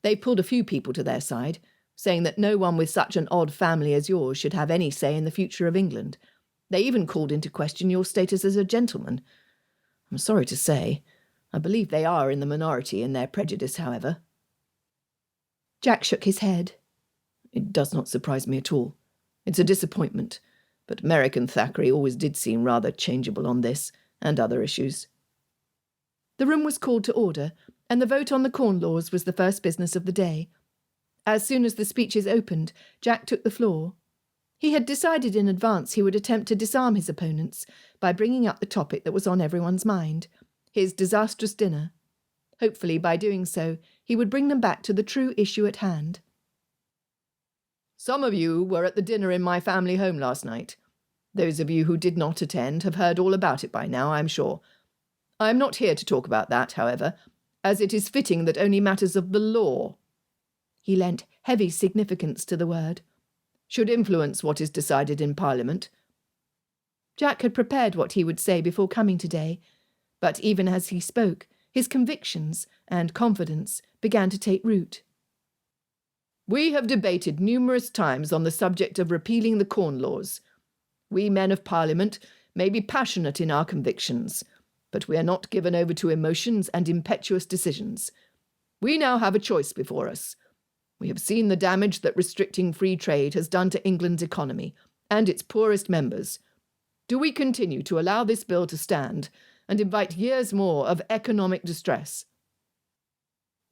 "They pulled a few people to their side, saying that no one with such an odd family as yours should have any say in the future of England. They even called into question your status as a gentleman. I'm sorry to say, I believe they are in the minority in their prejudice, however." Jack shook his head. "It does not surprise me at all. It's a disappointment, but Merrick and Thackeray always did seem rather changeable on this and other issues." The room was called to order, and the vote on the Corn Laws was the first business of the day. As soon as the speeches opened, Jack took the floor. He had decided in advance he would attempt to disarm his opponents by bringing up the topic that was on everyone's mind, his disastrous dinner. Hopefully, by doing so, he would bring them back to the true issue at hand. "Some of you were at the dinner in my family home last night. Those of you who did not attend have heard all about it by now, I'm sure. I am not here to talk about that, however. as it is fitting that only matters of the law," he lent heavy significance to the word, "should influence what is decided in Parliament." Jack had prepared what he would say before coming today, but even as he spoke, his convictions and confidence began to take root. "We have debated numerous times on the subject of repealing the Corn Laws. We men of Parliament may be passionate in our convictions, but we are not given over to emotions and impetuous decisions. We now have a choice before us. We have seen the damage that restricting free trade has done to England's economy and its poorest members. Do we continue to allow this bill to stand and invite years more of economic distress?"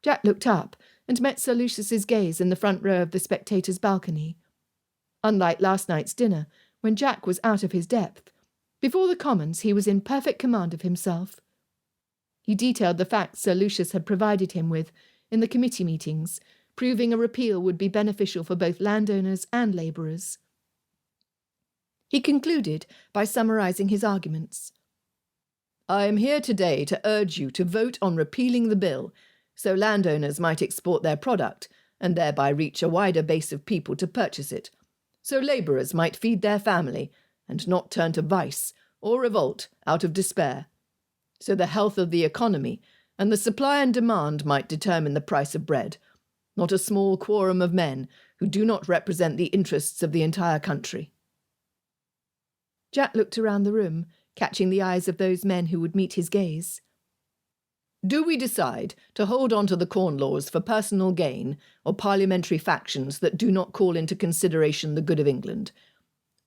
Jack looked up and met Sir Lucius's gaze in the front row of the spectators' balcony. Unlike last night's dinner, when Jack was out of his depth, before the Commons he was in perfect command of himself. He detailed the facts Sir Lucius had provided him with in the committee meetings, proving a repeal would be beneficial for both landowners and labourers. He concluded by summarising his arguments. "I am here today to urge you to vote on repealing the bill, so landowners might export their product and thereby reach a wider base of people to purchase it, so labourers might feed their family and not turn to vice or revolt out of despair, so the health of the economy and the supply and demand might determine the price of bread, not a small quorum of men who do not represent the interests of the entire country." Jack looked around the room, catching the eyes of those men who would meet his gaze. "Do we decide to hold on to the Corn Laws for personal gain or parliamentary factions that do not call into consideration the good of England?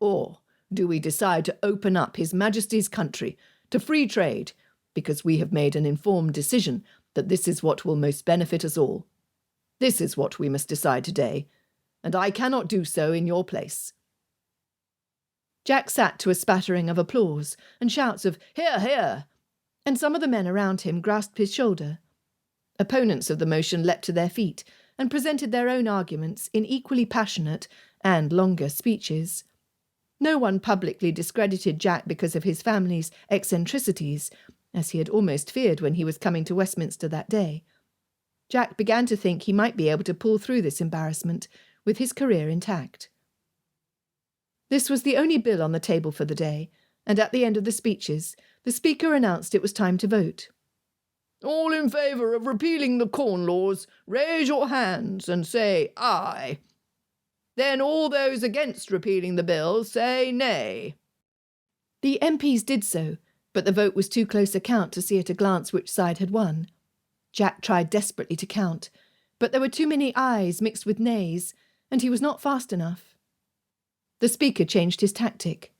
Or do we decide to open up His Majesty's country to free trade because we have made an informed decision that this is what will most benefit us all? This is what we must decide today, and I cannot do so in your place." Jack sat to a spattering of applause and shouts of "Hear, hear!" and some of the men around him grasped his shoulder. Opponents of the motion leapt to their feet and presented their own arguments in equally passionate and longer speeches. No one publicly discredited Jack because of his family's eccentricities, as he had almost feared when he was coming to Westminster that day. Jack began to think he might be able to pull through this embarrassment with his career intact. This was the only bill on the table for the day, and at the end of the speeches, the Speaker announced it was time to vote. "All in favour of repealing the Corn Laws, raise your hands and say aye. Then all those against repealing the bill say nay." The MPs did so, but the vote was too close a count to see at a glance which side had won. Jack tried desperately to count, but there were too many ayes mixed with nays, and he was not fast enough. The Speaker changed his tactic.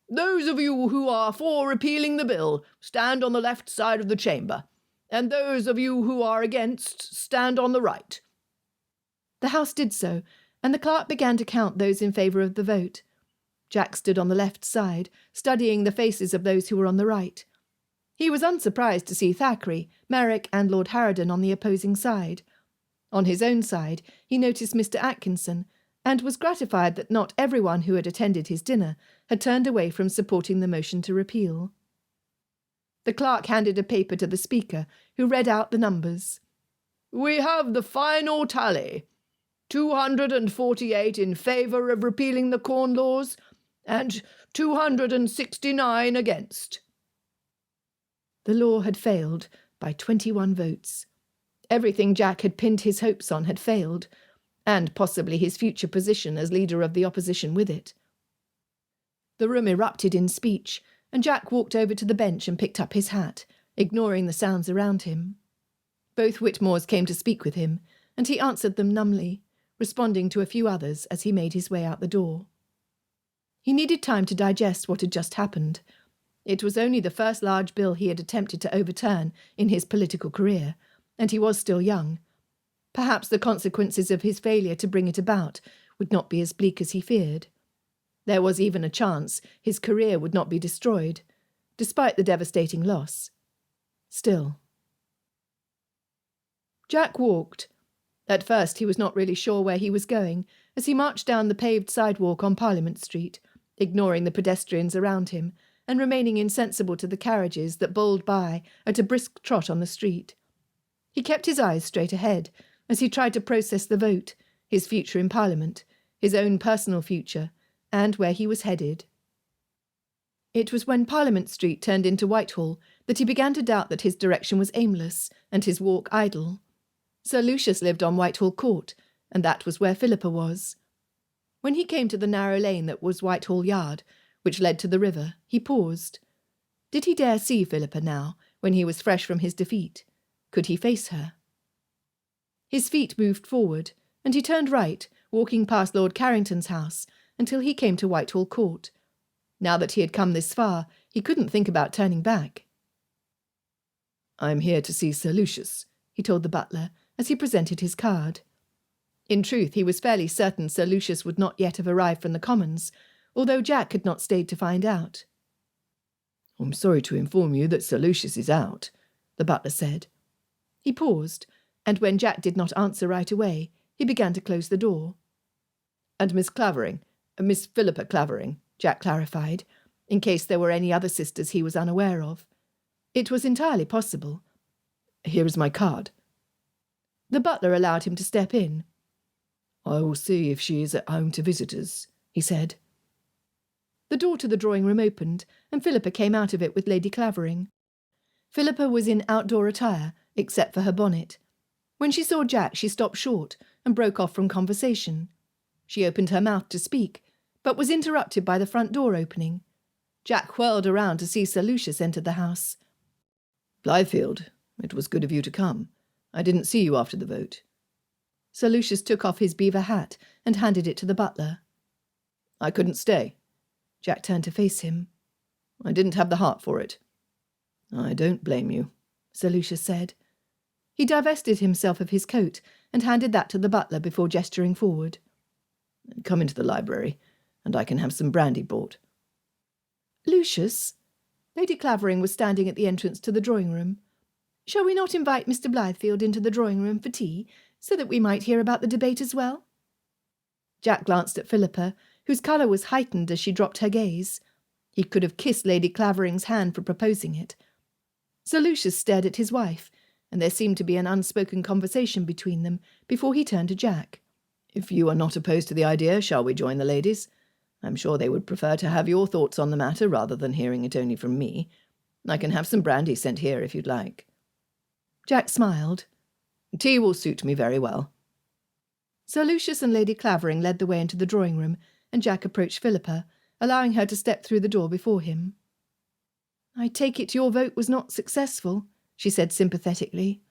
"Those of you who are for repealing the bill stand on the left side of the chamber, and those of you who are against stand on the right." The House did so, and the clerk began to count those in favour of the vote. Jack stood on the left side, studying the faces of those who were on the right. He was unsurprised to see Thackeray, Merrick and Lord Harrowden on the opposing side. On his own side, he noticed Mr. Atkinson, and was gratified that not everyone who had attended his dinner had turned away from supporting the motion to repeal. The clerk handed a paper to the Speaker, who read out the numbers. "We have the final tally. 248 in favour of repealing the Corn Laws, and 269 against." The law had failed by 21 votes. Everything Jack had pinned his hopes on had failed, and possibly his future position as leader of the opposition with it. The room erupted in speech, and Jack walked over to the bench and picked up his hat, ignoring the sounds around him. Both Whitmores came to speak with him, and he answered them numbly, responding to a few others as he made his way out the door. He needed time to digest what had just happened. It was only the first large bill he had attempted to overturn in his political career, and he was still young. Perhaps the consequences of his failure to bring it about would not be as bleak as he feared. There was even a chance his career would not be destroyed, despite the devastating loss. Still. Jack walked. At first he was not really sure where he was going, as he marched down the paved sidewalk on Parliament Street, ignoring the pedestrians around him, and remaining insensible to the carriages that bowled by at a brisk trot on the street. He kept his eyes straight ahead as he tried to process the vote, his future in Parliament, his own personal future, and where he was headed. It was when Parliament Street turned into Whitehall that he began to doubt that his direction was aimless and his walk idle. Sir Lucius lived on Whitehall Court, and that was where Philippa was. When he came to the narrow lane that was Whitehall Yard, which led to the river, he paused. Did he dare see Philippa now, when he was fresh from his defeat? Could he face her? His feet moved forward, and he turned right, walking past Lord Carrington's house, until he came to Whitehall Court. Now that he had come this far, he couldn't think about turning back. "I'm here to see Sir Lucius," he told the butler, as he presented his card. In truth, he was fairly certain Sir Lucius would not yet have arrived from the Commons, although Jack had not stayed to find out. "I'm sorry to inform you that Sir Lucius is out," the butler said. He paused, and when Jack did not answer right away, he began to close the door. "And Miss Clavering, Miss Philippa Clavering," Jack clarified, in case there were any other sisters he was unaware of. It was entirely possible. "Here is my card." The butler allowed him to step in. "I will see if she is at home to visitors," he said. The door to the drawing-room opened, and Philippa came out of it with Lady Clavering. Philippa was in outdoor attire, except for her bonnet. When she saw Jack, she stopped short and broke off from conversation. She opened her mouth to speak, but was interrupted by the front door opening. Jack whirled around to see Sir Lucius enter the house. "Blythefield, it was good of you to come. I didn't see you after the vote." Sir Lucius took off his beaver hat and handed it to the butler. "I couldn't stay." Jack turned to face him. "I didn't have the heart for it." "I don't blame you," Sir Lucius said. He divested himself of his coat and handed that to the butler before gesturing forward. "Come into the library, and I can have some brandy brought." "Lucius?" Lady Clavering was standing at the entrance to the drawing-room. "Shall we not invite Mr. Blythefield into the drawing-room for tea, so that we might hear about the debate as well?" Jack glanced at Philippa, whose colour was heightened as she dropped her gaze. He could have kissed Lady Clavering's hand for proposing it. Sir Lucius stared at his wife, and there seemed to be an unspoken conversation between them before he turned to Jack. "If you are not opposed to the idea, shall we join the ladies? I'm sure they would prefer to have your thoughts on the matter rather than hearing it only from me. I can have some brandy sent here if you'd like." Jack smiled. "Tea will suit me very well." Sir Lucius and Lady Clavering led the way into the drawing-room, and Jack approached Philippa, allowing her to step through the door before him. "I take it your vote was not successful," she said sympathetically.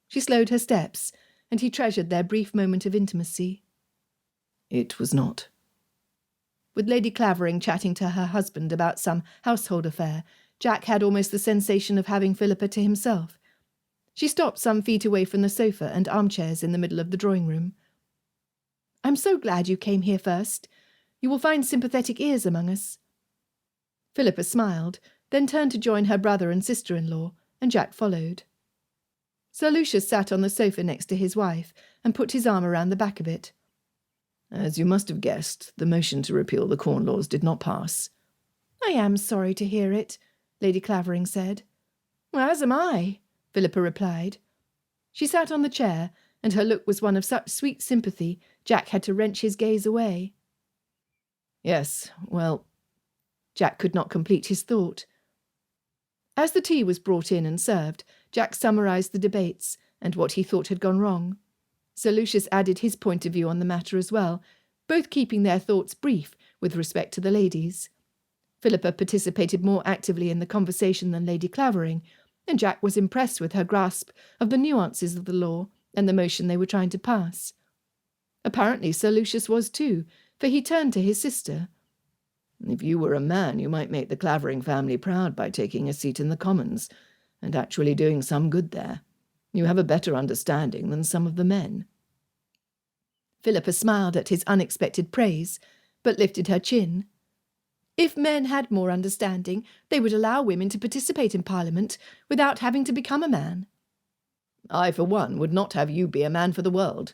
She slowed her steps, and he treasured their brief moment of intimacy. "It was not." With Lady Clavering chatting to her husband about some household affair, Jack had almost the sensation of having Philippa to himself. She stopped some feet away from the sofa and armchairs in the middle of the drawing-room. "I'm so glad you came here first. You will find sympathetic ears among us." Philippa smiled, then turned to join her brother and sister-in-law, and Jack followed. Sir Lucius sat on the sofa next to his wife and put his arm around the back of it. "As you must have guessed, the motion to repeal the Corn Laws did not pass." "I am sorry to hear it," Lady Clavering said. "As am I," Philippa replied. She sat on the chair, and her look was one of such sweet sympathy Jack had to wrench his gaze away. "Yes, well—" Jack could not complete his thought. As the tea was brought in and served, Jack summarised the debates and what he thought had gone wrong. Sir Lucius added his point of view on the matter as well, both keeping their thoughts brief with respect to the ladies. Philippa participated more actively in the conversation than Lady Clavering, and Jack was impressed with her grasp of the nuances of the law and the motion they were trying to pass. Apparently Sir Lucius was too, for he turned to his sister. "If you were a man, you might make the Clavering family proud by taking a seat in the Commons, and actually doing some good there. You have a better understanding than some of the men." Philippa smiled at his unexpected praise, but lifted her chin. "If men had more understanding, they would allow women to participate in Parliament without having to become a man." "I, for one, would not have you be a man for the world,"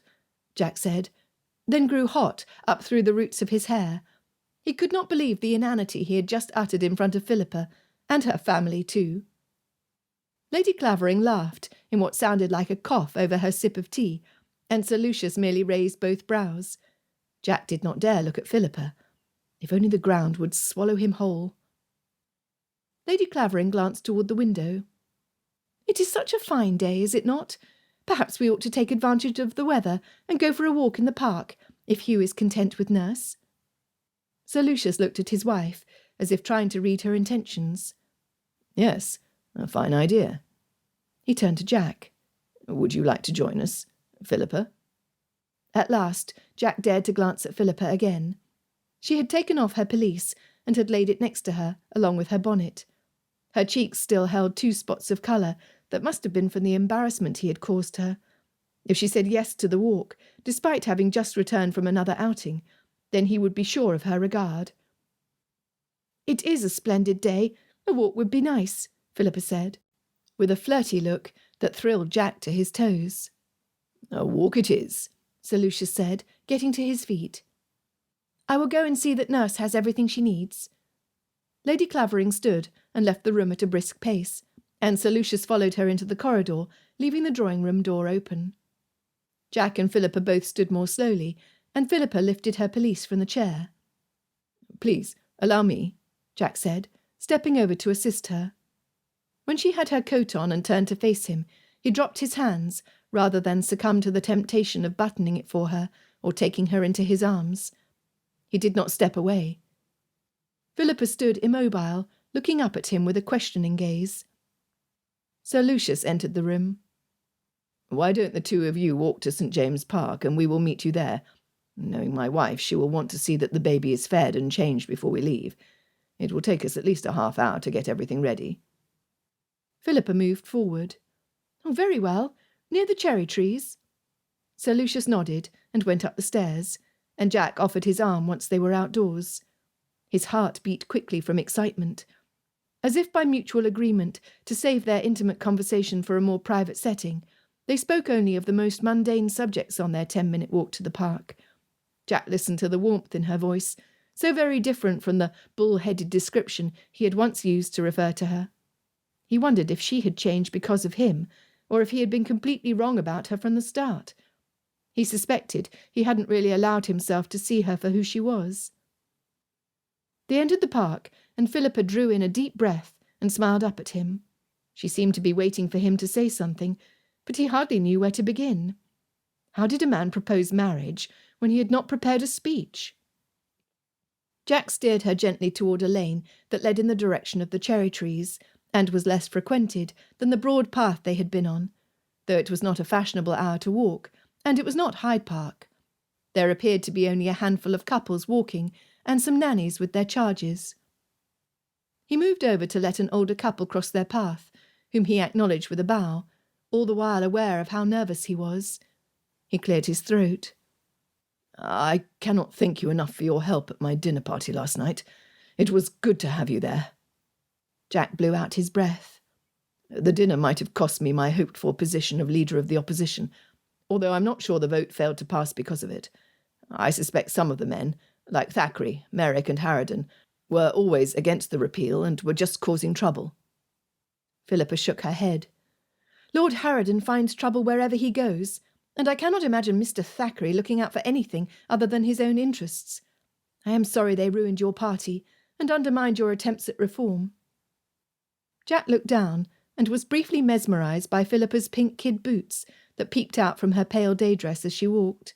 Jack said, then grew hot up through the roots of his hair. He could not believe the inanity he had just uttered in front of Philippa, and her family too. Lady Clavering laughed in what sounded like a cough over her sip of tea, and Sir Lucius merely raised both brows. Jack did not dare look at Philippa. If only the ground would swallow him whole. Lady Clavering glanced toward the window. "It is such a fine day, is it not? Perhaps we ought to take advantage of the weather and go for a walk in the park, if Hugh is content with nurse." Sir Lucius looked at his wife, as if trying to read her intentions. "Yes, a fine idea." He turned to Jack. "Would you like to join us, Philippa?" At last, Jack dared to glance at Philippa again. She had taken off her pelisse and had laid it next to her, along with her bonnet. Her cheeks still held 2 spots of colour that must have been from the embarrassment he had caused her. If she said yes to the walk, despite having just returned from another outing, then he would be sure of her regard. "It is a splendid day. A walk would be nice," Philippa said, with a flirty look that thrilled Jack to his toes. "A walk it is," Sir Lucius said, getting to his feet. "I will go and see that nurse has everything she needs." Lady Clavering stood and left the room at a brisk pace, and Sir Lucius followed her into the corridor, leaving the drawing-room door open. Jack and Philippa both stood more slowly, and Philippa lifted her pelisse from the chair. "Please, allow me," Jack said, stepping over to assist her. When she had her coat on and turned to face him, he dropped his hands, rather than succumb to the temptation of buttoning it for her or taking her into his arms. He did not step away. Philippa stood immobile, looking up at him with a questioning gaze. Sir Lucius entered the room. "Why don't the 2 of you walk to St. James's Park, and we will meet you there? Knowing my wife, she will want to see that the baby is fed and changed before we leave. It will take us at least a half-hour to get everything ready." Philippa moved forward. "Oh, very well. Near the cherry trees." Sir Lucius nodded and went up the stairs, and Jack offered his arm once they were outdoors. His heart beat quickly from excitement. As if by mutual agreement to save their intimate conversation for a more private setting, they spoke only of the most mundane subjects on their 10-minute walk to the park. Jack listened to the warmth in her voice, so very different from the bull-headed description he had once used to refer to her. He wondered if she had changed because of him, or if he had been completely wrong about her from the start. He suspected he hadn't really allowed himself to see her for who she was. They entered the park, and Philippa drew in a deep breath and smiled up at him. She seemed to be waiting for him to say something, but he hardly knew where to begin. How did a man propose marriage when he had not prepared a speech? Jack steered her gently toward a lane that led in the direction of the cherry trees, and was less frequented than the broad path they had been on, though it was not a fashionable hour to walk, and it was not Hyde Park. There appeared to be only a handful of couples walking, and some nannies with their charges. He moved over to let an older couple cross their path, whom he acknowledged with a bow, all the while aware of how nervous he was. He cleared his throat. "I cannot thank you enough for your help at my dinner party last night. It was good to have you there." Jack blew out his breath. "The dinner might have cost me my hoped-for position of leader of the opposition, although I'm not sure the vote failed to pass because of it. I suspect some of the men, like Thackeray, Merrick and Harridan, were always against the repeal and were just causing trouble." Philippa shook her head. "Lord Harridan finds trouble wherever he goes, and I cannot imagine Mr. Thackeray looking out for anything other than his own interests. I am sorry they ruined your party and undermined your attempts at reform." Jack looked down and was briefly mesmerised by Philippa's pink kid boots that peeped out from her pale day dress as she walked.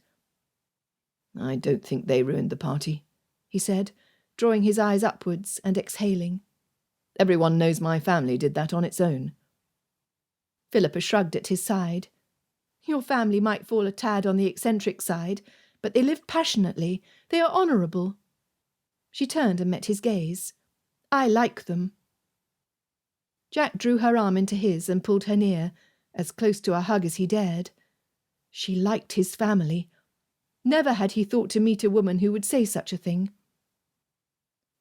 "I don't think they ruined the party," he said, drawing his eyes upwards and exhaling. "Everyone knows my family did that on its own." Philippa shrugged at his side. "Your family might fall a tad on the eccentric side, but they live passionately. They are honourable." She turned and met his gaze. "I like them." Jack drew her arm into his and pulled her near, as close to a hug as he dared. She liked his family. Never had he thought to meet a woman who would say such a thing.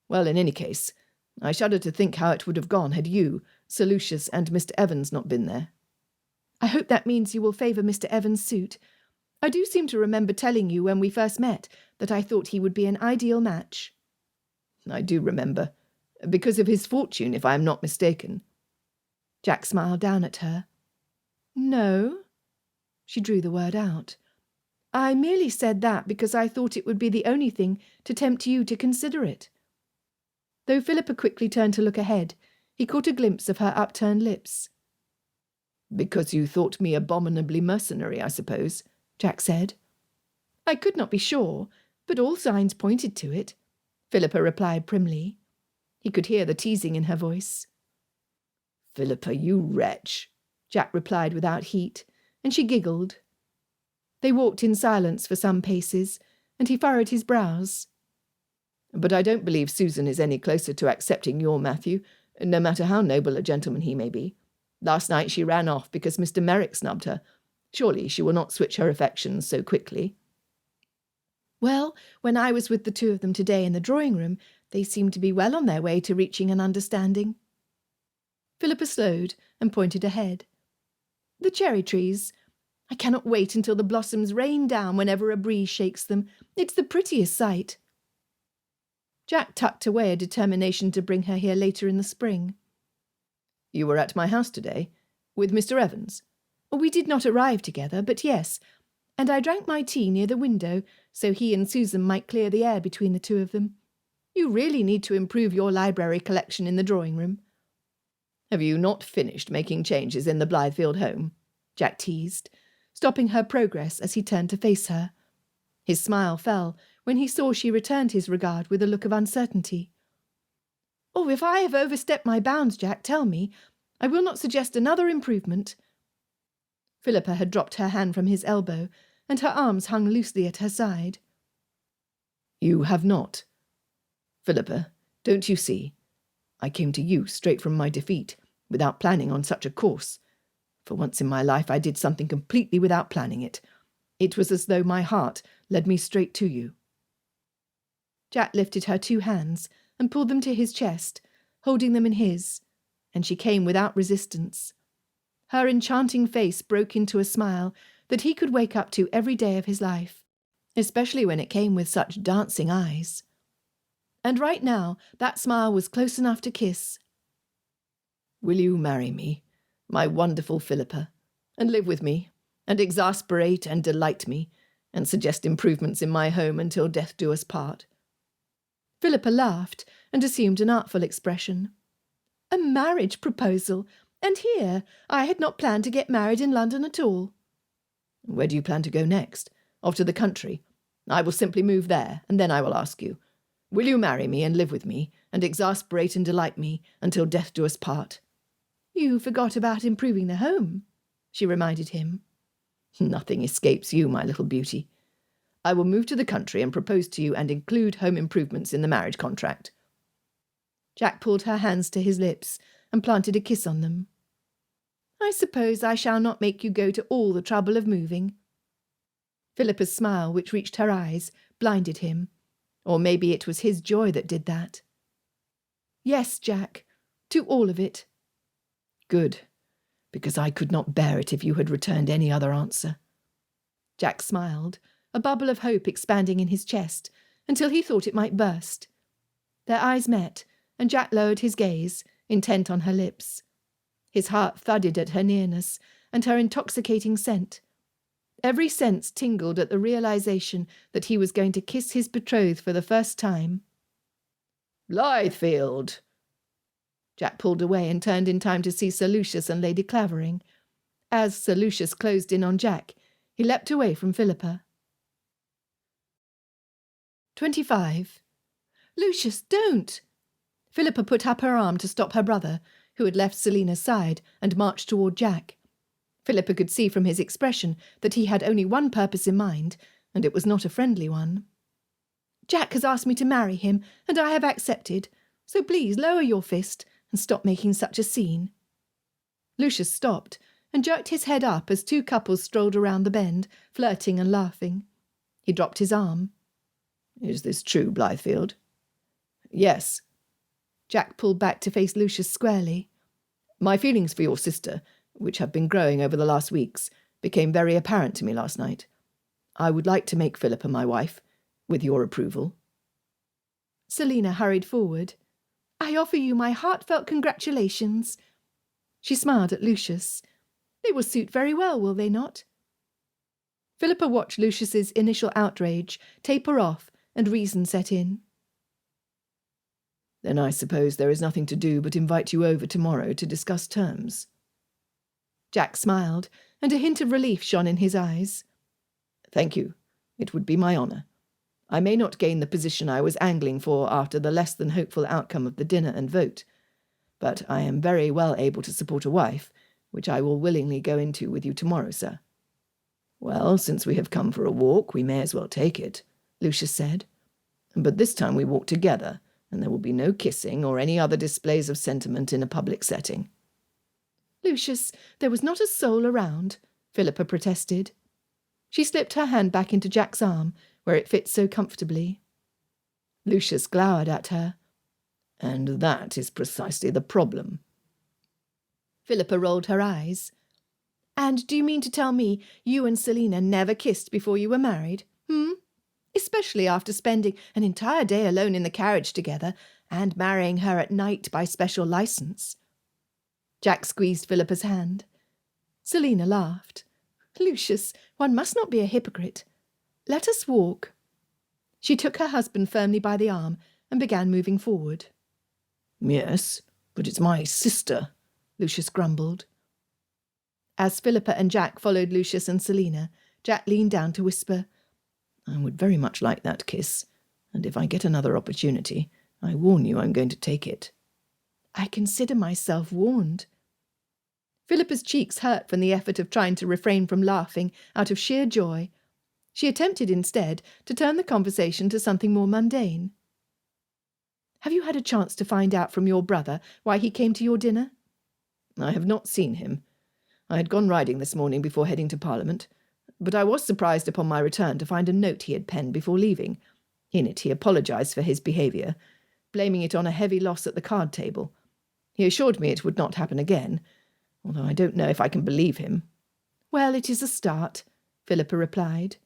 "Well, in any case, I shudder to think how it would have gone had you, Sir Lucius and Mr. Evans not been there." "I hope that means you will favour Mr. Evans' suit. I do seem to remember telling you when we first met that I thought he would be an ideal match." "I do remember. Because of his fortune, if I am not mistaken." Jack smiled down at her. No. She drew the word out. I merely said that because I thought it would be the only thing to tempt you to consider it. Though Philippa quickly turned to look ahead, he caught a glimpse of her upturned lips. Because you thought me abominably mercenary, I suppose, Jack said. I could not be sure, but all signs pointed to it, Philippa replied primly. He could hear the teasing in her voice. Philippa, you wretch, Jack replied without heat, and she giggled. They walked in silence for some paces, and he furrowed his brows. But I don't believe Susan is any closer to accepting your Matthew, no matter how noble a gentleman he may be. Last night she ran off because Mr. Merrick snubbed her. Surely she will not switch her affections so quickly. Well, when I was with the two of them today in the drawing-room, they seemed to be well on their way to reaching an understanding. Philippa slowed and pointed ahead. The cherry trees. I cannot wait until the blossoms rain down whenever a breeze shakes them. It's the prettiest sight. Jack tucked away a determination to bring her here later in the spring. You were at my house today, with Mr. Evans? We did not arrive together, but yes, and I drank my tea near the window so he and Susan might clear the air between the two of them. You really need to improve your library collection in the drawing-room. Have you not finished making changes in the Blythefield home? Jack teased, stopping her progress as he turned to face her. His smile fell when he saw she returned his regard with a look of uncertainty. Oh, if I have overstepped my bounds, Jack, tell me. I will not suggest another improvement. Philippa had dropped her hand from his elbow, and her arms hung loosely at her side. You have not. Philippa, don't you see? I came to you straight from my defeat, without planning on such a course. For once in my life I did something completely without planning it. It was as though my heart led me straight to you. Jack lifted her two hands and pulled them to his chest, holding them in his, and she came without resistance. Her enchanting face broke into a smile that he could wake up to every day of his life, especially when it came with such dancing eyes. And right now that smile was close enough to kiss. Will you marry me, my wonderful Philippa, and live with me, and exasperate and delight me, and suggest improvements in my home until death do us part? Philippa laughed and assumed an artful expression. A marriage proposal, and here I had not planned to get married in London at all. Where do you plan to go next? Off to the country? I will simply move there, and then I will ask you. Will you marry me and live with me, and exasperate and delight me until death do us part? You forgot about improving the home, she reminded him. Nothing escapes you, my little beauty. I will move to the country and propose to you and include home improvements in the marriage contract. Jack pulled her hands to his lips and planted a kiss on them. I suppose I shall not make you go to all the trouble of moving. Philippa's smile, which reached her eyes, blinded him. Or maybe it was his joy that did that. Yes, Jack, to all of it. Good, because I could not bear it if you had returned any other answer. Jack smiled, a bubble of hope expanding in his chest, until he thought it might burst. Their eyes met, and Jack lowered his gaze, intent on her lips. His heart thudded at her nearness and her intoxicating scent. Every sense tingled at the realization that he was going to kiss his betrothed for the first time. Blythefield! Jack pulled away and turned in time to see Sir Lucius and Lady Clavering. As Sir Lucius closed in on Jack, he leapt away from Philippa. 25. Lucius, don't! Philippa put up her arm to stop her brother, who had left Selina's side and marched toward Jack. Philippa could see from his expression that he had only one purpose in mind, and it was not a friendly one. Jack has asked me to marry him, and I have accepted, so please lower your fist and stop making such a scene. Lucius stopped and jerked his head up as two couples strolled around the bend, flirting and laughing. He dropped his arm. Is this true, Blythefield? Yes. Jack pulled back to face Lucius squarely. My feelings for your sister, which have been growing over the last weeks, became very apparent to me last night. I would like to make Philippa my wife, with your approval. Selina hurried forward. I offer you my heartfelt congratulations. She smiled at Lucius. They will suit very well, will they not? Philippa watched Lucius's initial outrage taper off and reason set in. Then I suppose there is nothing to do but invite you over tomorrow to discuss terms. Jack smiled, and a hint of relief shone in his eyes. Thank you. It would be my honour. I may not gain the position I was angling for after the less than hopeful outcome of the dinner and vote, but I am very well able to support a wife, which I will willingly go into with you tomorrow, sir. Well, since we have come for a walk, we may as well take it, Lucius said. But this time we walk together, and there will be no kissing or any other displays of sentiment in a public setting. Lucius, there was not a soul around, Philippa protested. She slipped her hand back into Jack's arm, where it fit so comfortably. Lucius glowered at her. And that is precisely the problem. Philippa rolled her eyes. And do you mean to tell me you and Selina never kissed before you were married? Especially after spending an entire day alone in the carriage together and marrying her at night by special licence. Jack squeezed Philippa's hand. Selina laughed. Lucius, one must not be a hypocrite. Let us walk. She took her husband firmly by the arm and began moving forward. Yes, but it's my sister, Lucius grumbled. As Philippa and Jack followed Lucius and Selina, Jack leaned down to whisper, I would very much like that kiss, and if I get another opportunity, I warn you I'm going to take it. I consider myself warned. Philippa's cheeks hurt from the effort of trying to refrain from laughing out of sheer joy. She attempted instead to turn the conversation to something more mundane. Have you had a chance to find out from your brother why he came to your dinner? I have not seen him. I had gone riding this morning before heading to Parliament, but I was surprised upon my return to find a note he had penned before leaving. In it he apologised for his behaviour, blaming it on a heavy loss at the card table. He assured me it would not happen again, although I don't know if I can believe him. Well, it is a start, Philippa replied.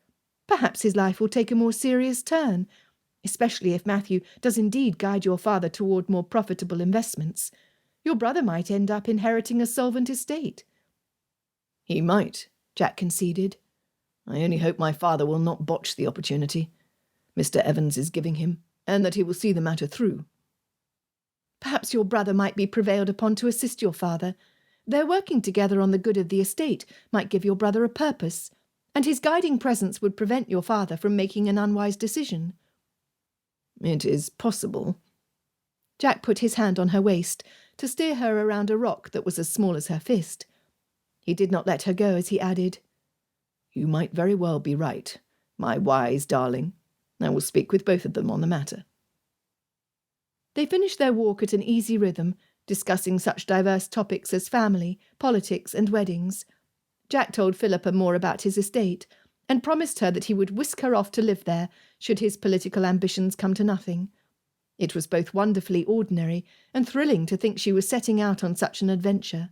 Perhaps his life will take a more serious turn, especially if Matthew does indeed guide your father toward more profitable investments. Your brother might end up inheriting a solvent estate. He might, Jack conceded. I only hope my father will not botch the opportunity Mr. Evans is giving him, and that he will see the matter through. Perhaps your brother might be prevailed upon to assist your father. Their working together on the good of the estate might give your brother a purpose, and his guiding presence would prevent your father from making an unwise decision. It is possible. Jack put his hand on her waist to steer her around a rock that was as small as her fist. He did not let her go as he added, You might very well be right, my wise darling. I will speak with both of them on the matter. They finished their walk at an easy rhythm, discussing such diverse topics as family, politics, and weddings. Jack told Philippa more about his estate, and promised her that he would whisk her off to live there, should his political ambitions come to nothing. It was both wonderfully ordinary and thrilling to think she was setting out on such an adventure.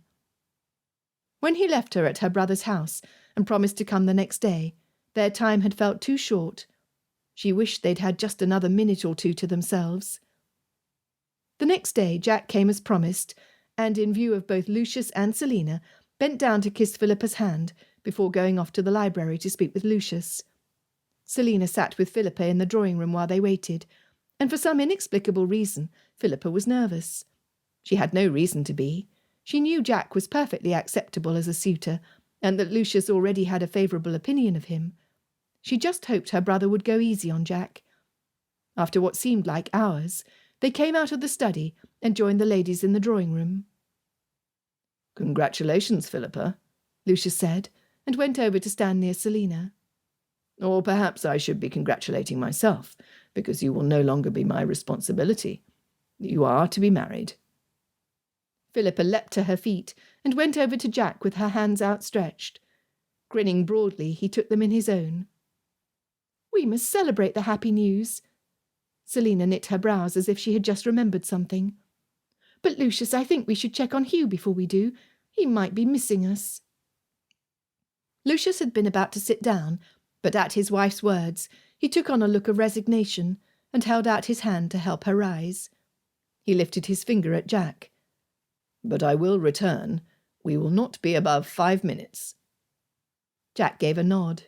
When he left her at her brother's house and promised to come the next day, their time had felt too short. She wished they'd had just another minute or two to themselves. The next day Jack came as promised, and in view of both Lucius and Selina, bent down to kiss Philippa's hand before going off to the library to speak with Lucius. Selina sat with Philippa in the drawing-room while they waited, and for some inexplicable reason Philippa was nervous. She had no reason to be. She knew Jack was perfectly acceptable as a suitor, and that Lucius already had a favourable opinion of him. She just hoped her brother would go easy on Jack. After what seemed like hours, they came out of the study and joined the ladies in the drawing-room. Congratulations, Philippa, Lucius said, and went over to stand near Selina. Or perhaps I should be congratulating myself, because you will no longer be my responsibility. You are to be married. Philippa leapt to her feet and went over to Jack with her hands outstretched. Grinning broadly, he took them in his own. We must celebrate the happy news. Selina knit her brows as if she had just remembered something. But, Lucius, I think we should check on Hugh before we do. He might be missing us. Lucius had been about to sit down, but at his wife's words he took on a look of resignation and held out his hand to help her rise. He lifted his finger at Jack. But I will return, We will not be above 5 minutes. Jack gave a nod.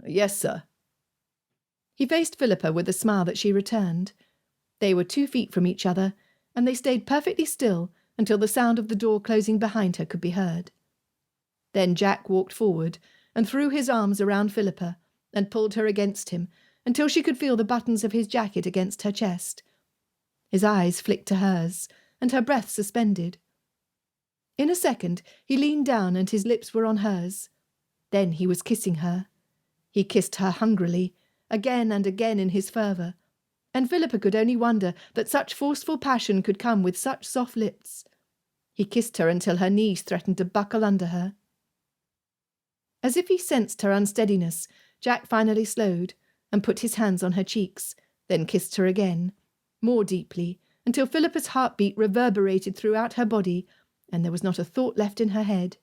Yes, sir. He faced Philippa with a smile that she returned. They were 2 feet from each other, and they stayed perfectly still until the sound of the door closing behind her could be heard. Then Jack walked forward and threw his arms around Philippa and pulled her against him until she could feel the buttons of his jacket against her chest. His eyes flicked to hers, and her breath suspended. In a second, he leaned down and his lips were on hers. Then he was kissing her. He kissed her hungrily, again and again in his fervour, and Philippa could only wonder that such forceful passion could come with such soft lips. He kissed her until her knees threatened to buckle under her. As if he sensed her unsteadiness, Jack finally slowed and put his hands on her cheeks, then kissed her again, more deeply, until Philippa's heartbeat reverberated throughout her body, and there was not a thought left in her head.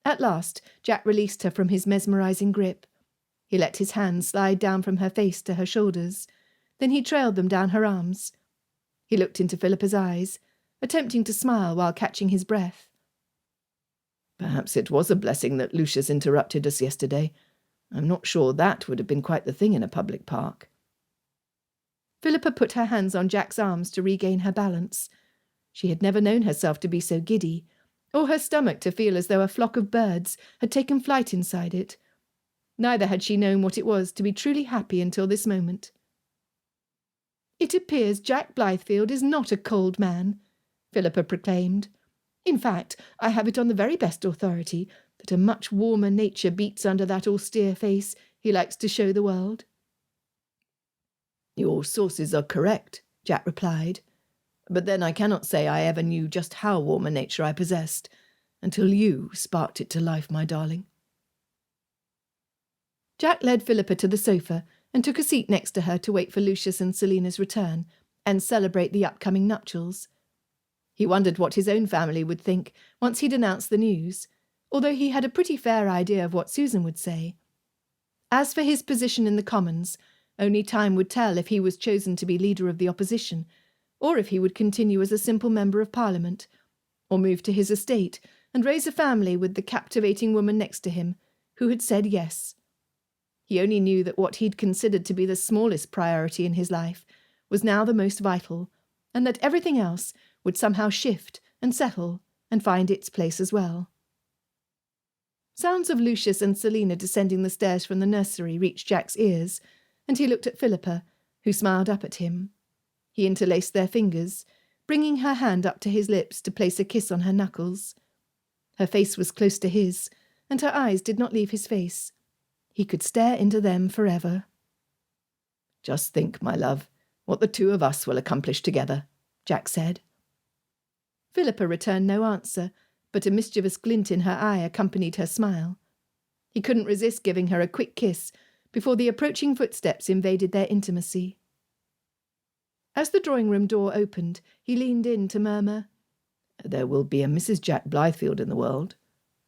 At last, Jack released her from his mesmerising grip. He let his hands slide down from her face to her shoulders. Then he trailed them down her arms. He looked into Philippa's eyes, attempting to smile while catching his breath. Perhaps it was a blessing that Lucius interrupted us yesterday. I'm not sure that would have been quite the thing in a public park. Philippa put her hands on Jack's arms to regain her balance. She had never known herself to be so giddy, or her stomach to feel as though a flock of birds had taken flight inside it. Neither had she known what it was to be truly happy until this moment. "It appears Jack Blythefield is not a cold man," Philippa proclaimed. "In fact, I have it on the very best authority that a much warmer nature beats under that austere face he likes to show the world." "Your sources are correct," Jack replied. "But then I cannot say I ever knew just how warm a nature I possessed, until you sparked it to life, my darling." Jack led Philippa to the sofa and took a seat next to her to wait for Lucius and Selina's return and celebrate the upcoming nuptials. He wondered what his own family would think once he'd announced the news, although he had a pretty fair idea of what Susan would say. As for his position in the Commons, only time would tell if he was chosen to be leader of the opposition, or if he would continue as a simple member of Parliament, or move to his estate and raise a family with the captivating woman next to him, who had said yes. He only knew that what he'd considered to be the smallest priority in his life was now the most vital, and that everything else would somehow shift and settle and find its place as well. Sounds of Lucius and Selina descending the stairs from the nursery reached Jack's ears, and he looked at Philippa, who smiled up at him. He interlaced their fingers, bringing her hand up to his lips to place a kiss on her knuckles. Her face was close to his, and her eyes did not leave his face. He could stare into them forever. "Just think, my love, what the two of us will accomplish together," Jack said. Philippa returned no answer, but a mischievous glint in her eye accompanied her smile. He couldn't resist giving her a quick kiss before the approaching footsteps invaded their intimacy. As the drawing-room door opened, he leaned in to murmur, "There will be a Mrs. Jack Blythefield in the world,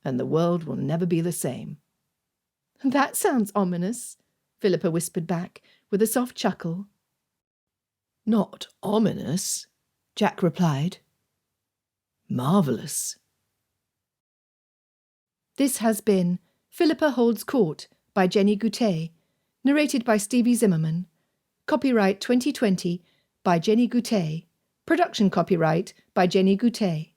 and the world will never be the same." "That sounds ominous," Philippa whispered back, with a soft chuckle. "Not ominous," Jack replied. "Marvellous." This has been Philippa Holds Court by Jenny Goutet, narrated by Stevie Zimmerman. Copyright 2020 by Jenny Goutet. Production copyright by Jenny Goutet.